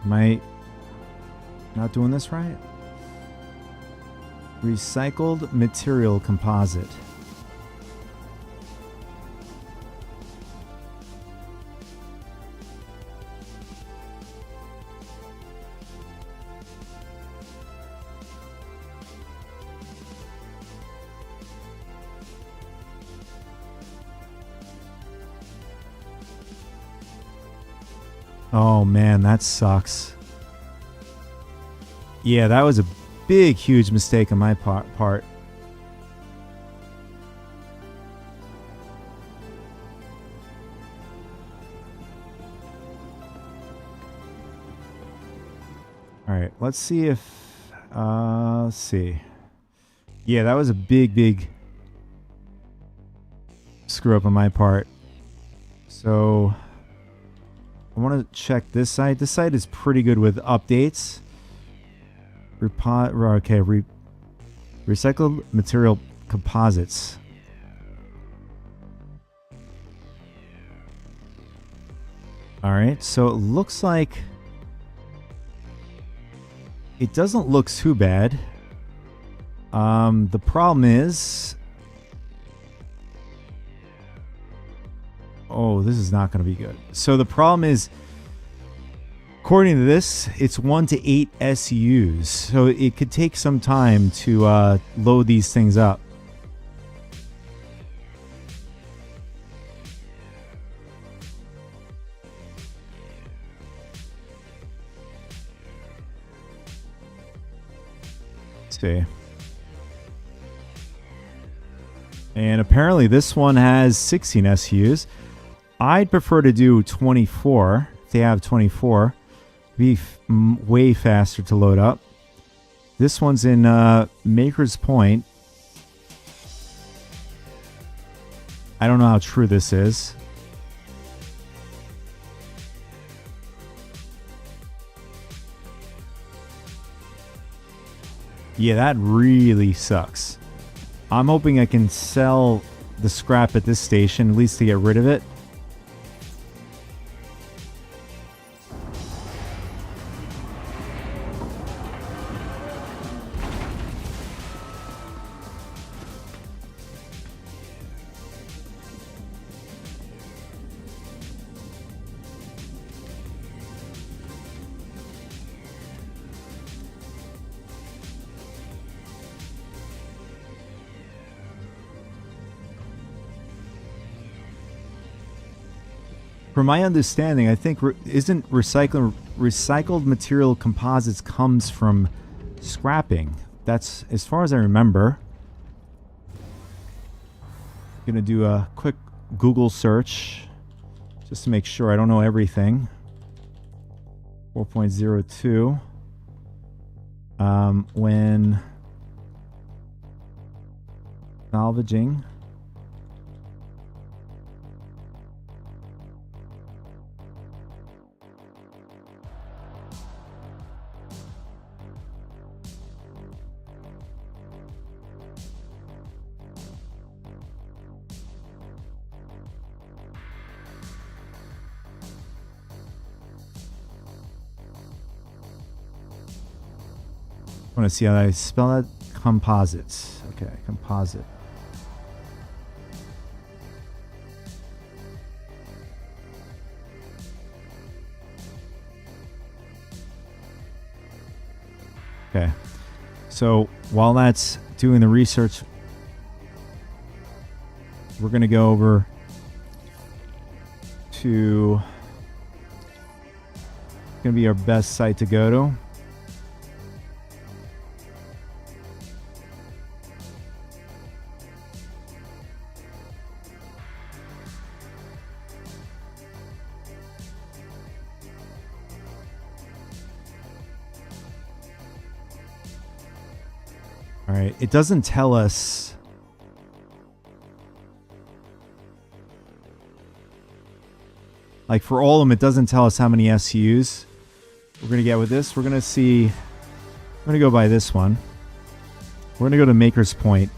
Am I not doing this right? Recycled material composite. Oh man, that sucks. Yeah, that was a big, huge mistake on my part. Alright, let's see if... let's see. Yeah, that was a big screw up on my part. So... I want to check this site. This site is pretty good with updates. Recycled material composites. Alright, so it looks like it doesn't look too bad. The problem is... Oh, this is not going to be good. So the problem is, according to this, it's 1 to 8 SUs. So it could take some time to load these things up. Let's see. And apparently this one has 16 SUs. I'd prefer to do 24. If they have 24, be way faster to load up. This one's in Maker's Point. I don't know how true this is. Yeah, that really sucks. I'm hoping I can sell the scrap at this station, at least to get rid of it. From my understanding, I think isn't recycled material composites comes from scrapping. That's as far as I remember. Gonna do a quick Google search just to make sure I don't know everything. 4.02. When salvaging I want to see how I spell that. Composites. Okay, composite. Okay. So while that's doing the research, we're going to go over to going to be our best site to go to. All right, it doesn't tell us like for all of them, it doesn't tell us how many SUs we're going to get with this. We're going to see, I'm going to go by this one. We're going to go to Maker's Point.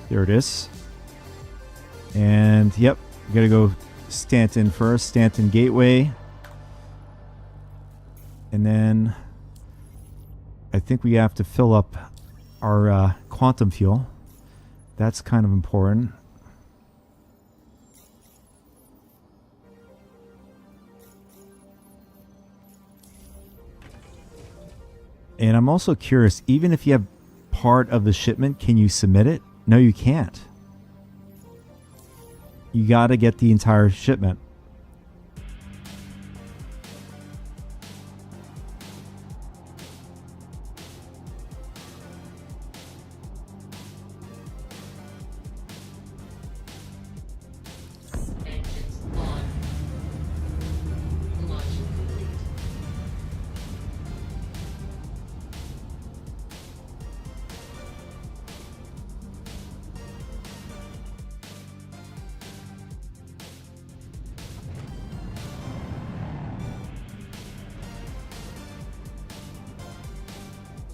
There it is. And yep, we got to go Stanton first, Stanton Gateway. And then I think we have to fill up our quantum fuel. That's kind of important. And I'm also curious, even if you have part of the shipment, can you submit it? No, you can't. You got to get the entire shipment. Engines on. Launch complete.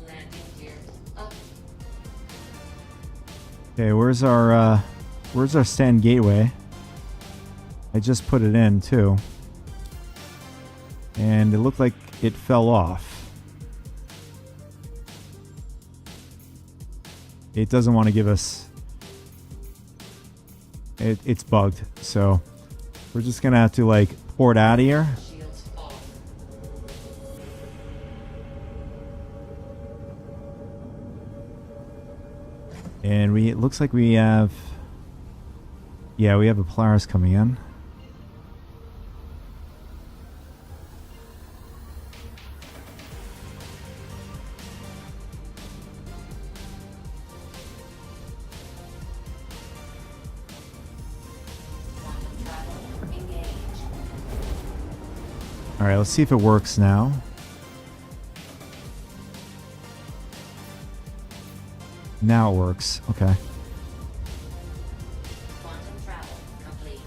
Landing gears up. Okay, where's our Stanton Gateway? I just put it in too. And it looked like it fell off. It doesn't want to give us... It's bugged, so we're just going to have to like pour it out of here. Shields off. And it looks like we have... Yeah, we have a Polaris coming in. Quantum travel engaged. Alright, let's see if it works now. Now it works. Okay. Quantum travel complete.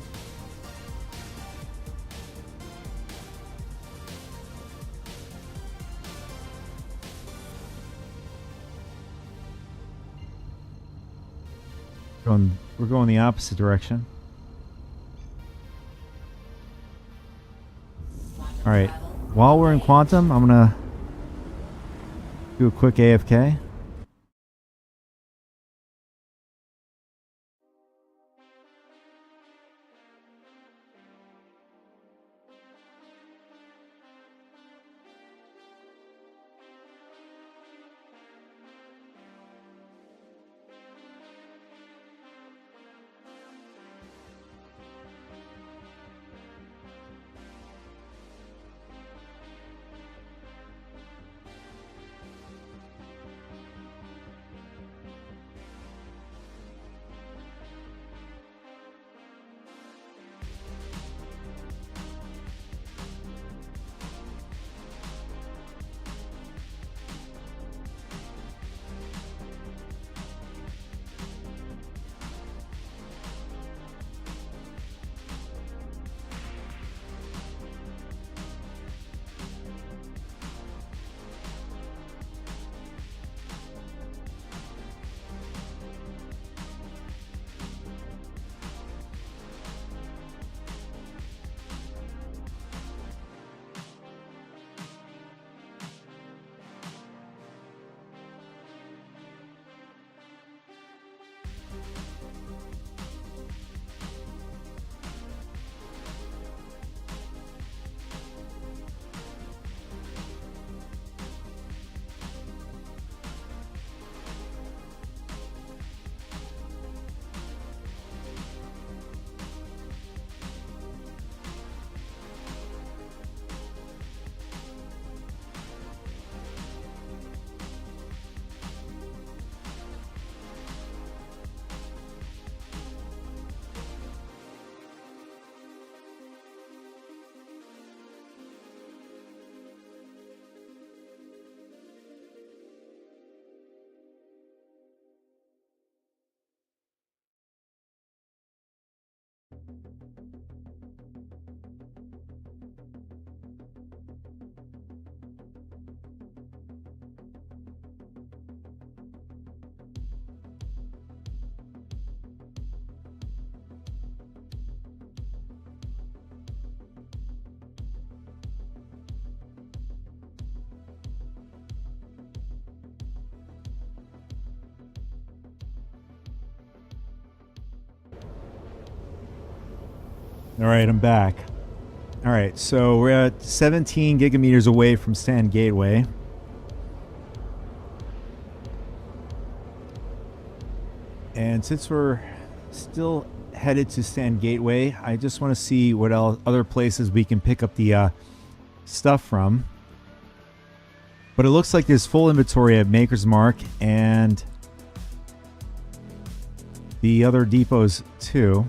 We're going the opposite direction. Quantum Alright. travel While we're in quantum, I'm gonna do a quick AFK. All right, I'm back. All right, so we're at 17 gigameters away from Sand Gateway. And since we're still headed to Sand Gateway, I just want to see what else, other places we can pick up the stuff from. But it looks like there's full inventory at Maker's Mark and the other depots too.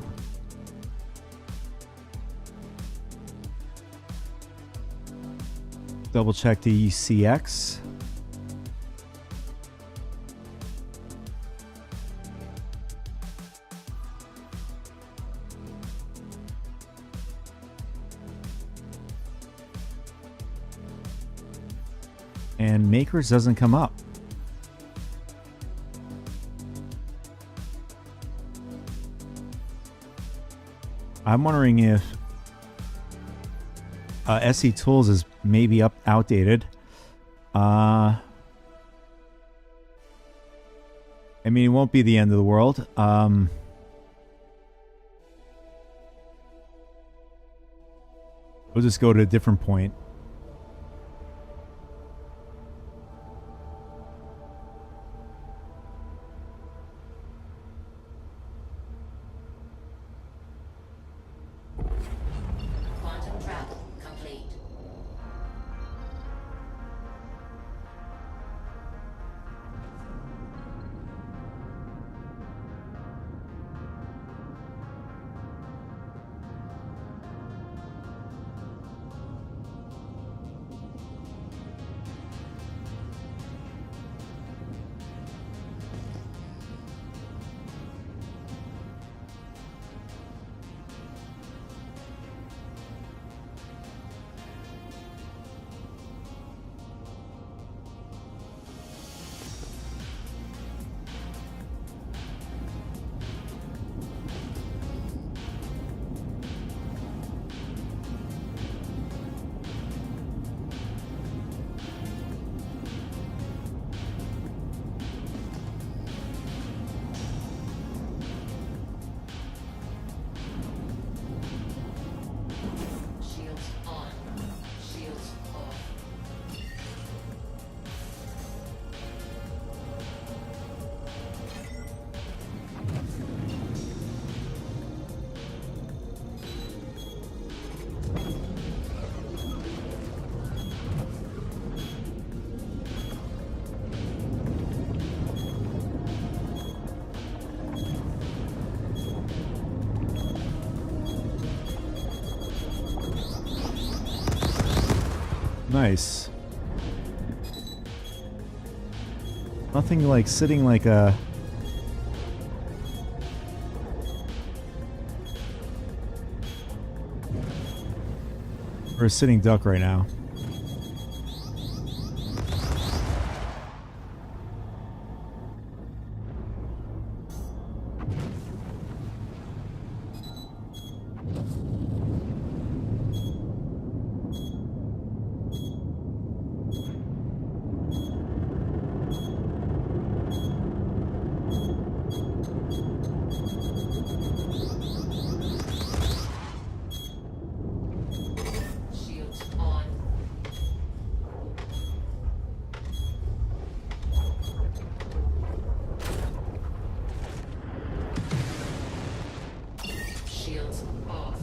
Double check the CX. And Makers doesn't come up. I'm wondering if SE Tools is maybe outdated. I mean, it won't be the end of the world. We'll just go to a different point. Quantum travel complete. Shields on. Shields off. Nice. Nothing like sitting like a... or a sitting duck right now. Shields on. Shields off.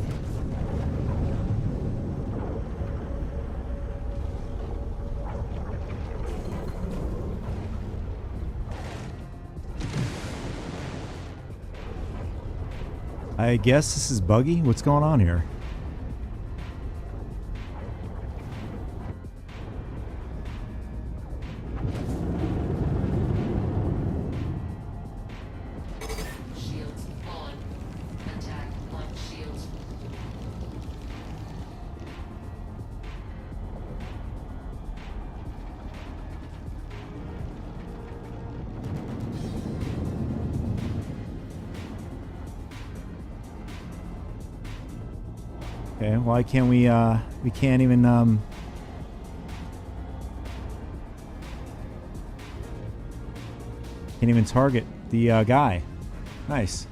I guess this is buggy. What's going on here? Shields on. Attack on shields. Okay, why can't we can't even can't even target the guy. Nice.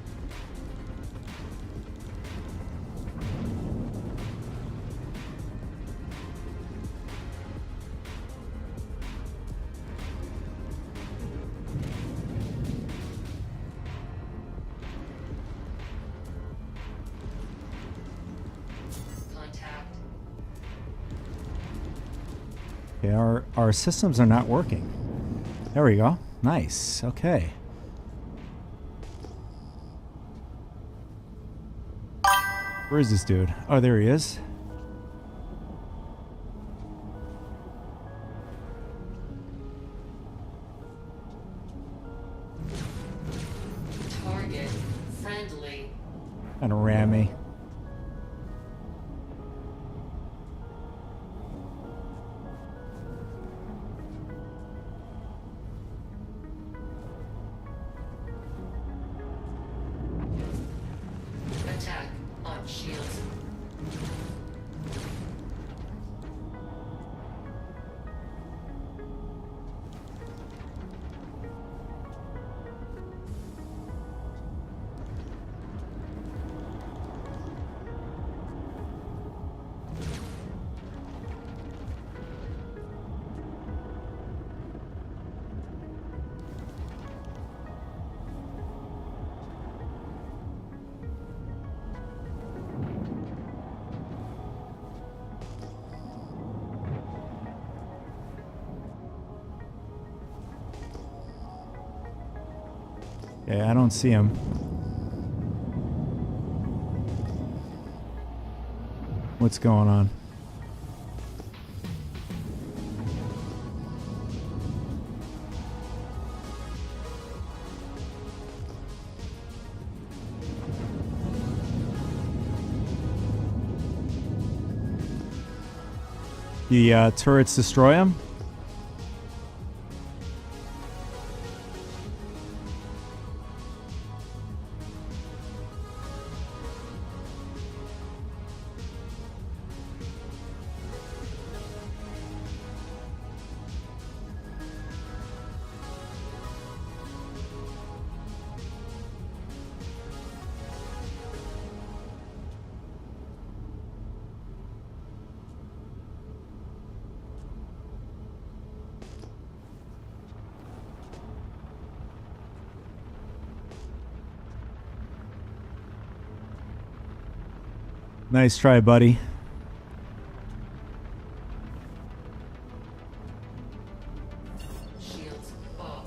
Okay, our systems are not working. There we go. Nice. Okay. Where is this dude? Oh, there he is. Target friendly. Kind of ram me. Attack on shields. Okay, I don't see him. What's going on? The turrets destroy him? Nice try, buddy. Shields off.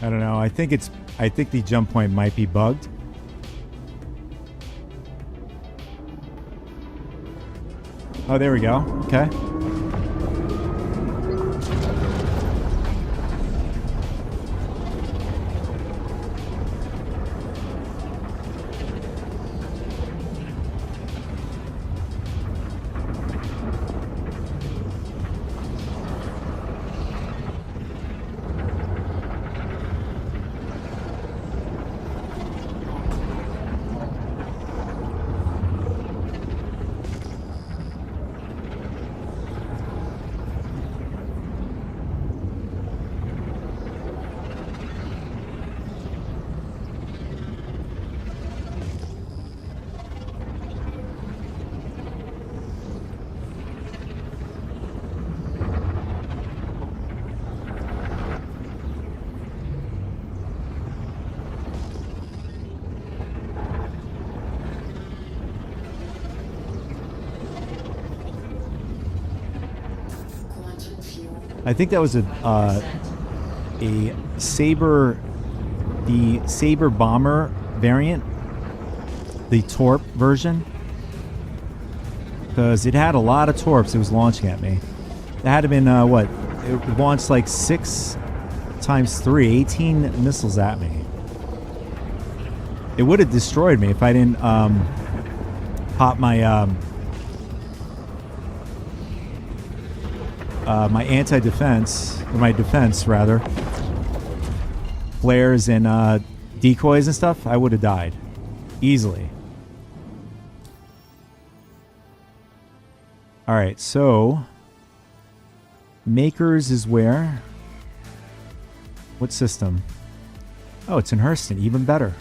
I don't know. I think the jump point might be bugged. Oh, there we go. Okay. I think that was a Saber, the Saber Bomber variant, the Torp version, because it had a lot of torps it was launching at me. It had to have been what? It launched like 6 times 3, 18 missiles at me. It would have destroyed me if I didn't pop my my anti-defense, or my defense rather, flares and decoys and stuff. I would have died easily. All right, so Makers is where? What system? Oh, it's in Hurston. Even better.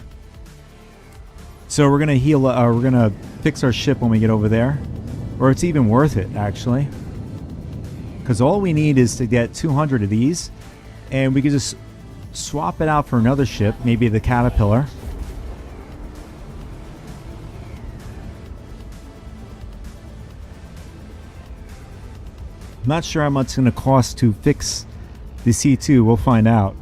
So we're gonna heal. We're gonna fix our ship when we get over there, or it's even worth it actually, because all we need is to get 200 of these, and we can just swap it out for another ship, maybe the Caterpillar. I'm not sure how much it's going to cost to fix the C2. We'll find out.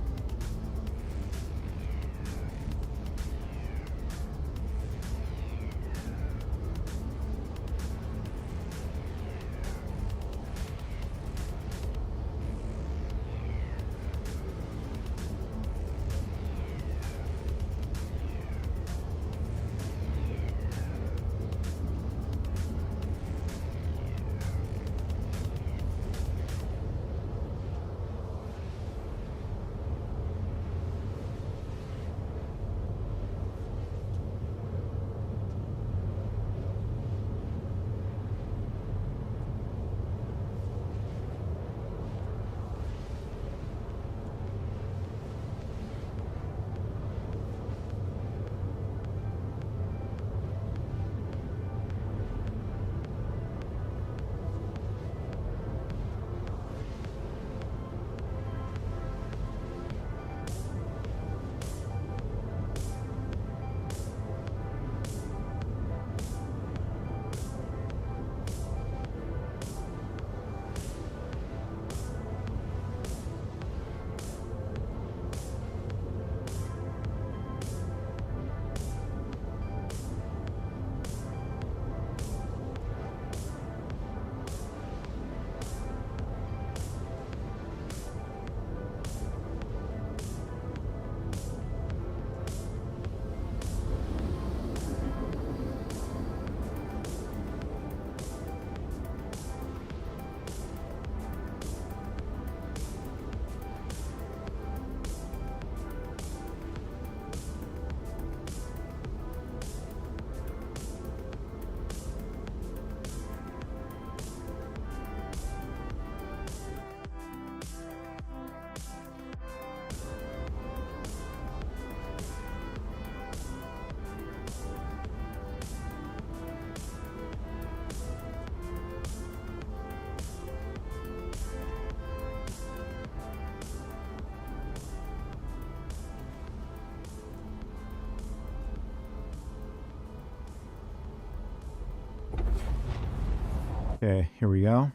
Okay, here we go.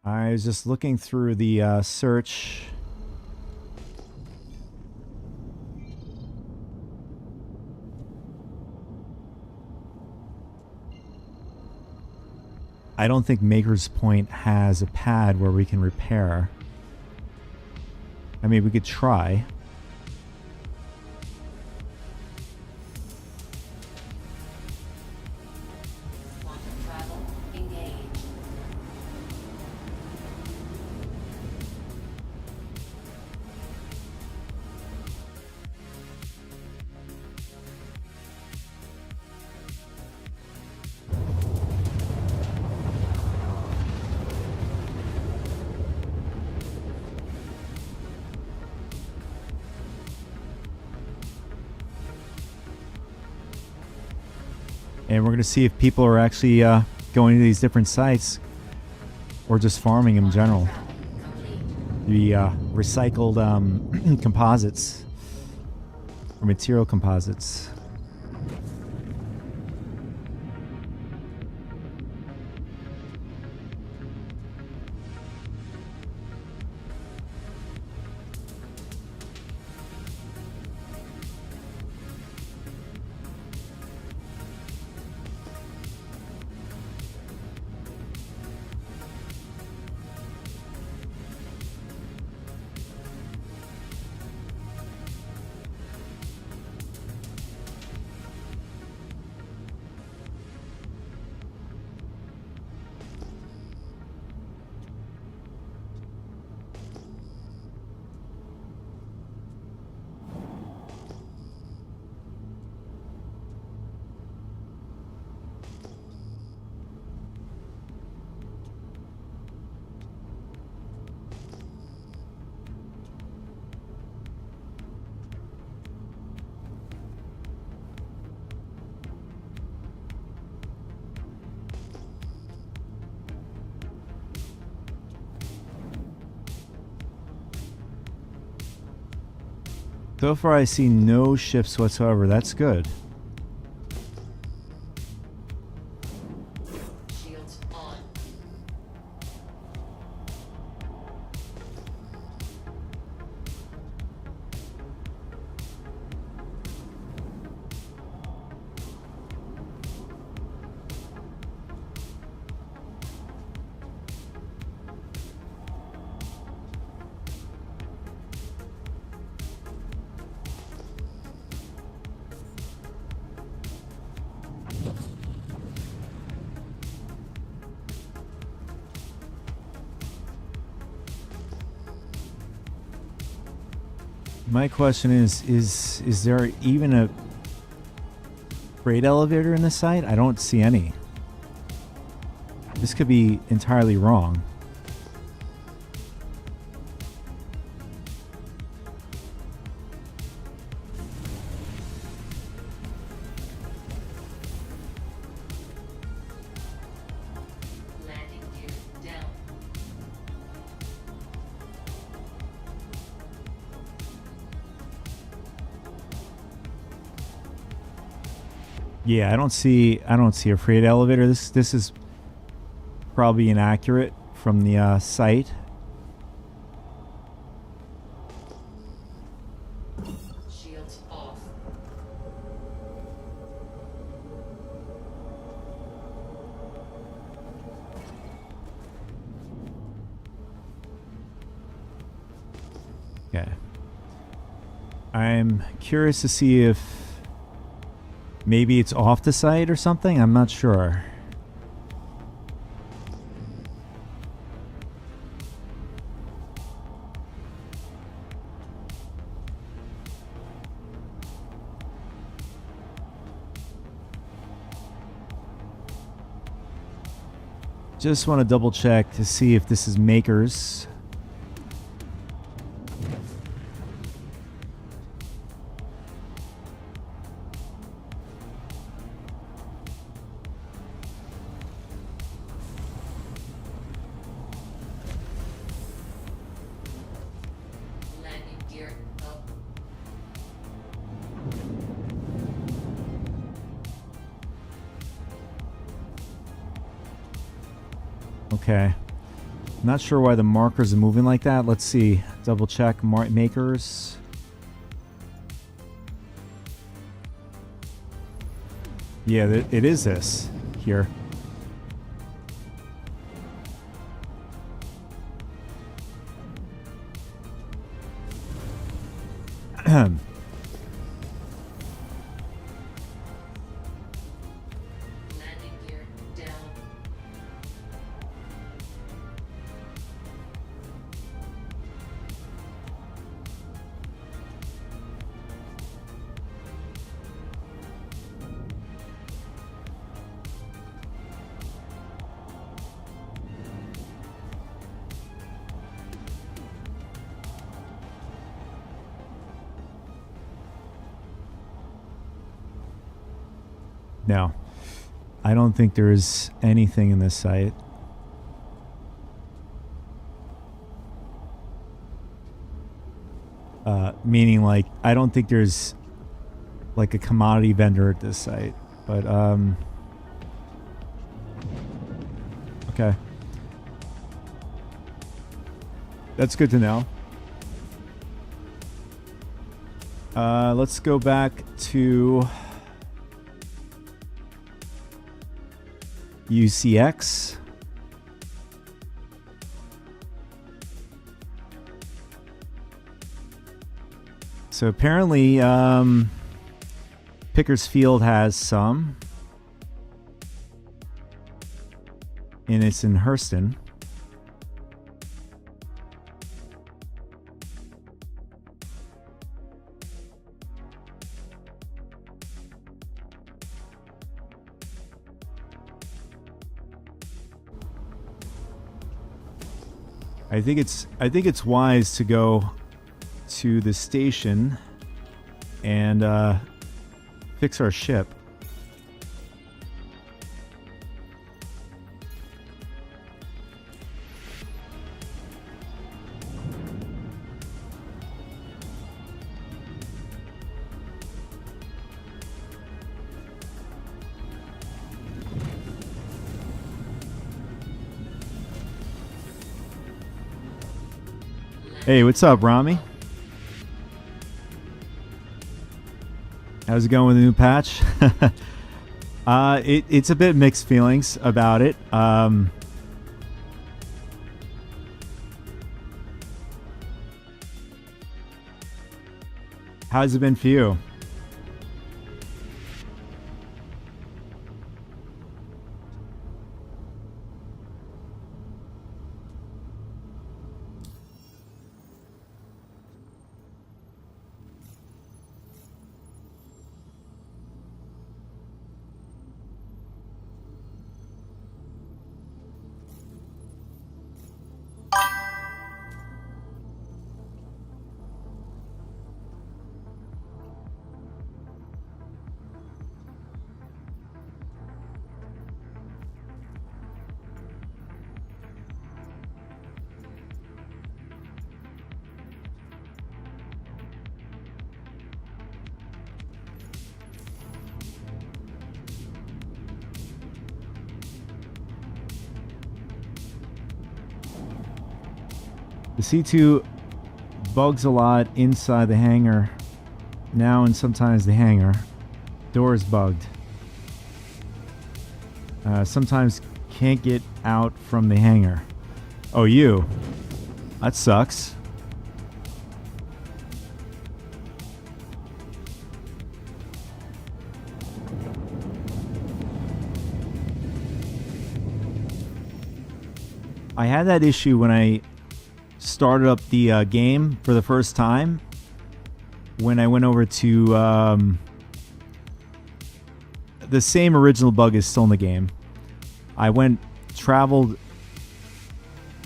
I was just looking through the search. I don't think Maker's Point has a pad where we can repair. I mean, we could try. Quantum travel engaged. And we're going to see if people are actually going to these different sites or just farming in general. The recycled composites or material composites. So far, I see no ships whatsoever. That's good. Shields on. My question is there even a freight elevator in this site? I don't see any. This could be entirely wrong. Landing gear down. Yeah, I don't see a freight elevator. This is probably inaccurate from the site. Shields off. Okay. I'm curious to see if maybe it's off the site or something. I'm not sure. Just want to double check to see if this is Makers. Landing gear up. Okay. Not sure why the markers are moving like that. Let's see. Double check Makers. Yeah, it is this here. Landing gear down. No. I don't think there is anything in this site. Meaning, like, I don't think there's like a commodity vendor at this site. But okay. That's good to know. Let's go back to UCX. So apparently, Pickersfield has some, and it's in Hurston. I think it's wise to go to the station and fix our ship. Hey, what's up, Rami? How's it going with the new patch? It's a bit mixed feelings about it. How's it been for you? The C2 bugs a lot inside the hangar now, and sometimes the hangar door is bugged. Sometimes can't get out from the hangar. Oh, you. That sucks. I had that issue when I started up the game for the first time, when I went over to the same original bug is still in the game. I traveled.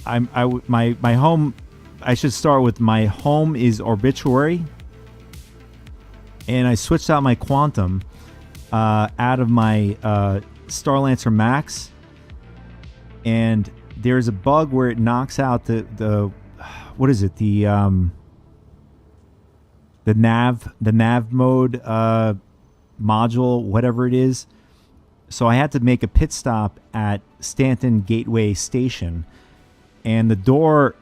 My home. I should start with my home is Obituary, and I switched out my Quantum out of my Starlancer Max, and there's a bug where it knocks out the what is it, the nav mode module, whatever it is. So I had to make a pit stop at Stanton Gateway Station, and the door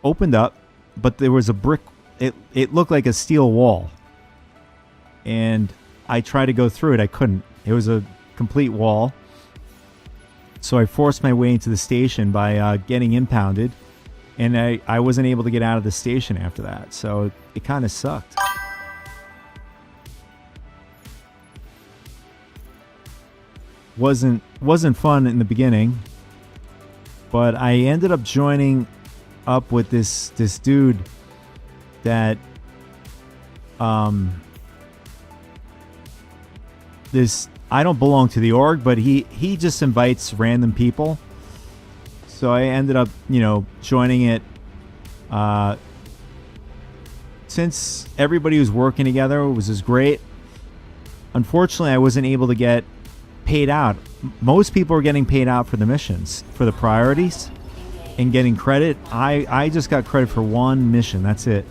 opened up, but there was a brick. It looked like a steel wall, and I tried to go through it. I couldn't. It was a complete wall. So I forced my way into the station by getting impounded, and I wasn't able to get out of the station after that. So it kind of sucked. Wasn't fun in the beginning, but I ended up joining up with this dude that I don't belong to the org, but he just invites random people. So I ended up, joining it. Since everybody was working together, it was just great. Unfortunately, I wasn't able to get paid out. Most people are getting paid out for the missions, for the priorities, and getting credit. I just got credit for one mission. That's it.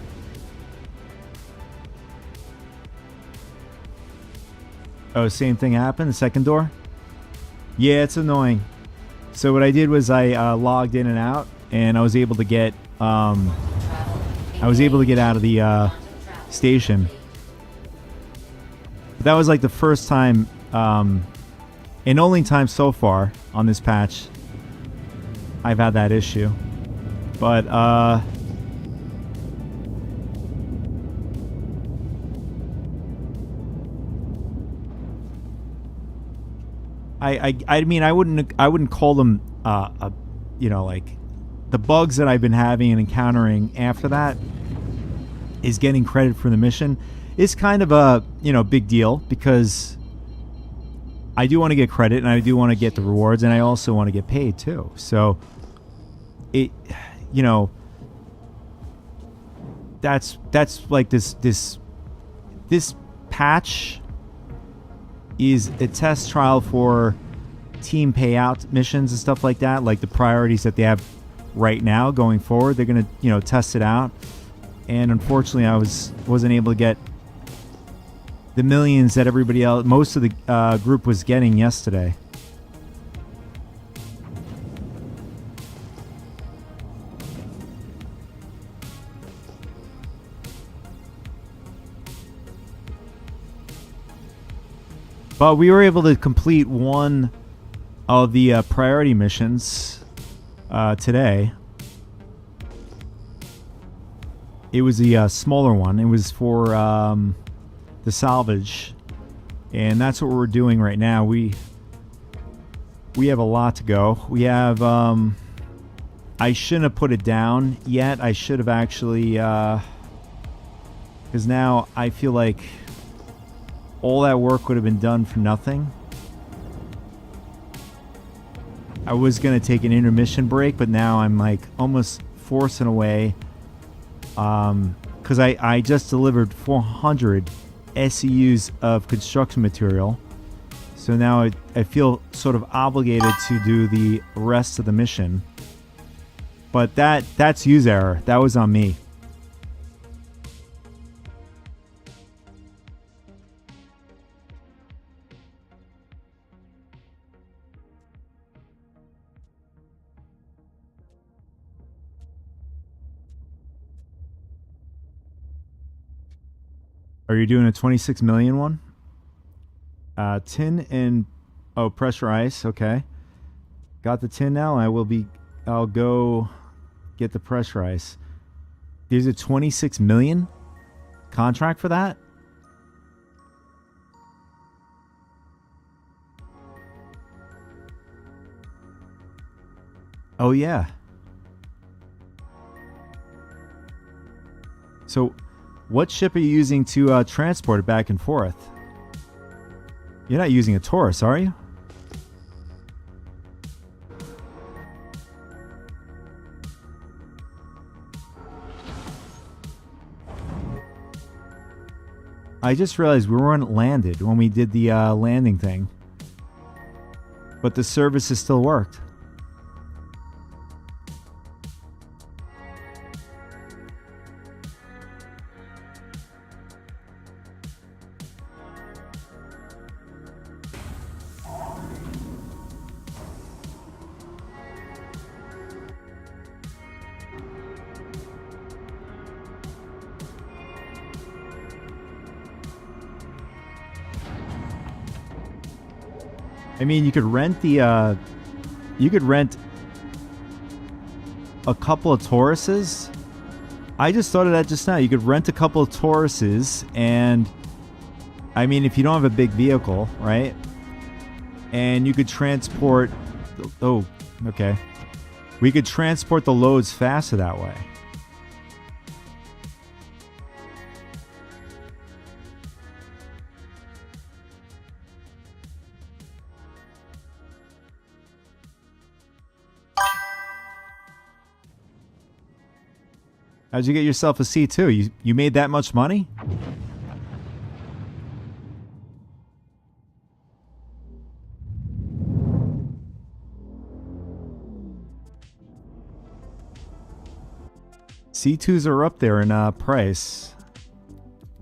Oh, same thing happened. The second door? Yeah, it's annoying. So what I did was I logged in and out, and I was able to get out of the station. But that was like the first time, and only time so far on this patch I've had that issue. But I mean, I wouldn't call them like the bugs that I've been having and encountering after that is getting credit for the mission is kind of a big deal, because I do want to get credit and I do want to get the rewards, and I also want to get paid too. So it that's like this patch is a test trial for team payout missions and stuff like that, like the priorities that they have right now going forward. They're going to test it out, and unfortunately I wasn't able to get the millions that everybody else, most of the group was getting yesterday. But we were able to complete one of the priority missions today. It was the smaller one. It was for the salvage, and that's what we're doing right now. We have a lot to go. We have I shouldn't have put it down yet. I should have actually, because now I feel like all that work would have been done for nothing. I was going to take an intermission break, but now I'm like almost forcing away, because I just delivered 400 SEUs of construction material. So now I feel sort of obligated to do the rest of the mission. But that's user error. That was on me. Are you doing a 26 million one? Tin and pressure ice. Okay, got the tin now. I'll go get the pressure ice. There's a 26 million contract for that. Oh yeah. So, what ship are you using to transport it back and forth? You're not using a Taurus, are you? I just realized we weren't landed when we did the landing thing. But the services still worked. I mean, you could rent the, you could rent a couple of Tauruses. I just thought of that just now. You could rent a couple of Tauruses, and I mean, if you don't have a big vehicle, right? And you could transport, oh, okay. We could transport the loads faster that way. How'd you get yourself a C2? You made that much money? C2s are up there in price.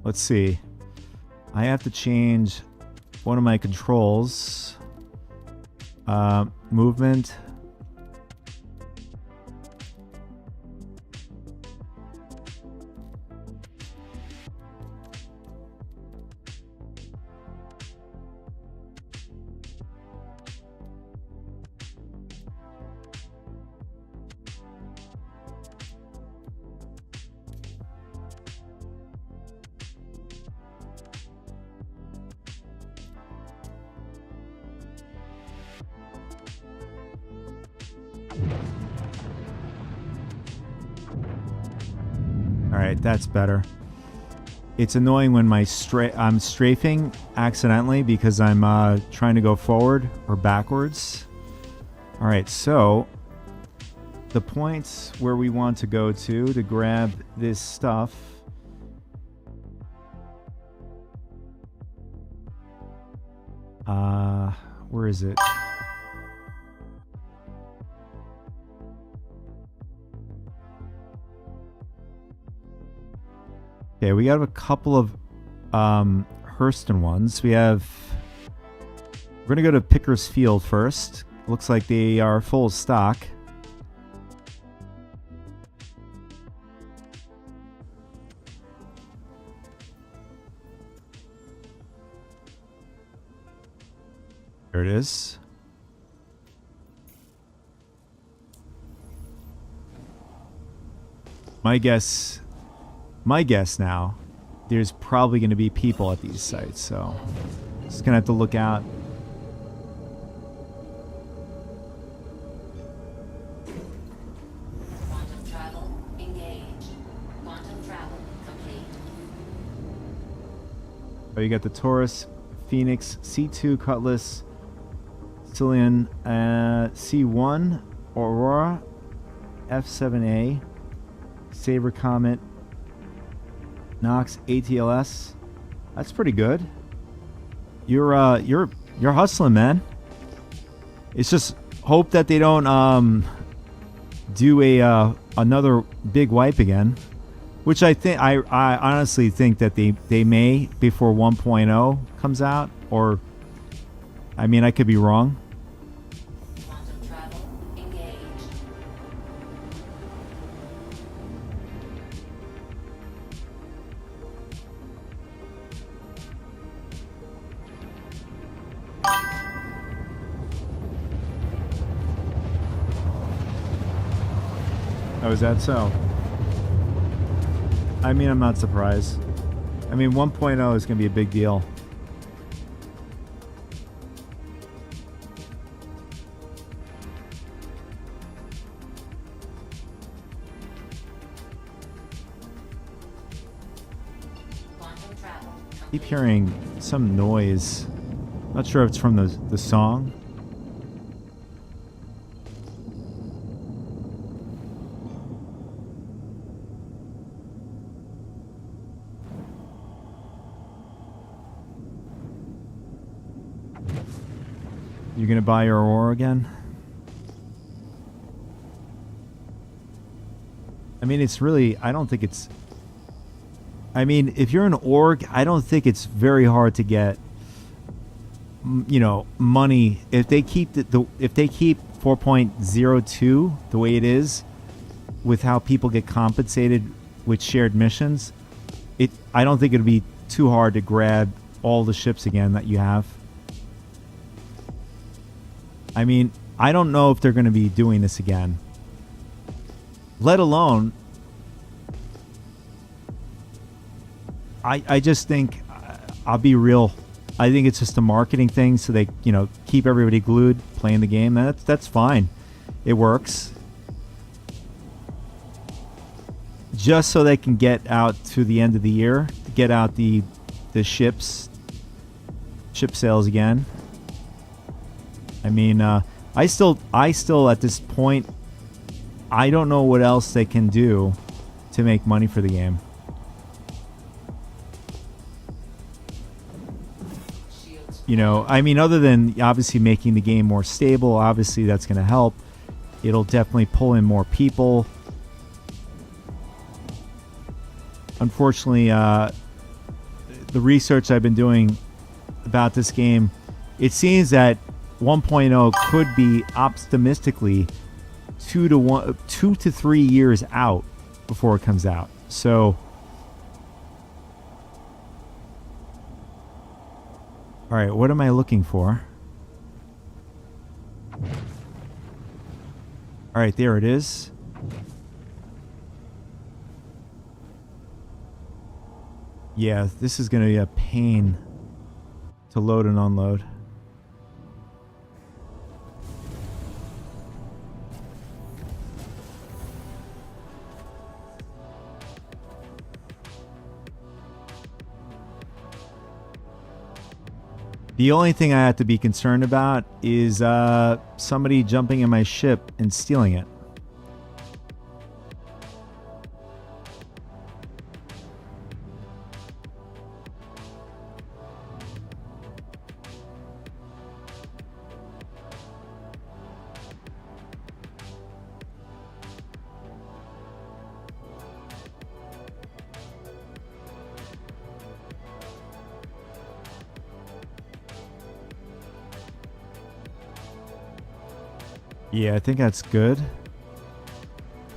Let's see. I have to change one of my controls. Movement. Alright, that's better. It's annoying when I'm strafing accidentally because I'm trying to go forward or backwards. Alright, so the points where we want to go to grab this stuff. Where is it? Okay, we have a couple of Hurston ones. We're going to go to Picker's Field first. Looks like they are full of stock. There it is. My guess now, there's probably going to be people at these sites, so just going to have to look out. Quantum travel engaged. Quantum travel complete. Oh, you got the Taurus, Phoenix, C2 Cutlass, Cillian, C1, Aurora, F7A, Saber Comet, Nox, ATLS. That's pretty good. You're hustling, man. It's just hope that they don't do another big wipe again, which I honestly think that they may before 1.0 comes out, or I mean I could be wrong. Quantum travel engaged. Oh, is that so? I mean, I'm not surprised. I mean, 1.0 is going to be a big deal. Quantum travel Keep hearing some noise. Not sure if it's from the song. You're gonna buy your Aurora again? I mean, it's really, I don't think it's, I mean, if you're an org, I don't think it's very hard to get, you know, money. If they keep if they keep 4.02 the way it is, with how people get compensated with shared missions, I don't think it'd be too hard to grab all the ships again that you have. I mean, I don't know if they're going to be doing this again. Let alone, I just think, I'll be real, I think it's just a marketing thing so they, you know, keep everybody glued playing the game. That's fine. It works. Just so they can get out to the end of the year, get out the ship sales again. I mean, I still at this point, I don't know what else they can do to make money for the game. shields. You know, I mean, other than obviously making the game more stable, obviously that's going to help. It'll definitely pull in more people. Unfortunately, the research I've been doing about this game, it seems that 1.0 could be optimistically 2 to 3 years out before it comes out. So, all right, what am I looking for? All right, there it is. Yeah, this is going to be a pain to load and unload. The only thing I have to be concerned about is somebody jumping in my ship and stealing it. Yeah, I think that's good.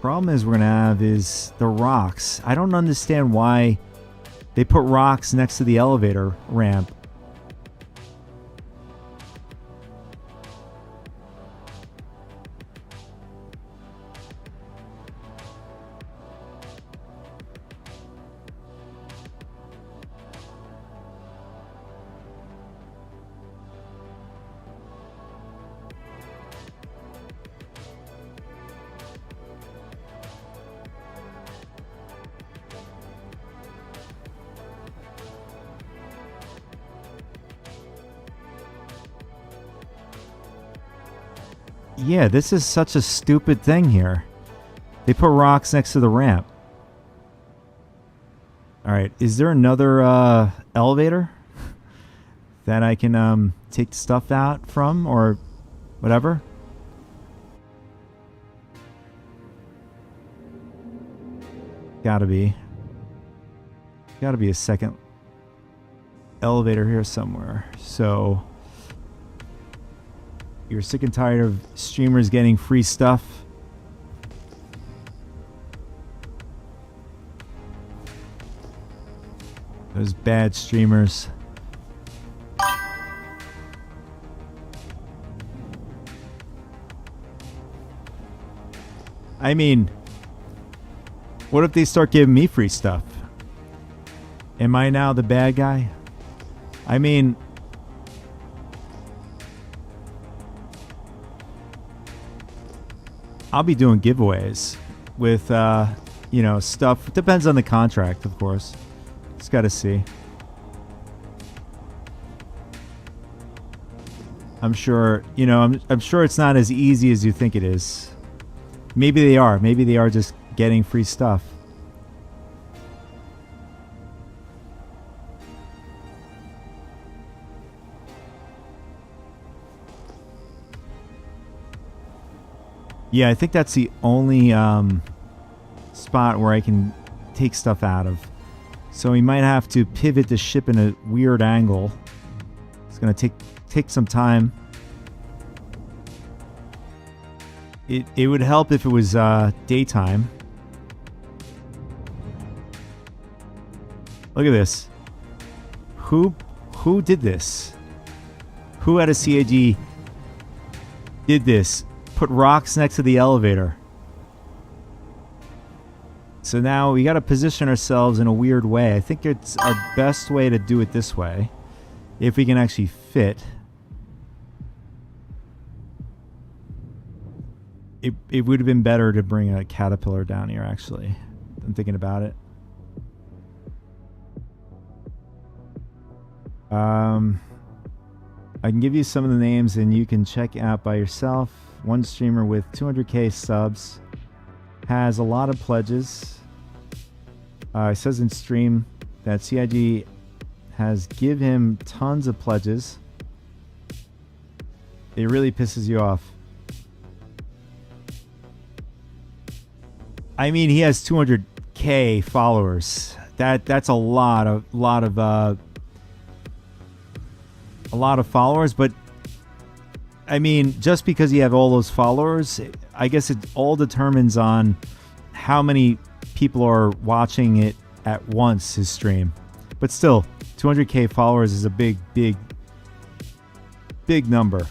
Problem is we're gonna have is the rocks. I don't understand why they put rocks next to the elevator ramp. Yeah, this is such a stupid thing here. They put rocks next to the ramp. Alright, is there another elevator that I can take stuff out from or whatever? Gotta be a second elevator here somewhere. So you're sick and tired of streamers getting free stuff? Those bad streamers. I mean, what if they start giving me free stuff? Am I now the bad guy? I mean, I'll be doing giveaways with, you know, stuff. Depends on the contract, of course. Just gotta see. I'm sure, you know, I'm sure it's not as easy as you think it is. Maybe they are. Maybe they are just getting free stuff. Yeah, I think that's the only spot where I can take stuff out of. So we might have to pivot the ship in a weird angle. It's going to take some time. It would help if it was daytime. Look at this. Who did this? Who at a CAG did this? Put rocks next to the elevator. So now we got to position ourselves in a weird way. I think it's our best way to do it this way, if we can actually fit. It would have been better to bring a caterpillar down here, actually. I'm thinking about it. I can give you some of the names and you can check out by yourself. One streamer with 200k subs has a lot of pledges. It says in stream that CIG has give him tons of pledges. It really pisses you off. I mean, he has 200k followers. That's a lot of followers, but I mean, just because you have all those followers, I guess it all determines on how many people are watching it at once, his stream. But still, 200k followers is a big number.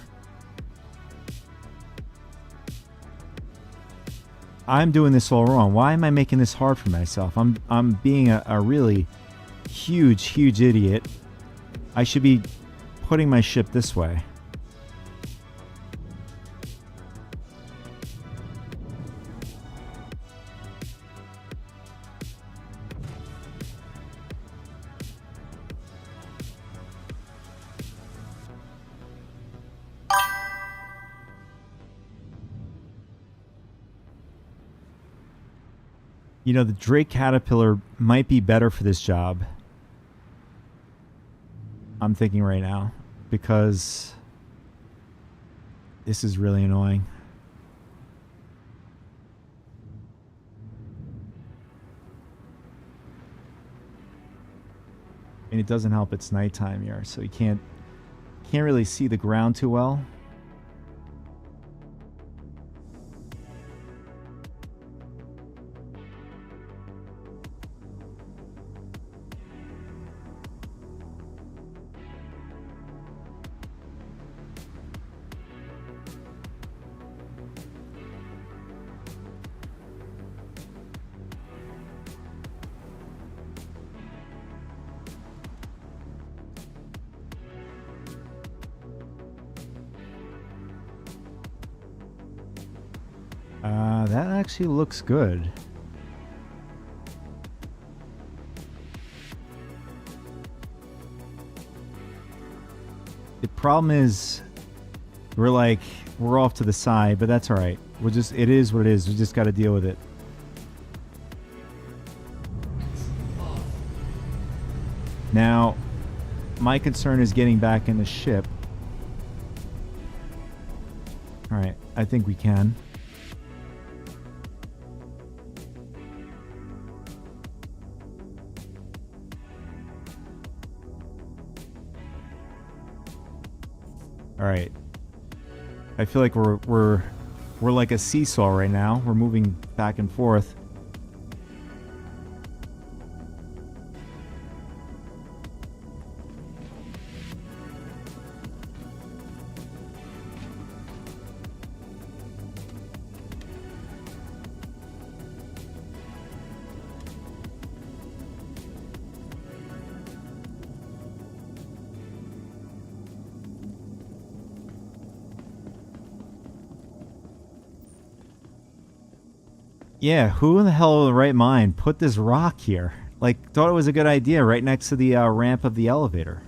I'm doing this all wrong. Why am I making this hard for myself? I'm being a really huge idiot. I should be putting my ship this way. You know, the Drake Caterpillar might be better for this job. I'm thinking right now, because this is really annoying. And it doesn't help it's nighttime here, so you can't really see the ground too well. That actually looks good. The problem is we're like We're off to the side, but that's all right. We'll just, it is what it is. We just got to deal with it. Now, my concern is getting back in the ship. All right, I think we can. All right. I feel like we're like a seesaw right now. We're moving back and forth. Yeah, who in the hell of the right mind put this rock here? Like, thought it was a good idea right next to the ramp of the elevator.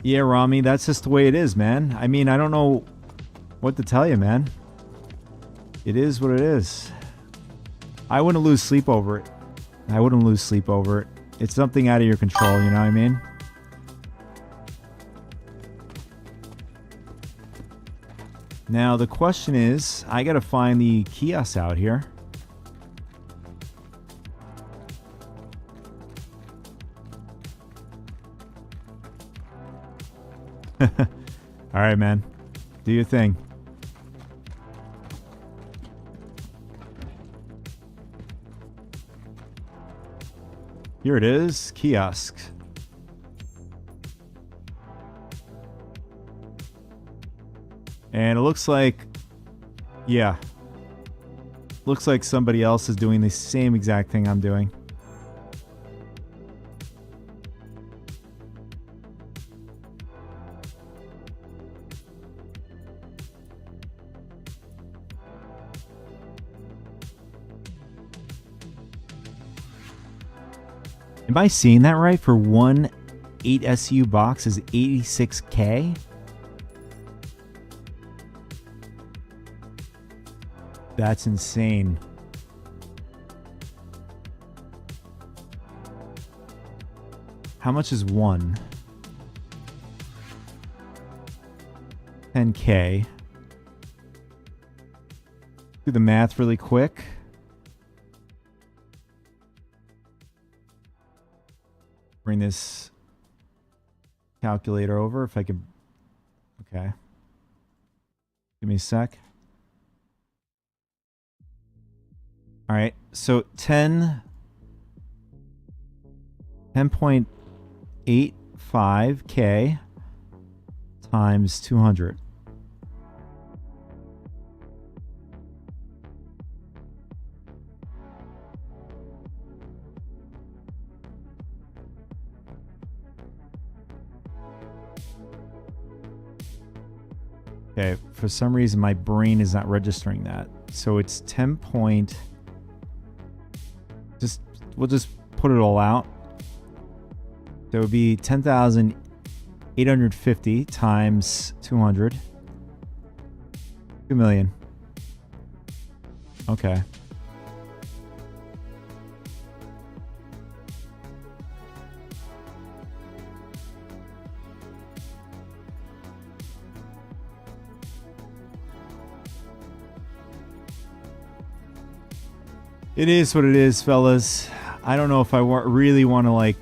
Yeah, Rami, that's just the way it is, man. I mean, I don't know what to tell you, man. It is what it is. I wouldn't lose sleep over it. I wouldn't lose sleep over it. It's something out of your control, you know what I mean? Now, the question is, I gotta find the kiosks out here. Alright, man. Do your thing. Here it is. Kiosk. And it looks like... Yeah. Looks like somebody else is doing the same exact thing I'm doing. Am I seeing that right? For one 8SU box is $86K? That's insane. How much is one? 10K. Do the math really quick. Bring this calculator over if I could. Okay. Give me a sec. All right. So 10.85K times 200. Okay, for some reason my brain is not registering that. So it's 10 point... we'll just put it all out. That would be 10,850 times 200. 2 million. Okay. It is what it is, fellas. I don't know if I really want to, like,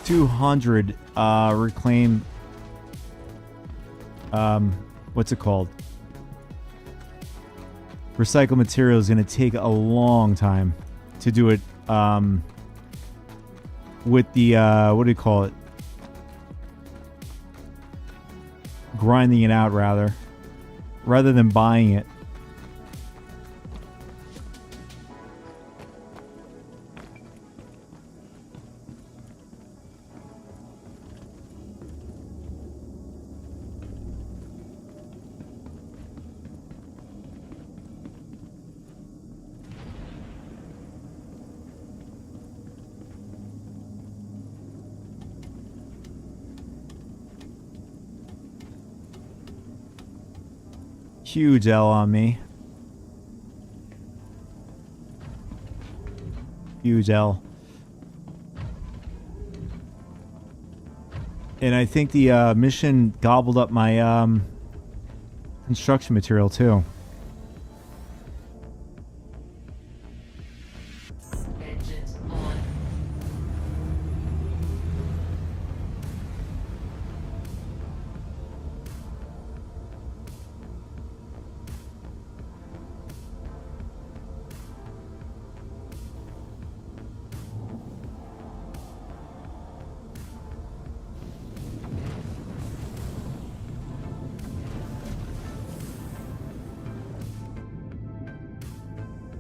200 reclaim... what's it called? Recycled material is going to take a long time to do it with the, what do you call it? Grinding it out, rather than buying it. Huge L on me. Huge L. And I think the mission gobbled up my construction material too. Engines on.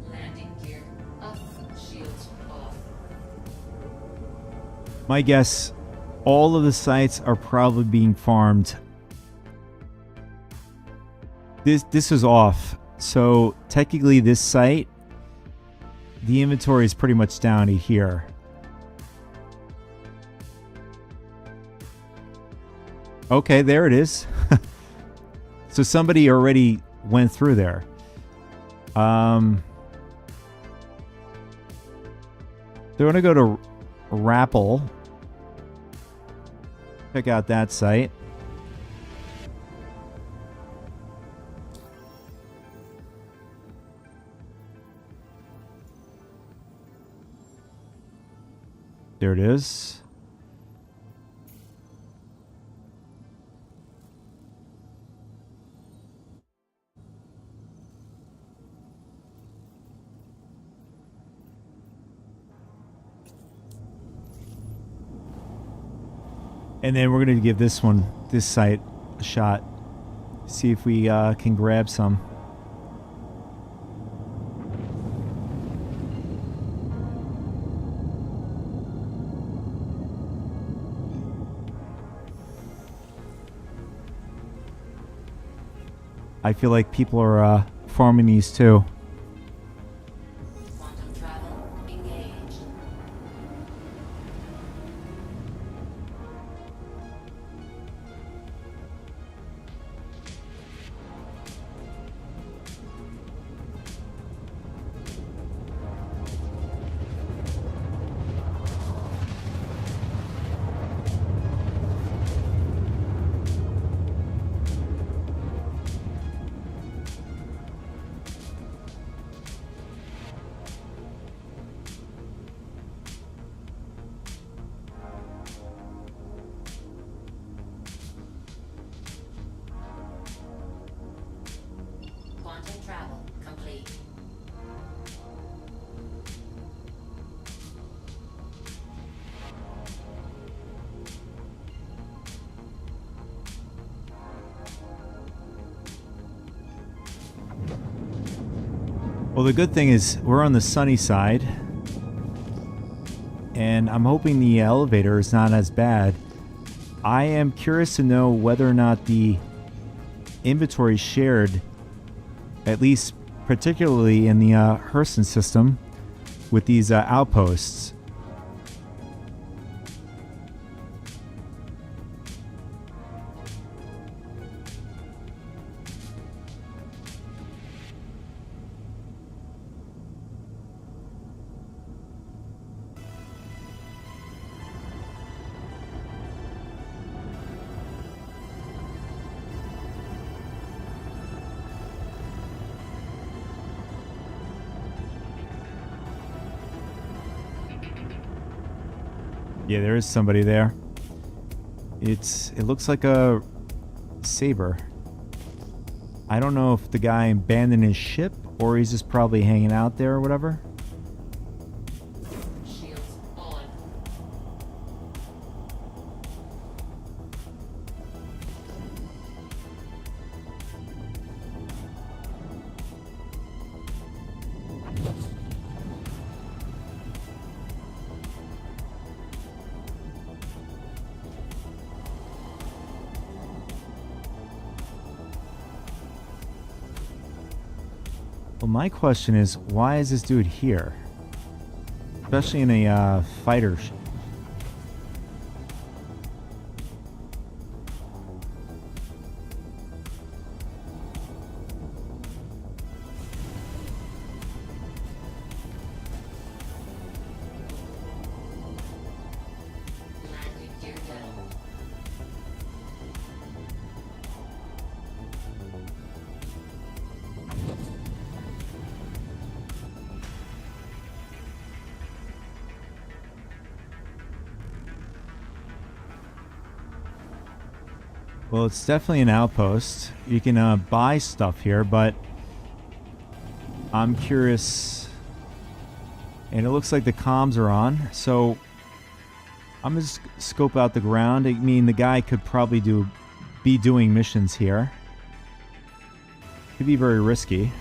Landing gear up. Shields off. My guess, all of the sites are probably being farmed. This is off. So technically this site, the inventory is pretty much down to here. Okay, there it is. So somebody already went through there. They're going to go to Rappel. Check out that site. There it is. And then we're going to give this site, a shot. See if we can grab some. I feel like people are farming these too. Quantum travel engaged. Quantum travel complete. Well, the good thing is we're on the sunny side. And I'm hoping the elevator is not as bad. I am curious to know whether or not the inventory is shared, at least particularly in the Hurston system, with these outposts. Yeah, there is somebody there. It looks like a saber. I don't know if the guy abandoned his ship or he's just probably hanging out there or whatever. Shields on. Well, my question is, why is this dude here? Especially in a fighter ship. Well, it's definitely an outpost. You can buy stuff here, but I'm curious. And it looks like the comms are on, so I'm gonna scope out the ground. I mean, the guy could probably be doing missions here. Could be very risky.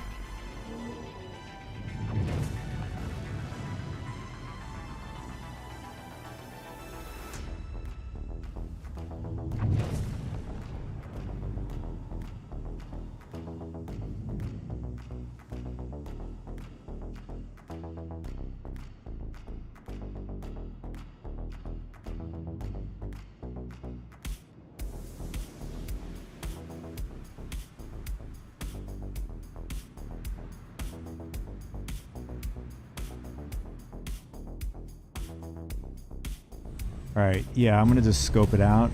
Alright, yeah, I'm gonna just scope it out.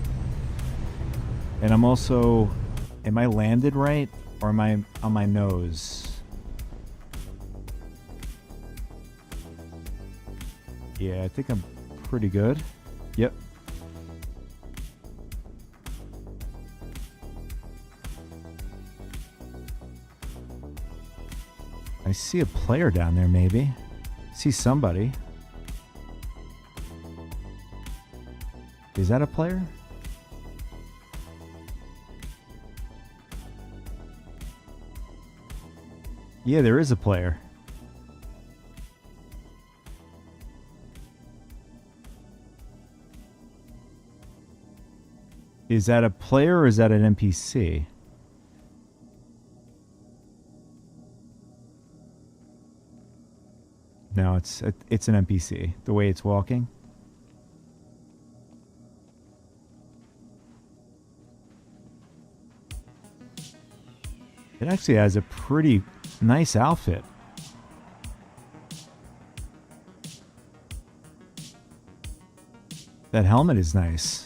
And I'm also... Am I landed right? Or am I on my nose? Yeah, I think I'm pretty good. Yep. I see a player down there, maybe. See somebody. Is that a player? Yeah, there is a player. Is that a player or is that an NPC? No, it's an NPC. The way it's walking. It actually has a pretty nice outfit. That helmet is nice.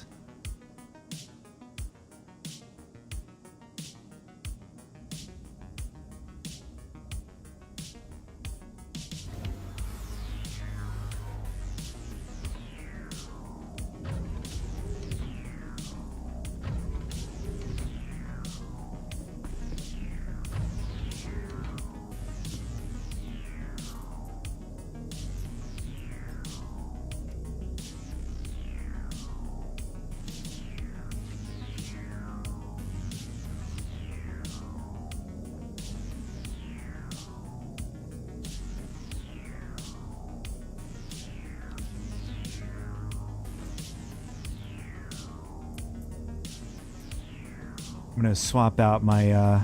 I'm gonna swap out my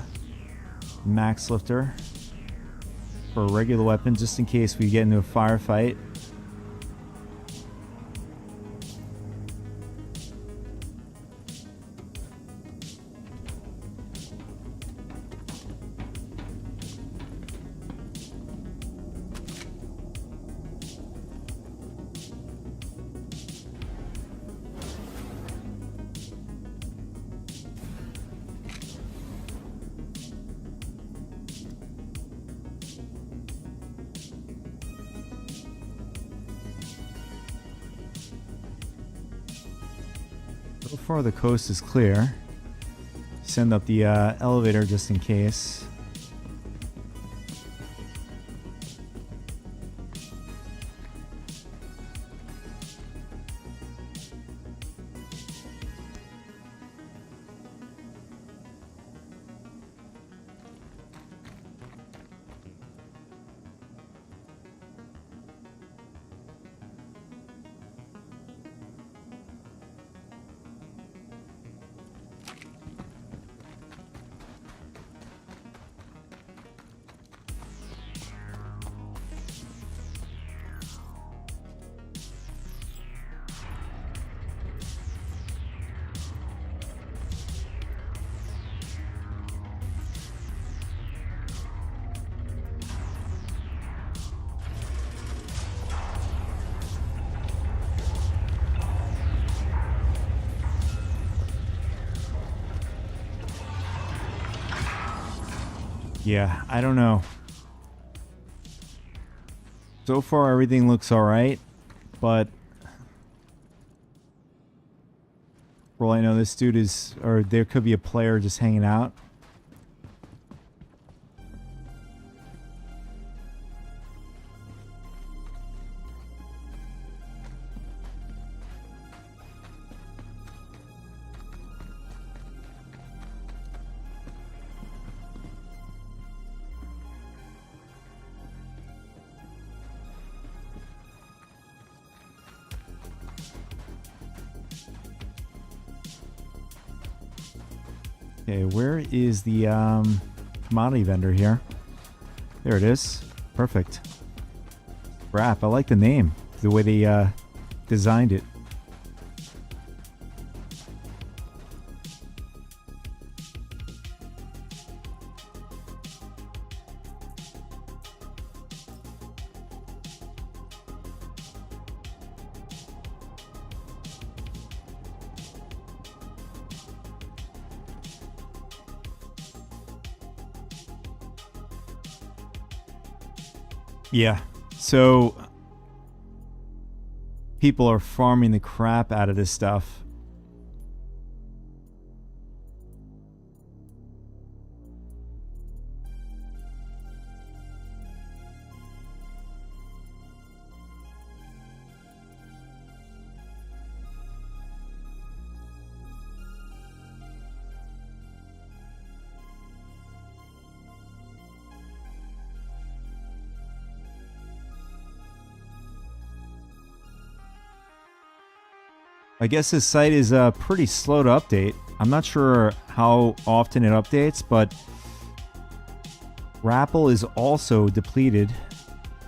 max lifter for a regular weapon just in case we get into a firefight. So far the coast is clear. Send up the elevator just in case. Yeah, I don't know. So far everything looks alright, but For all I know, this dude is, or there could be a player just hanging out. Okay, where is the commodity vendor here? There it is. Perfect. Crap, I like the name. The way they designed it. Yeah, so people are farming the crap out of this stuff. I guess this site is pretty slow to update. I'm not sure how often it updates, but Rapple is also depleted.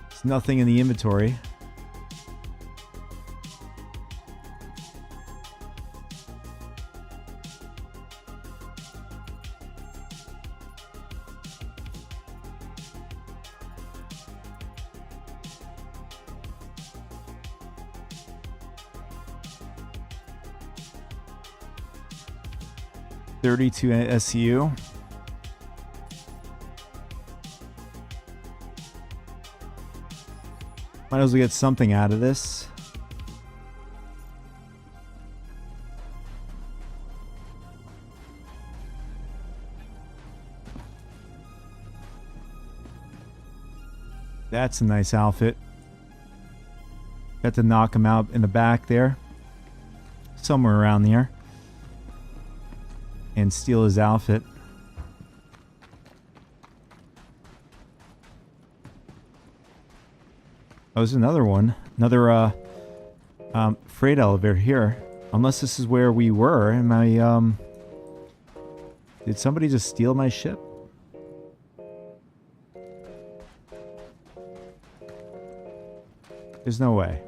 There's nothing in the inventory. .32 SCU. Might as well get something out of this. That's a nice outfit. Got to knock him out in the back there. Somewhere around there. And steal his outfit. Oh, there's another one. Another freight elevator here. Unless this is where we were. Am I did somebody just steal my ship? There's no way.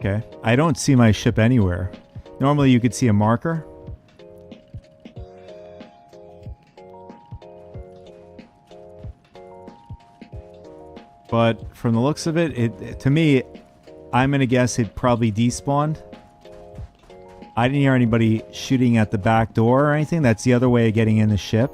Okay. I don't see my ship anywhere. Normally you could see a marker. But from the looks of it, to me, I'm going to guess it probably despawned. I didn't hear anybody shooting at the back door or anything. That's the other way of getting in the ship.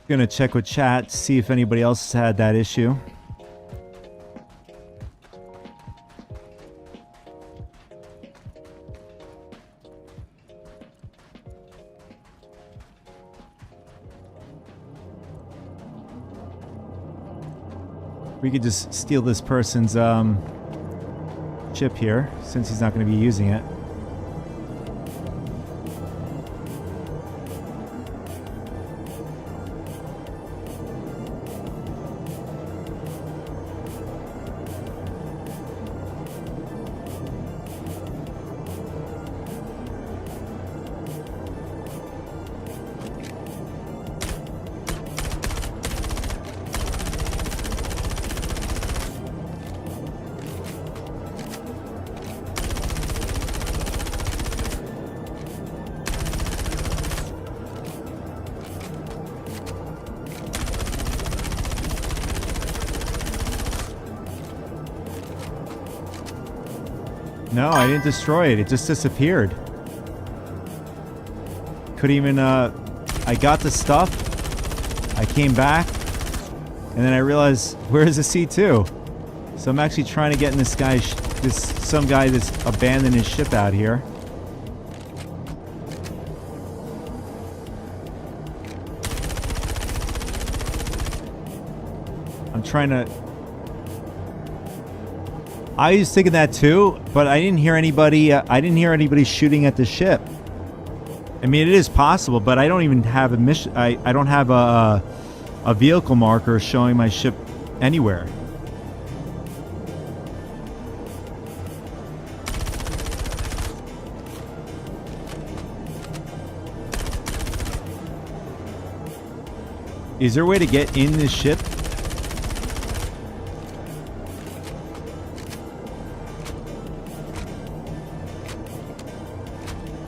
Gonna check with chat, see if anybody else has had that issue. We could just steal this person's ship here, since he's not going to be using it. No, I didn't destroy it. It just disappeared. Couldn't even, I got the stuff. I came back. And then I realized, where's the C2? So I'm actually trying to get in this guy's, some guy that's abandoned his ship out here. I'm trying to... I was thinking that too, but I didn't hear anybody. I didn't hear anybody shooting at the ship. I mean, it is possible, but I don't even have a mission. I don't have a vehicle marker showing my ship anywhere. Is there a way to get in this ship?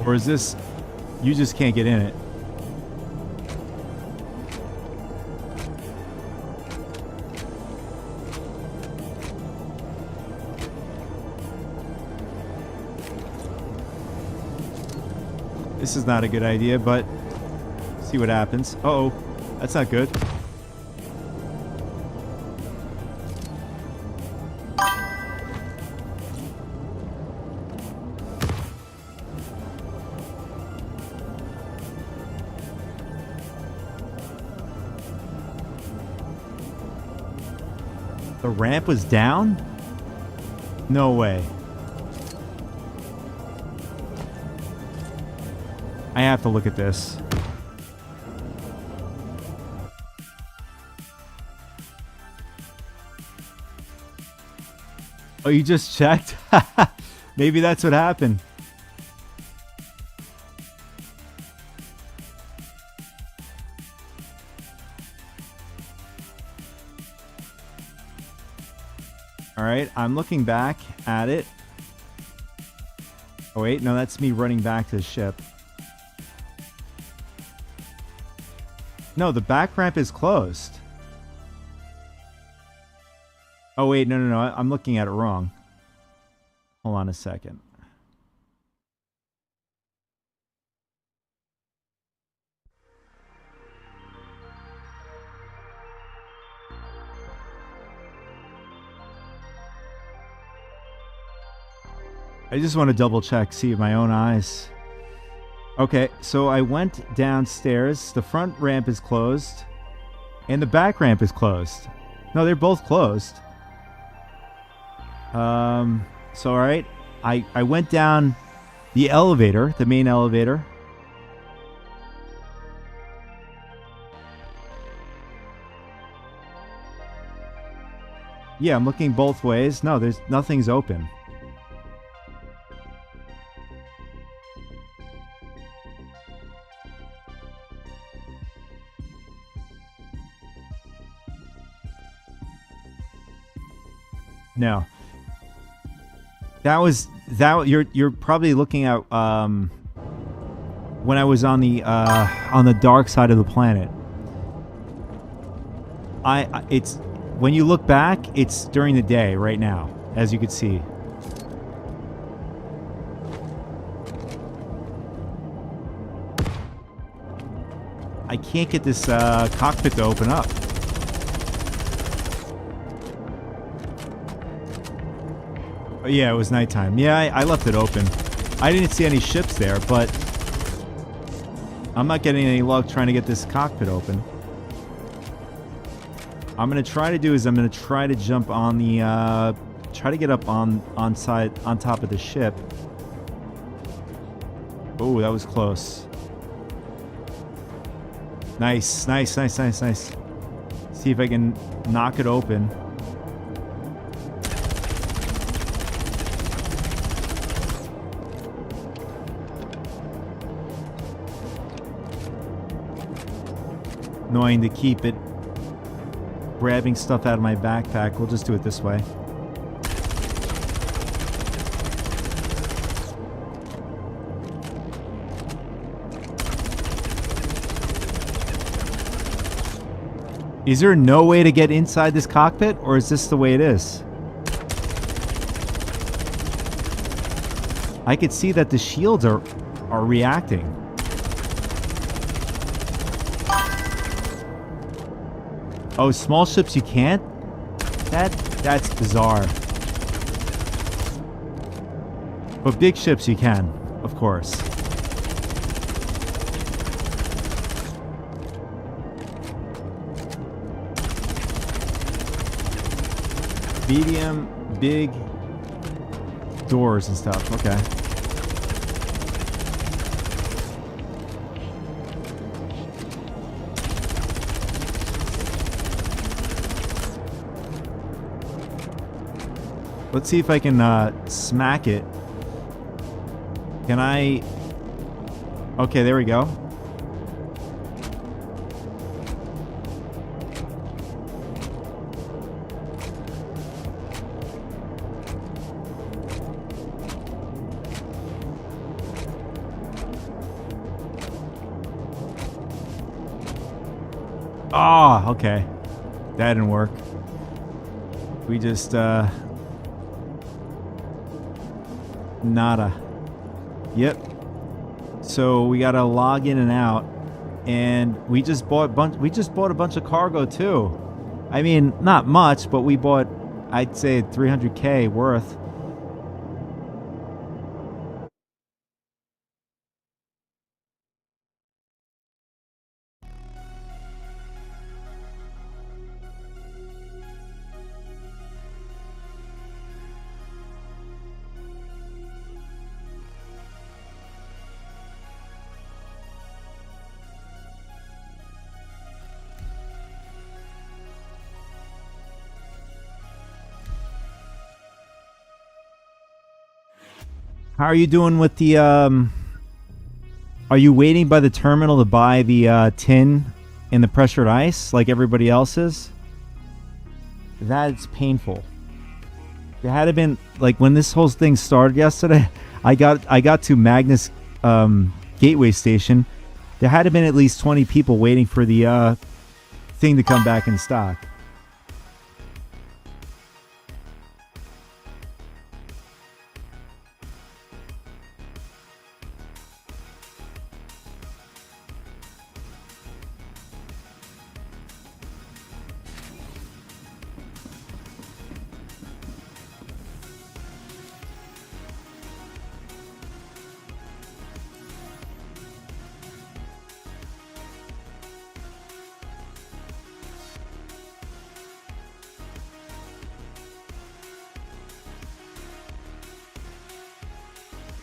Or is this, you just can't get in it? This is not a good idea, but see what happens. Uh-oh, that's not good. The ramp was down? No way. I have to look at this. Oh, you just checked? Maybe that's what happened. Alright, I'm looking back at it. Oh wait, no, that's me running back to the ship. No, the back ramp is closed. Oh wait, no, I'm looking at it wrong. Hold on a second. I just want to double check, see with my own eyes. Okay, so I went downstairs. The front ramp is closed. And the back ramp is closed. No, they're both closed. So alright. I went down the elevator, the main elevator. Yeah, I'm looking both ways. No, there's nothing's open. No. You're probably looking at when I was on the dark side of the planet. It's when you look back, it's during the day right now, as you can see. I can't get this cockpit to open up. Oh, yeah, it was nighttime. Yeah, I left it open. I didn't see any ships there, but I'm not getting any luck trying to get this cockpit open. I'm going to try to do is I'm going to try to jump on the try to get up on top of the ship. Oh, that was close. Nice, nice, nice, nice, nice. See if I can knock it open. Annoying to keep it grabbing stuff out of my backpack. We'll just do it this way. Is there no way to get inside this cockpit, or is this the way it is? I could see that the shields are reacting. Oh, small ships you can't? That's bizarre. But big ships you can, of course. Medium, big doors and stuff. Okay. Let's see if I can smack it. Can I? Okay, there we go. Oh, okay. That didn't work. We just, nada. Yep. So we gotta log in and out, and we just bought a bunch of cargo too. I mean, not much, but we bought, I'd say, 300K worth. How are you doing with the, are you waiting by the terminal to buy the tin in the pressured ice like everybody else is? That's painful. It had to been, like, when this whole thing started yesterday, I got to Magnus Gateway Station. There had to been at least 20 people waiting for the thing to come back in stock.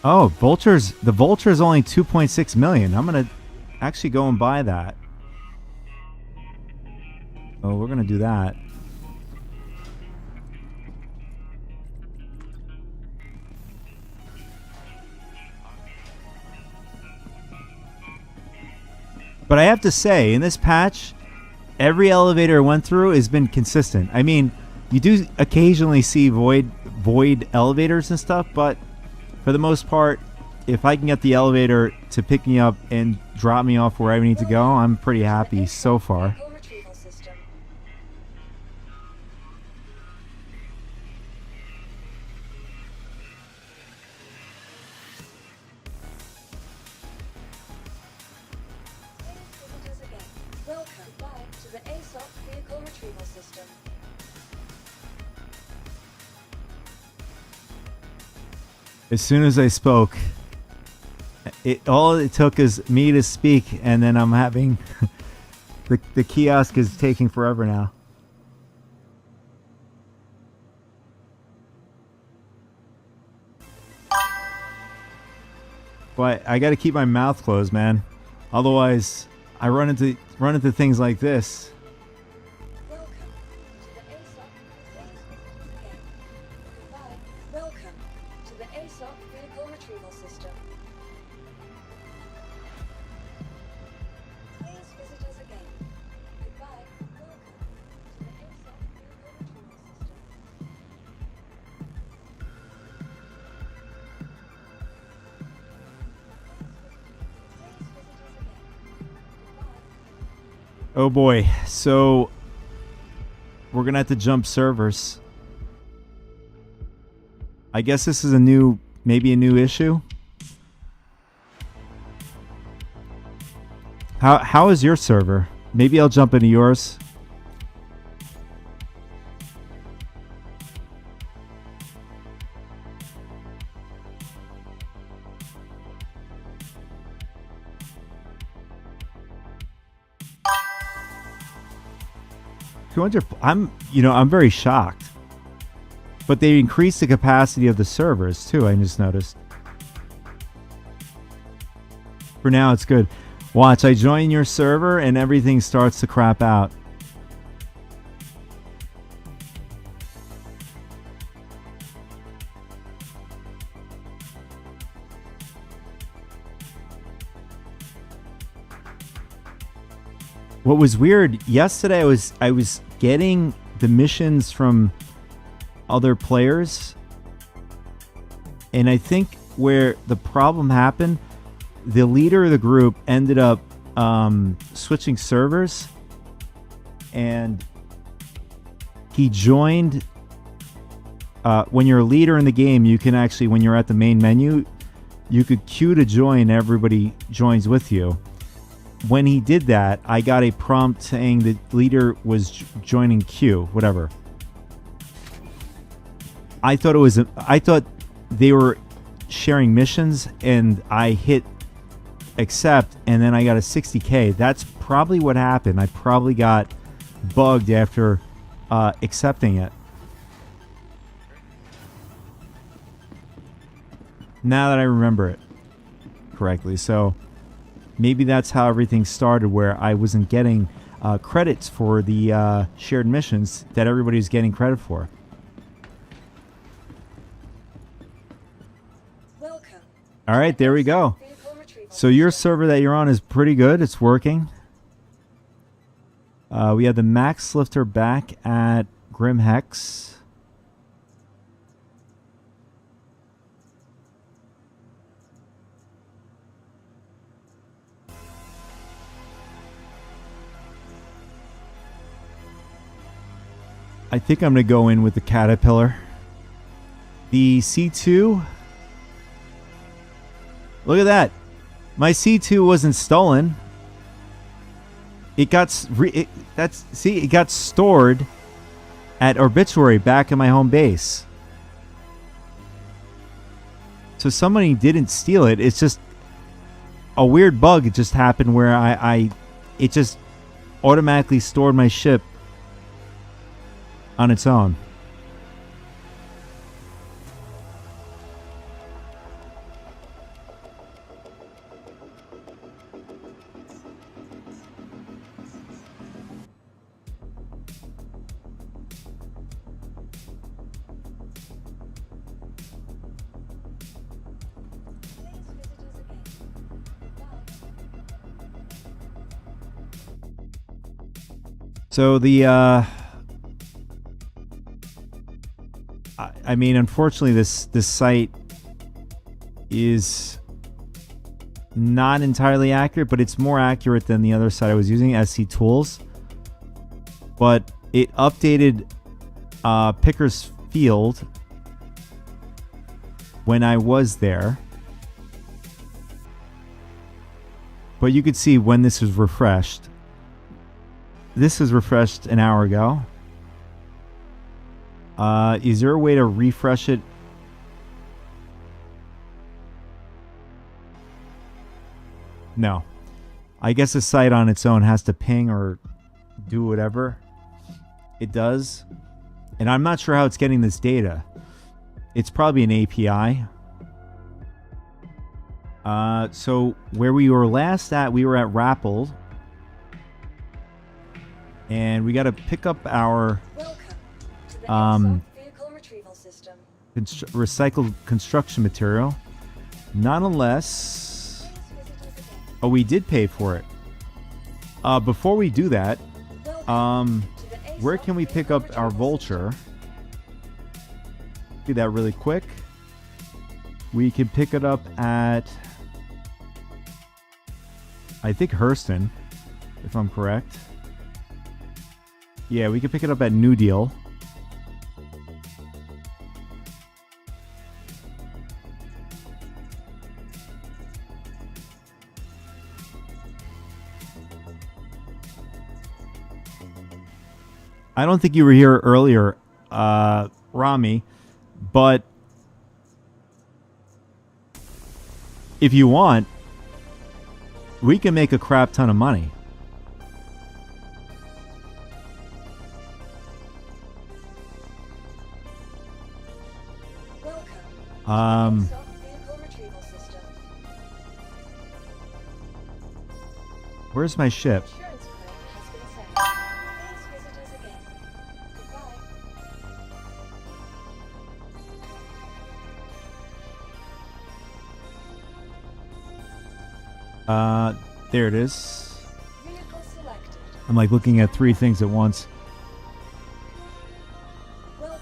Oh, Vulture's, the Vulture is only 2.6 million. I'm gonna actually go and buy that. Oh, we're gonna do that. But I have to say, in this patch, every elevator I went through has been consistent. I mean, you do occasionally see void elevators and stuff, but for the most part, if I can get the elevator to pick me up and drop me off where I need to go, I'm pretty happy so far. Welcome back to the ASOP vehicle retrieval system. As soon as I spoke, all it took is me to speak, and then I'm having the kiosk is taking forever now. But I got to keep my mouth closed, man. Otherwise, I run into things like this. Welcome to the ASOP. Goodbye. Welcome to the ASOP vehicle retrieval system. Please visit us again. Goodbye. Welcome to the ASOP vehicle retrieval system. Oh boy. So we're going to have to jump servers. I guess this is maybe a new issue. How is your server? Maybe I'll jump into yours. I'm very shocked. But they increased the capacity of the servers too, I just noticed. For now it's good. Watch, I join your server and everything starts to crap out. What was weird yesterday, I was getting the missions from other players, and I think where the problem happened, the leader of the group ended up switching servers, and he joined. When you're a leader in the game, you can actually, when you're at the main menu, you could queue to join. Everybody joins with you. When he did that, I got a prompt saying the leader was joining queue, whatever. I thought they were sharing missions, and I hit accept, and then I got a 60K. That's probably what happened. I probably got bugged after accepting it. Now that I remember it correctly. So maybe that's how everything started, where I wasn't getting credits for the shared missions that everybody's getting credit for. Welcome. All right, there we go. Vehicle retrieval So your server that you're on is pretty good. It's working. We have the Max Lifter back at Grim Hex. I think I'm going to go in with the Caterpillar. The C2. Look at that. My C2 wasn't stolen. It got it got stored at Obituary back in my home base. So somebody didn't steal it. It's just a weird bug. It just happened where it just automatically stored my ship on its own. So the I mean, unfortunately, this site is not entirely accurate, but it's more accurate than the other site I was using, SC Tools. But it updated Picker's Field when I was there. But you could see when this was refreshed. This was refreshed an hour ago. Is there a way to refresh it? No. I guess the site on its own has to ping or do whatever it does. And I'm not sure how it's getting this data. It's probably an API. So where we were last at, we were at Rappel. And we got to pick up our Welcome to the ASOC vehicle retrieval system. recycled construction material. Not unless... Please visit us again. Oh, we did pay for it. Before we do that, Welcome to the ASOC where can we pick vehicle up our retrieval vulture? Do that really quick. We can pick it up at, I think, Hurston, if I'm correct. Yeah, we can pick it up at New Deal. I don't think you were here earlier, Rami, but if you want, we can make a crap ton of money. Welcome to the ASOC vehicle retrieval system. Where's my ship? Insurance claim has been sent. Please visit us again. Goodbye. There it is. Vehicle selected. I'm like looking at three things at once. Welcome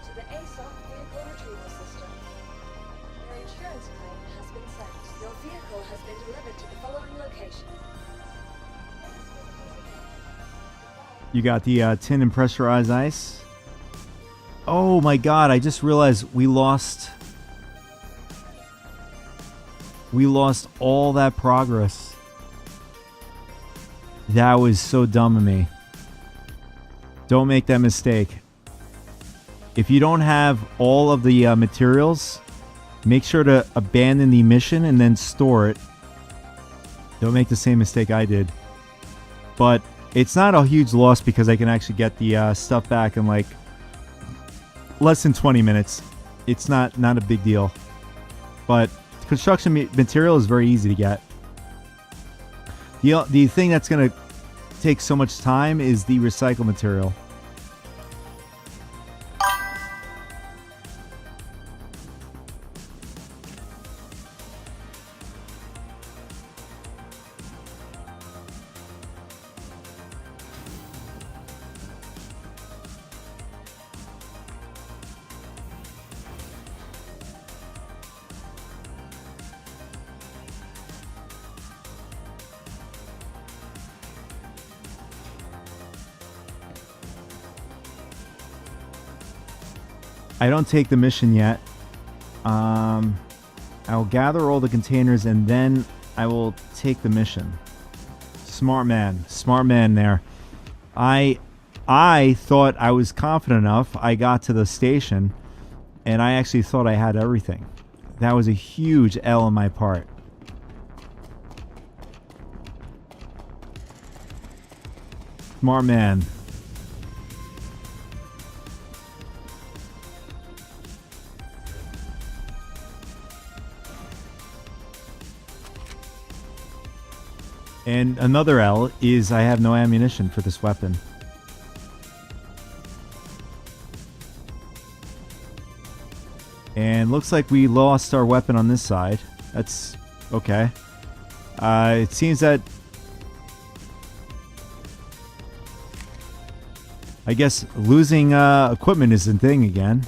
to the ASOC vehicle retrieval system. Your insurance claim has been sent. Your vehicle has been delivered to the following location. Please visit us again. Goodbye. You got the tin and pressurized ice. Oh my god, I just realized we lost all that progress. That was so dumb of me. Don't make that mistake. If you don't have all of the materials, make sure to abandon the mission and then store it. Don't make the same mistake I did. But it's not a huge loss because I can actually get the stuff back in like less than 20 minutes. It's not a big deal. But construction material is very easy to get. The thing that's going to take so much time is the recycled material. I don't take the mission yet. I'll gather all the containers and then I will take the mission. Smart man there. I thought I was confident enough. I got to the station and I actually thought I had everything. That was a huge L on my part. Smart man. And another L is I have no ammunition for this weapon. And looks like we lost our weapon on this side. That's okay. It seems that I guess losing equipment is a thing again.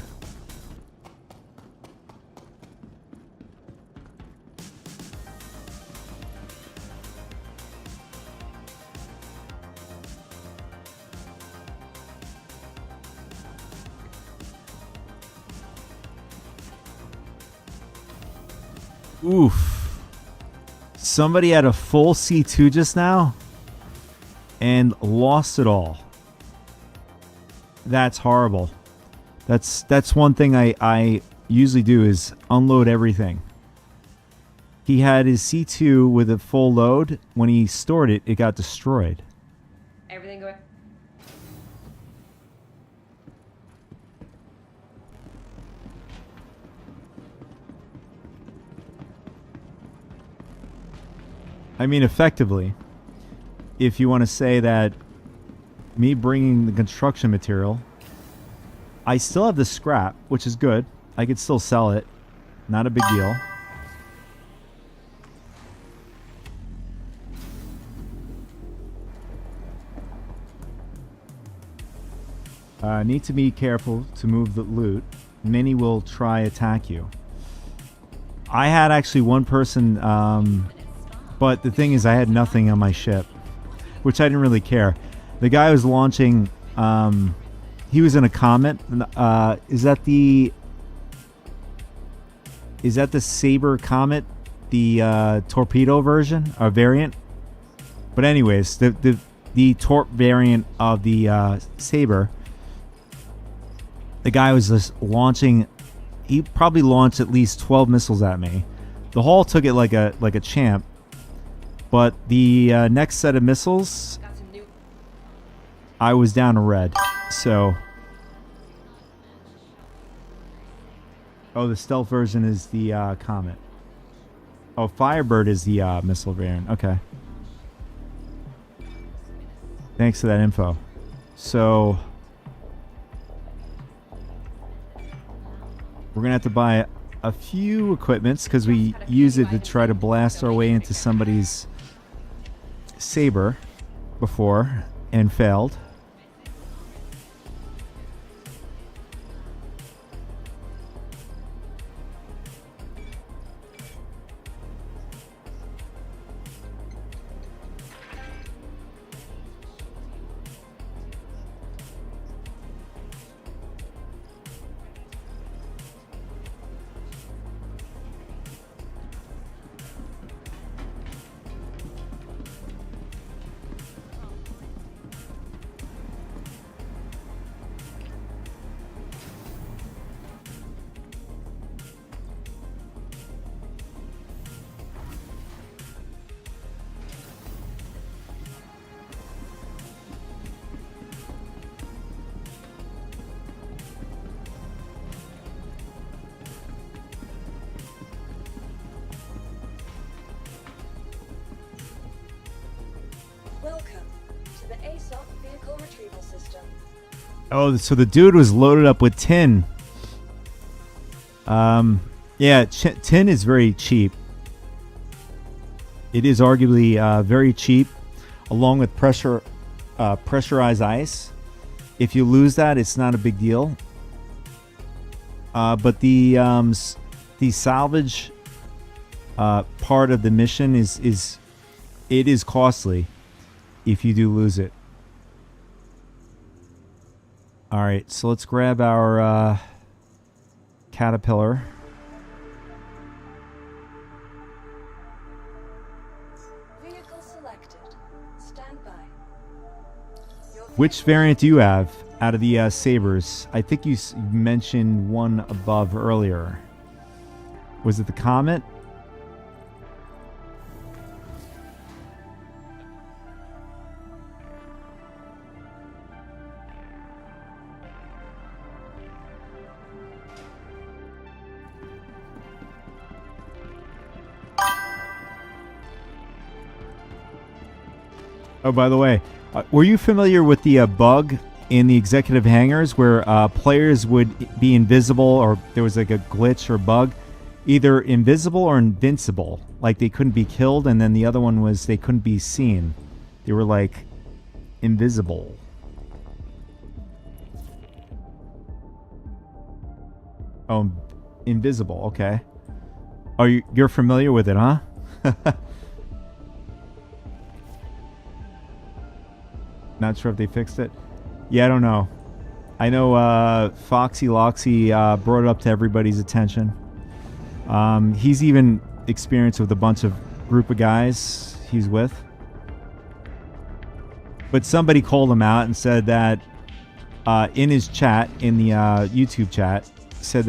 Oof. Somebody had a full C2 just now and lost it all. That's horrible. That's one thing I usually do is unload everything. He had his C2 with a full load. When he stored it, it got destroyed. Everything going? I mean, effectively, if you want to say that me bringing the construction material, I still have the scrap, which is good. I could still sell it. Not a big deal. Need to be careful to move the loot. Many will try attack you. I had actually one person, but the thing is I had nothing on my ship, which I didn't really care. The guy was launching, he was in a comet. Is that the Saber Comet, the torpedo version or variant? But anyways, the torp variant of the Saber. The guy was just launching. He probably launched at least 12 missiles at me. The hull took it like a champ. But the next set of missiles, I was down to red. So, oh, the stealth version is the Comet. Oh, Firebird is the missile variant. Okay. Thanks for that info. So, we're going to have to buy a few equipments because we use it to try to blast our way into somebody's Saber before and failed. Welcome to the ASOC vehicle retrieval system. Oh, so the dude was loaded up with tin. Yeah, tin is very cheap. It is arguably very cheap, along with pressurized ice. If you lose that, it's not a big deal. But the salvage part of the mission is costly if you do lose it. All right, so let's grab our caterpillar. Vehicle selected. Stand by. Which variant do you have out of the Sabers? I think you mentioned one above earlier. Was it the Comet? Oh, by the way, were you familiar with the bug in the executive hangars where players would be invisible, or there was like a glitch or bug, either invisible or invincible, like they couldn't be killed, and then the other one was they couldn't be seen. They were like invisible. Oh, invisible. Okay. Oh, you're familiar with it, huh? Not sure if they fixed it. Yeah, I don't know. I know Foxy Loxy brought it up to everybody's attention. He's even experienced with a bunch of group of guys he's with. But somebody called him out and said that in his chat, in the YouTube chat, said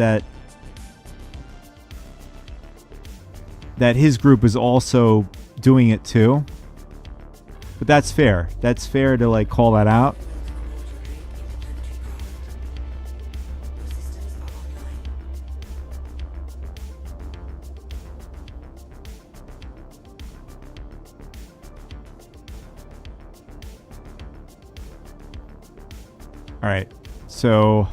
that his group is also doing it too. But that's fair. That's fair to like call that out. All right. So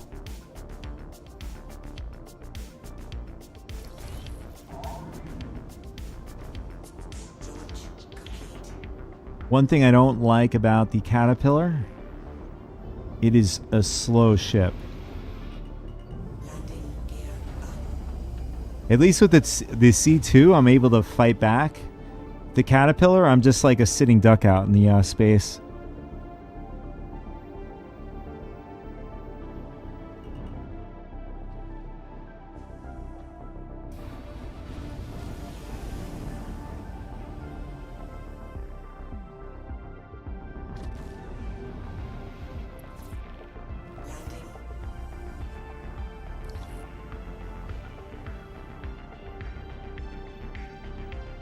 one thing I don't like about the Caterpillar, it is a slow ship. At least with the C2, I'm able to fight back. The Caterpillar, I'm just like a sitting duck out in the space.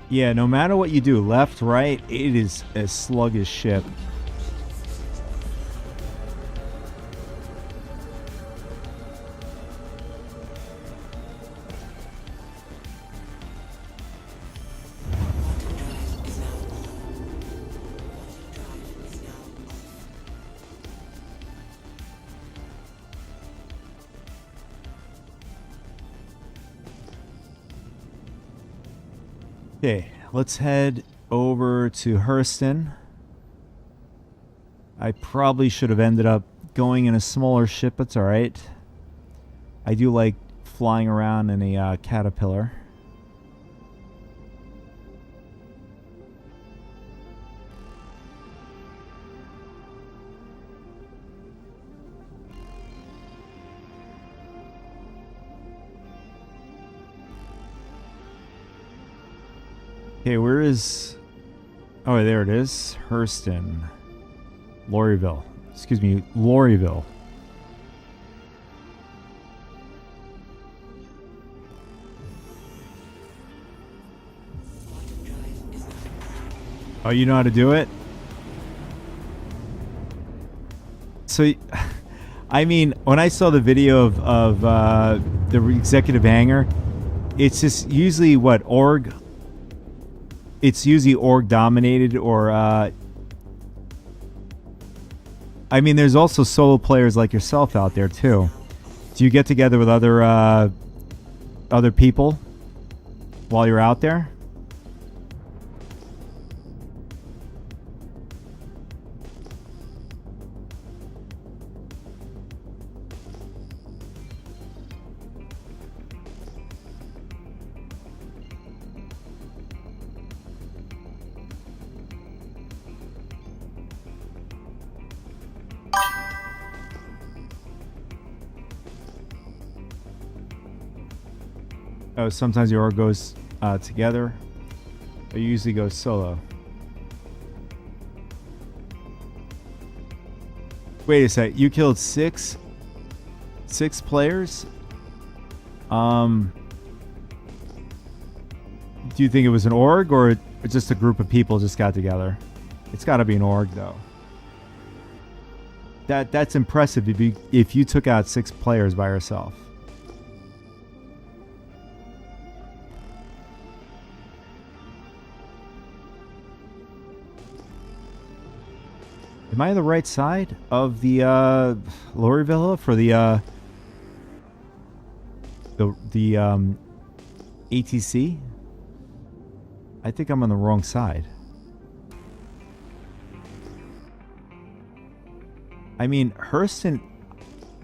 Yeah, no matter what you do, left, right, it is a sluggish ship. Okay, let's head over to Hurston. I probably should have ended up going in a smaller ship, but it's alright. I do like flying around in a Caterpillar. Okay, where is... Oh, there it is. Hurston. Lorryville. Excuse me, Lorryville. Oh, you know how to do it? So, I mean, when I saw the video of the executive hangar, it's just usually what, org? It's usually org dominated, or I mean, there's also solo players like yourself out there too. Do you get together with other people while you're out there? Oh, sometimes your org goes together. It usually goes solo. Wait a sec. You killed six players? Do you think it was an org or just a group of people just got together? It's got to be an org, though. That's impressive if you took out 6 players by yourself. Am I on the right side of the Lorryville for the ATC? I think I'm on the wrong side. I mean, Hurston,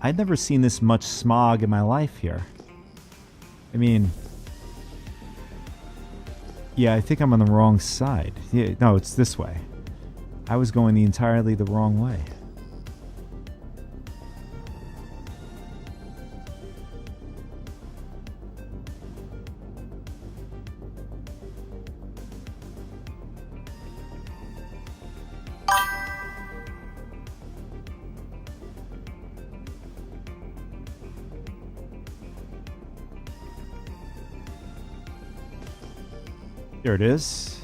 I've never seen this much smog in my life here. I mean, yeah, I think I'm on the wrong side. Yeah, no, it's this way. I was going entirely the wrong way. There it is.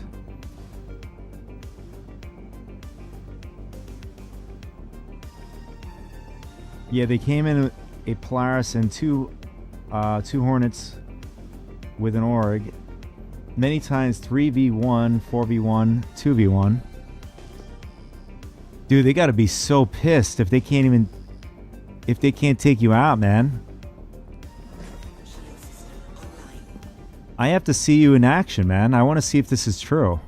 Yeah, they came in a Polaris and two Hornets with an org. Many times 3v1, 4v1, 2v1. Dude, they gotta be so pissed if they can't even if they can't take you out, man. I have to see you in action, man. I want to see if this is true.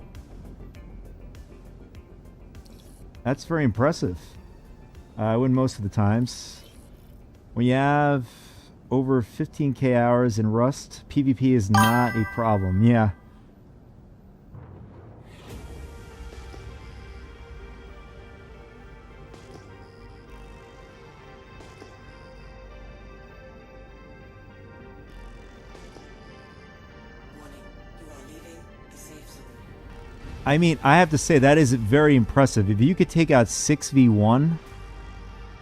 That's very impressive. I win most of the times. When you have over 15k hours in Rust, PvP is not a problem. Yeah. I mean, I have to say that is very impressive. If you could take out 6v1,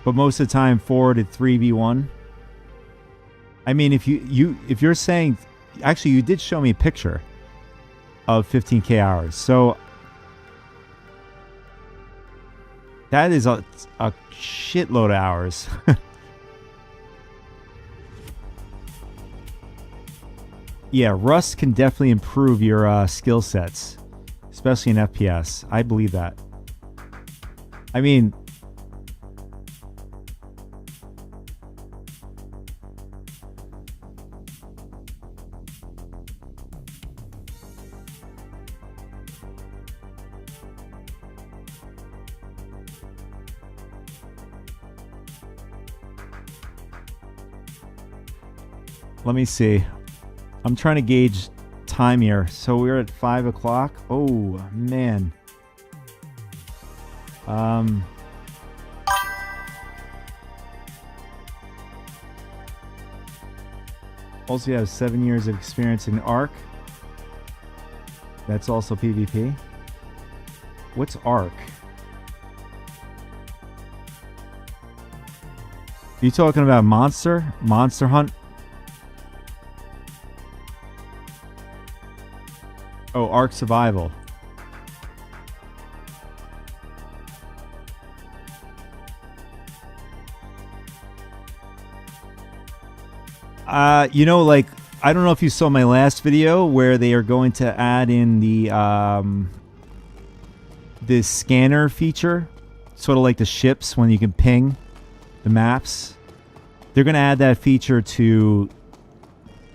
but most of the time 4 to 3v1. I mean, if you're saying, actually, you did show me a picture of 15k hours, so that is a shitload of hours. Yeah, Rust can definitely improve your skill sets, especially in FPS. I believe that. I mean, let me see. I'm trying to gauge time here. So we're at 5 o'clock. Oh, man. Also, you have 7 years of experience in Arc. That's also PvP. What's Arc? You talking about Monster Hunt? Oh, Ark Survival. You know, like, I don't know if you saw my last video where they are going to add in the this scanner feature, sort of like the ships when you can ping the maps. They're going to add that feature to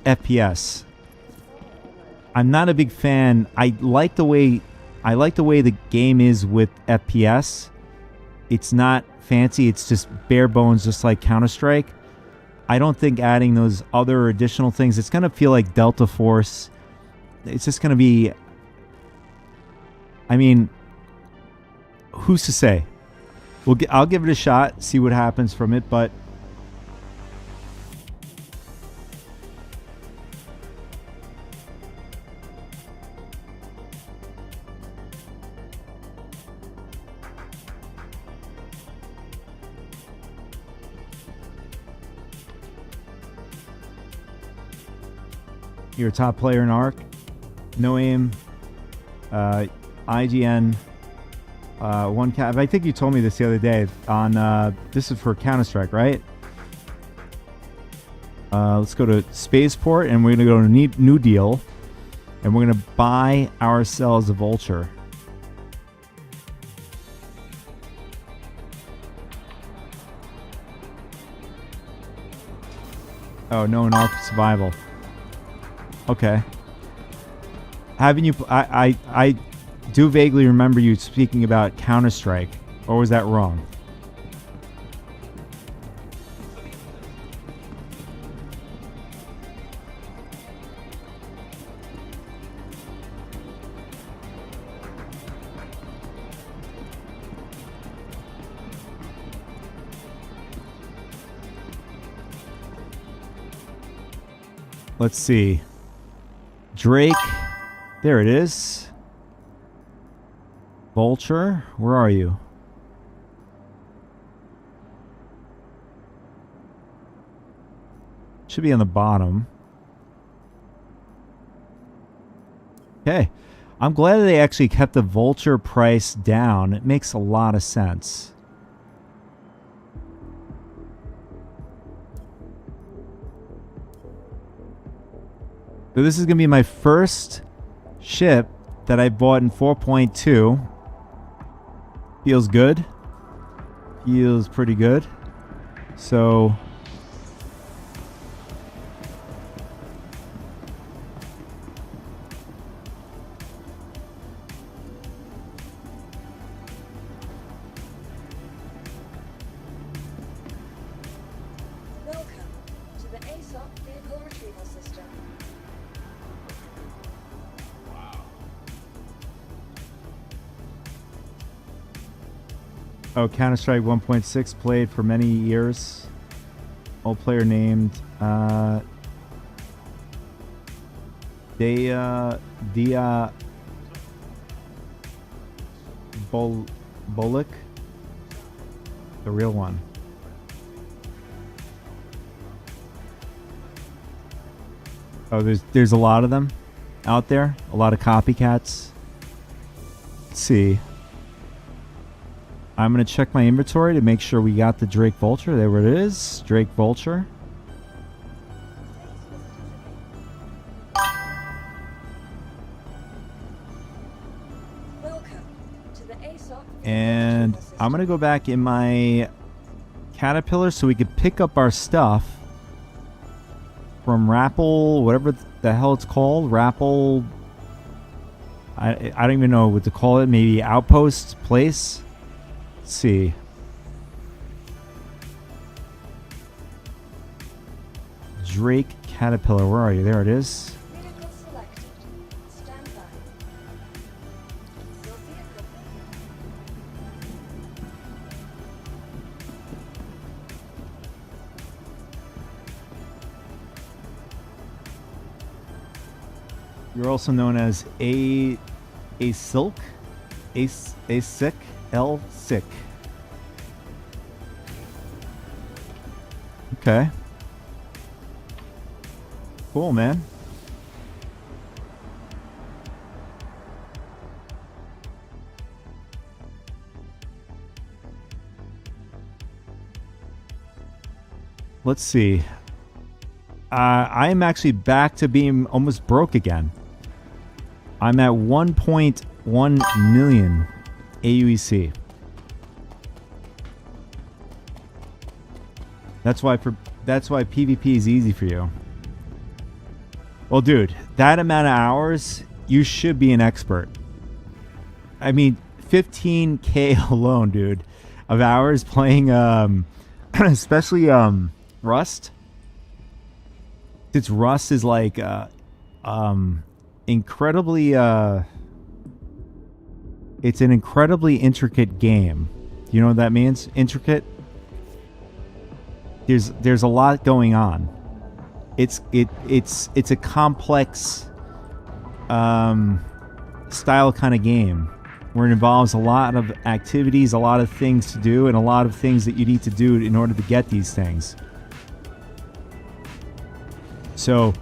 FPS. I'm not a big fan. I like the way the game is with FPS. It's not fancy. It's just bare bones, just like Counter-Strike. I don't think adding those other additional things, it's going to feel like Delta Force. It's just going to be... I mean, who's to say? I'll give it a shot, see what happens from it, but... You're a top player in Arc. No aim. IGN. One cap. I think you told me this the other day. On this is for Counter-Strike, right? Let's go to Spaceport, and we're gonna go to New Deal, and we're gonna buy ourselves a Vulture. Oh no, an Arc Survival. Okay. Haven't you... I do vaguely remember you speaking about Counter-Strike. Or was that wrong? Let's see. Drake. There it is. Vulture. Where are you? Should be on the bottom. Okay. I'm glad they actually kept the Vulture price down. It makes a lot of sense. So this is going to be my first ship that I bought in 4.2. Feels good. Feels pretty good. So Welcome to the ASOP vehicle retrieval system. oh, Counter-Strike 1.6 played for many years. Old player named Dia Bullock, the real one. Oh, there's a lot of them out there. A lot of copycats. Let's see. I'm going to check my inventory to make sure we got the Drake Vulture. There it is. Drake Vulture. Welcome to the ASOP And I'm going to go back in my Caterpillar so we could pick up our stuff from Rappel, whatever the hell it's called. Rappel. I don't even know what to call it. Maybe Outpost Place. Let's see. Drake Caterpillar. Where are you? There it is. Vehicle selected. Stand by. Your vehicle. You're also known as a silk, a sick, L sick. Okay. Cool, man. Let's see. I am actually back to being almost broke again. I'm at 1.1 million AUEC. That's why PvP is easy for you. Well, dude, that amount of hours, you should be an expert. I mean, 15K alone, dude, of hours playing, especially Rust. It's Rust is like incredibly it's an incredibly intricate game. You know what that means? Intricate. There's a lot going on. It's a complex style kind of game where it involves a lot of activities, a lot of things to do, and a lot of things that you need to do in order to get these things. So,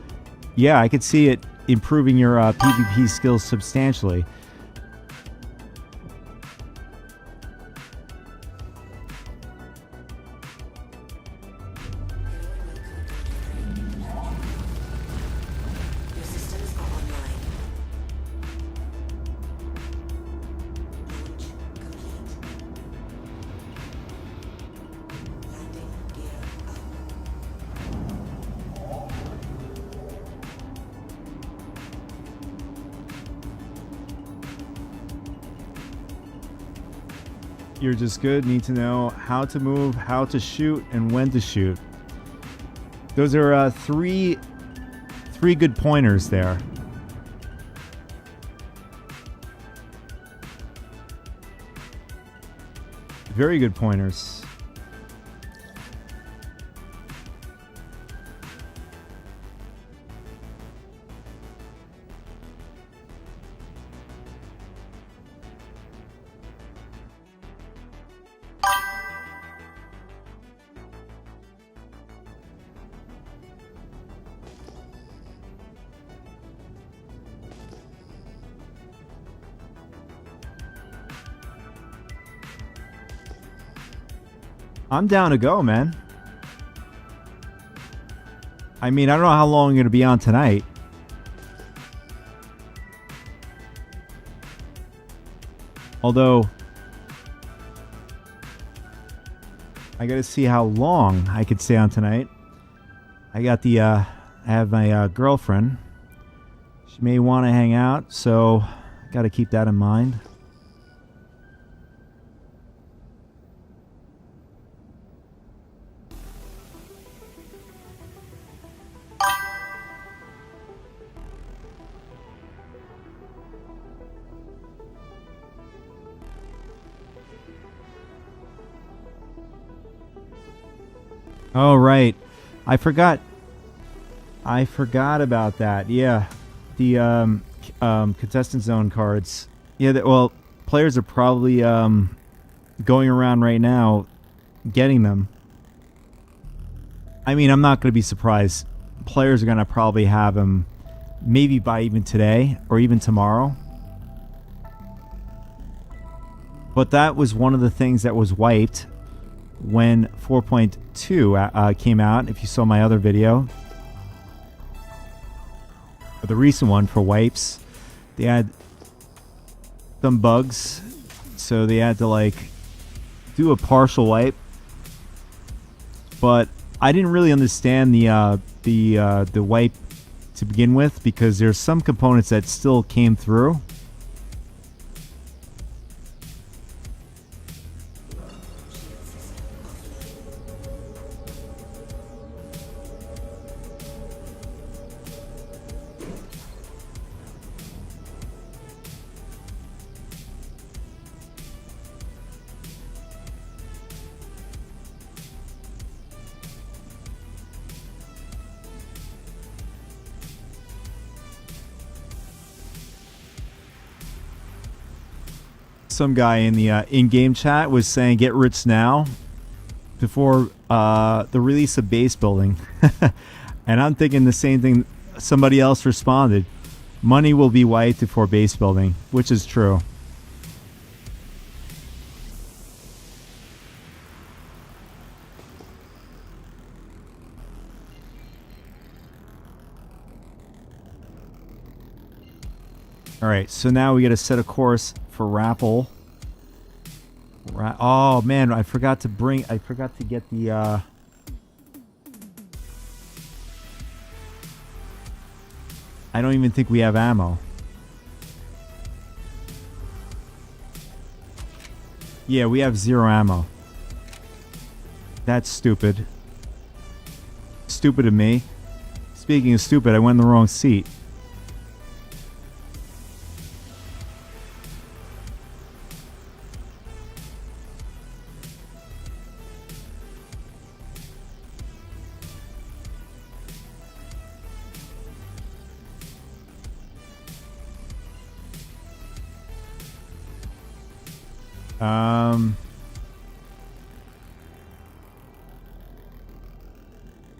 yeah, I could see it improving your PvP skills substantially. Your systems are online. Launch complete. Landing gear up. You're just good. Need to know how to move, how to shoot, and when to shoot. Those are three good pointers there. Very good pointers. I'm down to go, man. I mean, I don't know how long I'm going to be on tonight. Although, I gotta see how long I could stay on tonight. I got the, I have my girlfriend. She may want to hang out, so I gotta keep that in mind. Oh, right. I forgot about that. Yeah. The contestant zone cards. Yeah, well, players are probably going around right now getting them. I mean, I'm not going to be surprised. Players are going to probably have them maybe by even today or even tomorrow. But that was one of the things that was wiped when 4.2 came out. If you saw my other video, or the recent one for wipes, they had some bugs, so they had to like do a partial wipe. But I didn't really understand the wipe to begin with, because there's some components that still came through. Some guy in the in-game chat was saying get rich now before the release of base building. And I'm thinking the same thing. Somebody else responded, money will be wiped before base building, which is true. All right, so now we got to set a course for Rappel. Oh man, I forgot to get the I don't even think we have ammo. Yeah, we have 0 ammo. That's stupid. Stupid of me. Speaking of stupid, I went in the wrong seat.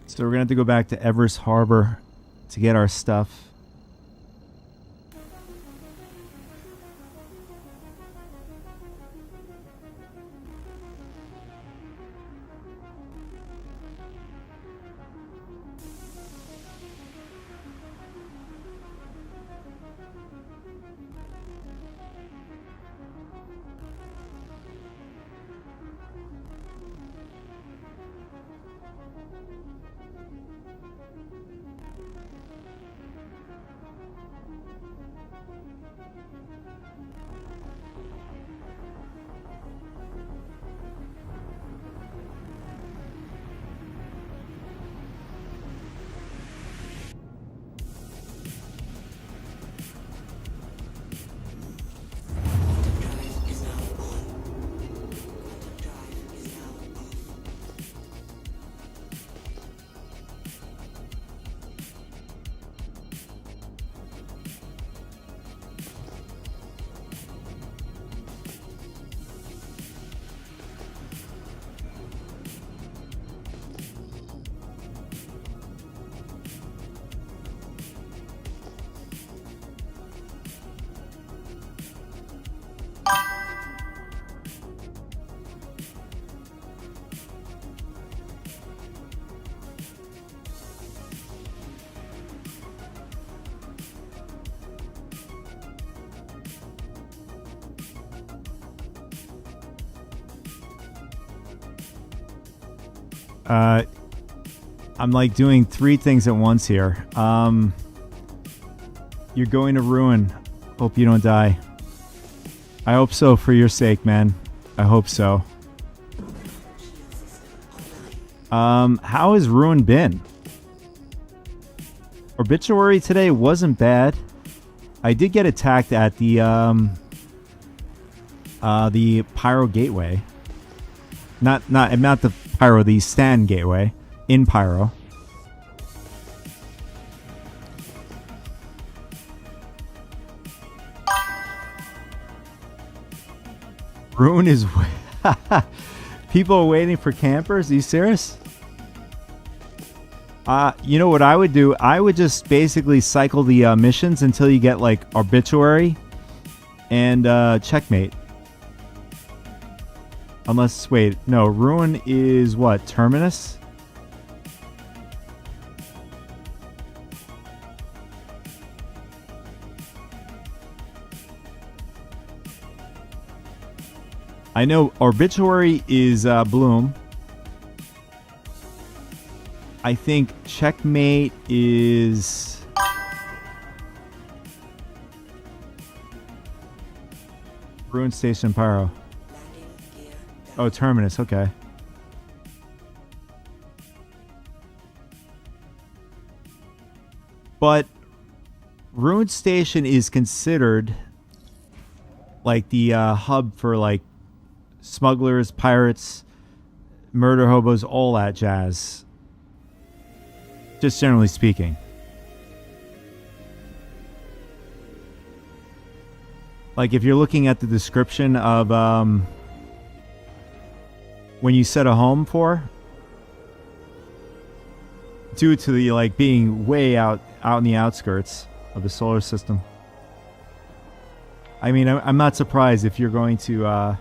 So we're gonna have to go back to Everest Harbor to get our stuff. I'm like doing 3 things at once here. You're going to ruin. Hope you don't die. I hope so for your sake, man. I hope so. How has Ruin been? Obituary today wasn't bad. I did get attacked at the Pyro Gateway. Not the Pyro, the Stan Gateway in Pyro. Ruin is people are waiting for campers. Are you serious? You know what I would do? I would just basically cycle the missions until you get like Obituary and Checkmate. Unless, wait, no, Ruin is what? Terminus? I know Obituary is Bloom. I think Checkmate is... Ruin Station Pyro. Oh, Terminus, okay. But Ruin Station is considered like the hub for like smugglers, pirates, murder hobos, all that jazz. Just generally speaking. Like if you're looking at the description of when you set a home for, due to the like being way out in the outskirts of the solar system. I mean, I'm not surprised if you're going to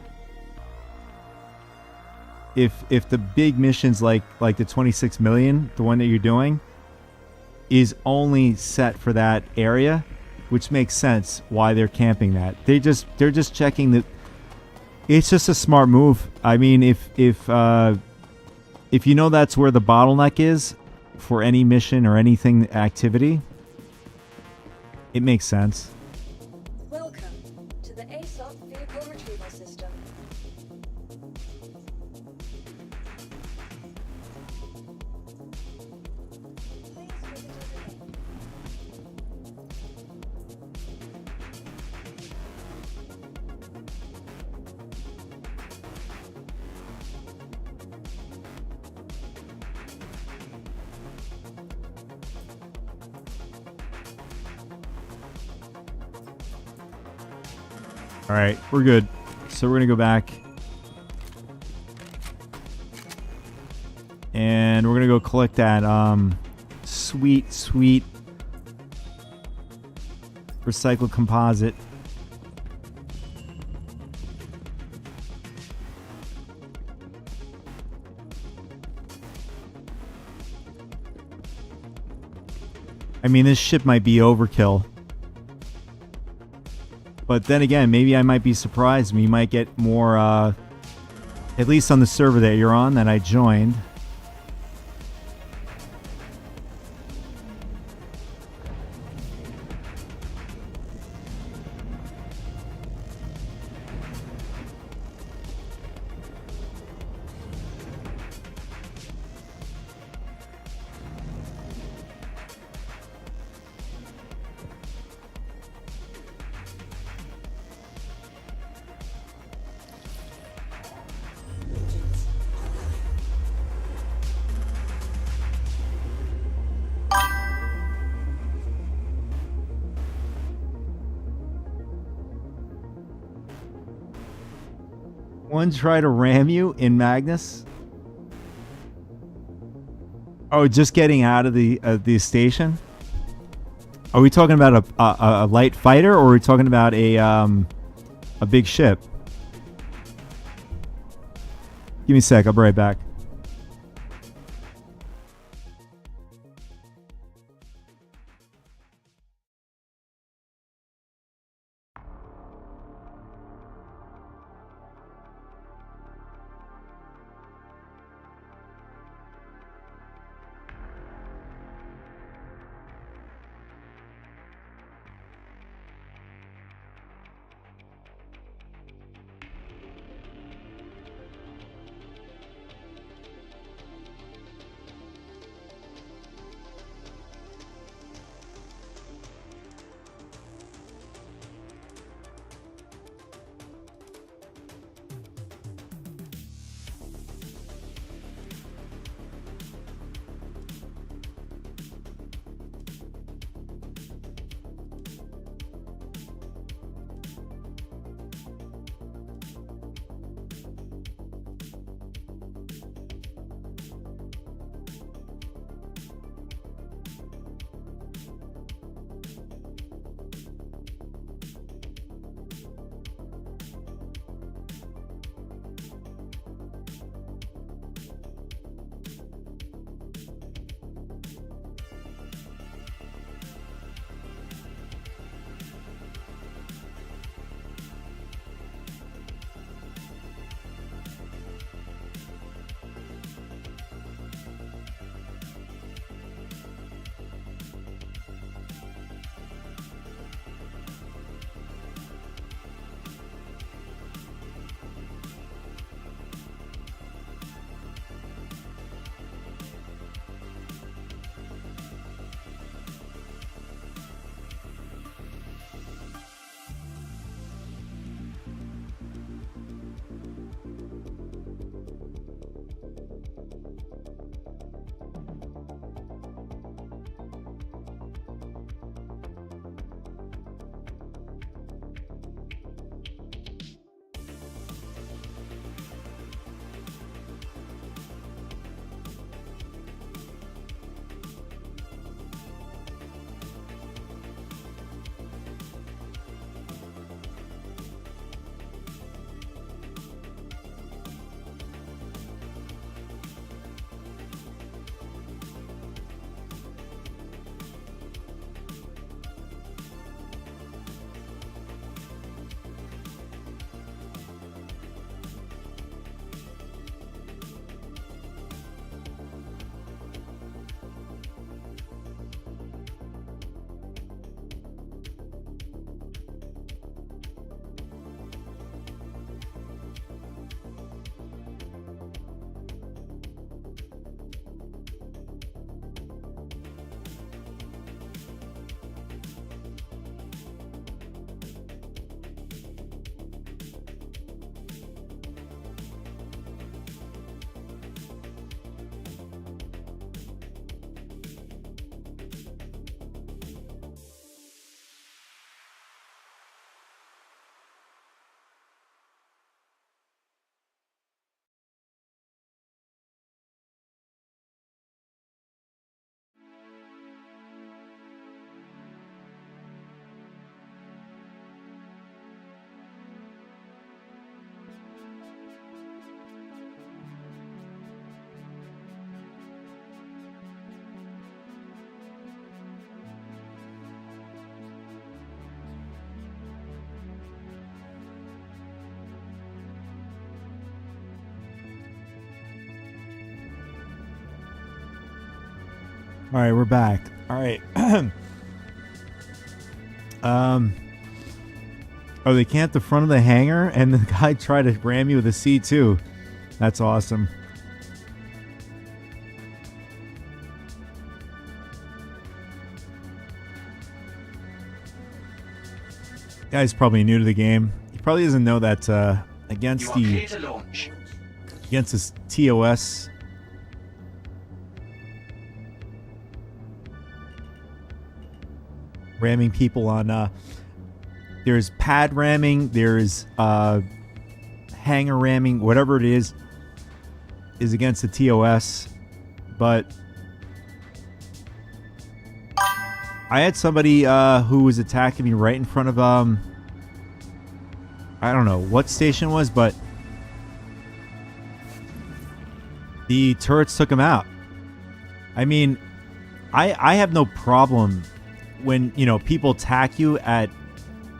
if the big missions like the 26 million, the one that you're doing, is only set for that area, which makes sense why they're camping that. They're just checking the. It's just a smart move. I mean, if you know that's where the bottleneck is for any mission or anything activity, it makes sense. Welcome to the ASOP vehicle retrieval system. All right, we're good. So we're gonna go back, and we're gonna go collect that sweet recycled composite. I mean, this ship might be overkill. But then again, maybe I might be surprised. We might get more, at least on the server that you're on that I joined. One try to ram you in Magnus? Oh, just getting out of the station? Are we talking about a light fighter, or are we talking about a big ship? Give me a sec, I'll be right back. All right, we're back. All right. Oh, they camped the front of the hangar, and the guy tried to ram you with a C2. That's awesome. Guy's probably new to the game. He probably doesn't know that against this TOS. Ramming people on there's pad ramming, there's hanger ramming, whatever it is against the TOS. But I had somebody who was attacking me right in front of I don't know what station it was, but the turrets took him out. I mean, I have no problem when, you know, people attack you at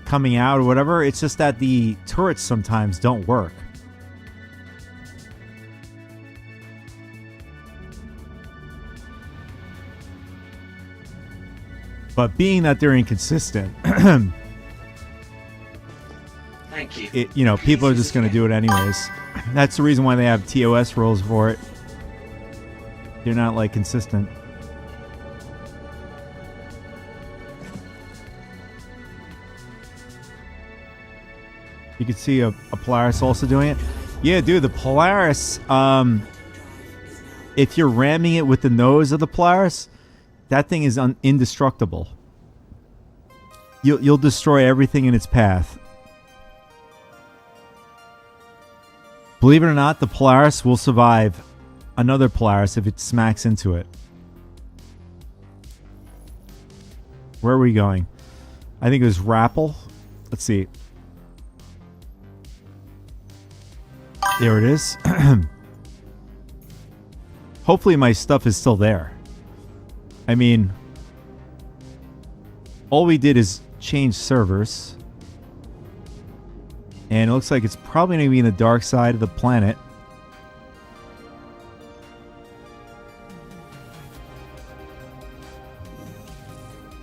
coming out or whatever. It's just that the turrets sometimes don't work. But being that they're inconsistent, Thank you. you know, people are just going to do it anyways. That's the reason why they have TOS rules for it. They're not like consistent. You can see a Polaris also doing it. Yeah, dude, the Polaris, if you're ramming it with the nose of the Polaris, that thing is indestructible. You'll destroy everything in its path. Believe it or not, the Polaris will survive another Polaris if it smacks into it. Where are we going? I think it was Rappel. Let's see. There it is. Hopefully my stuff is still there. I mean, all we did is change servers. And it looks like it's probably going to be in the dark side of the planet.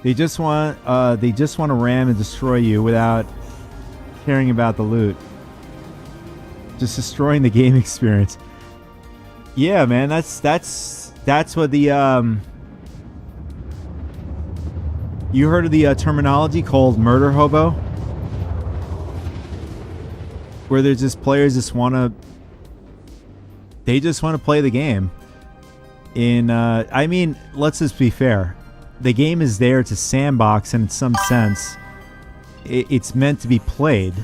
They just want to ram and destroy you without caring about the loot. Just destroying the game experience. Yeah, man, that's what the you heard of the terminology called murder hobo? Where there's just players just want to play the game. I mean, let's just be fair. The game is there to sandbox, and in some sense, it's meant to be played.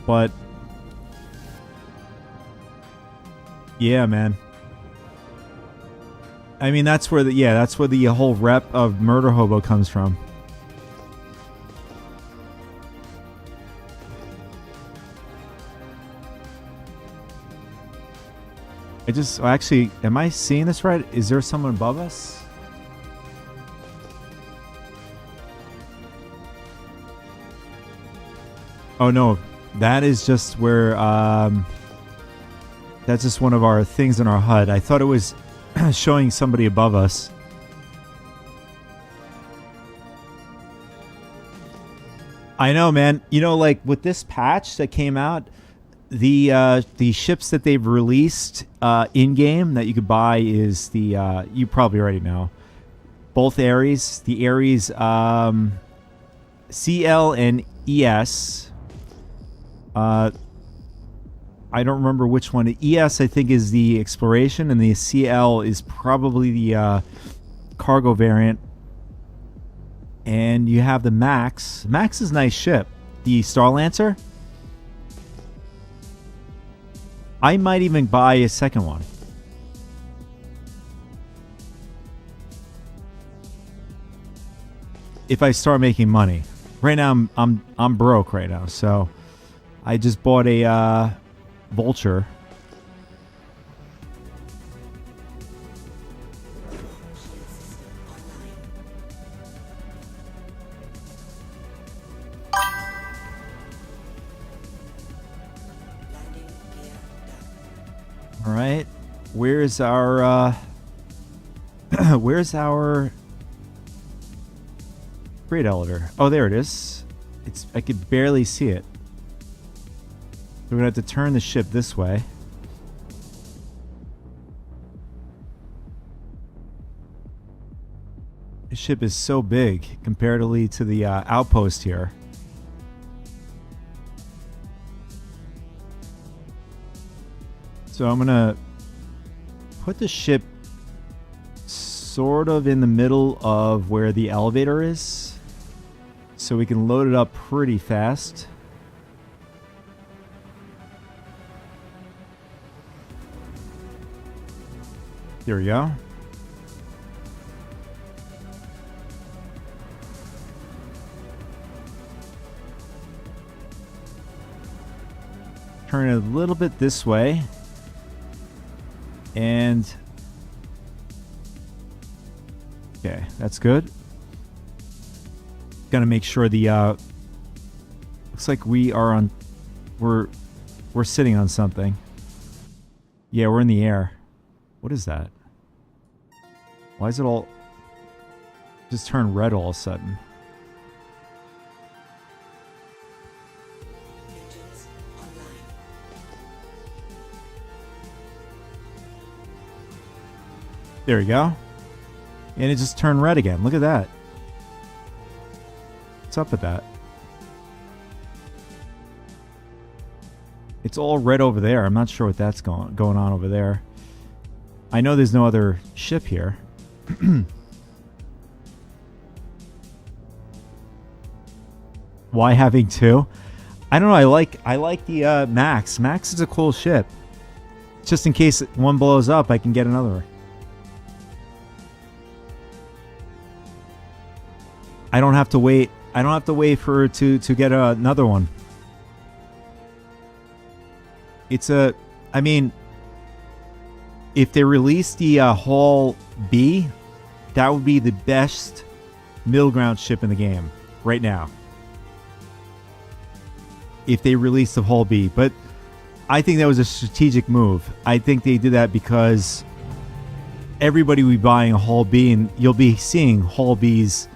But yeah, man. I mean, that's where the whole rep of murder hobo comes from. Actually, am I seeing this right? Is there someone above us? Oh no, that is just where that's just one of our things in our HUD. I thought it was showing somebody above us. I know, man. You know, like with this patch that came out, the ships that they've released in game that you could buy is the you probably already know, both Ares, the Ares CL and ES. I don't remember which one. ES, I think, is the exploration, and the CL is probably the cargo variant. And you have the Max. Max is a nice ship. The Starlancer. I might even buy a second one. If I start making money. Right now I'm broke right now, so I just bought a Vulture. All right, where's our Where's our freight elevator? Oh, there it is. I could barely see it. We're gonna have to turn the ship this way. This ship is so big comparatively to the outpost here. So I'm gonna put the ship sort of in the middle of where the elevator is, so we can load it up pretty fast. There we go. Turn it a little bit this way. And okay, that's good. Gotta make sure the looks like we are on we're sitting on something. Yeah, we're in the air. What is that? Why is it all just turn red all of a sudden? Engines online. There we go. And it just turned red again. Look at that. What's up with that? It's all red over there. I'm not sure what that's going on over there. I know there's no other ship here. Why having two? I don't know. I like the Max. Max is a cool ship. Just in case one blows up, I can get another. I don't have to wait. I don't have to wait for her to get another one. I mean, if they release the Hull B, that would be the best middle ground ship in the game right now. If they release the Hull B. But I think that was a strategic move. I think they did that because everybody will be buying a Hull B, and you'll be seeing Hull Bs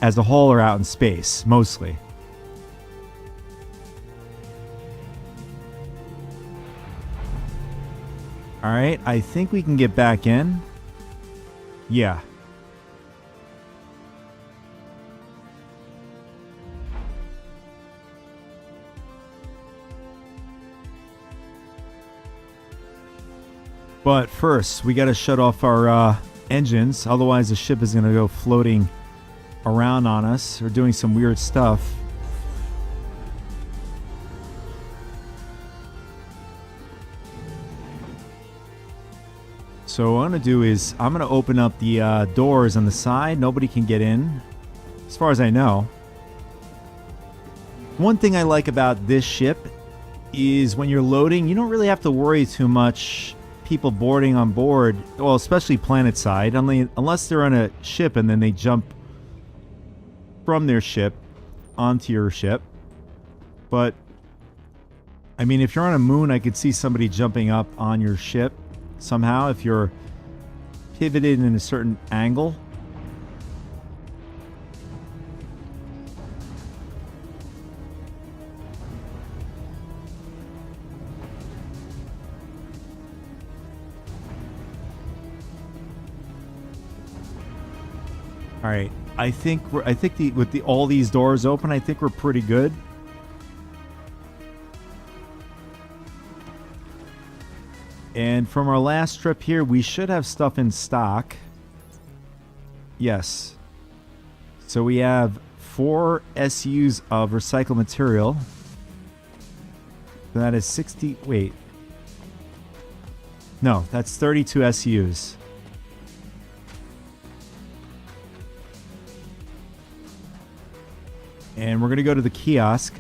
as a whole are out in space, mostly. Alright, I think we can get back in. Yeah. But first, we gotta shut off our engines, otherwise the ship is gonna go floating around on us or doing some weird stuff. So what I'm going to do is I'm going to open up the doors on the side. Nobody can get in, as far as I know. One thing I like about this ship is when you're loading, you don't really have to worry too much people boarding on board, well, especially planet side, unless they're on a ship and then they jump from their ship onto your ship. But, I mean, if you're on a moon, I could see somebody jumping up on your ship somehow if you're pivoted in a certain angle. All right, I think with all these doors open, I think we're pretty good. And from our last trip here, we should have stuff in stock. Yes. So we have 4 SUs of recycled material. So that is 60... Wait. No, that's 32 SUs. And we're going to go to the kiosk.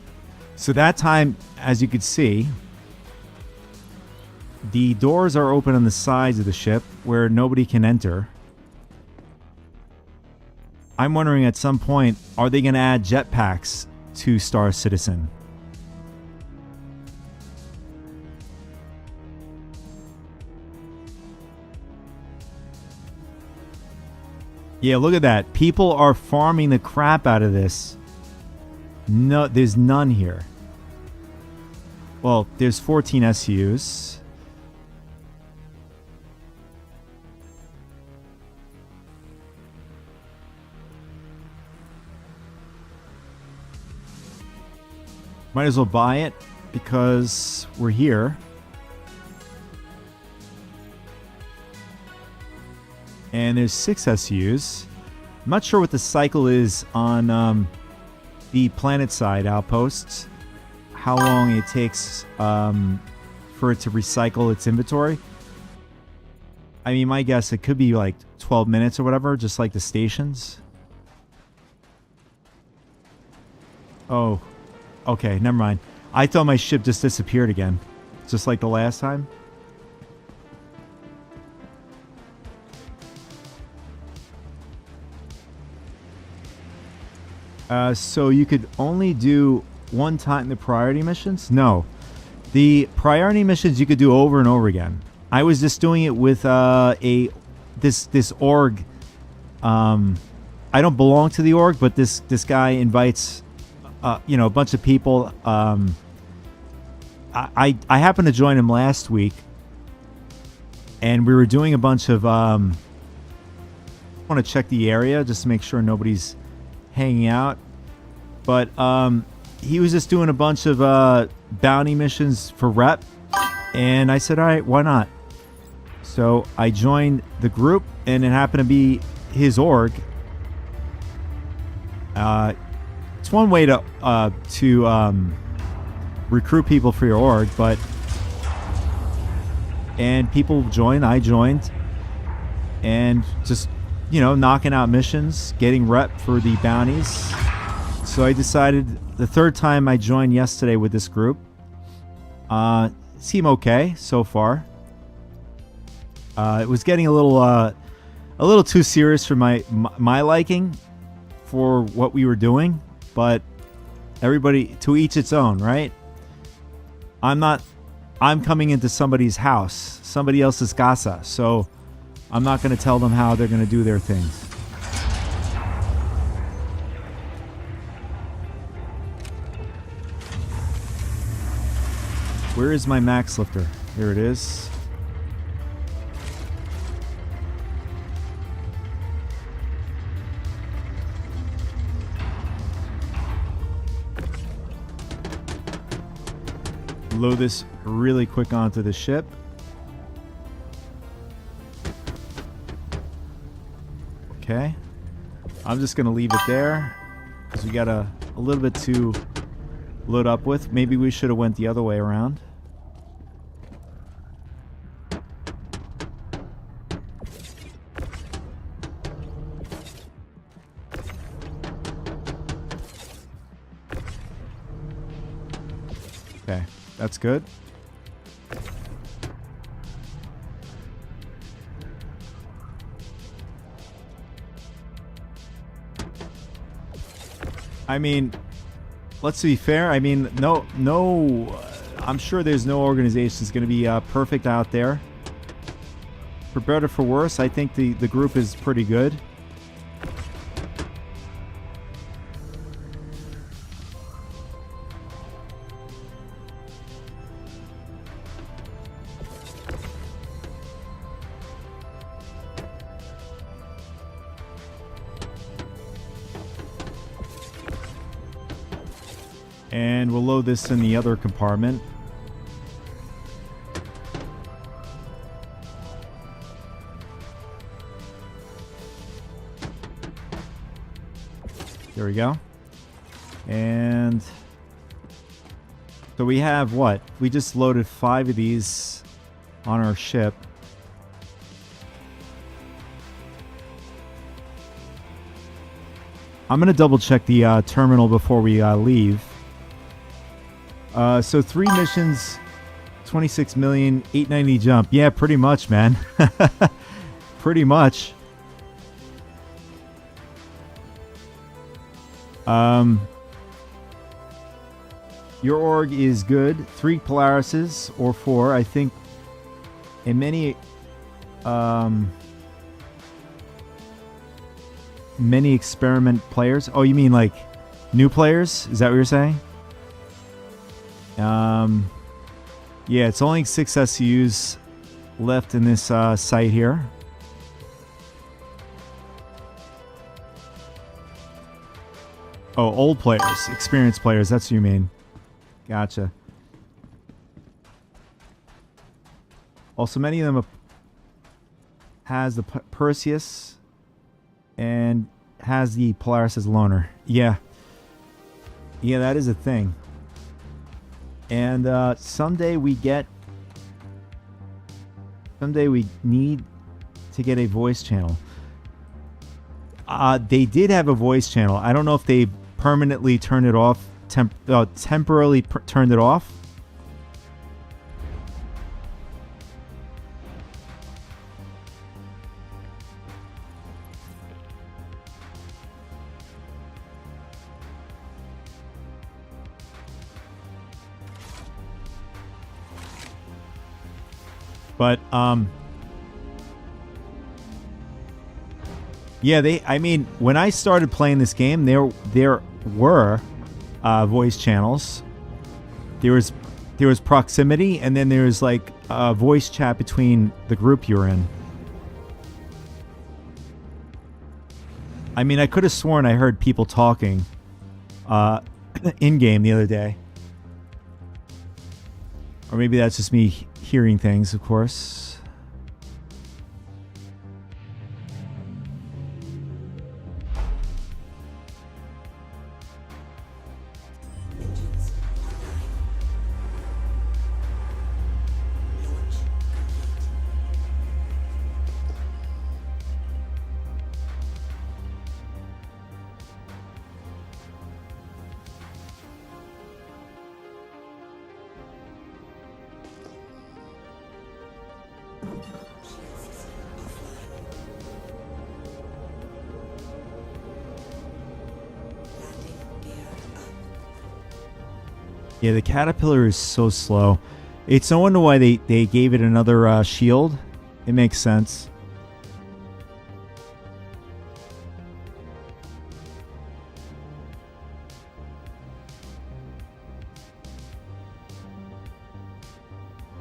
So that time, as you could see, the doors are open on the sides of the ship where nobody can enter. I'm wondering at some point, are they going to add jetpacks to Star Citizen? Yeah, look at that. People are farming the crap out of this. No, there's none here. Well, there's 14 SUs. Might as well buy it because we're here. And there's 6 SUs. I'm not sure what the cycle is on the planet side outposts. How long it takes for it to recycle its inventory. I mean, my guess, it could be like 12 minutes or whatever, just like the stations. Oh, okay, never mind. I thought my ship just disappeared again, just like the last time. So you could only do one time the priority missions? No. The priority missions you could do over and over again. I was just doing it with this org. I don't belong to the org, but this guy invites a bunch of people. I happened to join him last week, and we were doing a bunch of I want to check the area just to make sure nobody's hanging out, but he was just doing a bunch of bounty missions for rep, and I said, all right, why not? So I joined the group, and it happened to be his org. It's one way to recruit people for your org, and people joined. I joined, and just knocking out missions, getting rep for the bounties. So I decided the third time I joined yesterday with this group. Seem okay so far. It was getting a little too serious for my liking for what we were doing, but everybody to each its own, right? I'm coming into somebody's house, somebody else's casa, so I'm not going to tell them how they're going to do their things. Where is my max lifter? Here it is. Load this really quick onto the ship. Okay. I'm just going to leave it there because we got a little bit to load up with. Maybe we should have went the other way around. Okay, that's good. I mean, let's be fair. I mean, no. I'm sure there's no organization that's going to be perfect out there. For better or for worse, I think the group is pretty good. And we'll load this in the other compartment. There we go. And so we have what? We just loaded 5 of these on our ship. I'm going to double check the terminal before we leave. So 3 missions, 26 million, 890 jump. Yeah, pretty much, man. Pretty much. Your org is good. 3 Polarises or 4, I think. And many. many experiment players. Oh, you mean like new players? Is that what you're saying? Yeah, it's only 6 SCUs left in this site here. Oh, old players, experienced players. That's what you mean. Gotcha. Also, many of them has the Perseus and has the Polaris as loaner. Yeah. Yeah, that is a thing. And someday we need to get a voice channel. They did have a voice channel. I don't know if they permanently turned it off, temporarily turned it off. But yeah, I mean, when I started playing this game, there were voice channels. There was proximity, and then there's like a voice chat between the group you're in. I mean, I could have sworn I heard people talking in game the other day, or maybe that's just me hearing things, of course. Yeah, the Caterpillar is so slow. It's no wonder why they gave it another shield. It makes sense.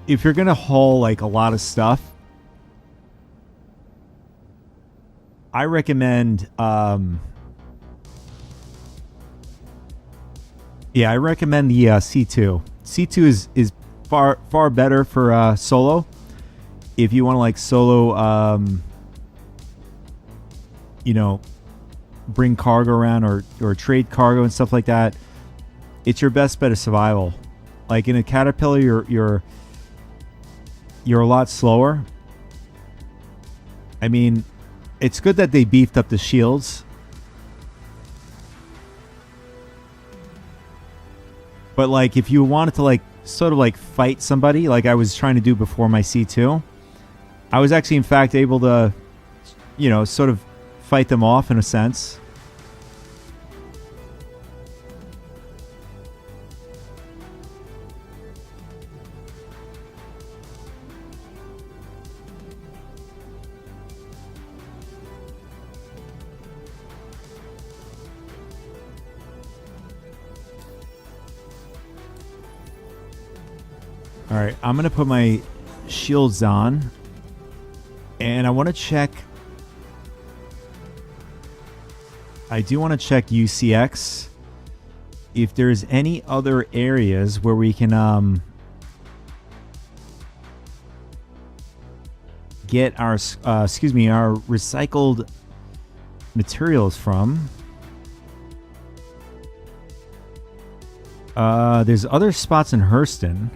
If you're gonna haul like a lot of stuff, I recommend yeah, I recommend the C2. C2 is far better for solo. If you want to like solo, you know, bring cargo around or trade cargo and stuff like that, it's your best bet of survival. Like in a Caterpillar, you're a lot slower. I mean, it's good that they beefed up the shields. But like if you wanted to like sort of like fight somebody like I was trying to do before my C2, I was actually in fact able to, you know, sort of fight them off in a sense. All right, I'm going to put my shields on, and I want to check. I do want to check UCX if there's any other areas where we can get our our recycled materials from. There's other spots in Hurston.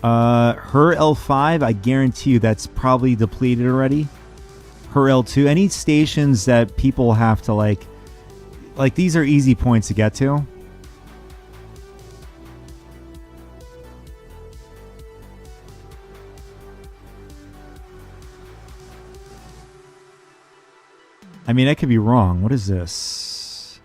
Her L5, I guarantee you that's probably depleted already. Her L2, any stations that people have to like these are easy points to get to. I mean, I could be wrong. What is this?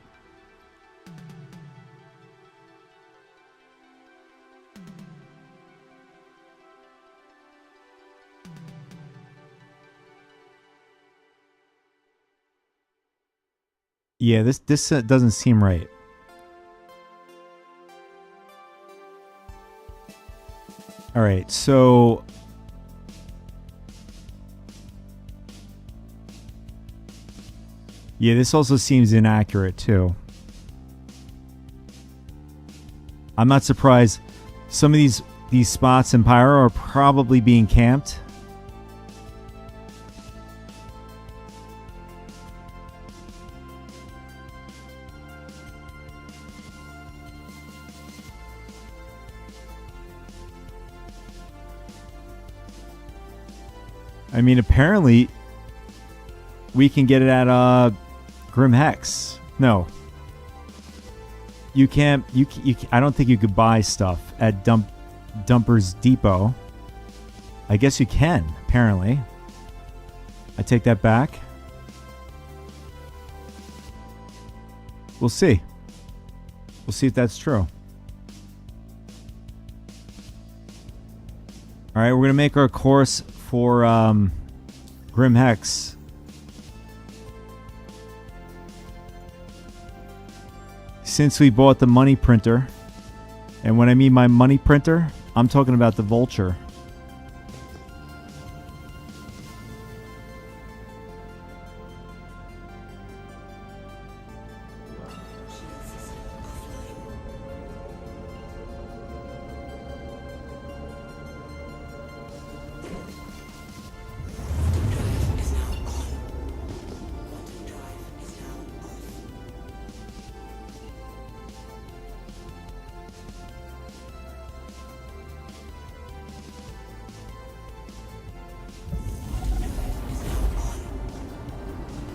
Yeah, this doesn't seem right. All right, so yeah, this also seems inaccurate too. I'm not surprised. Some of these spots in Pyro are probably being camped. I mean, apparently we can get it at Grim Hex. No. You can't. I don't think you could buy stuff at Dumpers Depot. I guess you can. Apparently, I take that back. We'll see. We'll see if that's true. All right, we're gonna make our course for Grim Hex. Since we bought the money printer, and when I mean my money printer, I'm talking about the Vulture.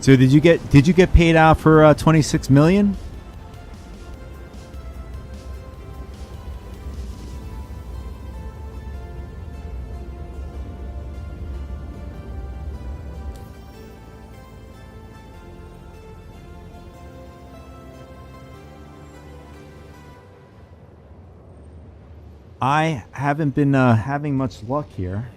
So did you get paid out for 26 million? I haven't been having much luck here.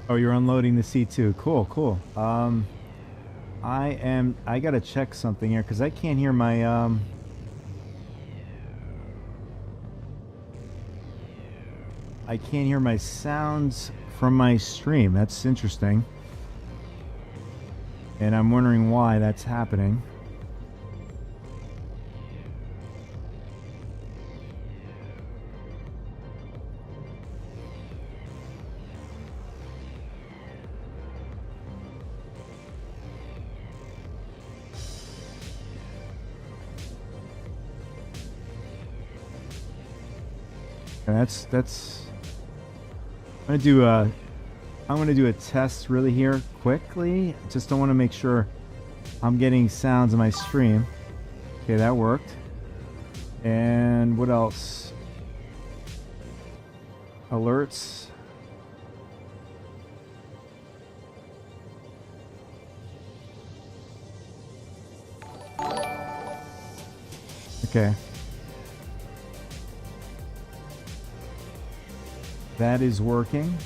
Oh, you're unloading the C2. Cool, cool. I gotta check something here because I can't hear my I can't hear my sounds from my stream. That's interesting. And I'm wondering why that's happening. That's I'm gonna do a test really here quickly. Just don't want to make sure I'm getting sounds in my stream. Okay, that worked. And what else? Alerts. Okay. That is working.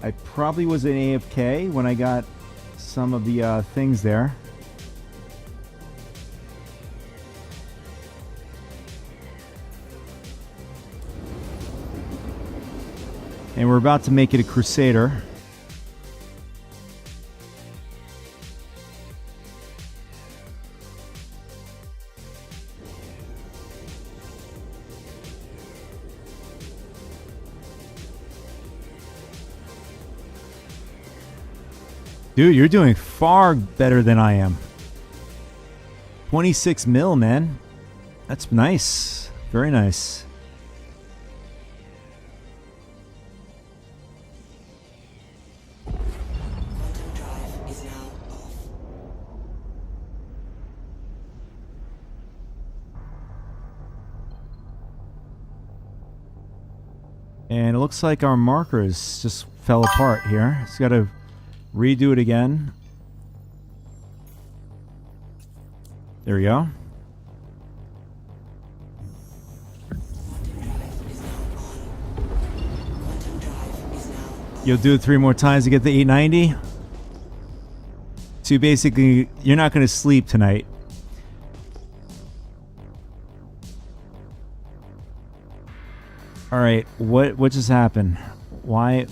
I probably was in AFK when I got some of the things there. And we're about to make it a Crusader. Dude, you're doing far better than I am. 26 mil, man. That's nice. Very nice. And it looks like our markers just fell apart here. It's got to redo it again. There we go. You'll do it 3 more times to get the 890. So basically, you're not going to sleep tonight. All right, what just happened? Why?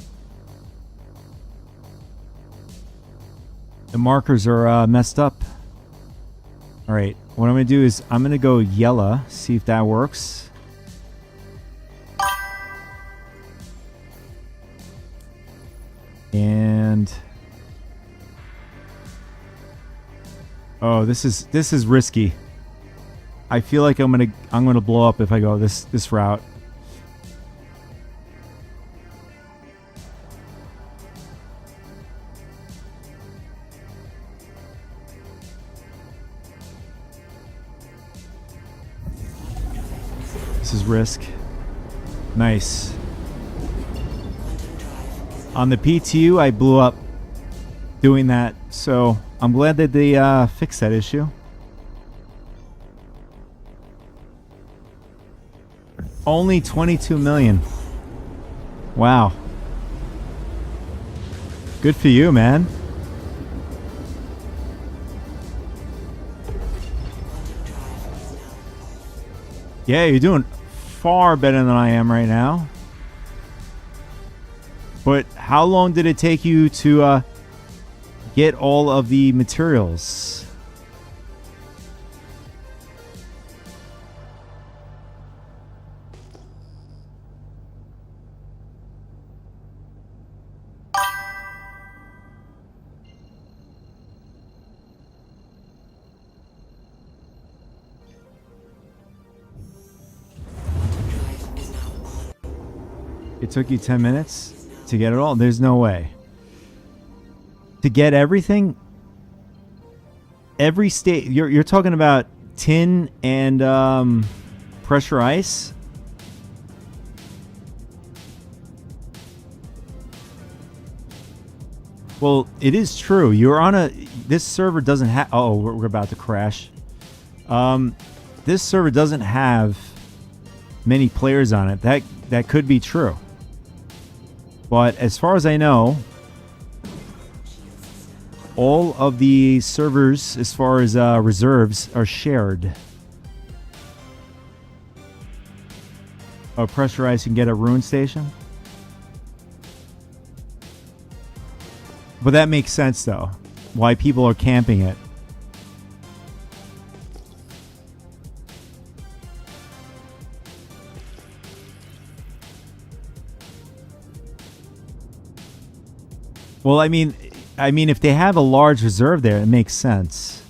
The markers are messed up. All right, what I'm going to do is I'm going to go yellow, see if that works. And oh, this is risky. I feel like I'm gonna blow up if I go this route. This is risk. Nice. On the PTU, I blew up doing that, so I'm glad that they fixed that issue. Only 22 million. Wow. Good for you, man. Yeah, you're doing far better than I am right now. But how long did it take you to get all of the materials? It took you 10 minutes to get it all? There's no way. To get everything? Every state... You're talking about tin and pressure ice? Well, it is true. You're on a... This server doesn't have... Oh, we're about to crash. This server doesn't have many players on it. That could be true. But as far as I know, all of the servers, as far as reserves, are shared. Oh, pressure ice and get a ruin station? But that makes sense, though. Why people are camping it. Well, I mean, if they have a large reserve there, it makes sense.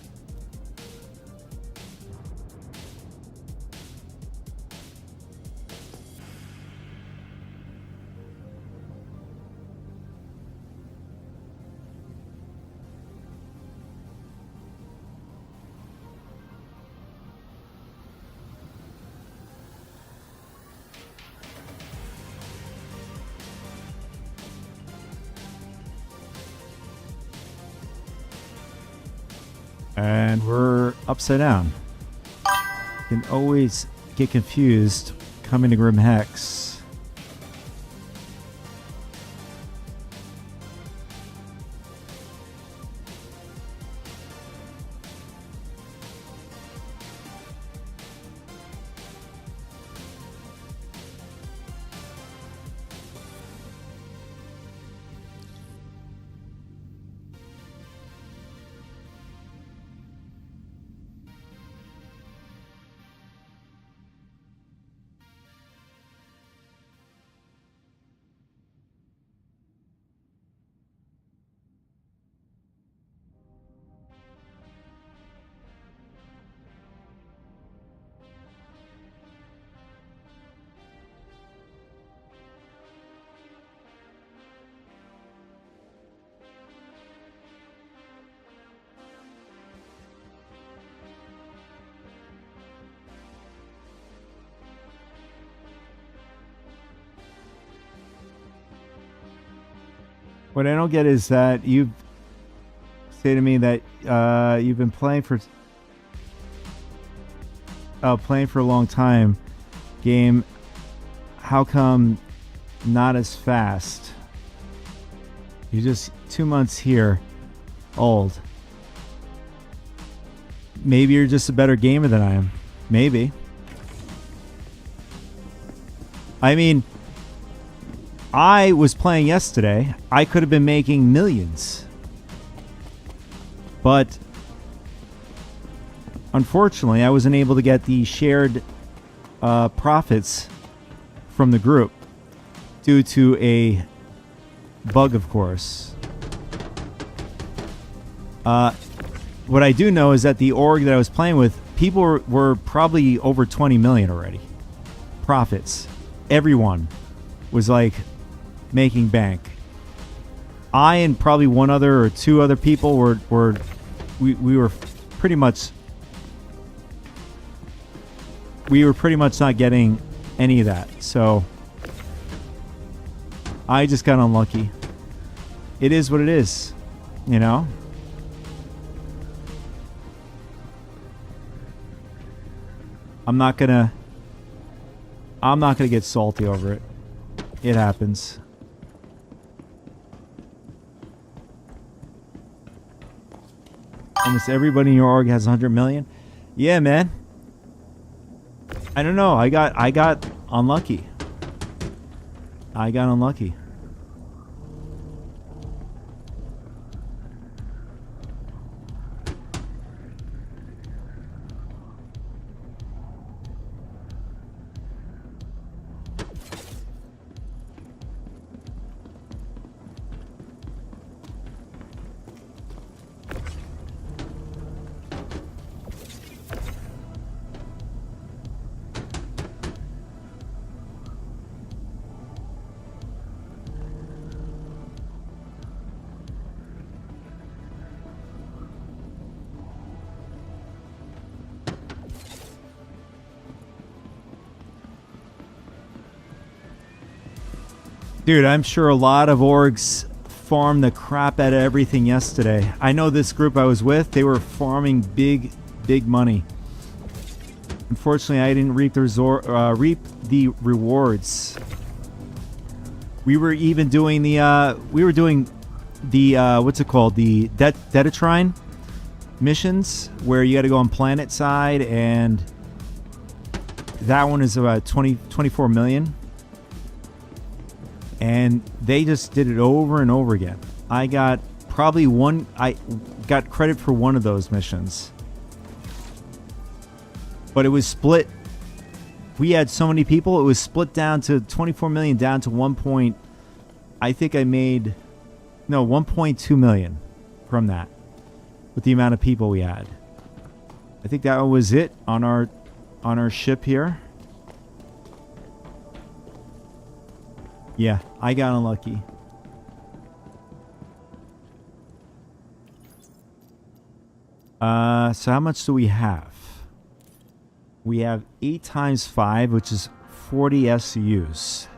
And we're upside down. You can always get confused coming to Grim Hex. What I don't get is that you say to me that you've been playing for a long time. Game, how come not as fast? You're just 2 months here old. Maybe you're just a better gamer than I am. Maybe. I mean, I was playing yesterday. I could have been making millions. But unfortunately, I wasn't able to get the shared profits from the group due to a bug, of course. What I do know is that the org that I was playing with, people were probably over 20 million already. Profits. Everyone was like making bank. I and probably one other or two other people were pretty much not getting any of that. So I just got unlucky. It is what it is, you know? I'm not gonna get salty over it. It happens. Almost everybody in your org has 100 million. Yeah, man. I don't know. I got unlucky. I got unlucky. Dude, I'm sure a lot of orgs farmed the crap out of everything yesterday. I know this group I was with, they were farming big money. Unfortunately, I didn't reap the rewards. We were even doing the what's it called? The Detatrine missions, where you got to go on planet side, and that one is about 24 million. And they just did it over and over again. I got credit for one of those missions. But it was split. We had so many people, it was split down to 24 million down to 1.2 million from that. With the amount of people we had. I think that was it on our ship here. Yeah, I got unlucky. So how much do we have? We have 8 times 5, which is 40 SCUs.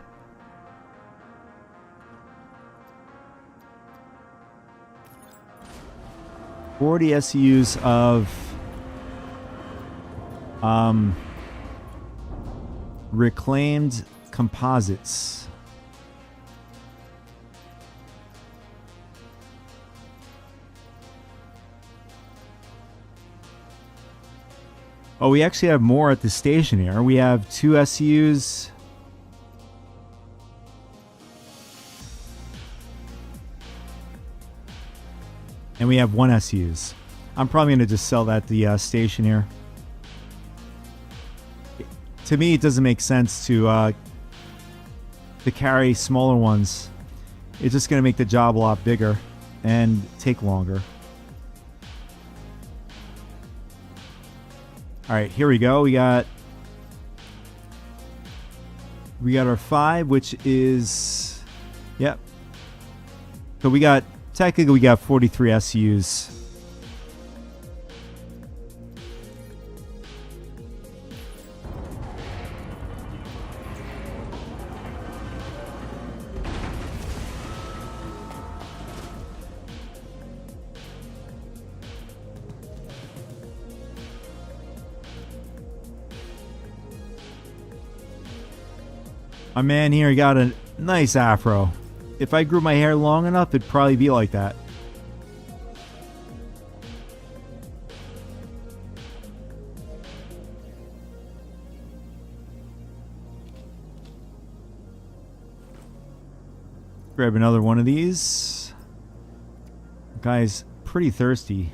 SCUs of reclaimed composites. Oh, we actually have more at the station here. We have 2 SCUs. And we have 1 SCUs. I'm probably going to just sell that at the station here. To me, it doesn't make sense to carry smaller ones. It's just going to make the job a lot bigger and take longer. All right, here we go. We got our 5, which is, yep. So technically we got 43 SCUs. My man here got a nice afro. If I grew my hair long enough, it'd probably be like that. Grab another one of these. Guy's pretty thirsty.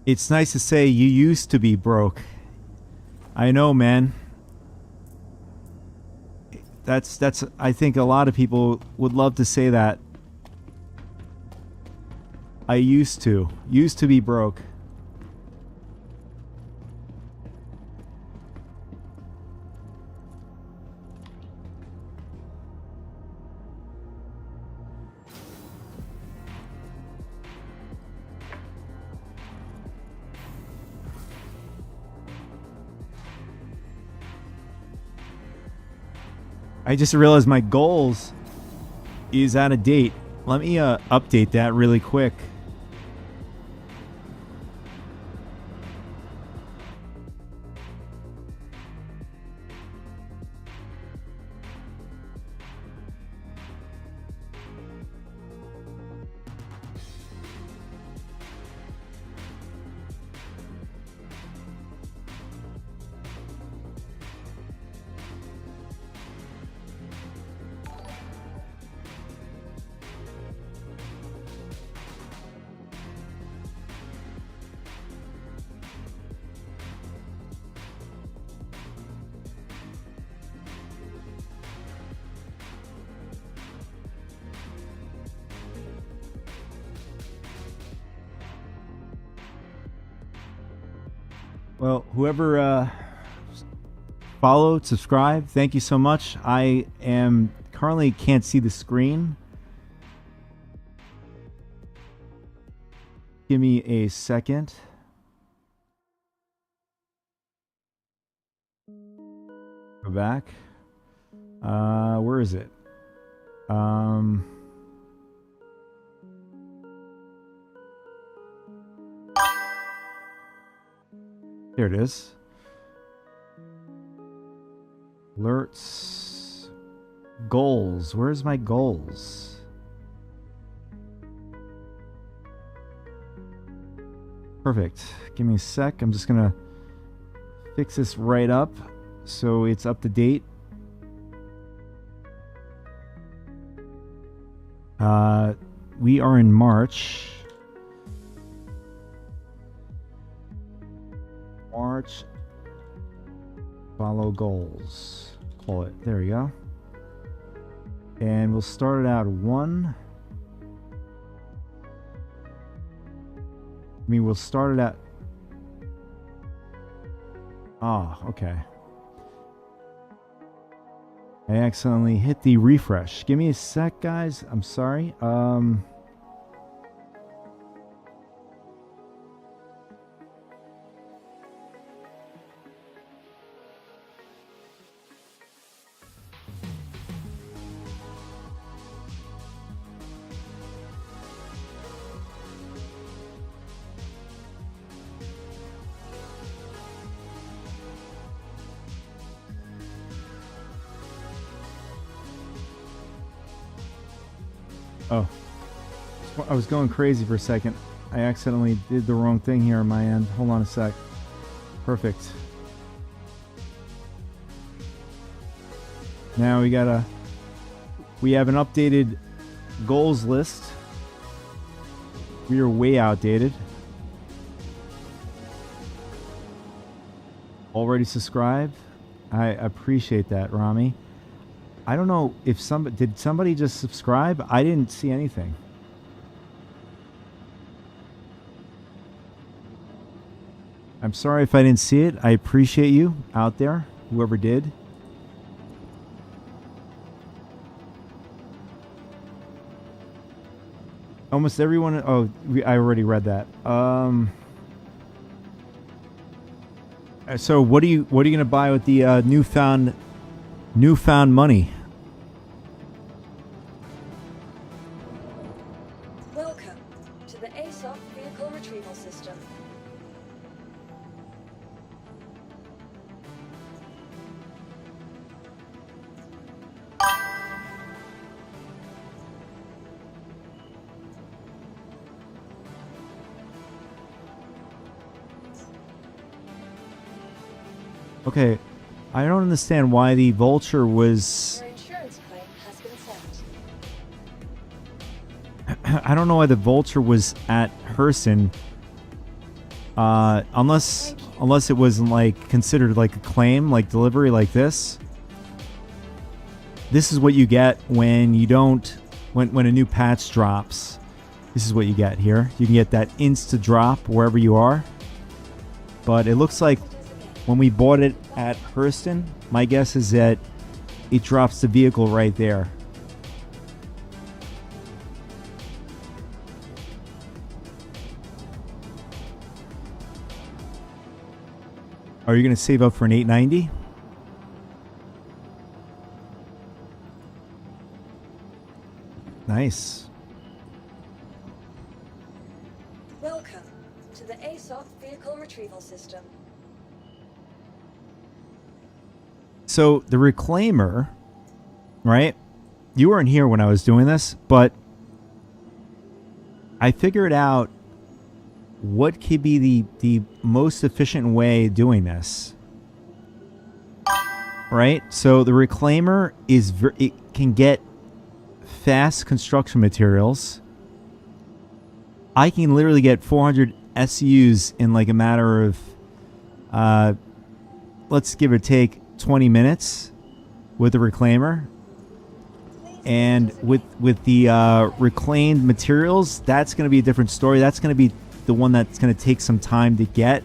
It's nice to say you used to be broke. I know, man. That's I think a lot of people would love to say that. I used to be broke. I just realized my goals is out of date. Let me update that really quick. Well, whoever followed, subscribed, thank you so much. I am currently can't see the screen. Give me a second. Go back. Where is it? Here it is. Alerts. Goals. Where's my goals? Perfect. Give me a sec. I'm just gonna fix this right up so it's up to date. We are in March. March. Follow goals. Call it. There we go. And we'll start it out 1. I mean, we'll start it at... Ah, okay. I accidentally hit the refresh. Give me a sec, guys. I'm sorry. Oh, I was going crazy for a second. I accidentally did the wrong thing here on my end. Hold on a sec. Perfect. Now we have an updated goals list. We are way outdated. Already subscribed? I appreciate that, Rami. I don't know if did somebody just subscribe? I didn't see anything. I'm sorry if I didn't see it. I appreciate you out there, whoever did. Almost everyone. Oh, I already read that. So what are you gonna buy with the newfound money? Welcome to the ASOC vehicle retrieval system. Okay, I don't understand why the Vulture was... Your insurance claim has been sent. I don't know why the Vulture was at Hurston. Unless it wasn't like considered like a claim, like delivery like this. This is what you get when you don't... When a new patch drops. This is what you get here. You can get that insta drop wherever you are. But it looks like when we bought it at Hurston, my guess is that it drops the vehicle right there. Are you going to save up for an 890? Nice. Welcome to the ASOC vehicle retrieval system. So the Reclaimer, right? You weren't here when I was doing this, but I figured out what could be the most efficient way of doing this. Right? So the Reclaimer it can get fast construction materials. I can literally get 400 SUs in like a matter of let's give or take 20 minutes with the Reclaimer. And with the reclaimed materials, that's going to be a different story. That's going to be the one that's going to take some time to get.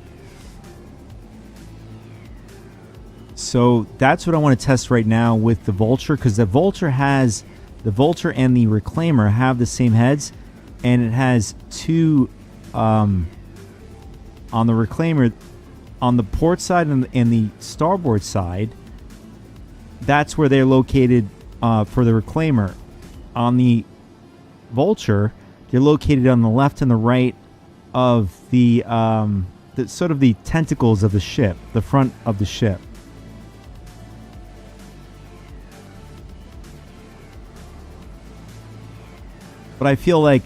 So that's what I want to test right now with the Vulture, because the Vulture and the Reclaimer have the same heads, and it has two on the Reclaimer, on the port side and the starboard side. That's where they're located for the Reclaimer. On the Vulture, they're located on the left and the right of the sort of the tentacles of the ship, the front of the ship. But I feel like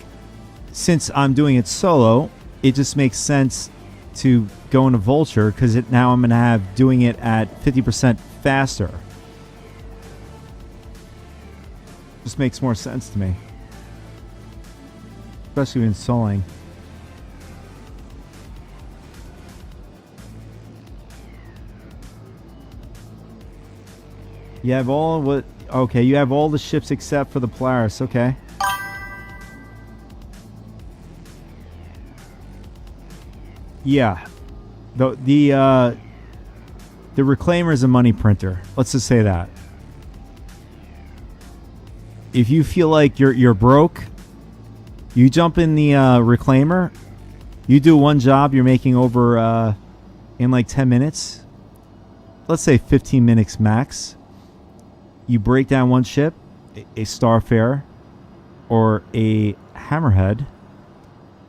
since I'm doing it solo, it just makes sense to go into Vulture, because now I'm going to have doing it at 50% faster. Just makes more sense to me, especially when installing. You have all what? Okay, you have all the ships except for the Polaris. Okay. Yeah, the Reclaimer is a money printer. Let's just say that. If you feel like you're broke, you jump in the Reclaimer. You do one job, you're making over in like 10 minutes. Let's say 15 minutes max. You break down one ship, a Starfarer or a Hammerhead.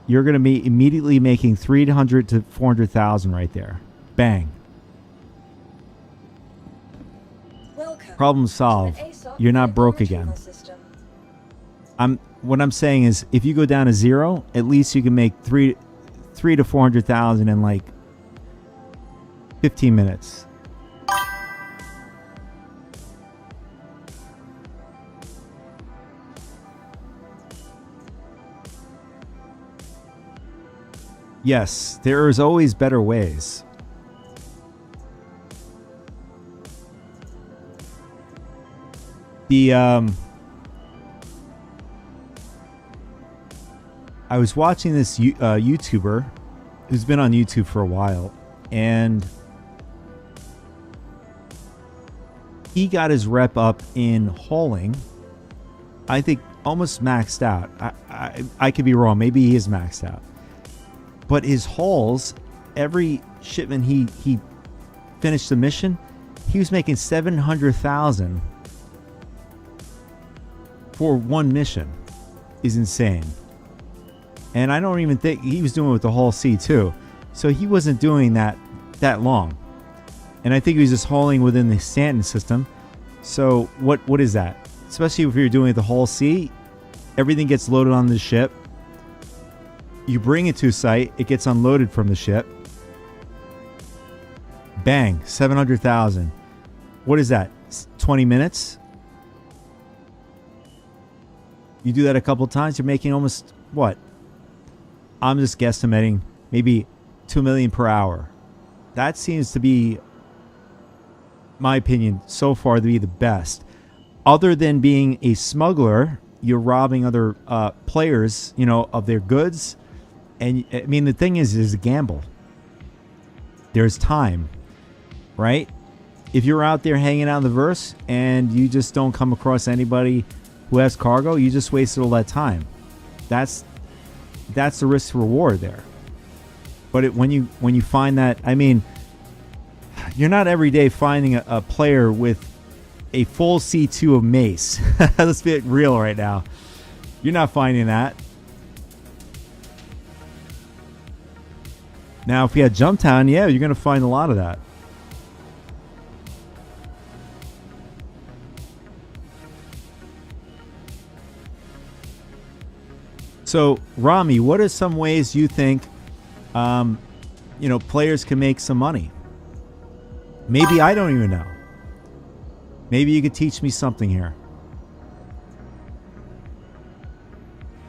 You're going to be immediately making 300 to 400,000 right there. Bang. Welcome Problem solved. You're not broke again. What I'm saying is, if you go down to zero, at least you can make 3 to 400,000 in like 15 minutes. Yes, there is always better ways. I was watching this YouTuber who's been on YouTube for a while, and he got his rep up in hauling. I think almost maxed out. I could be wrong. Maybe he is maxed out. But his hauls, every shipment he finished the mission, he was making 700,000 for one mission. Is insane. And I don't even think he was doing it with the Hull C too. So he wasn't doing that long. And I think he was just hauling within the Stanton system. So what is that? Especially if you're doing it the Hull C, everything gets loaded on the ship. You bring it to a site, it gets unloaded from the ship. Bang, 700,000. What is that? 20 minutes? You do that a couple times, you're making almost what? I'm just guesstimating maybe 2 million per hour. That seems to be, my opinion, so far to be the best. Other than being a smuggler, you're robbing other players, of their goods. And I mean, the thing is a gamble. There's time, right? If you're out there hanging out in the verse and you just don't come across anybody who has cargo, you just wasted all that time. That's the risk to reward there. But when you find that, I mean, you're not every day finding a player with a full C2 of mace. Let's be real right now. You're not finding that. Now, if you had Jumptown, yeah, you're going to find a lot of that. So, Rami, what are some ways you think, players can make some money? Maybe I don't even know. Maybe you could teach me something here.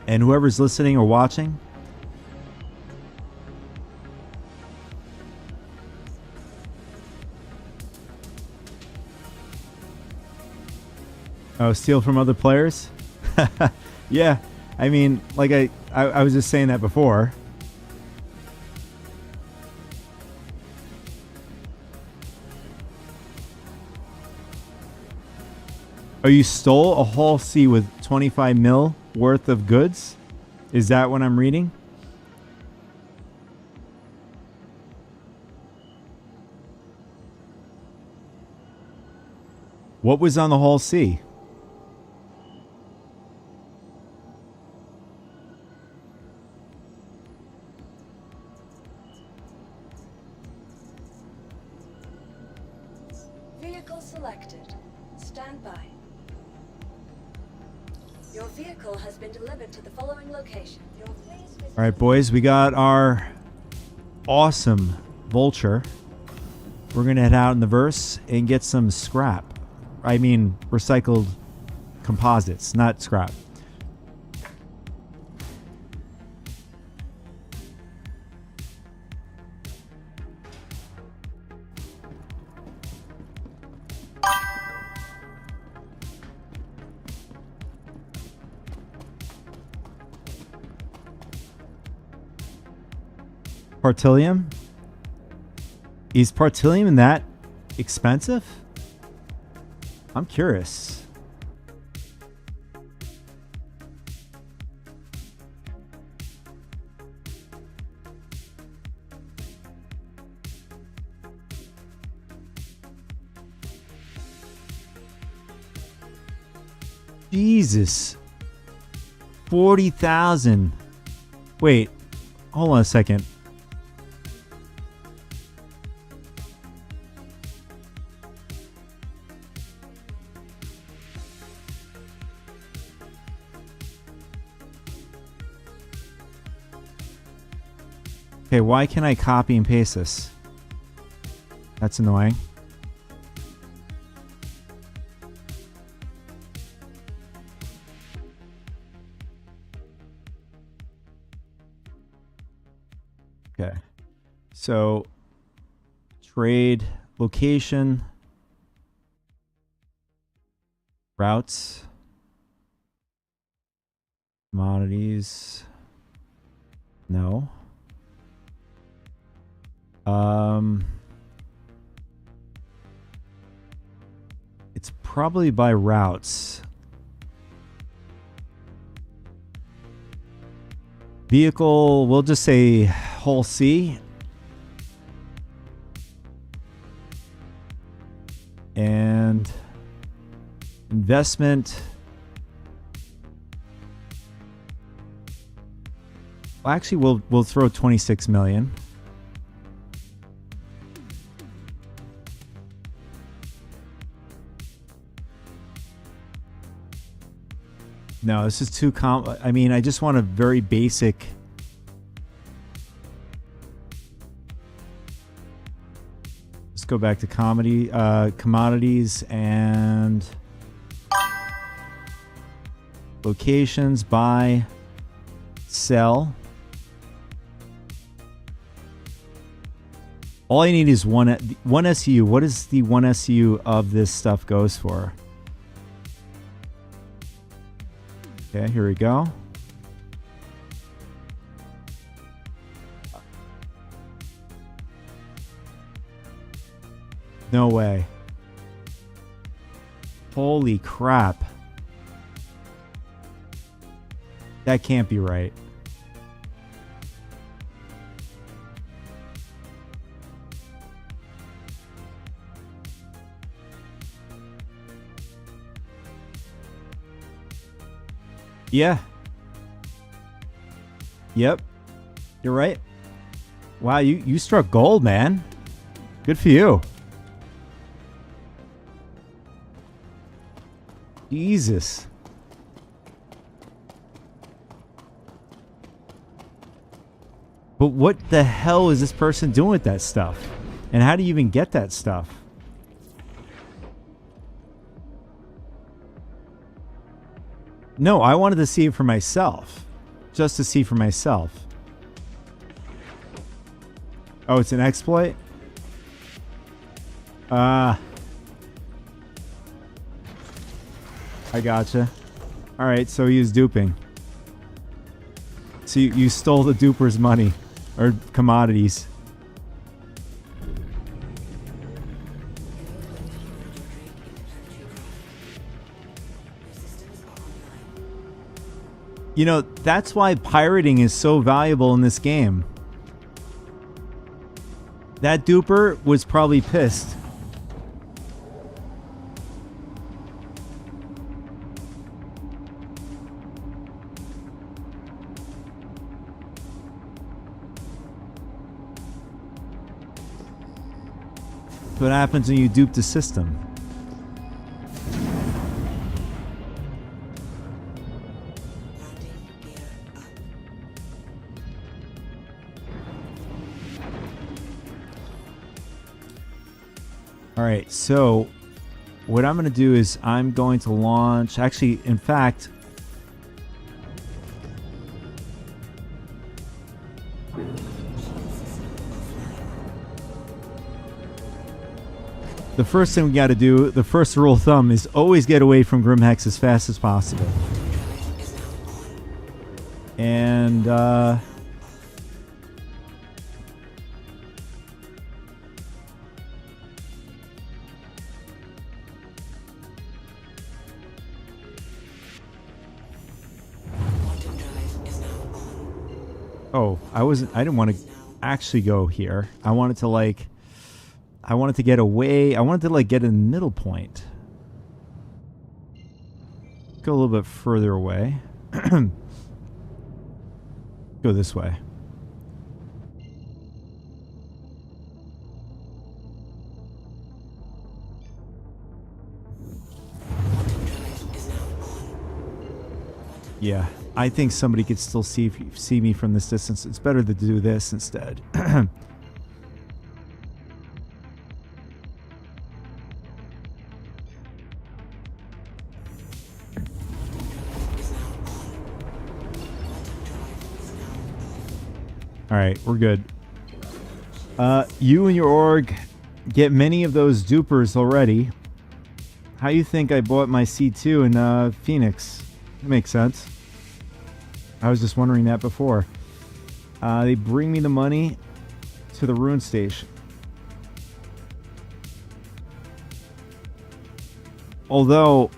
And whoever's listening or watching, steal from other players? Yeah, I mean, like I was just saying that before. Oh, you stole a Hull C with 25 mil worth of goods? Is that what I'm reading? What was on the Hull C? Vehicle selected. Stand by. Your vehicle has been delivered to the following location. All right, boys, we got our awesome vulture. We're going to head out in the verse and get some scrap. I mean, recycled composites, not scrap. Partilium? Is Partilium that expensive? I'm curious. Jesus. 40,000. Wait, hold on a second. Okay, why can't I copy and paste this? That's annoying. Okay. So, trade, location, routes, commodities. No. It's probably by routes. Vehicle, we'll just say Hull C. And investment. Well, actually, we'll throw 26 million. No, this is too I mean, I just want a very basic. Let's go back to commodities and locations, buy, sell. All I need is one SU. What is the one SU of this stuff goes for? Okay, here we go. No way. Holy crap. That can't be right. Yeah. Yep. You're right. Wow, you struck gold, man. Good for you. Jesus. But what the hell is this person doing with that stuff? And how do you even get that stuff? No, I wanted to see it for myself. Just to see for myself. Oh, it's an exploit? I gotcha. Alright, so he was duping. So you stole the duper's money. Or commodities. You know, that's why pirating is so valuable in this game. That duper was probably pissed. What happens when you dupe the system? Alright, so what I'm going to do is I'm going to launch... Actually, in fact... The first thing we got to do, the first rule of thumb, is always get away from Grimhex as fast as possible. And, oh, I didn't want to actually go here. I wanted to get away. I wanted to get in the middle point. Go a little bit further away. Go this way. Yeah, I think somebody could still see me from this distance. It's better to do this instead. Alright, we're good. You and your org get many of those dupers already. How you think I bought my C2 in Phoenix? That makes sense. I was just wondering that before. They bring me the money to the Rune Station. Although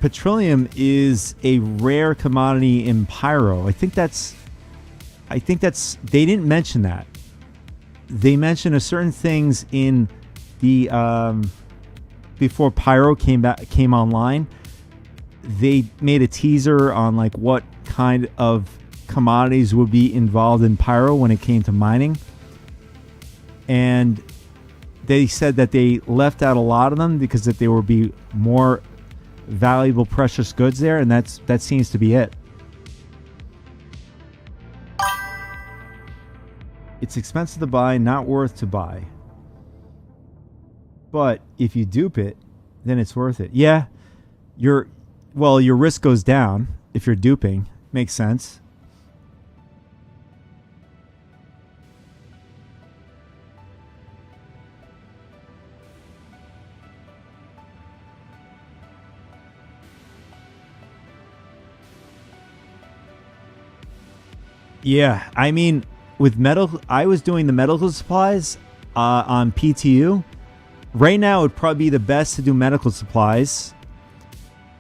petroleum is a rare commodity in Pyro. I think that's they didn't mention that. They mentioned certain things in the before Pyro came online. They made a teaser on what kind of commodities would be involved in pyro when it came to mining. And they said that they left out a lot of them because that there would be more valuable precious goods there, and that seems to be it. It's expensive to buy, not worth to buy. But if you dupe it, then it's worth it. Yeah, your risk goes down if you're duping. Makes sense. Yeah, I mean, with medical, I was doing the medical supplies on PTU. Right now, it would probably be the best to do medical supplies,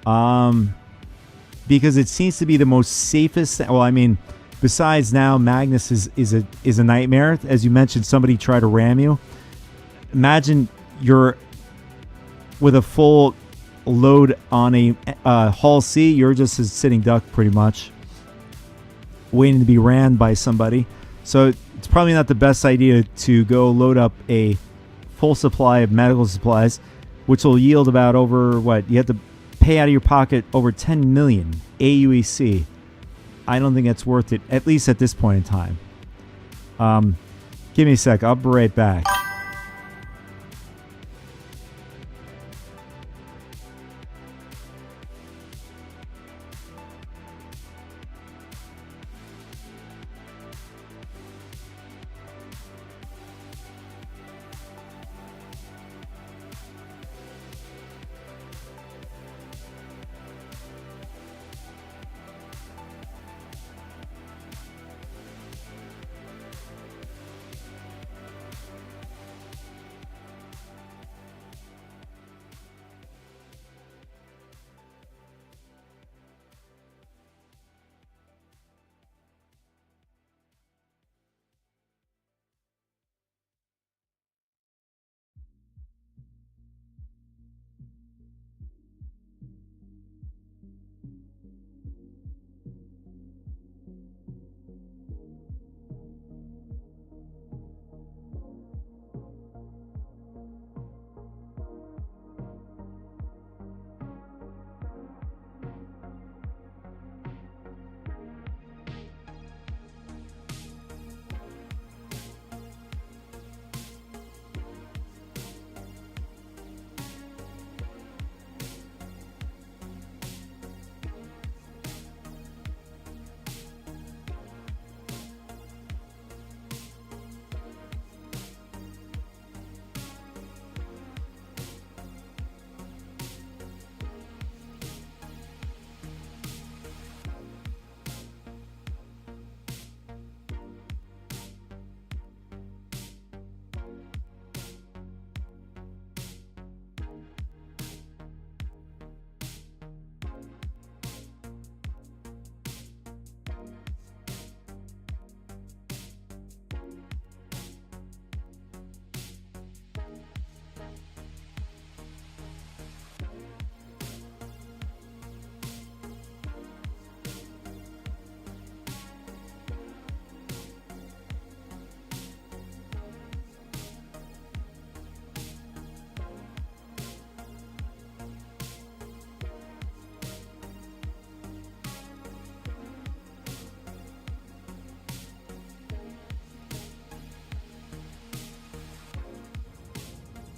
because it seems to be the most safest. Well, I mean, besides now, Magnus is a nightmare. As you mentioned, somebody tried to ram you. Imagine you're with a full load on a Hull C. You're just a sitting duck, pretty much, waiting to be rammed by somebody. So it's probably not the best idea to go load up a full supply of medical supplies, which will yield about over what you have to pay out of your pocket, over 10 million AUEC. I don't think that's worth it, at least at this point in time. Give me a sec. I'll be right back.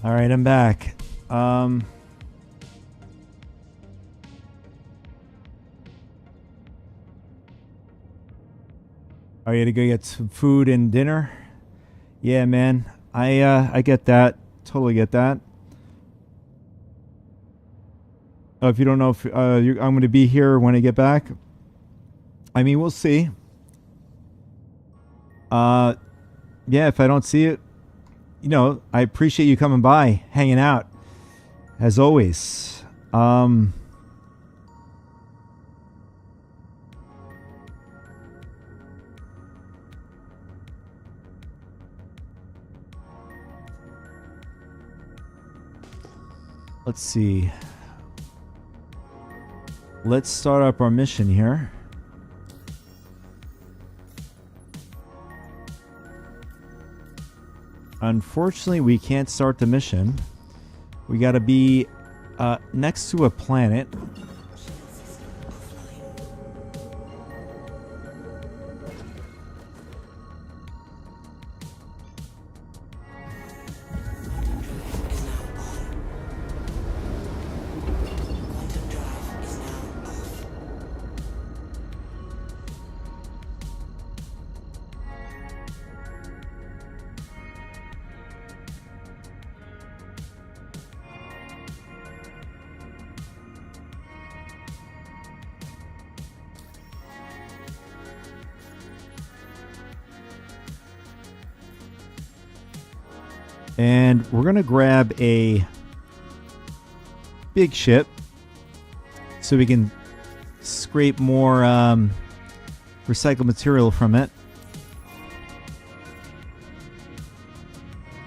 All right, I'm back. Are you to go get some food and dinner? Yeah, man. I get that. Totally get that. Oh, if you don't know if I'm going to be here when I get back, I mean, we'll see. Yeah, if I don't see it, you know, I appreciate you coming by, hanging out, as always. Let's see. Let's start up our mission here. Unfortunately, we can't start the mission. We gotta be next to a planet. And we're going to grab a big ship so we can scrape more recycled material from it.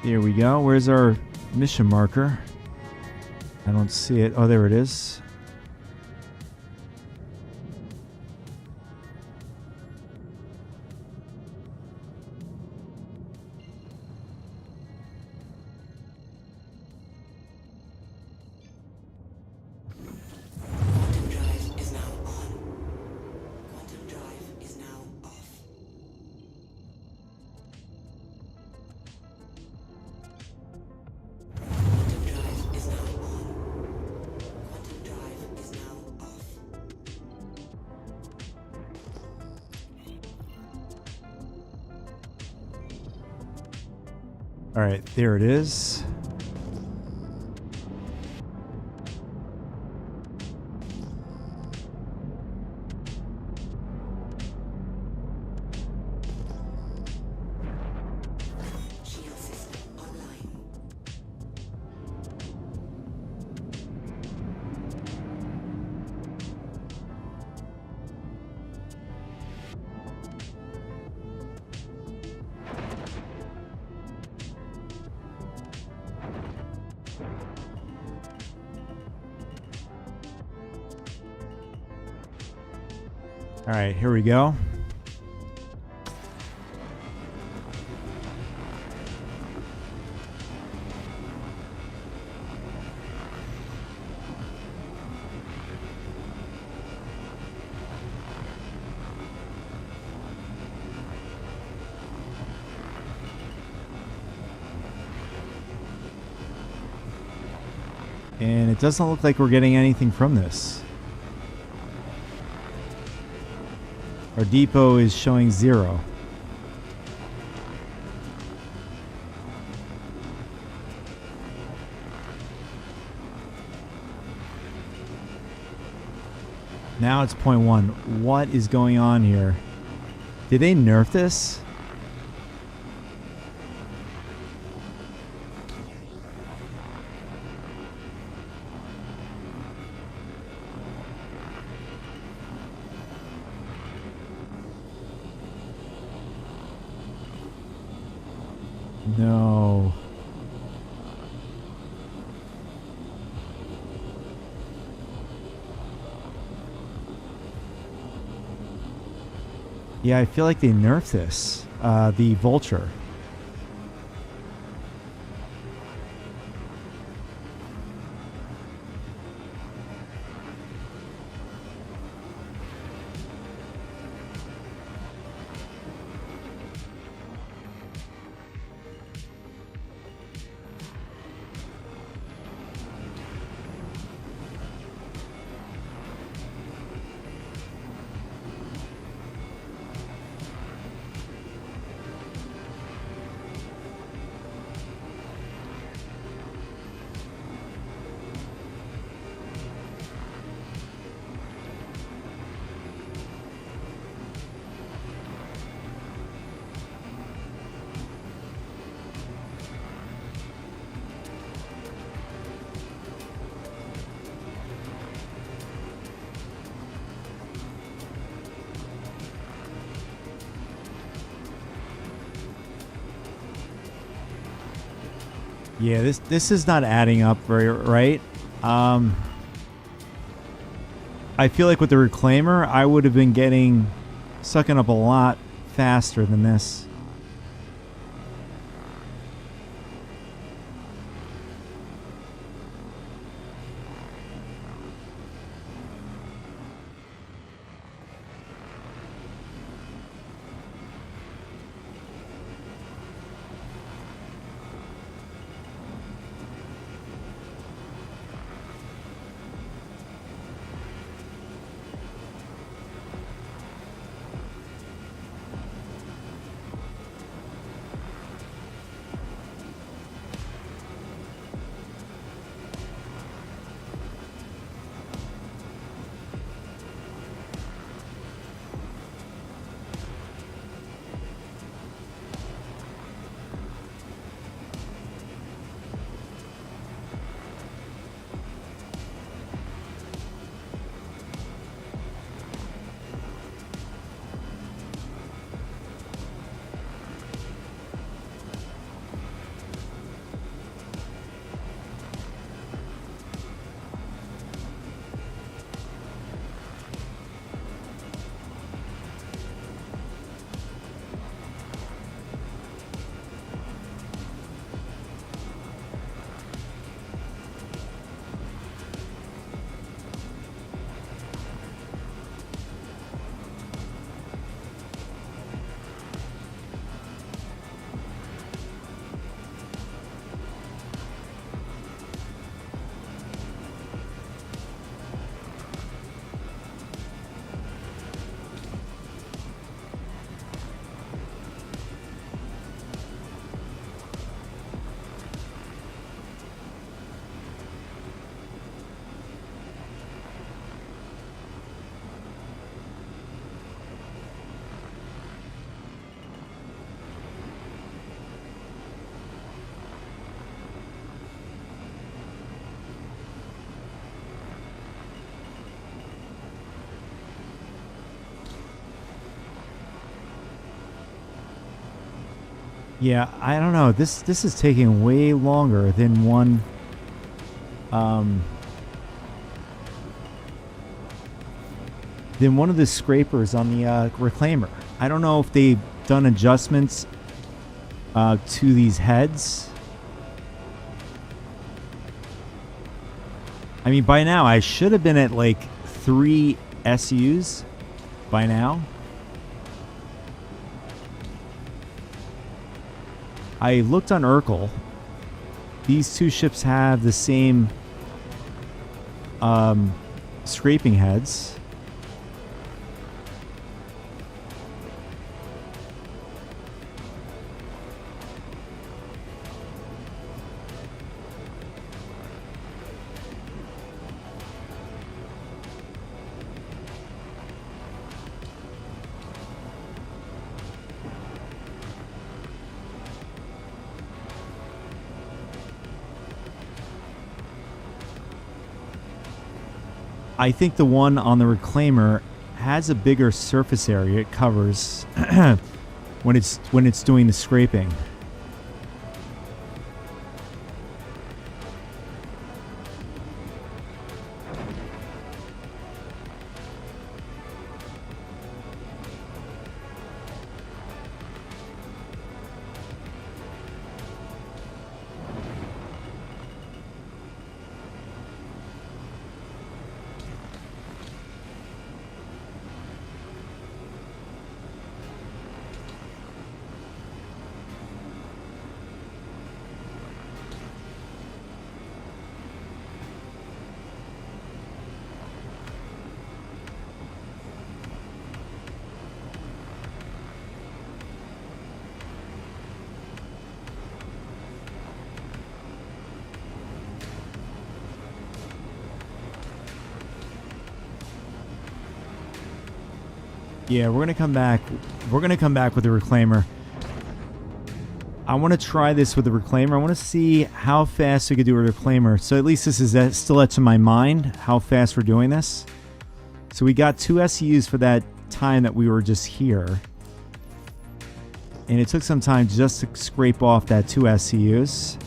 Here we go. Where's our mission marker? I don't see it. Oh, there it is. Quantum drive is now on. Quantum drive is now off. Quantum drive is now on. Quantum drive is now off. All right, there it is. Shield system online. All right, here we go. And it doesn't look like we're getting anything from this. Our depot is showing 0. Now it's 0.1. What is going on here? Did they nerf this? No. Yeah, I feel like they nerfed this. The Vulture. Yeah, this is not adding up very right. I feel like with the Reclaimer, I would have been sucking up a lot faster than this. Yeah, I don't know. This is taking way longer than one. Than one of the scrapers on the reclaimer. I don't know if they've done adjustments to these heads. I mean, by now I should have been at like 3 SUs by now. I looked on Urkel. These two ships have the same scraping heads. I think the one on the reclaimer has a bigger surface area it covers when it's doing the scraping. Yeah, we're gonna come back. We're gonna come back with the reclaimer. I want to try this with the reclaimer. I want to see how fast we could do a reclaimer. So at least this is still etched in my mind how fast we're doing this. So we got 2 SEUs for that time that we were just here, and it took some time just to scrape off that 2 SEUs.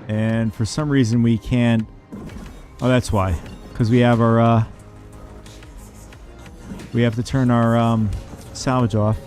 And for some reason we can't. Oh, that's why. Because we have our. We have to turn our salvage off.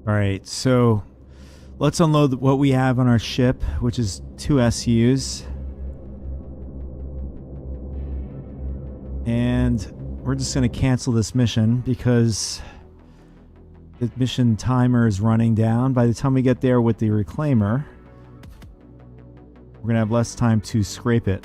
All right, so let's unload what we have on our ship, which is 2 SUs. And we're just going to cancel this mission because the mission timer is running down. By the time we get there with the reclaimer, we're going to have less time to scrape it.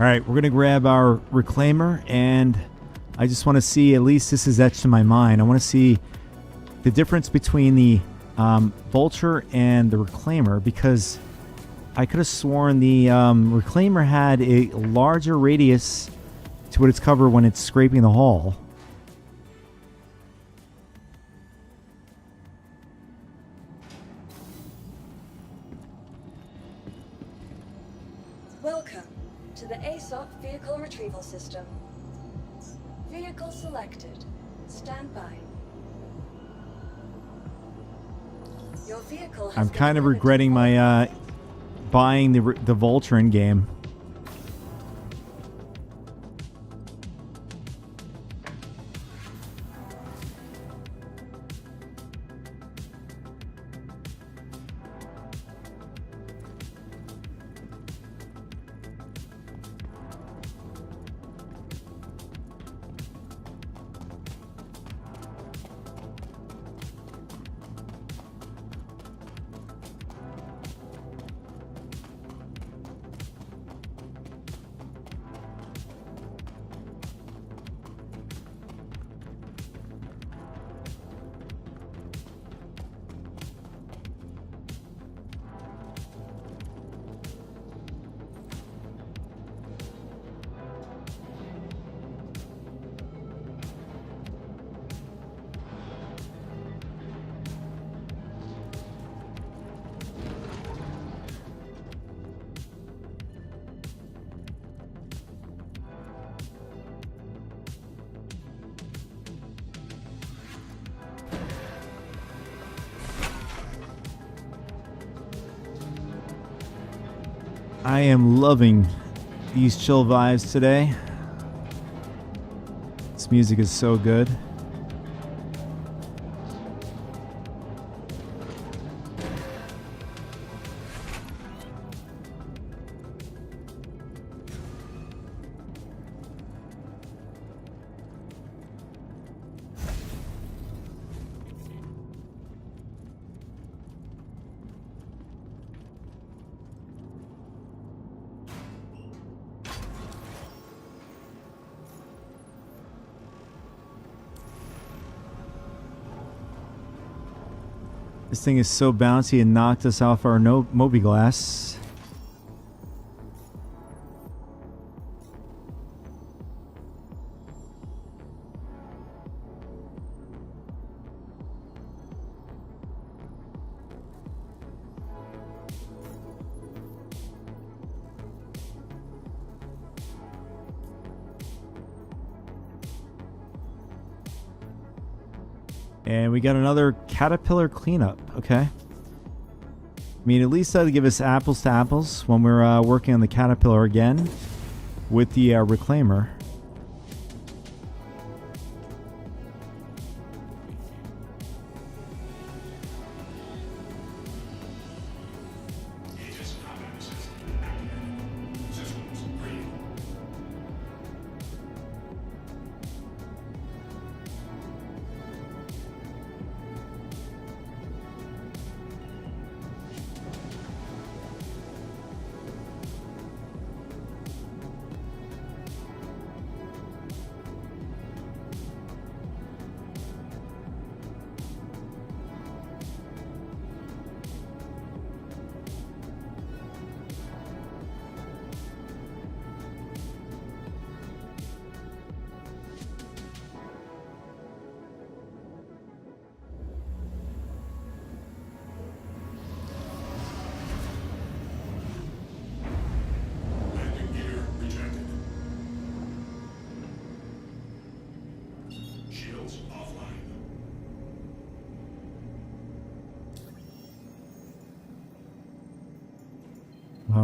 All right, we're going to grab our reclaimer, and I just want to see, at least this is etched in my mind, I want to see the difference between the Vulture and the reclaimer, because I could have sworn the reclaimer had a larger radius to what it's covered when it's scraping the hull. Welcome to the ASOC Vehicle Retrieval System. Vehicle selected. Stand by. Your vehicle has I'm been kind of delivered to regretting the my buying the Vulture in game. I am loving these chill vibes today. This music is so good. This thing is so bouncy and knocked us off our Moby glass. And we got another caterpillar cleanup. Okay. I mean, at least that'll give us apples to apples when we're working on the caterpillar again with the reclaimer.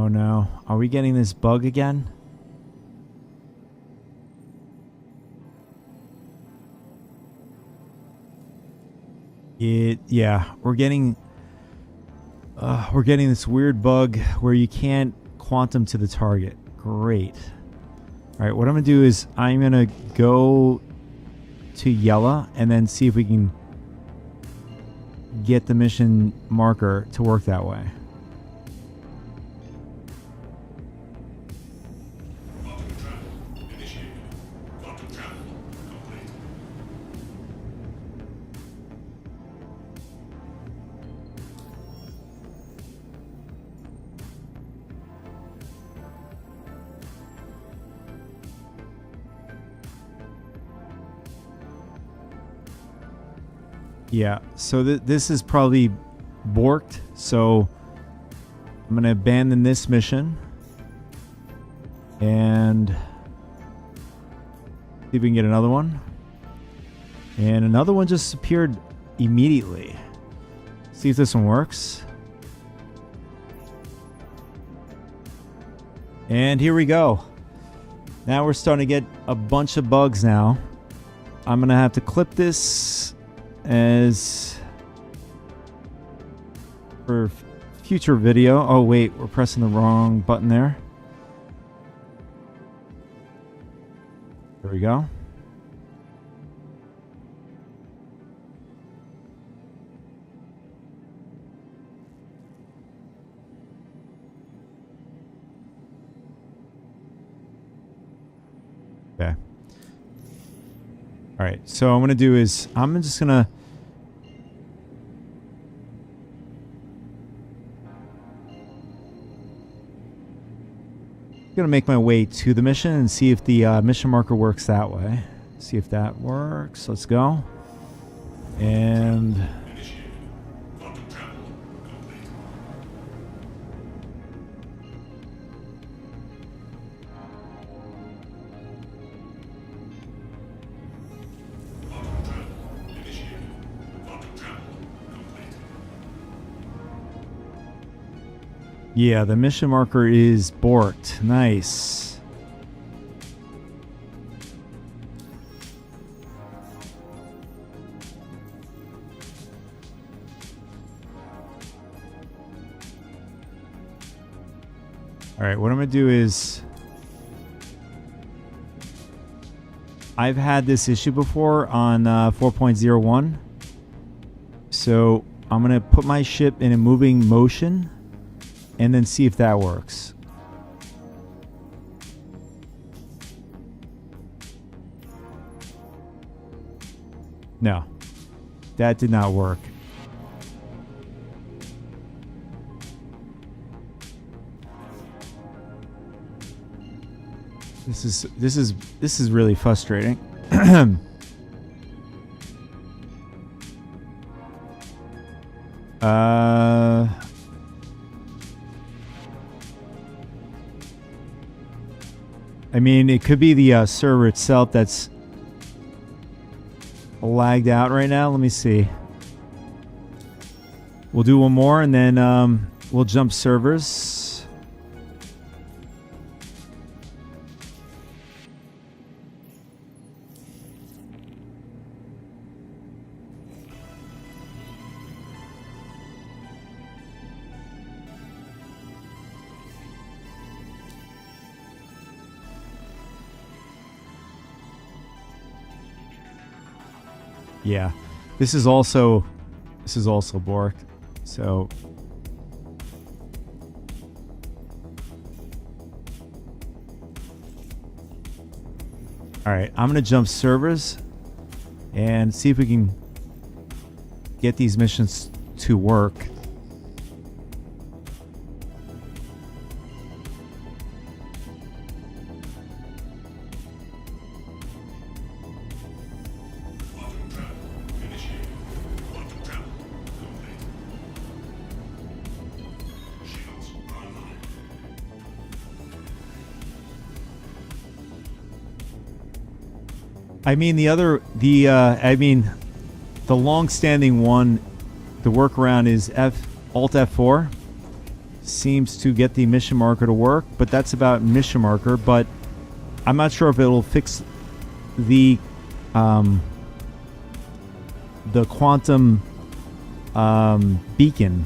Oh no. Are we getting this bug again? Yeah, we're getting this weird bug where you can't quantum to the target. Great. All right, what I'm gonna do is I'm gonna go to yellow and then see if we can get the mission marker to work that way. Quantum travel initiated. Quantum travel complete. Yeah, so this is probably borked, so I'm gonna abandon this mission and see if we can get another one. And another one just appeared immediately. See if this one works. And here we go. Now we're starting to get a bunch of bugs now. I'm gonna have to clip this as for future video. Oh wait, we're pressing the wrong button there. There we go. Okay. All right, so what I'm gonna do is I'm just gonna make my way to the mission and see if the mission marker works that way. See if that works. Let's go. And Initiated. Quantum travel complete. Quantum travel initiated. Quantum travel complete. yeah, the mission marker is borked. Nice. All right, what I'm going to do is I've had this issue before on 4.01. So I'm going to put my ship in a moving motion and then see if that works. No, that did not work. This is really frustrating. I mean, it could be the server itself that's lagged out right now. Let me see. We'll do one more and then we'll jump servers. Yeah, this is also borked. So all right, I'm gonna jump servers and see if we can get these missions to work. Quantum travel initiated. Quantum travel complete. Shields online. I mean, the long-standing one, the workaround is Alt F4. seems to get the mission marker to work, but that's about mission marker. But I'm not sure if it'll fix the quantum beacon.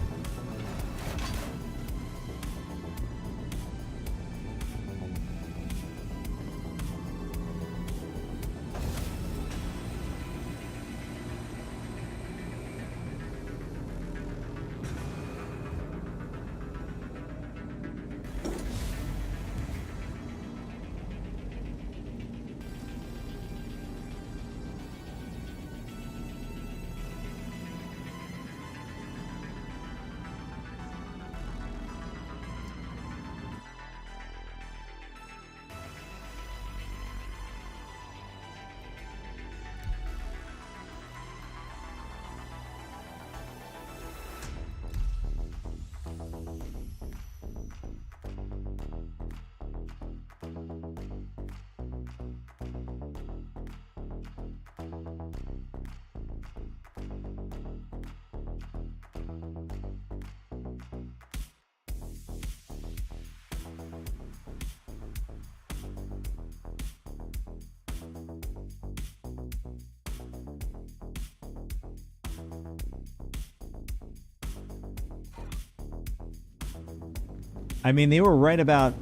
I mean, they were right about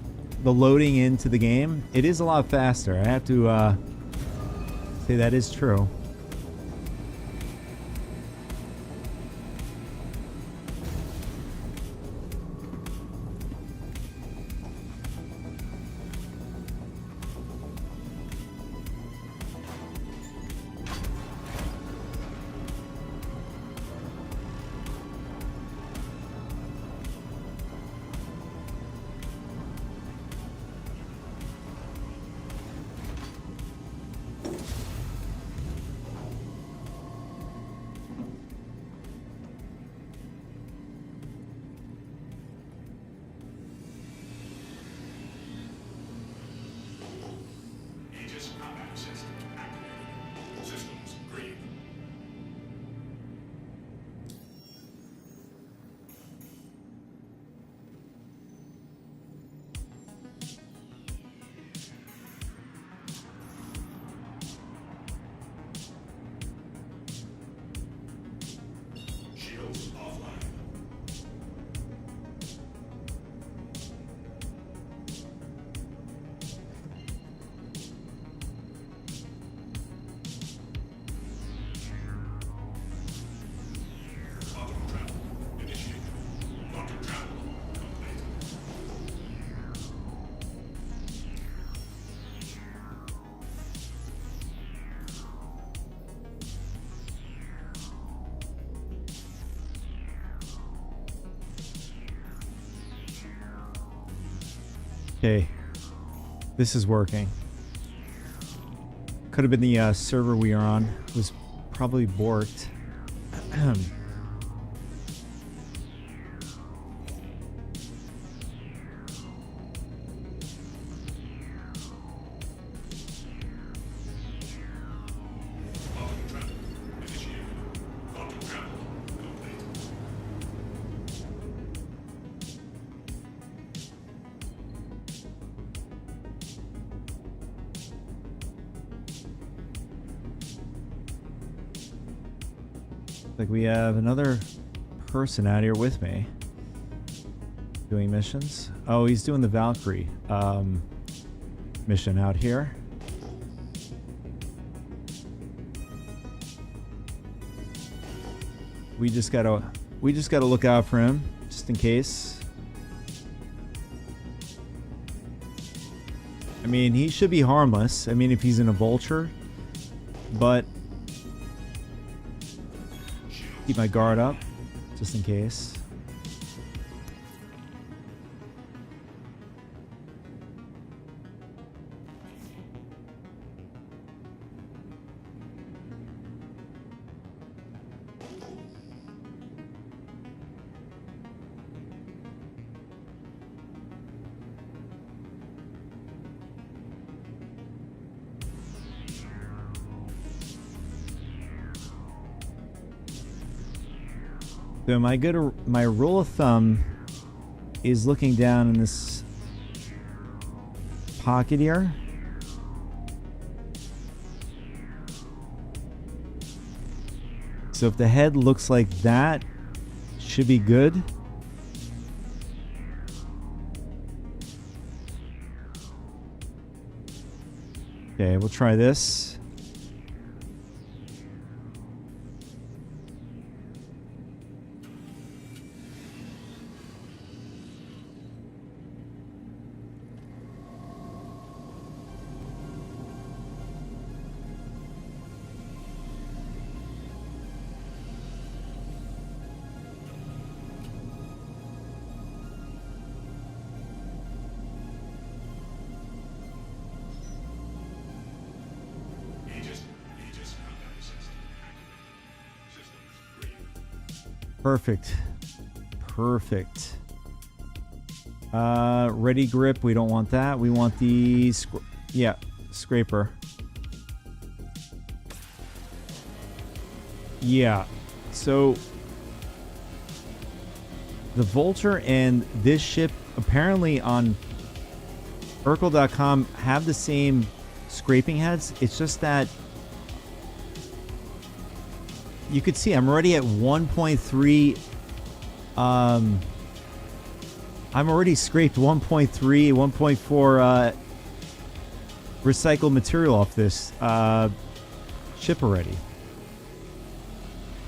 the loading into the game. It is a lot faster. I have to say that is true. Aegis combat system activated. Systems green. Shields offline. Quantum travel initiated. Quantum travel complete. Okay, this is working. Could have been the server we are on. It was probably borked. Quantum travel initiated. Quantum travel complete. Like we have another person out here with me doing missions. Oh, he's doing the Valkyrie mission out here. We just gotta look out for him just in case. I mean, he should be harmless. I mean, if he's in a vulture, but keep my guard up just in case. So my rule of thumb is looking down in this pocket here. So if the head looks like that, should be good. Okay, we'll try this. Aegis combat system activated. Systems green. Perfect. Perfect. Ready grip. We don't want that. We want the scraper. Yeah. So the Vulture and this ship apparently on Urkel.com have the same scraping heads. It's just that you could see I'm already at 1.3. I'm already scraped 1.3, 1.4 recycled material off this ship already.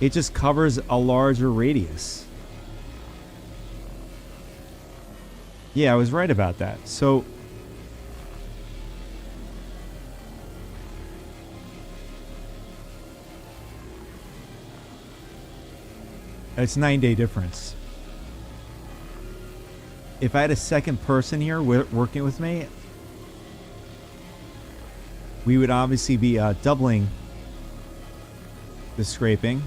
It just covers a larger radius. Yeah, I was right about that. So it's 9-day difference. If I had a second person here working with me, we would obviously be doubling the scraping.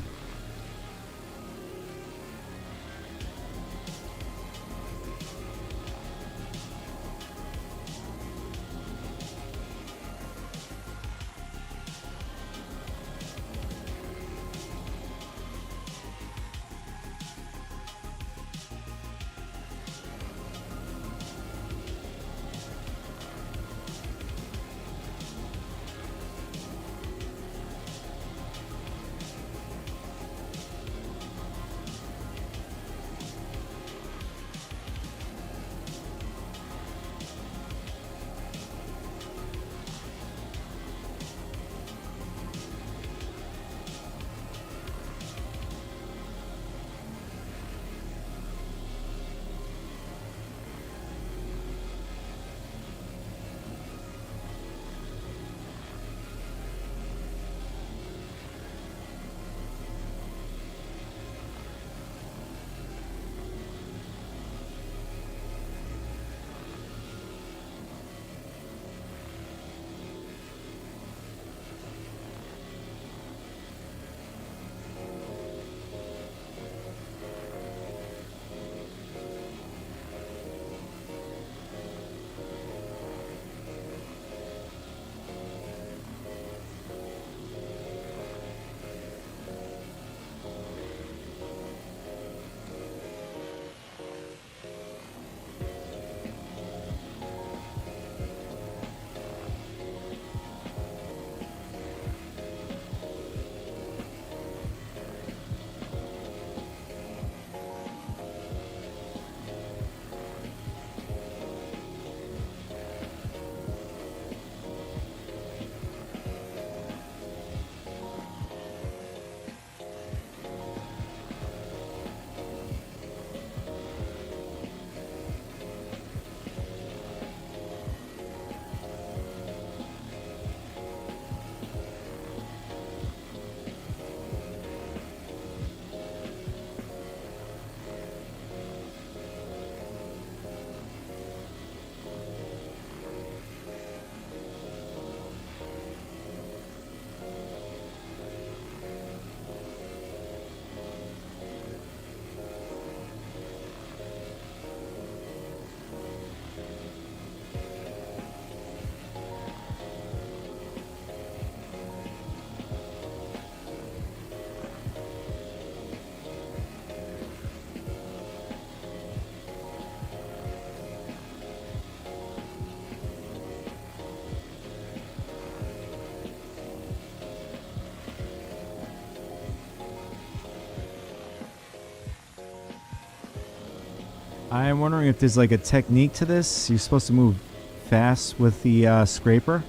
I'm wondering if there's like a technique to this. You're supposed to move fast with the scraper.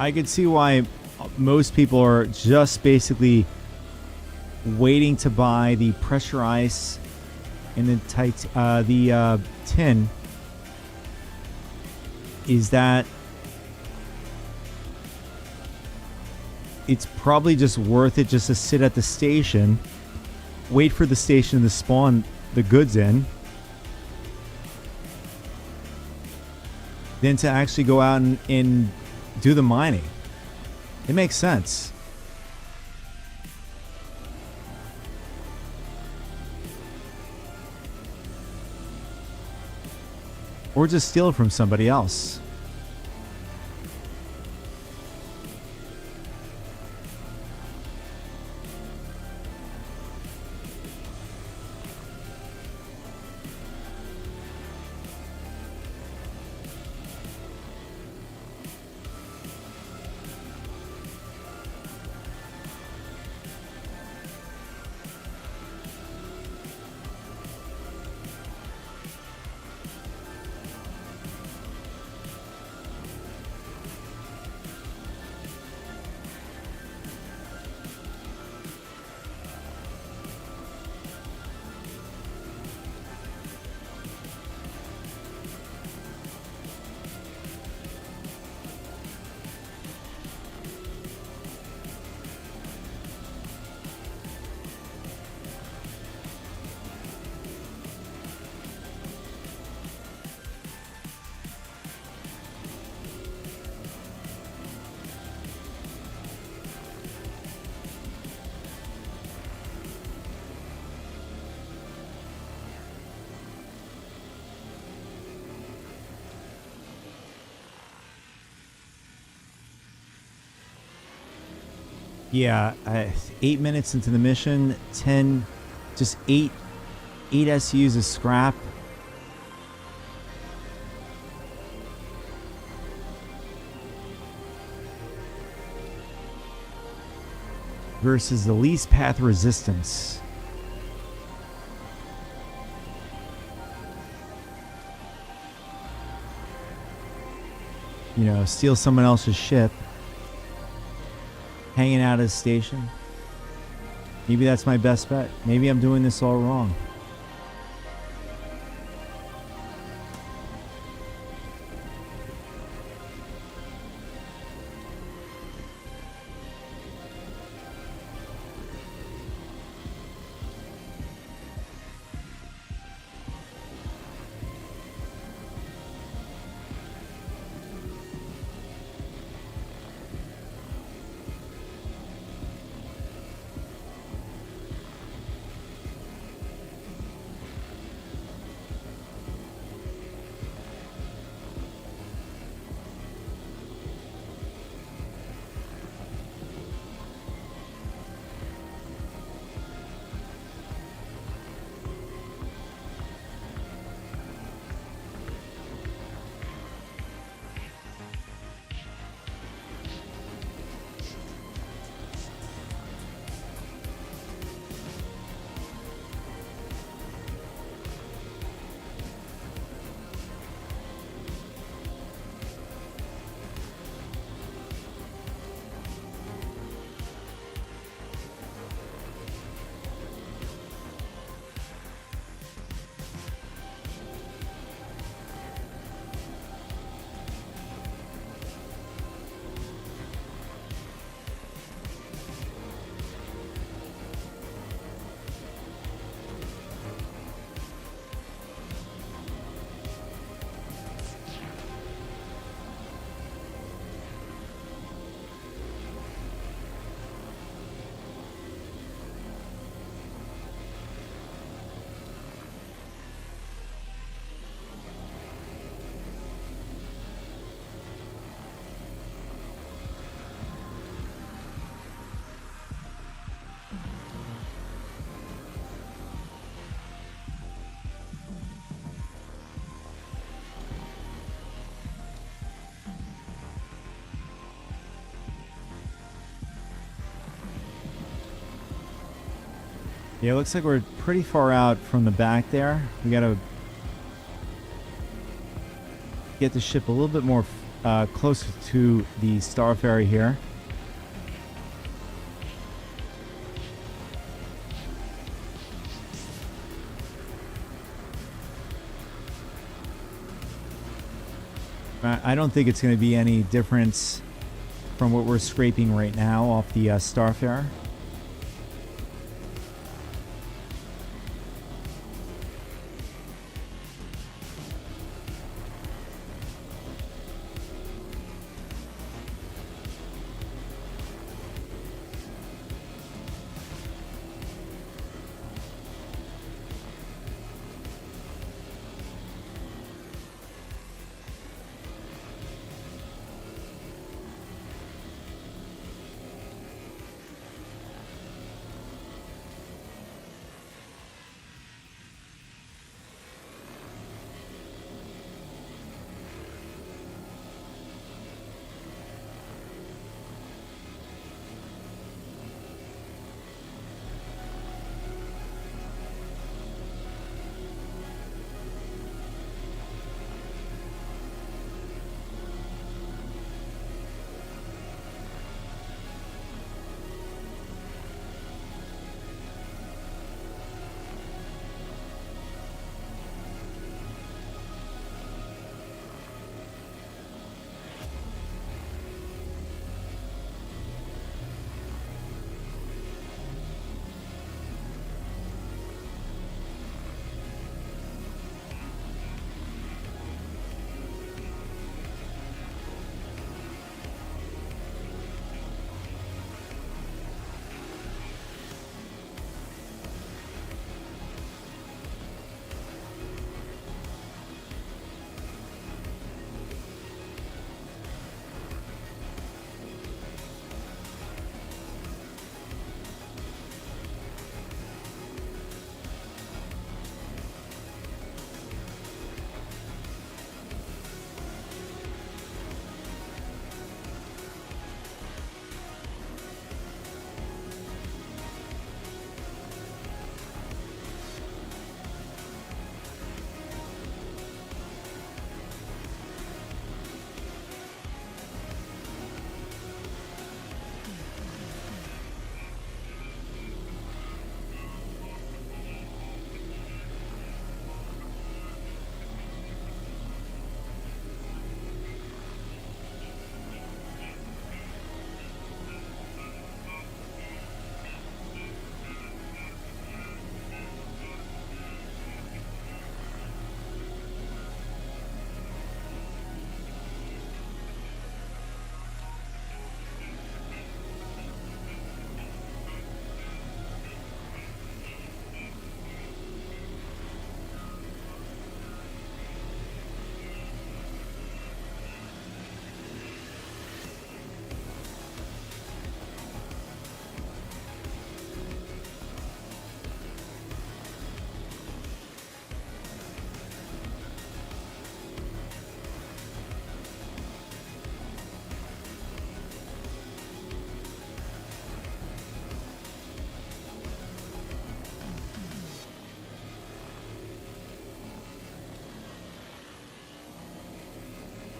I could see why most people are just basically waiting to buy the pressure ice in the tin. Is that it's probably just worth it just to sit at the station, wait for the station to spawn the goods in, than to actually go out and do the mining. It makes sense. Or just steal it from somebody else. Yeah, 8 minutes into the mission, 10, just 8 SUs of scrap. Versus the least path resistance. You know, steal someone else's ship. Hanging out at a station. Maybe that's my best bet. Maybe I'm doing this all wrong. Yeah, it looks like we're pretty far out from the back there. We gotta get the ship a little bit more closer to the Star Ferry here. I don't think it's going to be any difference from what we're scraping right now off the Starfarer.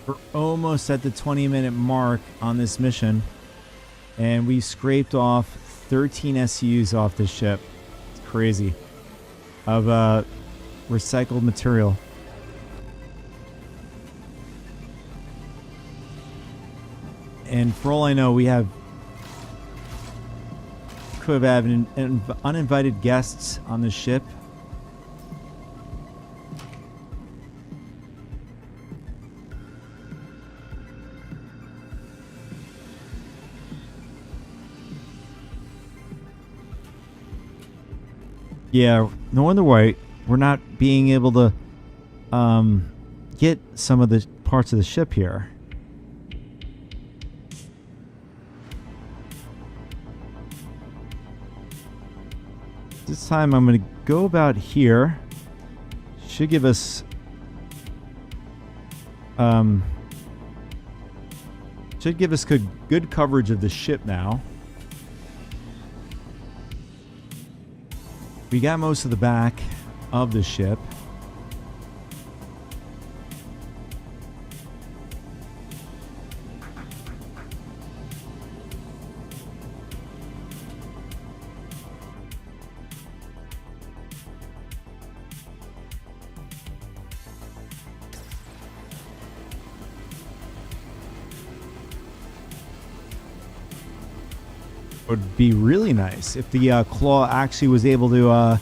We're almost at the 20-minute mark on this mission, and we scraped off 13 SUs off the ship. It's crazy. Of recycled material. And for all I know, we could have uninvited guests on the ship. Yeah, no wonder why we're not being able to get some of the parts of the ship here. This time I'm going to go about here. Should give us good coverage of the ship now. We got most of the back of the ship. Would be really nice if the claw actually was able to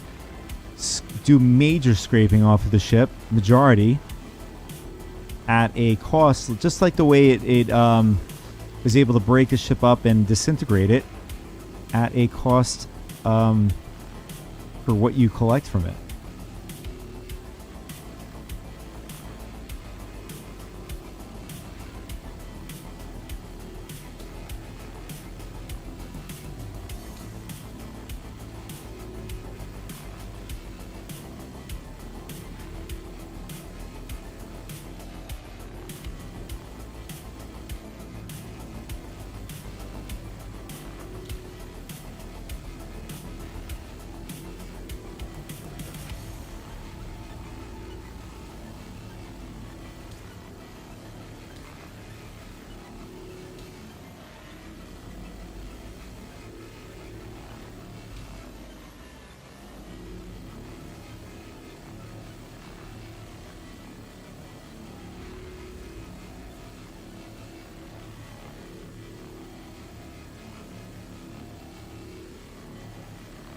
do major scraping off of the ship, majority, at a cost, just like the way it was able to break the ship up and disintegrate it at a cost for what you collect from it.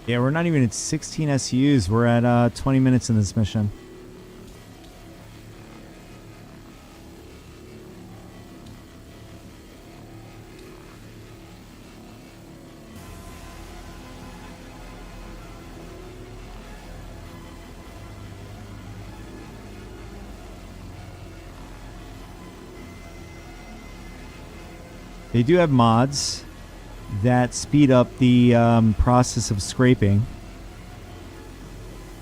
Yeah, we're not even at 16 SUs. We're at 20 minutes in this mission. They do have mods that speed up the process of scraping.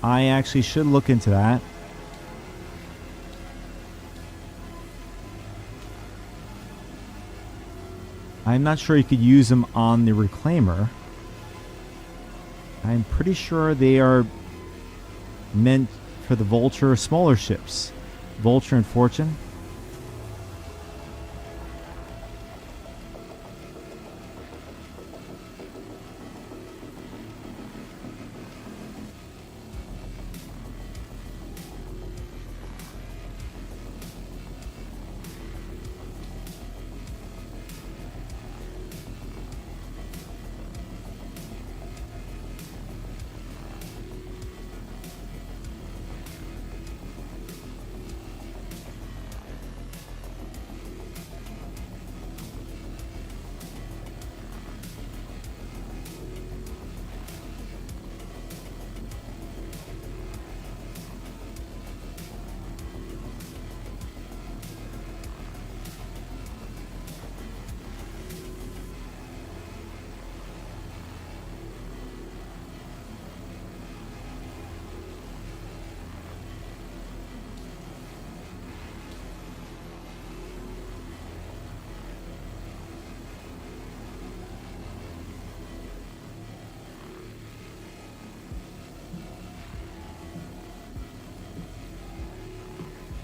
I actually should look into that. I'm not sure you could use them on the reclaimer. I'm pretty sure they are meant for the Vulture smaller ships. Vulture and Fortune.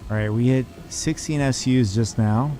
All right, we hit 16 SUs just now.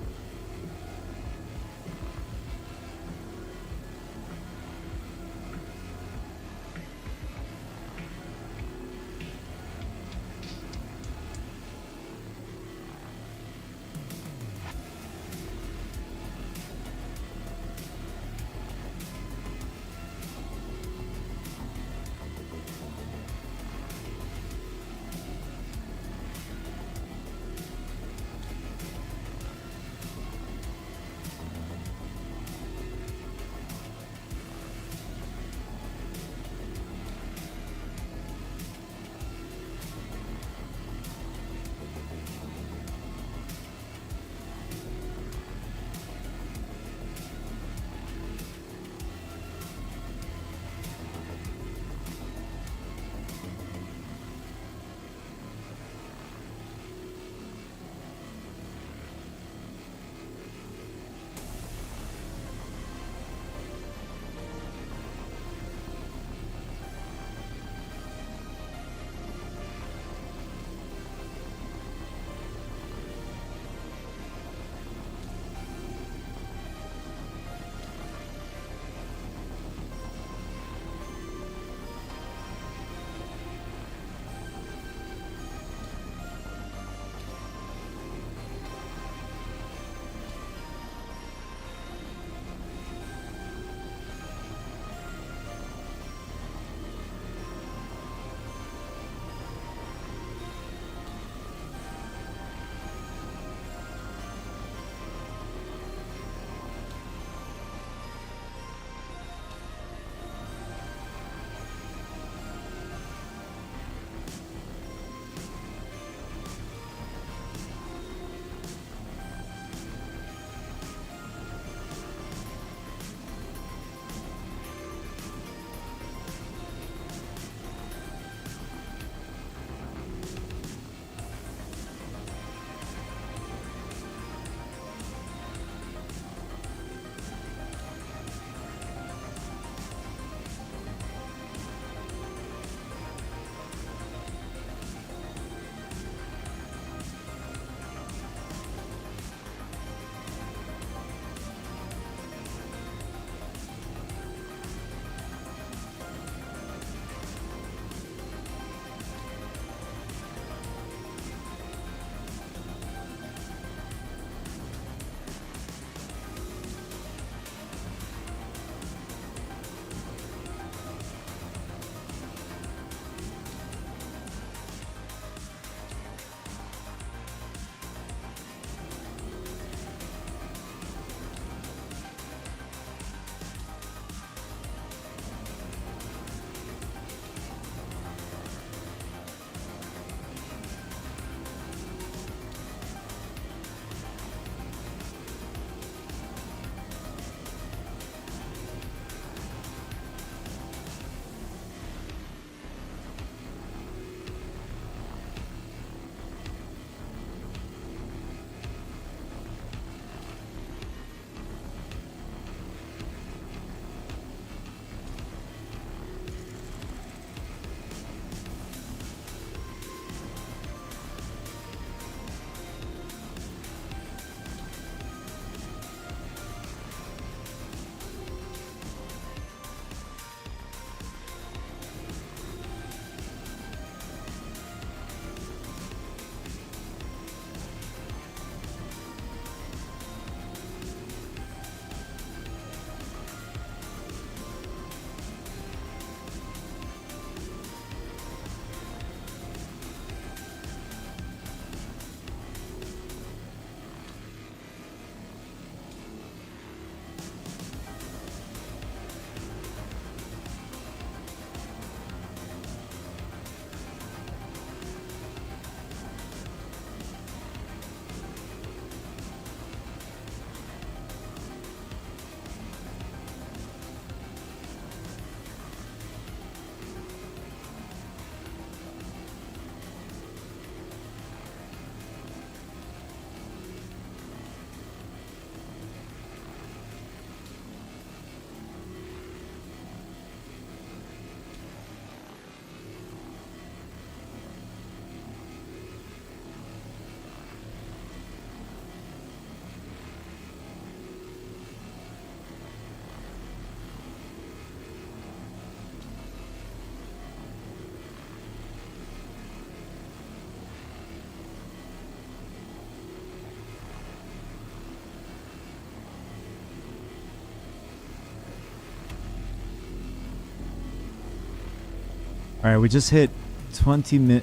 All right, we just hit 20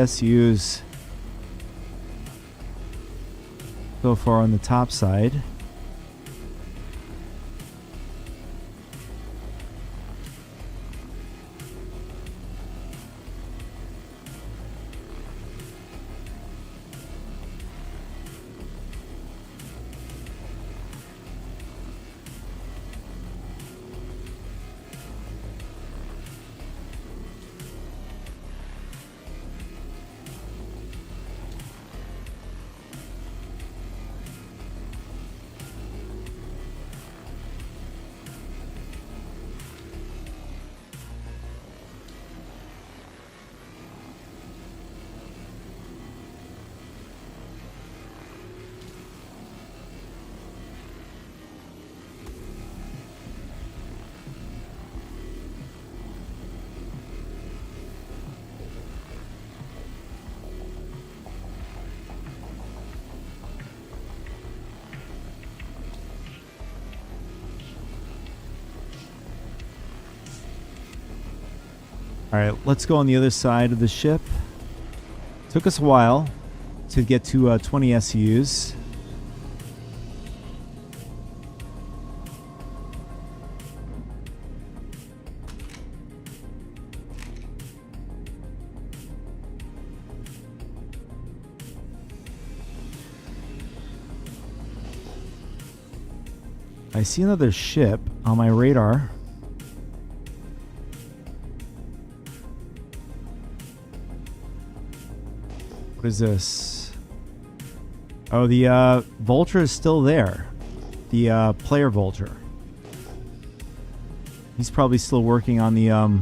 SUs so far on the top side. All right, let's go on the other side of the ship. Took us a while to get to 20 SUs. I see another ship on my radar. What is this? Oh, the Vulture is still there. The player Vulture. He's probably still working on the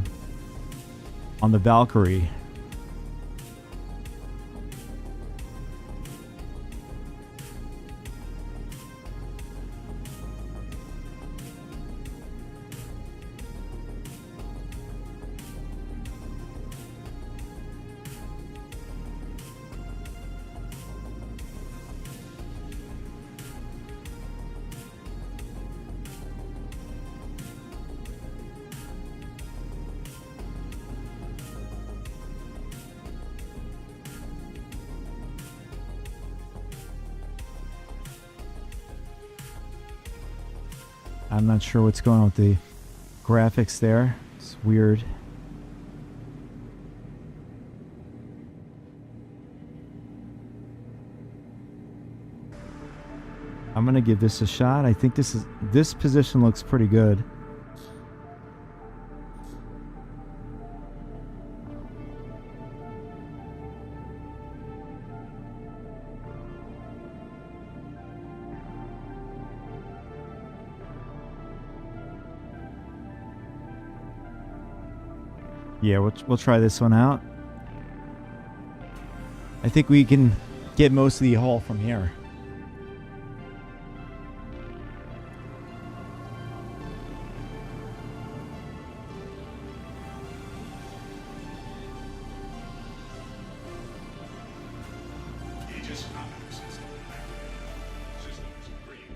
Valkyrie. I'm not sure what's going on with the graphics there. It's weird. I'm gonna give this a shot. I think this position looks pretty good. Yeah, we'll try this one out. I think we can get most of the hull from here. Aegis combat system activated. Systems green.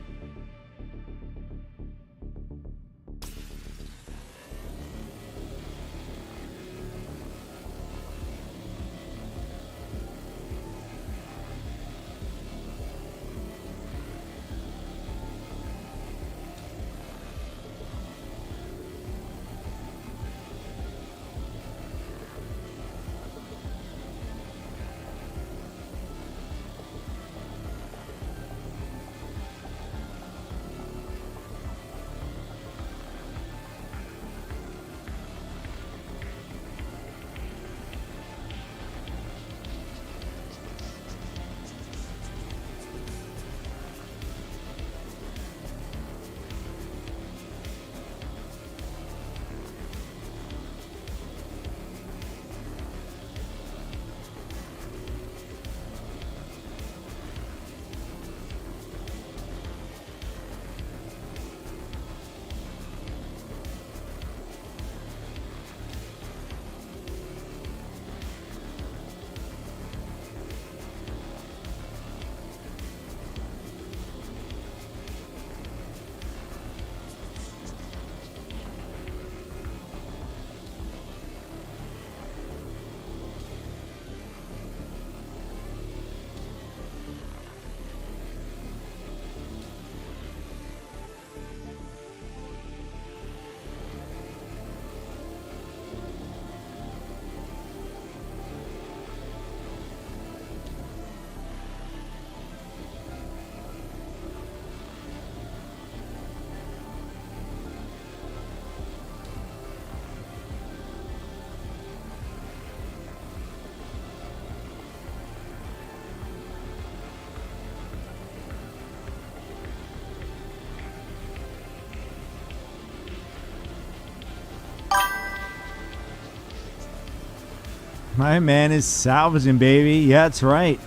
My man is salvaging, baby. Yeah, that's right.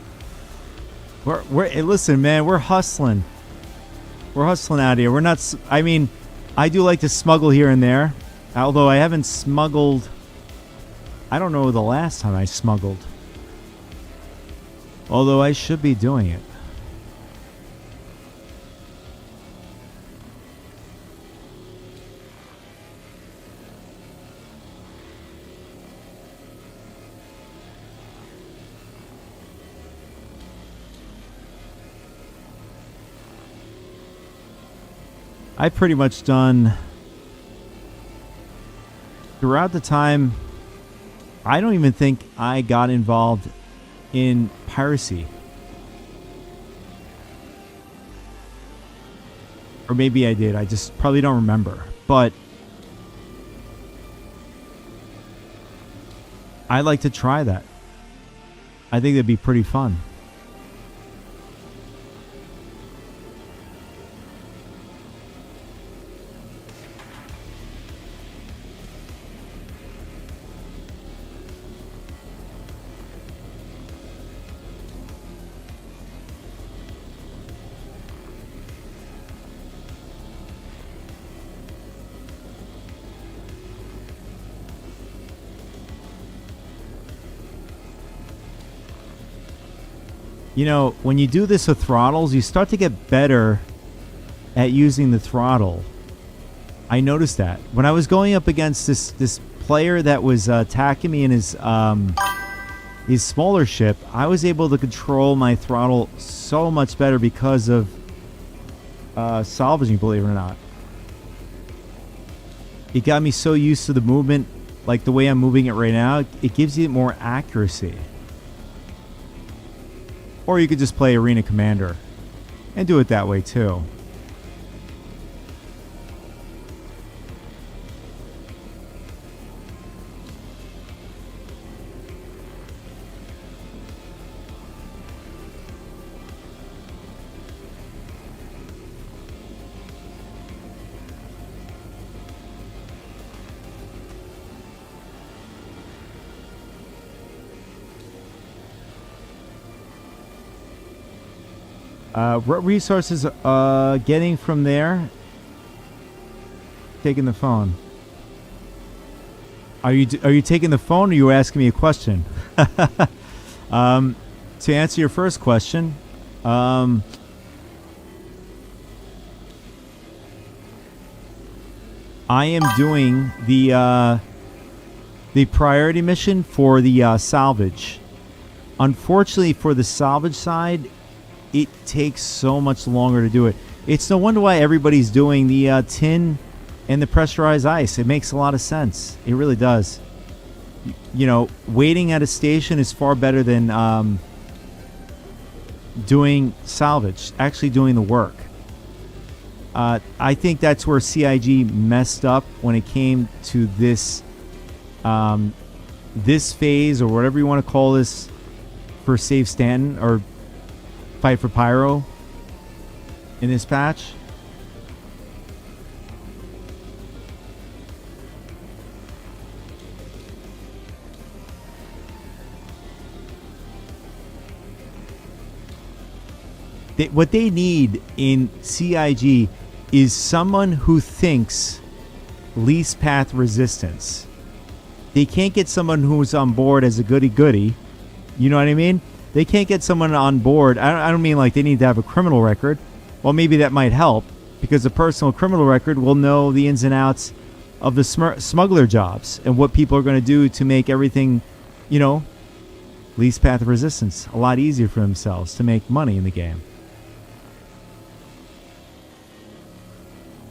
Hey, listen, man, we're hustling. We're hustling out here. We're not. I mean, I do like to smuggle here and there, although I haven't smuggled. I don't know the last time I smuggled. Although I should be doing it. I've pretty much done throughout the time. I don't even think I got involved in piracy. Or maybe I did. I just probably don't remember. But I'd like to try that. I think that'd be pretty fun. You know, when you do this with throttles, you start to get better at using the throttle. I noticed that. When I was going up against this player that was attacking me in his smaller ship, I was able to control my throttle so much better because of salvaging, believe it or not. It got me so used to the movement, like the way I'm moving it right now, it gives you more accuracy. Or you could just play Arena Commander and do it that way too. What resources getting from there? Taking the phone. Are you taking the phone, or are you asking me a question? To answer your first question, I am doing the priority mission for the salvage. Unfortunately, for the salvage side, it takes so much longer to do it. It's no wonder why everybody's doing the tin and the pressurized ice. It makes a lot of sense. It really does. You know, waiting at a station is far better than doing salvage, actually doing the work. I think that's where CIG messed up when it came to this this phase, or whatever you want to call this, for Save Stanton or Fight for Pyro in this patch. What they need in CIG is someone who thinks least path resistance. They can't get someone who's on board as a goody-goody. You know what I mean? They can't get someone on board. I don't mean like they need to have a criminal record. Well, maybe that might help, because a personal criminal record will know the ins and outs of the smuggler jobs and what people are going to do to make everything, you know, least path of resistance a lot easier for themselves to make money in the game.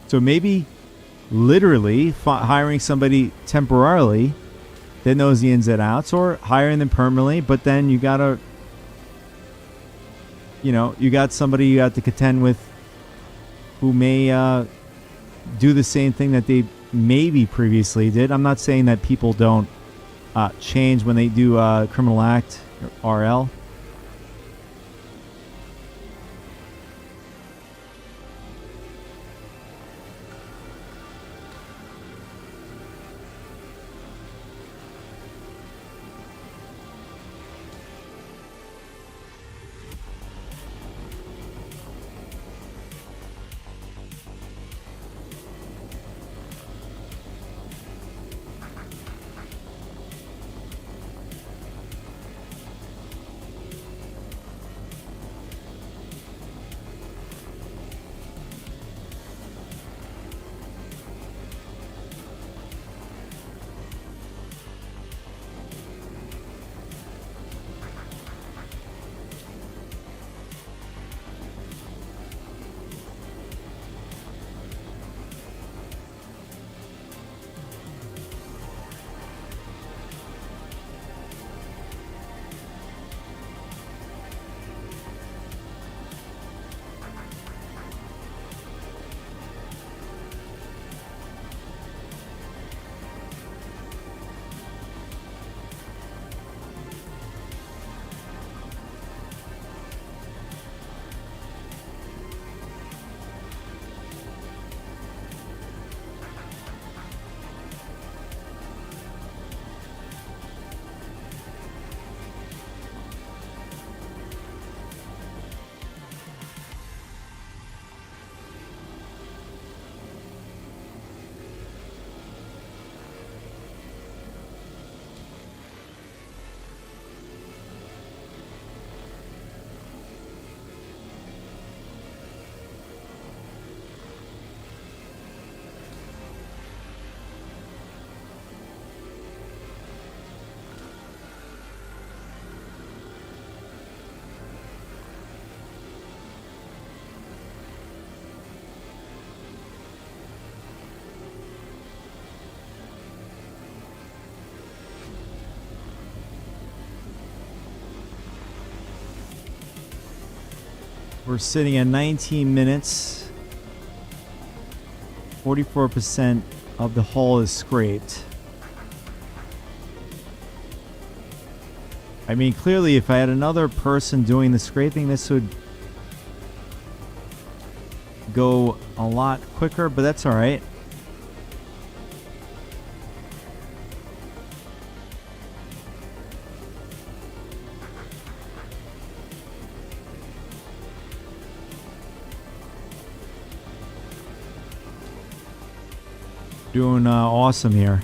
So maybe literally hiring somebody temporarily that knows the ins and outs, or hiring them permanently, but then you gotta, you know, you got somebody you have to contend with who may do the same thing that they maybe previously did. I'm not saying that people don't change when they do criminal act or RL. We're sitting at 19 minutes. 44% of the hull is scraped. I mean, clearly, if I had another person doing the scraping, this would go a lot quicker, but that's all right. Doing awesome here.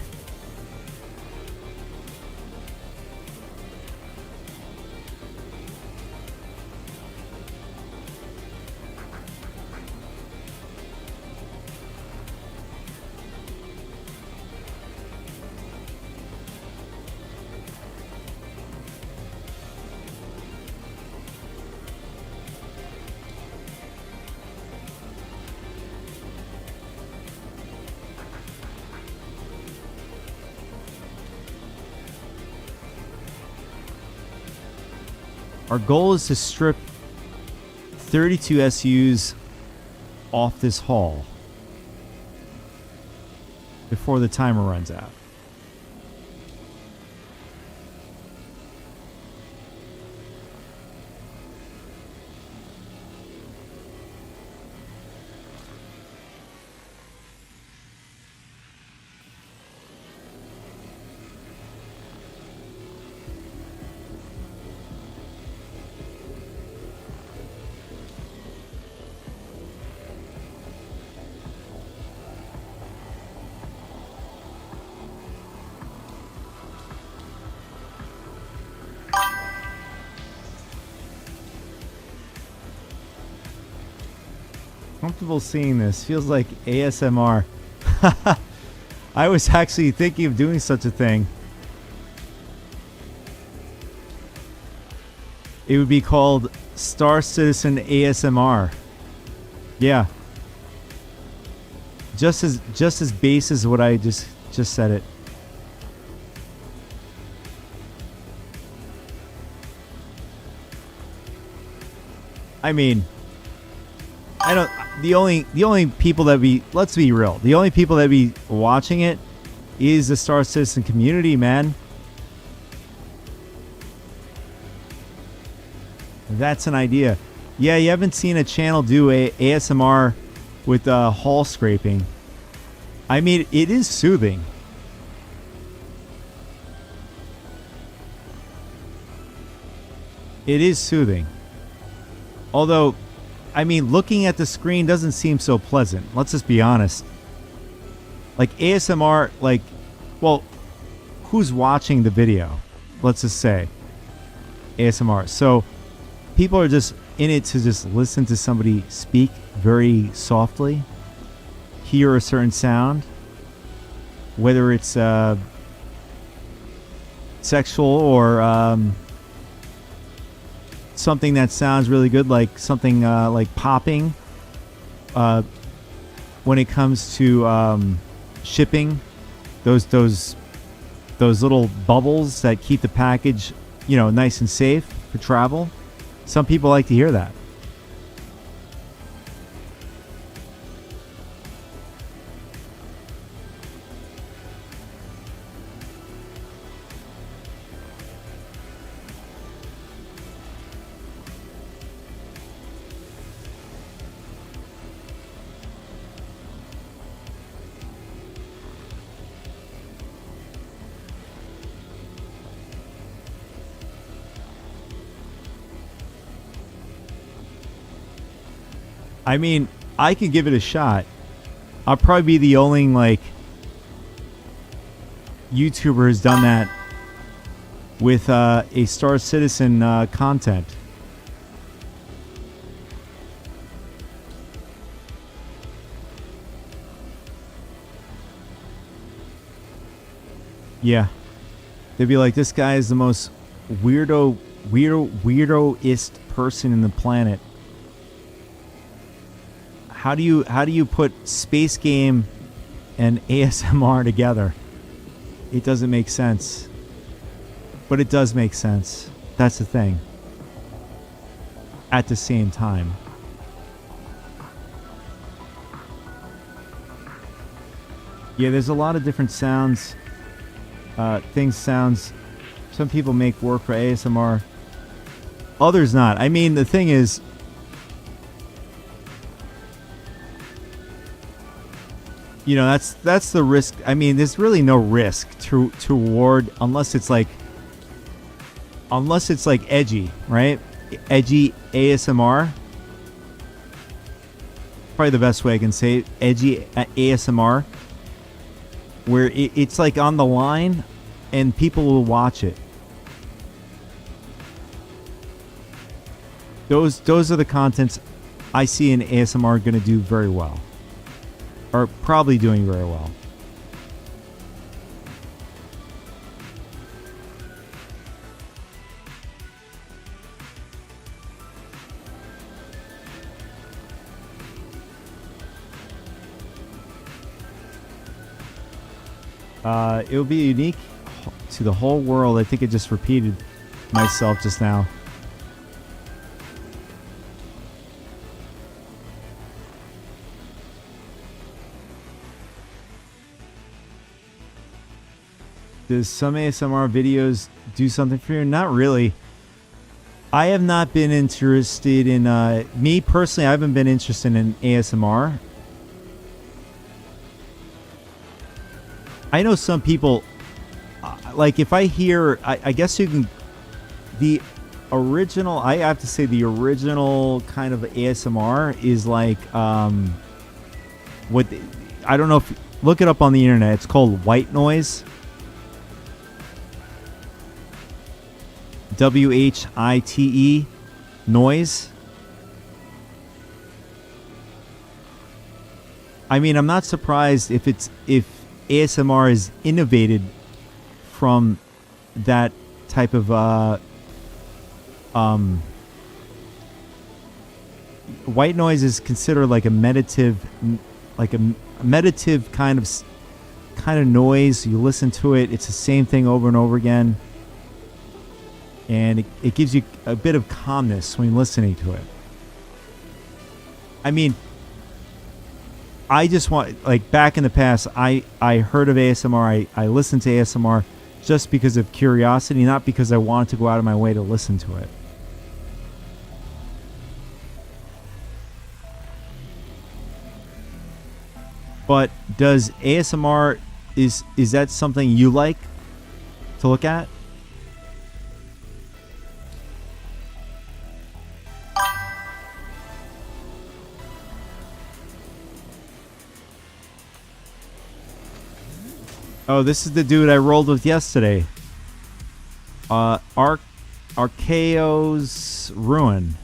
Our goal is to strip 32 SUs off this hull before the timer runs out. Comfortable seeing this. Feels like ASMR. I was actually thinking of doing such a thing. It would be called Star Citizen ASMR. Yeah. Just as base as what I just said it. I mean, I don't. The only people that be, let's be real, the only people that be watching it is the Star Citizen community, man. That's an idea. Yeah, you haven't seen a channel do a ASMR with hull scraping. I mean, it is soothing. It is soothing. Although, I mean, looking at the screen doesn't seem so pleasant. Let's just be honest. Like ASMR, like, well, who's watching the video? Let's just say ASMR. So people are just in it to just listen to somebody speak very softly, hear a certain sound, whether it's sexual or something that sounds really good, like something like popping. When it comes to shipping, those little bubbles that keep the package, you know, nice and safe for travel. Some people like to hear that. I mean, I could give it a shot. I'll probably be the only, like, YouTuber who's done that with a Star Citizen content. Yeah. They'd be like, this guy is the most weirdoist person in the planet. How do you put space game and ASMR together? It doesn't make sense. But it does make sense. That's the thing. At the same time. Yeah, there's a lot of different sounds. Sounds. Some people make work for ASMR. Others not. I mean, the thing is, you know, that's the risk. I mean, there's really no risk to reward unless it's like edgy, right? Edgy ASMR. Probably the best way I can say it. Edgy ASMR, where it's like on the line, and people will watch it. Those are the contents I see in ASMR going to do very well. Or probably doing very well. It'll be unique to the whole world. I think it just repeated myself just now. Does some ASMR videos do something for you? Not really. I have not been interested in, me personally, I haven't been interested in ASMR. I know some people, like if I hear, I guess you can, the original, I have to say the original kind of ASMR is like, what, I don't know if, look it up on the internet. It's called white noise. WHITE noise. I mean, I'm not surprised if ASMR is innovated from that type of white noise is considered like a meditative kind of noise. You listen to it, it's the same thing over and over again. And it gives you a bit of calmness when you're listening to it. I mean, I just want, like back in the past, I heard of ASMR. I listened to ASMR just because of curiosity, not because I wanted to go out of my way to listen to it. But does ASMR, is that something you like to look at? Oh, this is the dude I rolled with yesterday. Archaeo's Ruin.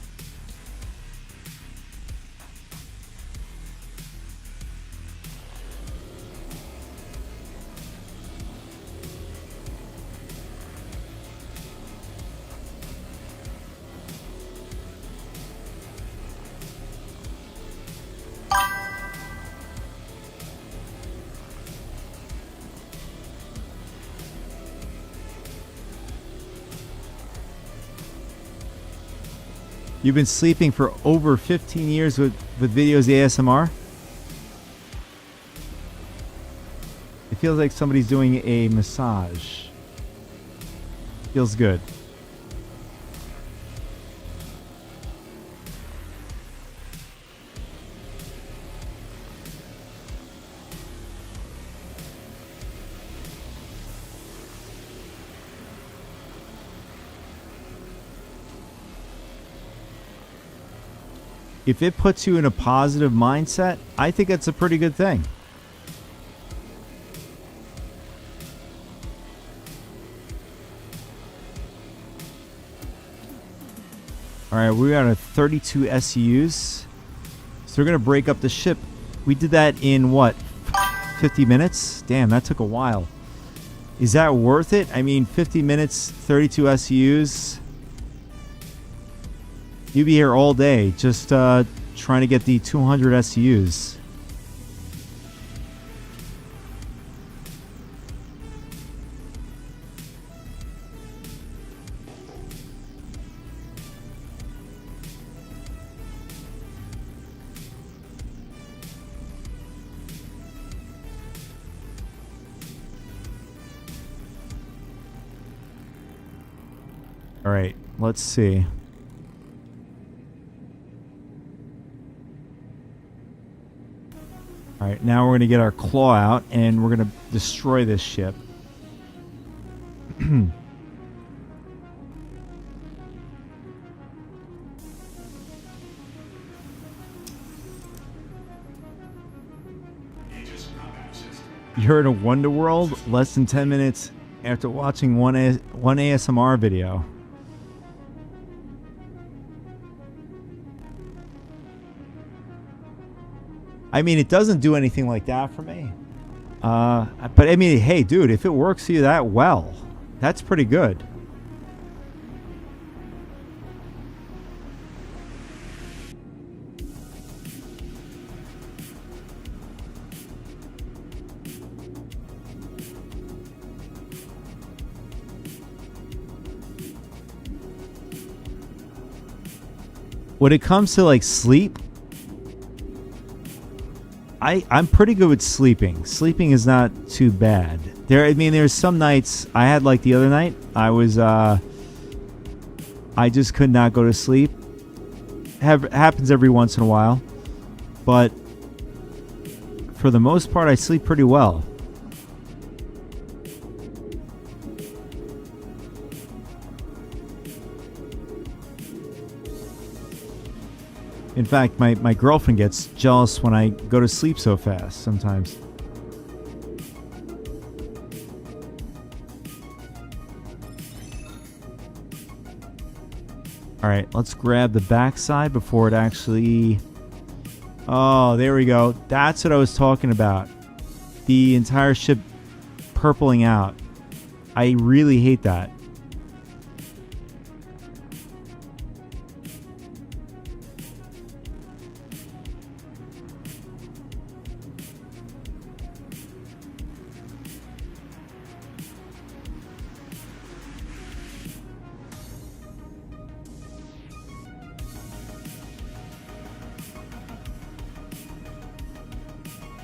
You've been sleeping for over 15 years with videos ASMR? It feels like somebody's doing a massage. Feels good. If it puts you in a positive mindset, I think that's a pretty good thing. All right, we got 32 SUs. So we're going to break up the ship. We did that in what? 50 minutes? Damn, that took a while. Is that worth it? I mean, 50 minutes, 32 SUs. You'd be here all day just trying to get the 200 SUs. right, let's see. All right, now we're going to get our claw out, and we're going to destroy this ship. You're in a Wonder World less than 10 minutes after watching one ASMR video. I mean, it doesn't do anything like that for me. But I mean, hey, dude, if it works for you that well, that's pretty good. When it comes to like sleep, I'm pretty good with sleeping. Sleeping is not too bad. There's some nights I had, like the other night, I just could not go to sleep. Happens every once in a while, but for the most part, I sleep pretty well. In fact, my girlfriend gets jealous when I go to sleep so fast sometimes. All right, let's grab the backside before it actually... Oh, there we go. That's what I was talking about. The entire ship purpling out. I really hate that.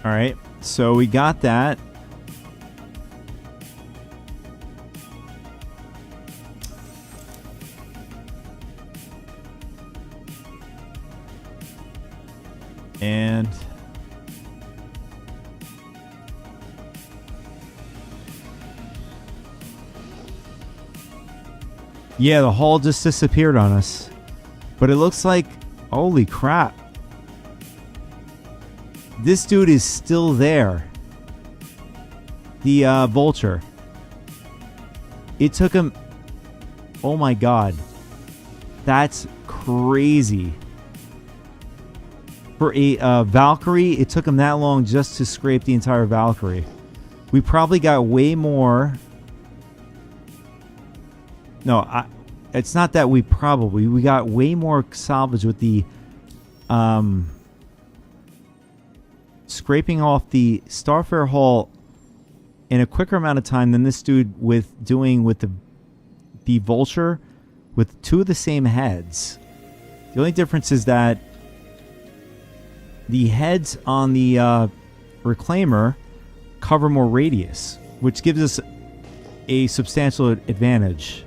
All right, so we got that. And yeah, the hull just disappeared on us. But it looks like, holy crap. This dude is still there. The vulture. It took him... Oh my god. That's crazy. For a Valkyrie, it took him that long just to scrape the entire Valkyrie. We probably got way more... No, it's not that we probably... We got way more salvage with the... scraping off the Starfare hull in a quicker amount of time than this dude with the Vulture with two of the same heads. The only difference is that the heads on the Reclaimer cover more radius, which gives us a substantial advantage.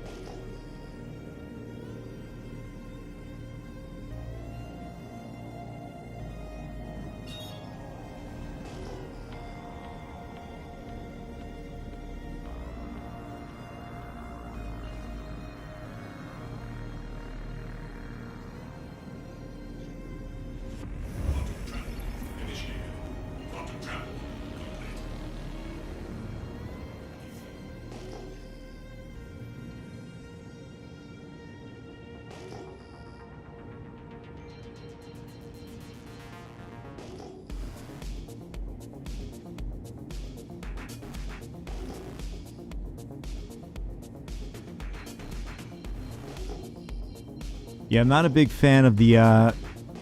Yeah, I'm not a big fan of the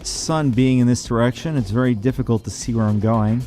sun being in this direction. It's very difficult to see where I'm going.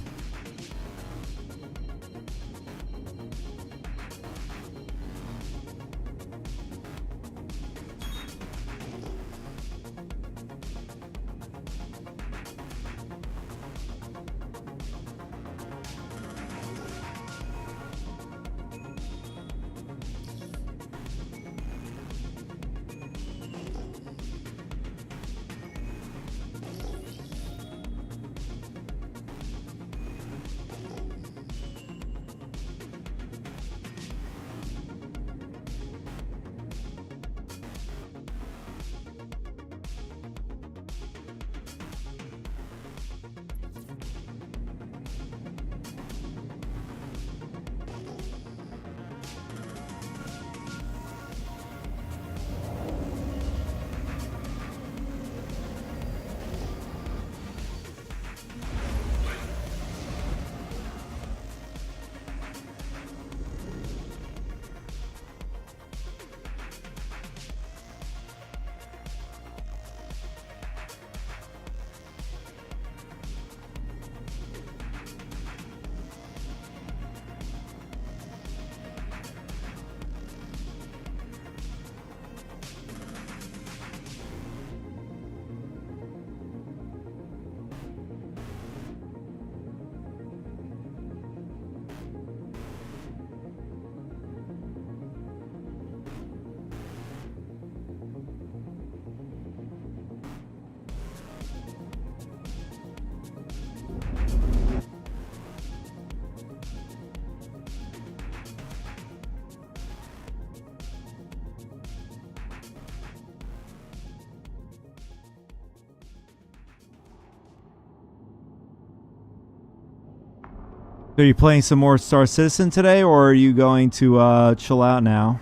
Are you playing some more Star Citizen today, or are you going to chill out now?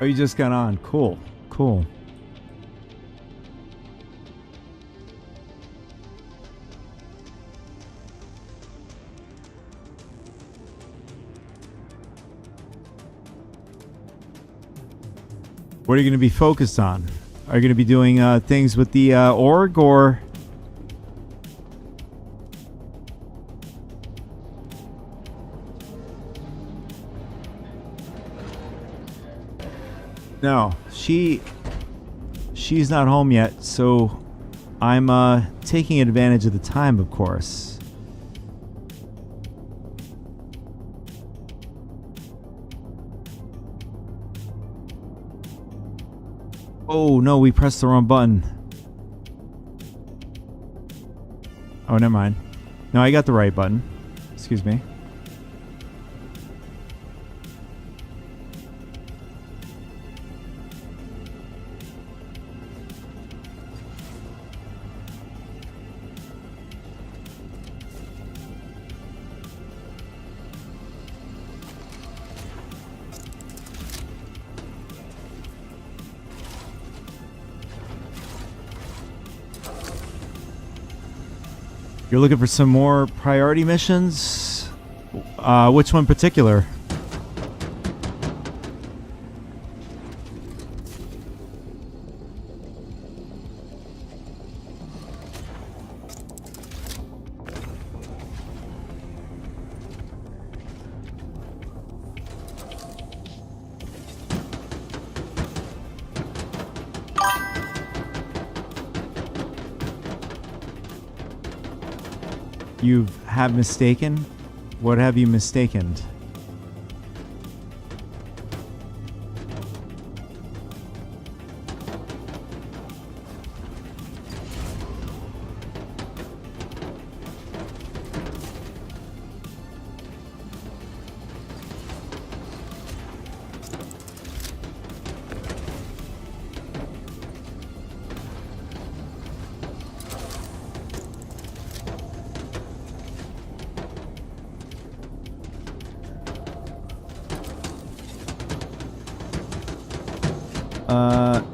Oh, you just got on. Cool. Cool. What are you going to be focused on? Are you going to be doing things with the org, or? No, she's not home yet, so I'm taking advantage of the time, of course. Oh no, we pressed the wrong button. Oh, never mind. No, I got the right button. Excuse me. You're looking for some more priority missions? Which one in particular? You have mistaken? What have you mistaken?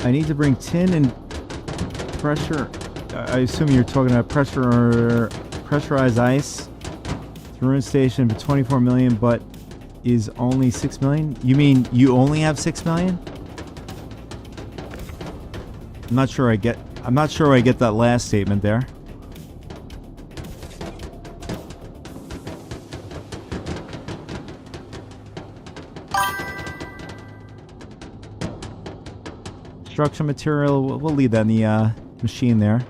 I need to bring tin and pressure. I assume you're talking about pressurized ice. The ruin station for 24 million, but is only 6 million. You mean you only have 6 million? I'm not sure I get that last statement there. Construction material, we'll leave that in the machine there.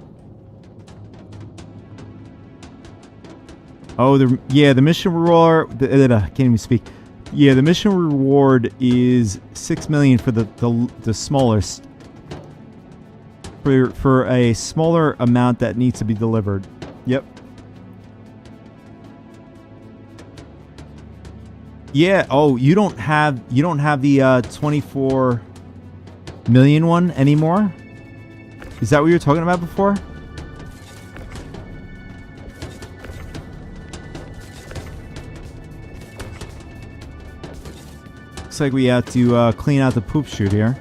Oh, the mission reward. Can't even speak. Yeah, the mission reward is 6 million for the smallest. For a smaller amount that needs to be delivered. Yep. Yeah. Oh, you don't have the 24 million one anymore? Is that what you were talking about before? Looks like we have to clean out the poop chute here.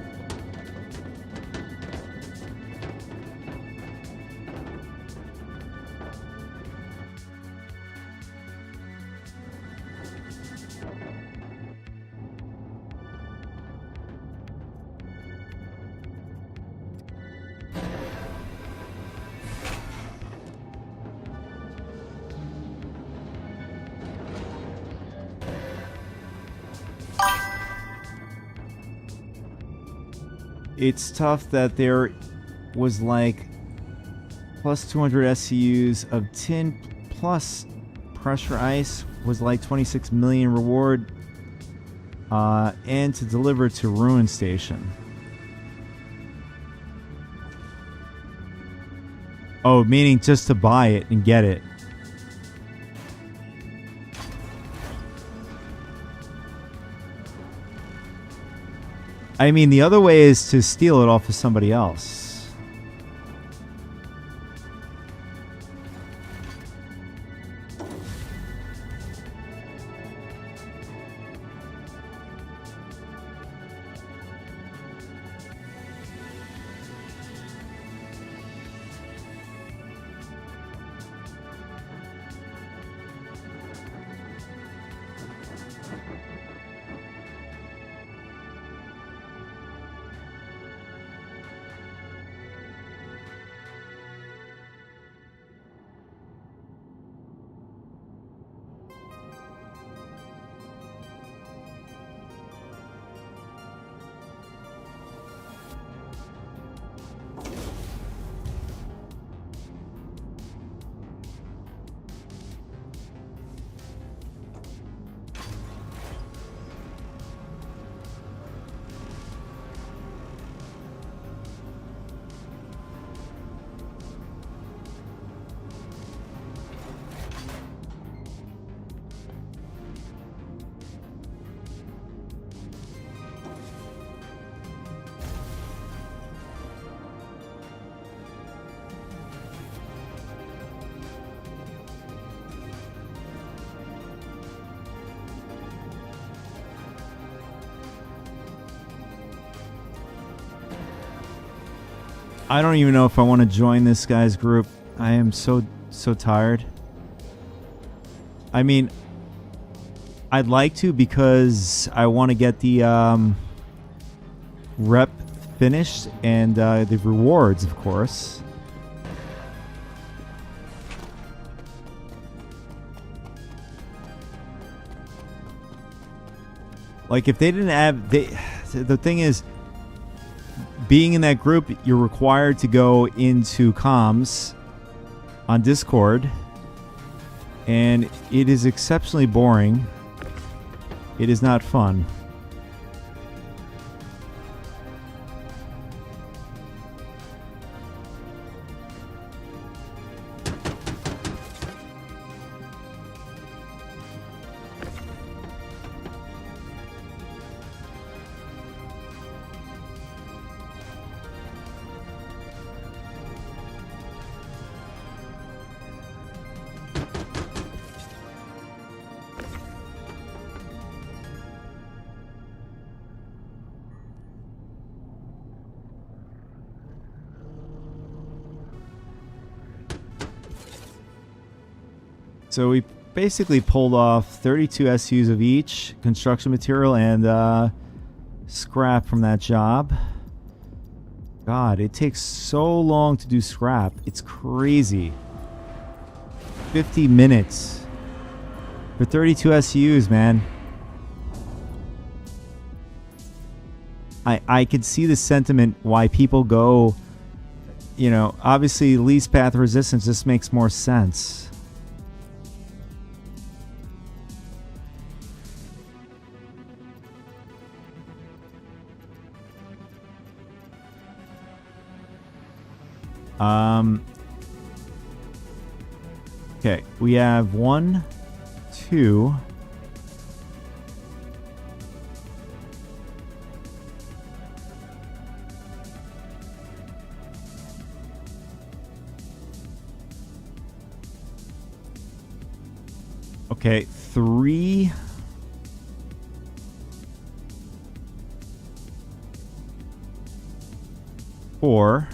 It's tough that there was like plus 200 SCUs of tin plus pressure ice was like 26 million reward, and to deliver to Ruin Station. Oh, meaning just to buy it and get it. I mean, the other way is to steal it off of somebody else. I don't even know if I want to join this guy's group. I am so tired. I mean, I'd like to because I want to get the rep finished and the rewards, of course. Like, if they didn't have... the thing is, being in that group, you're required to go into comms on Discord, and it is exceptionally boring. It is not fun. So we basically pulled off 32 SUs of each, construction material and scrap from that job. God, it takes so long to do scrap. It's crazy. 50 minutes for 32 SUs, man. I could see the sentiment why people go, you know, obviously least path resistance just makes more sense. Okay, we have 1, 2. Okay, 3. 4.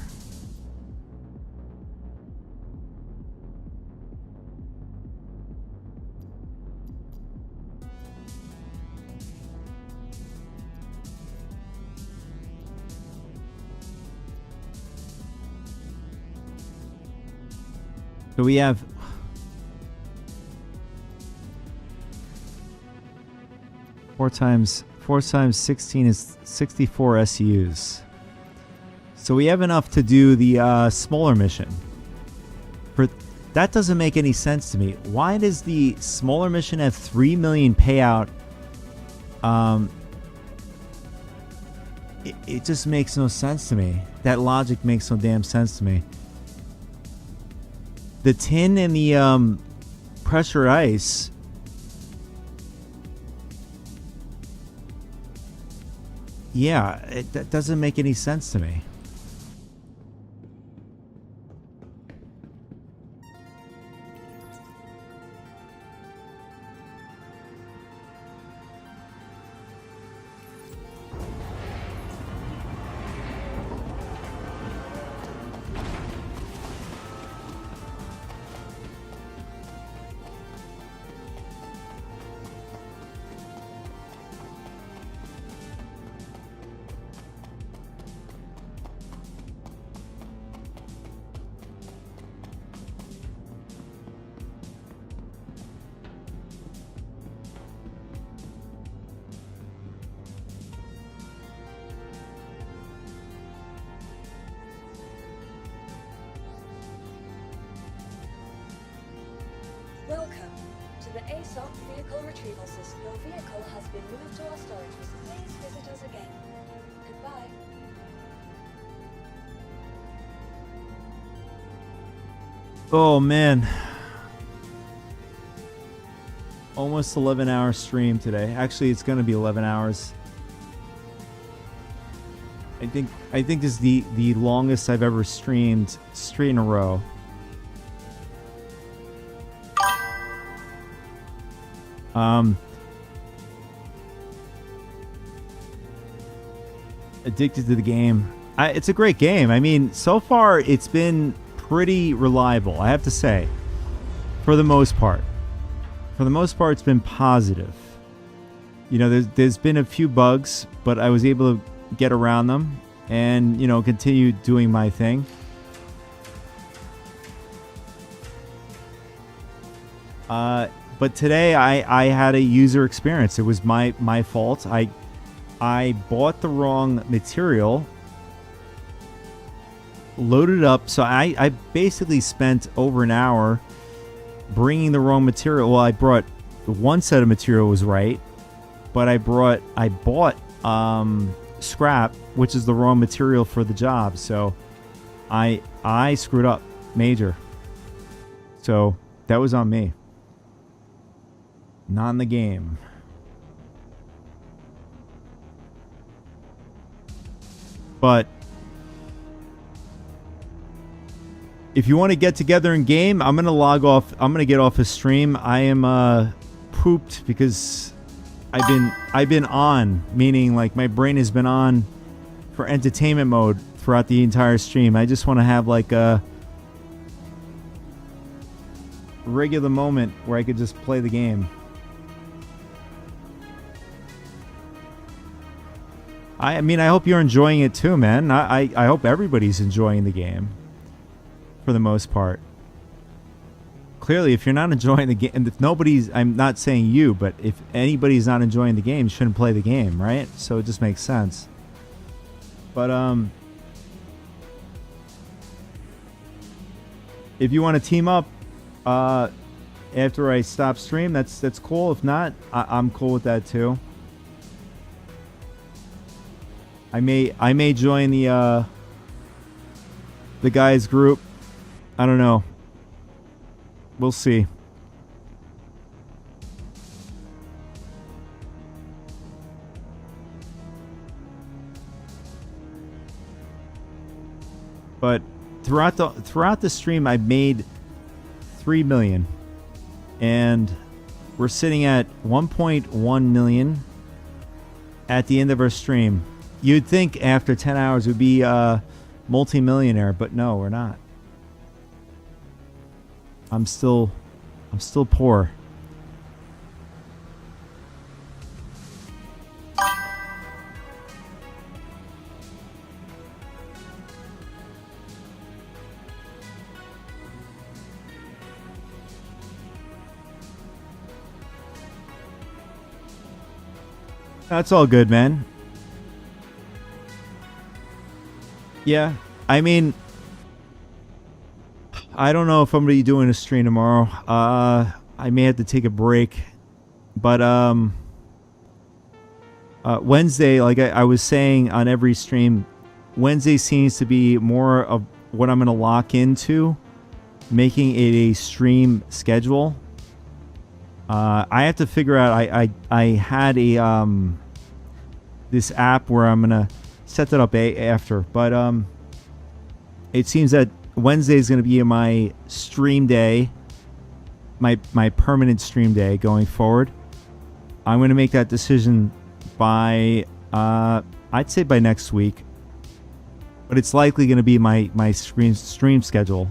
So we have 4 times 16 is 64 SUs. So we have enough to do the smaller mission. But that doesn't make any sense to me. Why does the smaller mission have 3 million payout? It just makes no sense to me. That logic makes no damn sense to me. The tin and the pressure ice. Yeah, that doesn't make any sense to me. Welcome to the ASOC vehicle retrieval system. Your vehicle has been moved to our storage facility. Please visit us again. Goodbye. Oh man. Almost 11-hour stream today. Actually, it's going to be 11 hours. I think this is the longest I've ever streamed straight in a row. Addicted to the game. It's a great game. I mean, so far it's been pretty reliable, I have to say. For the most part. For the most part, it's been positive. You know, there's been a few bugs, but I was able to get around them and, you know, continue doing my thing. But today I had a user experience. It was my fault. I bought the wrong material, loaded up. So I basically spent over an hour bringing the wrong material. Well, I brought one set of material was right, but I bought scrap, which is the wrong material for the job. So I screwed up major. So that was on me. Not in the game. But if you want to get together in game, I'm gonna log off. I'm gonna get off his stream. I am pooped because I've been on, meaning like my brain has been on for entertainment mode throughout the entire stream. I just want to have like a regular moment where I could just play the game. I mean, I hope you're enjoying it too, man. I hope everybody's enjoying the game. For the most part. Clearly, if you're not enjoying the game, and if nobody's, I'm not saying you, but if anybody's not enjoying the game, you shouldn't play the game, right? So it just makes sense. But, if you want to team up, after I stop stream, that's cool. If not, I'm cool with that too. I may join the guys group. I don't know. We'll see. But throughout the stream, I made 3 million, and we're sitting at 1.1 million at the end of our stream. You'd think after 10 hours we'd be multi-millionaire, but no, we're not. I'm still poor. That's all good, man. Yeah, I mean, I don't know if I'm gonna be doing a stream tomorrow. I may have to take a break, but Wednesday, like I was saying on every stream, Wednesday seems to be more of what I'm gonna lock into, making it a stream schedule. I have to figure out. I had a this app where I'm gonna set that up after. But it seems that Wednesday is gonna be my stream day, my permanent stream day going forward. I'm gonna make that decision by I'd say by next week, but it's likely gonna be my stream schedule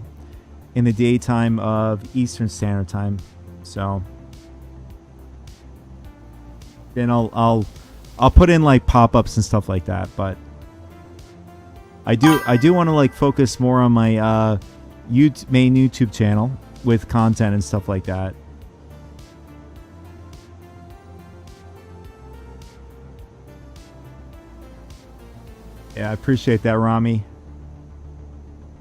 in the daytime of Eastern Standard Time. So then I'll put in like pop-ups and stuff like that, but I do want to like focus more on my main YouTube channel with content and stuff like that. Yeah, I appreciate that, Rami.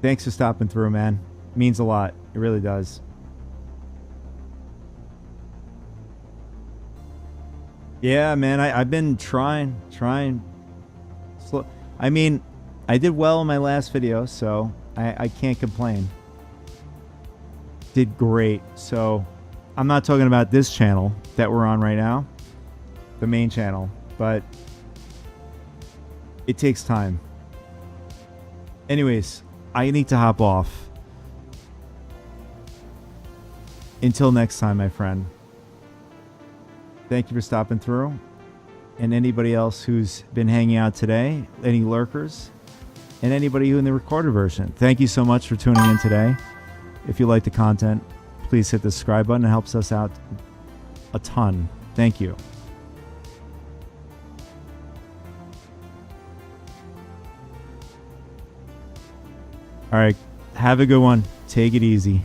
Thanks for stopping through, man. It means a lot. It really does. Yeah, man, I've been trying. I mean, I did well in my last video, so I can't complain. Did great. So I'm not talking about this channel that we're on right now, the main channel, but it takes time. Anyways, I need to hop off. Until next time, my friend. Thank you for stopping through. And anybody else who's been hanging out today, any lurkers, and anybody who in the recorded version, thank you so much for tuning in today. If you like the content, please hit the subscribe button. It helps us out a ton. Thank you. All right. Have a good one. Take it easy.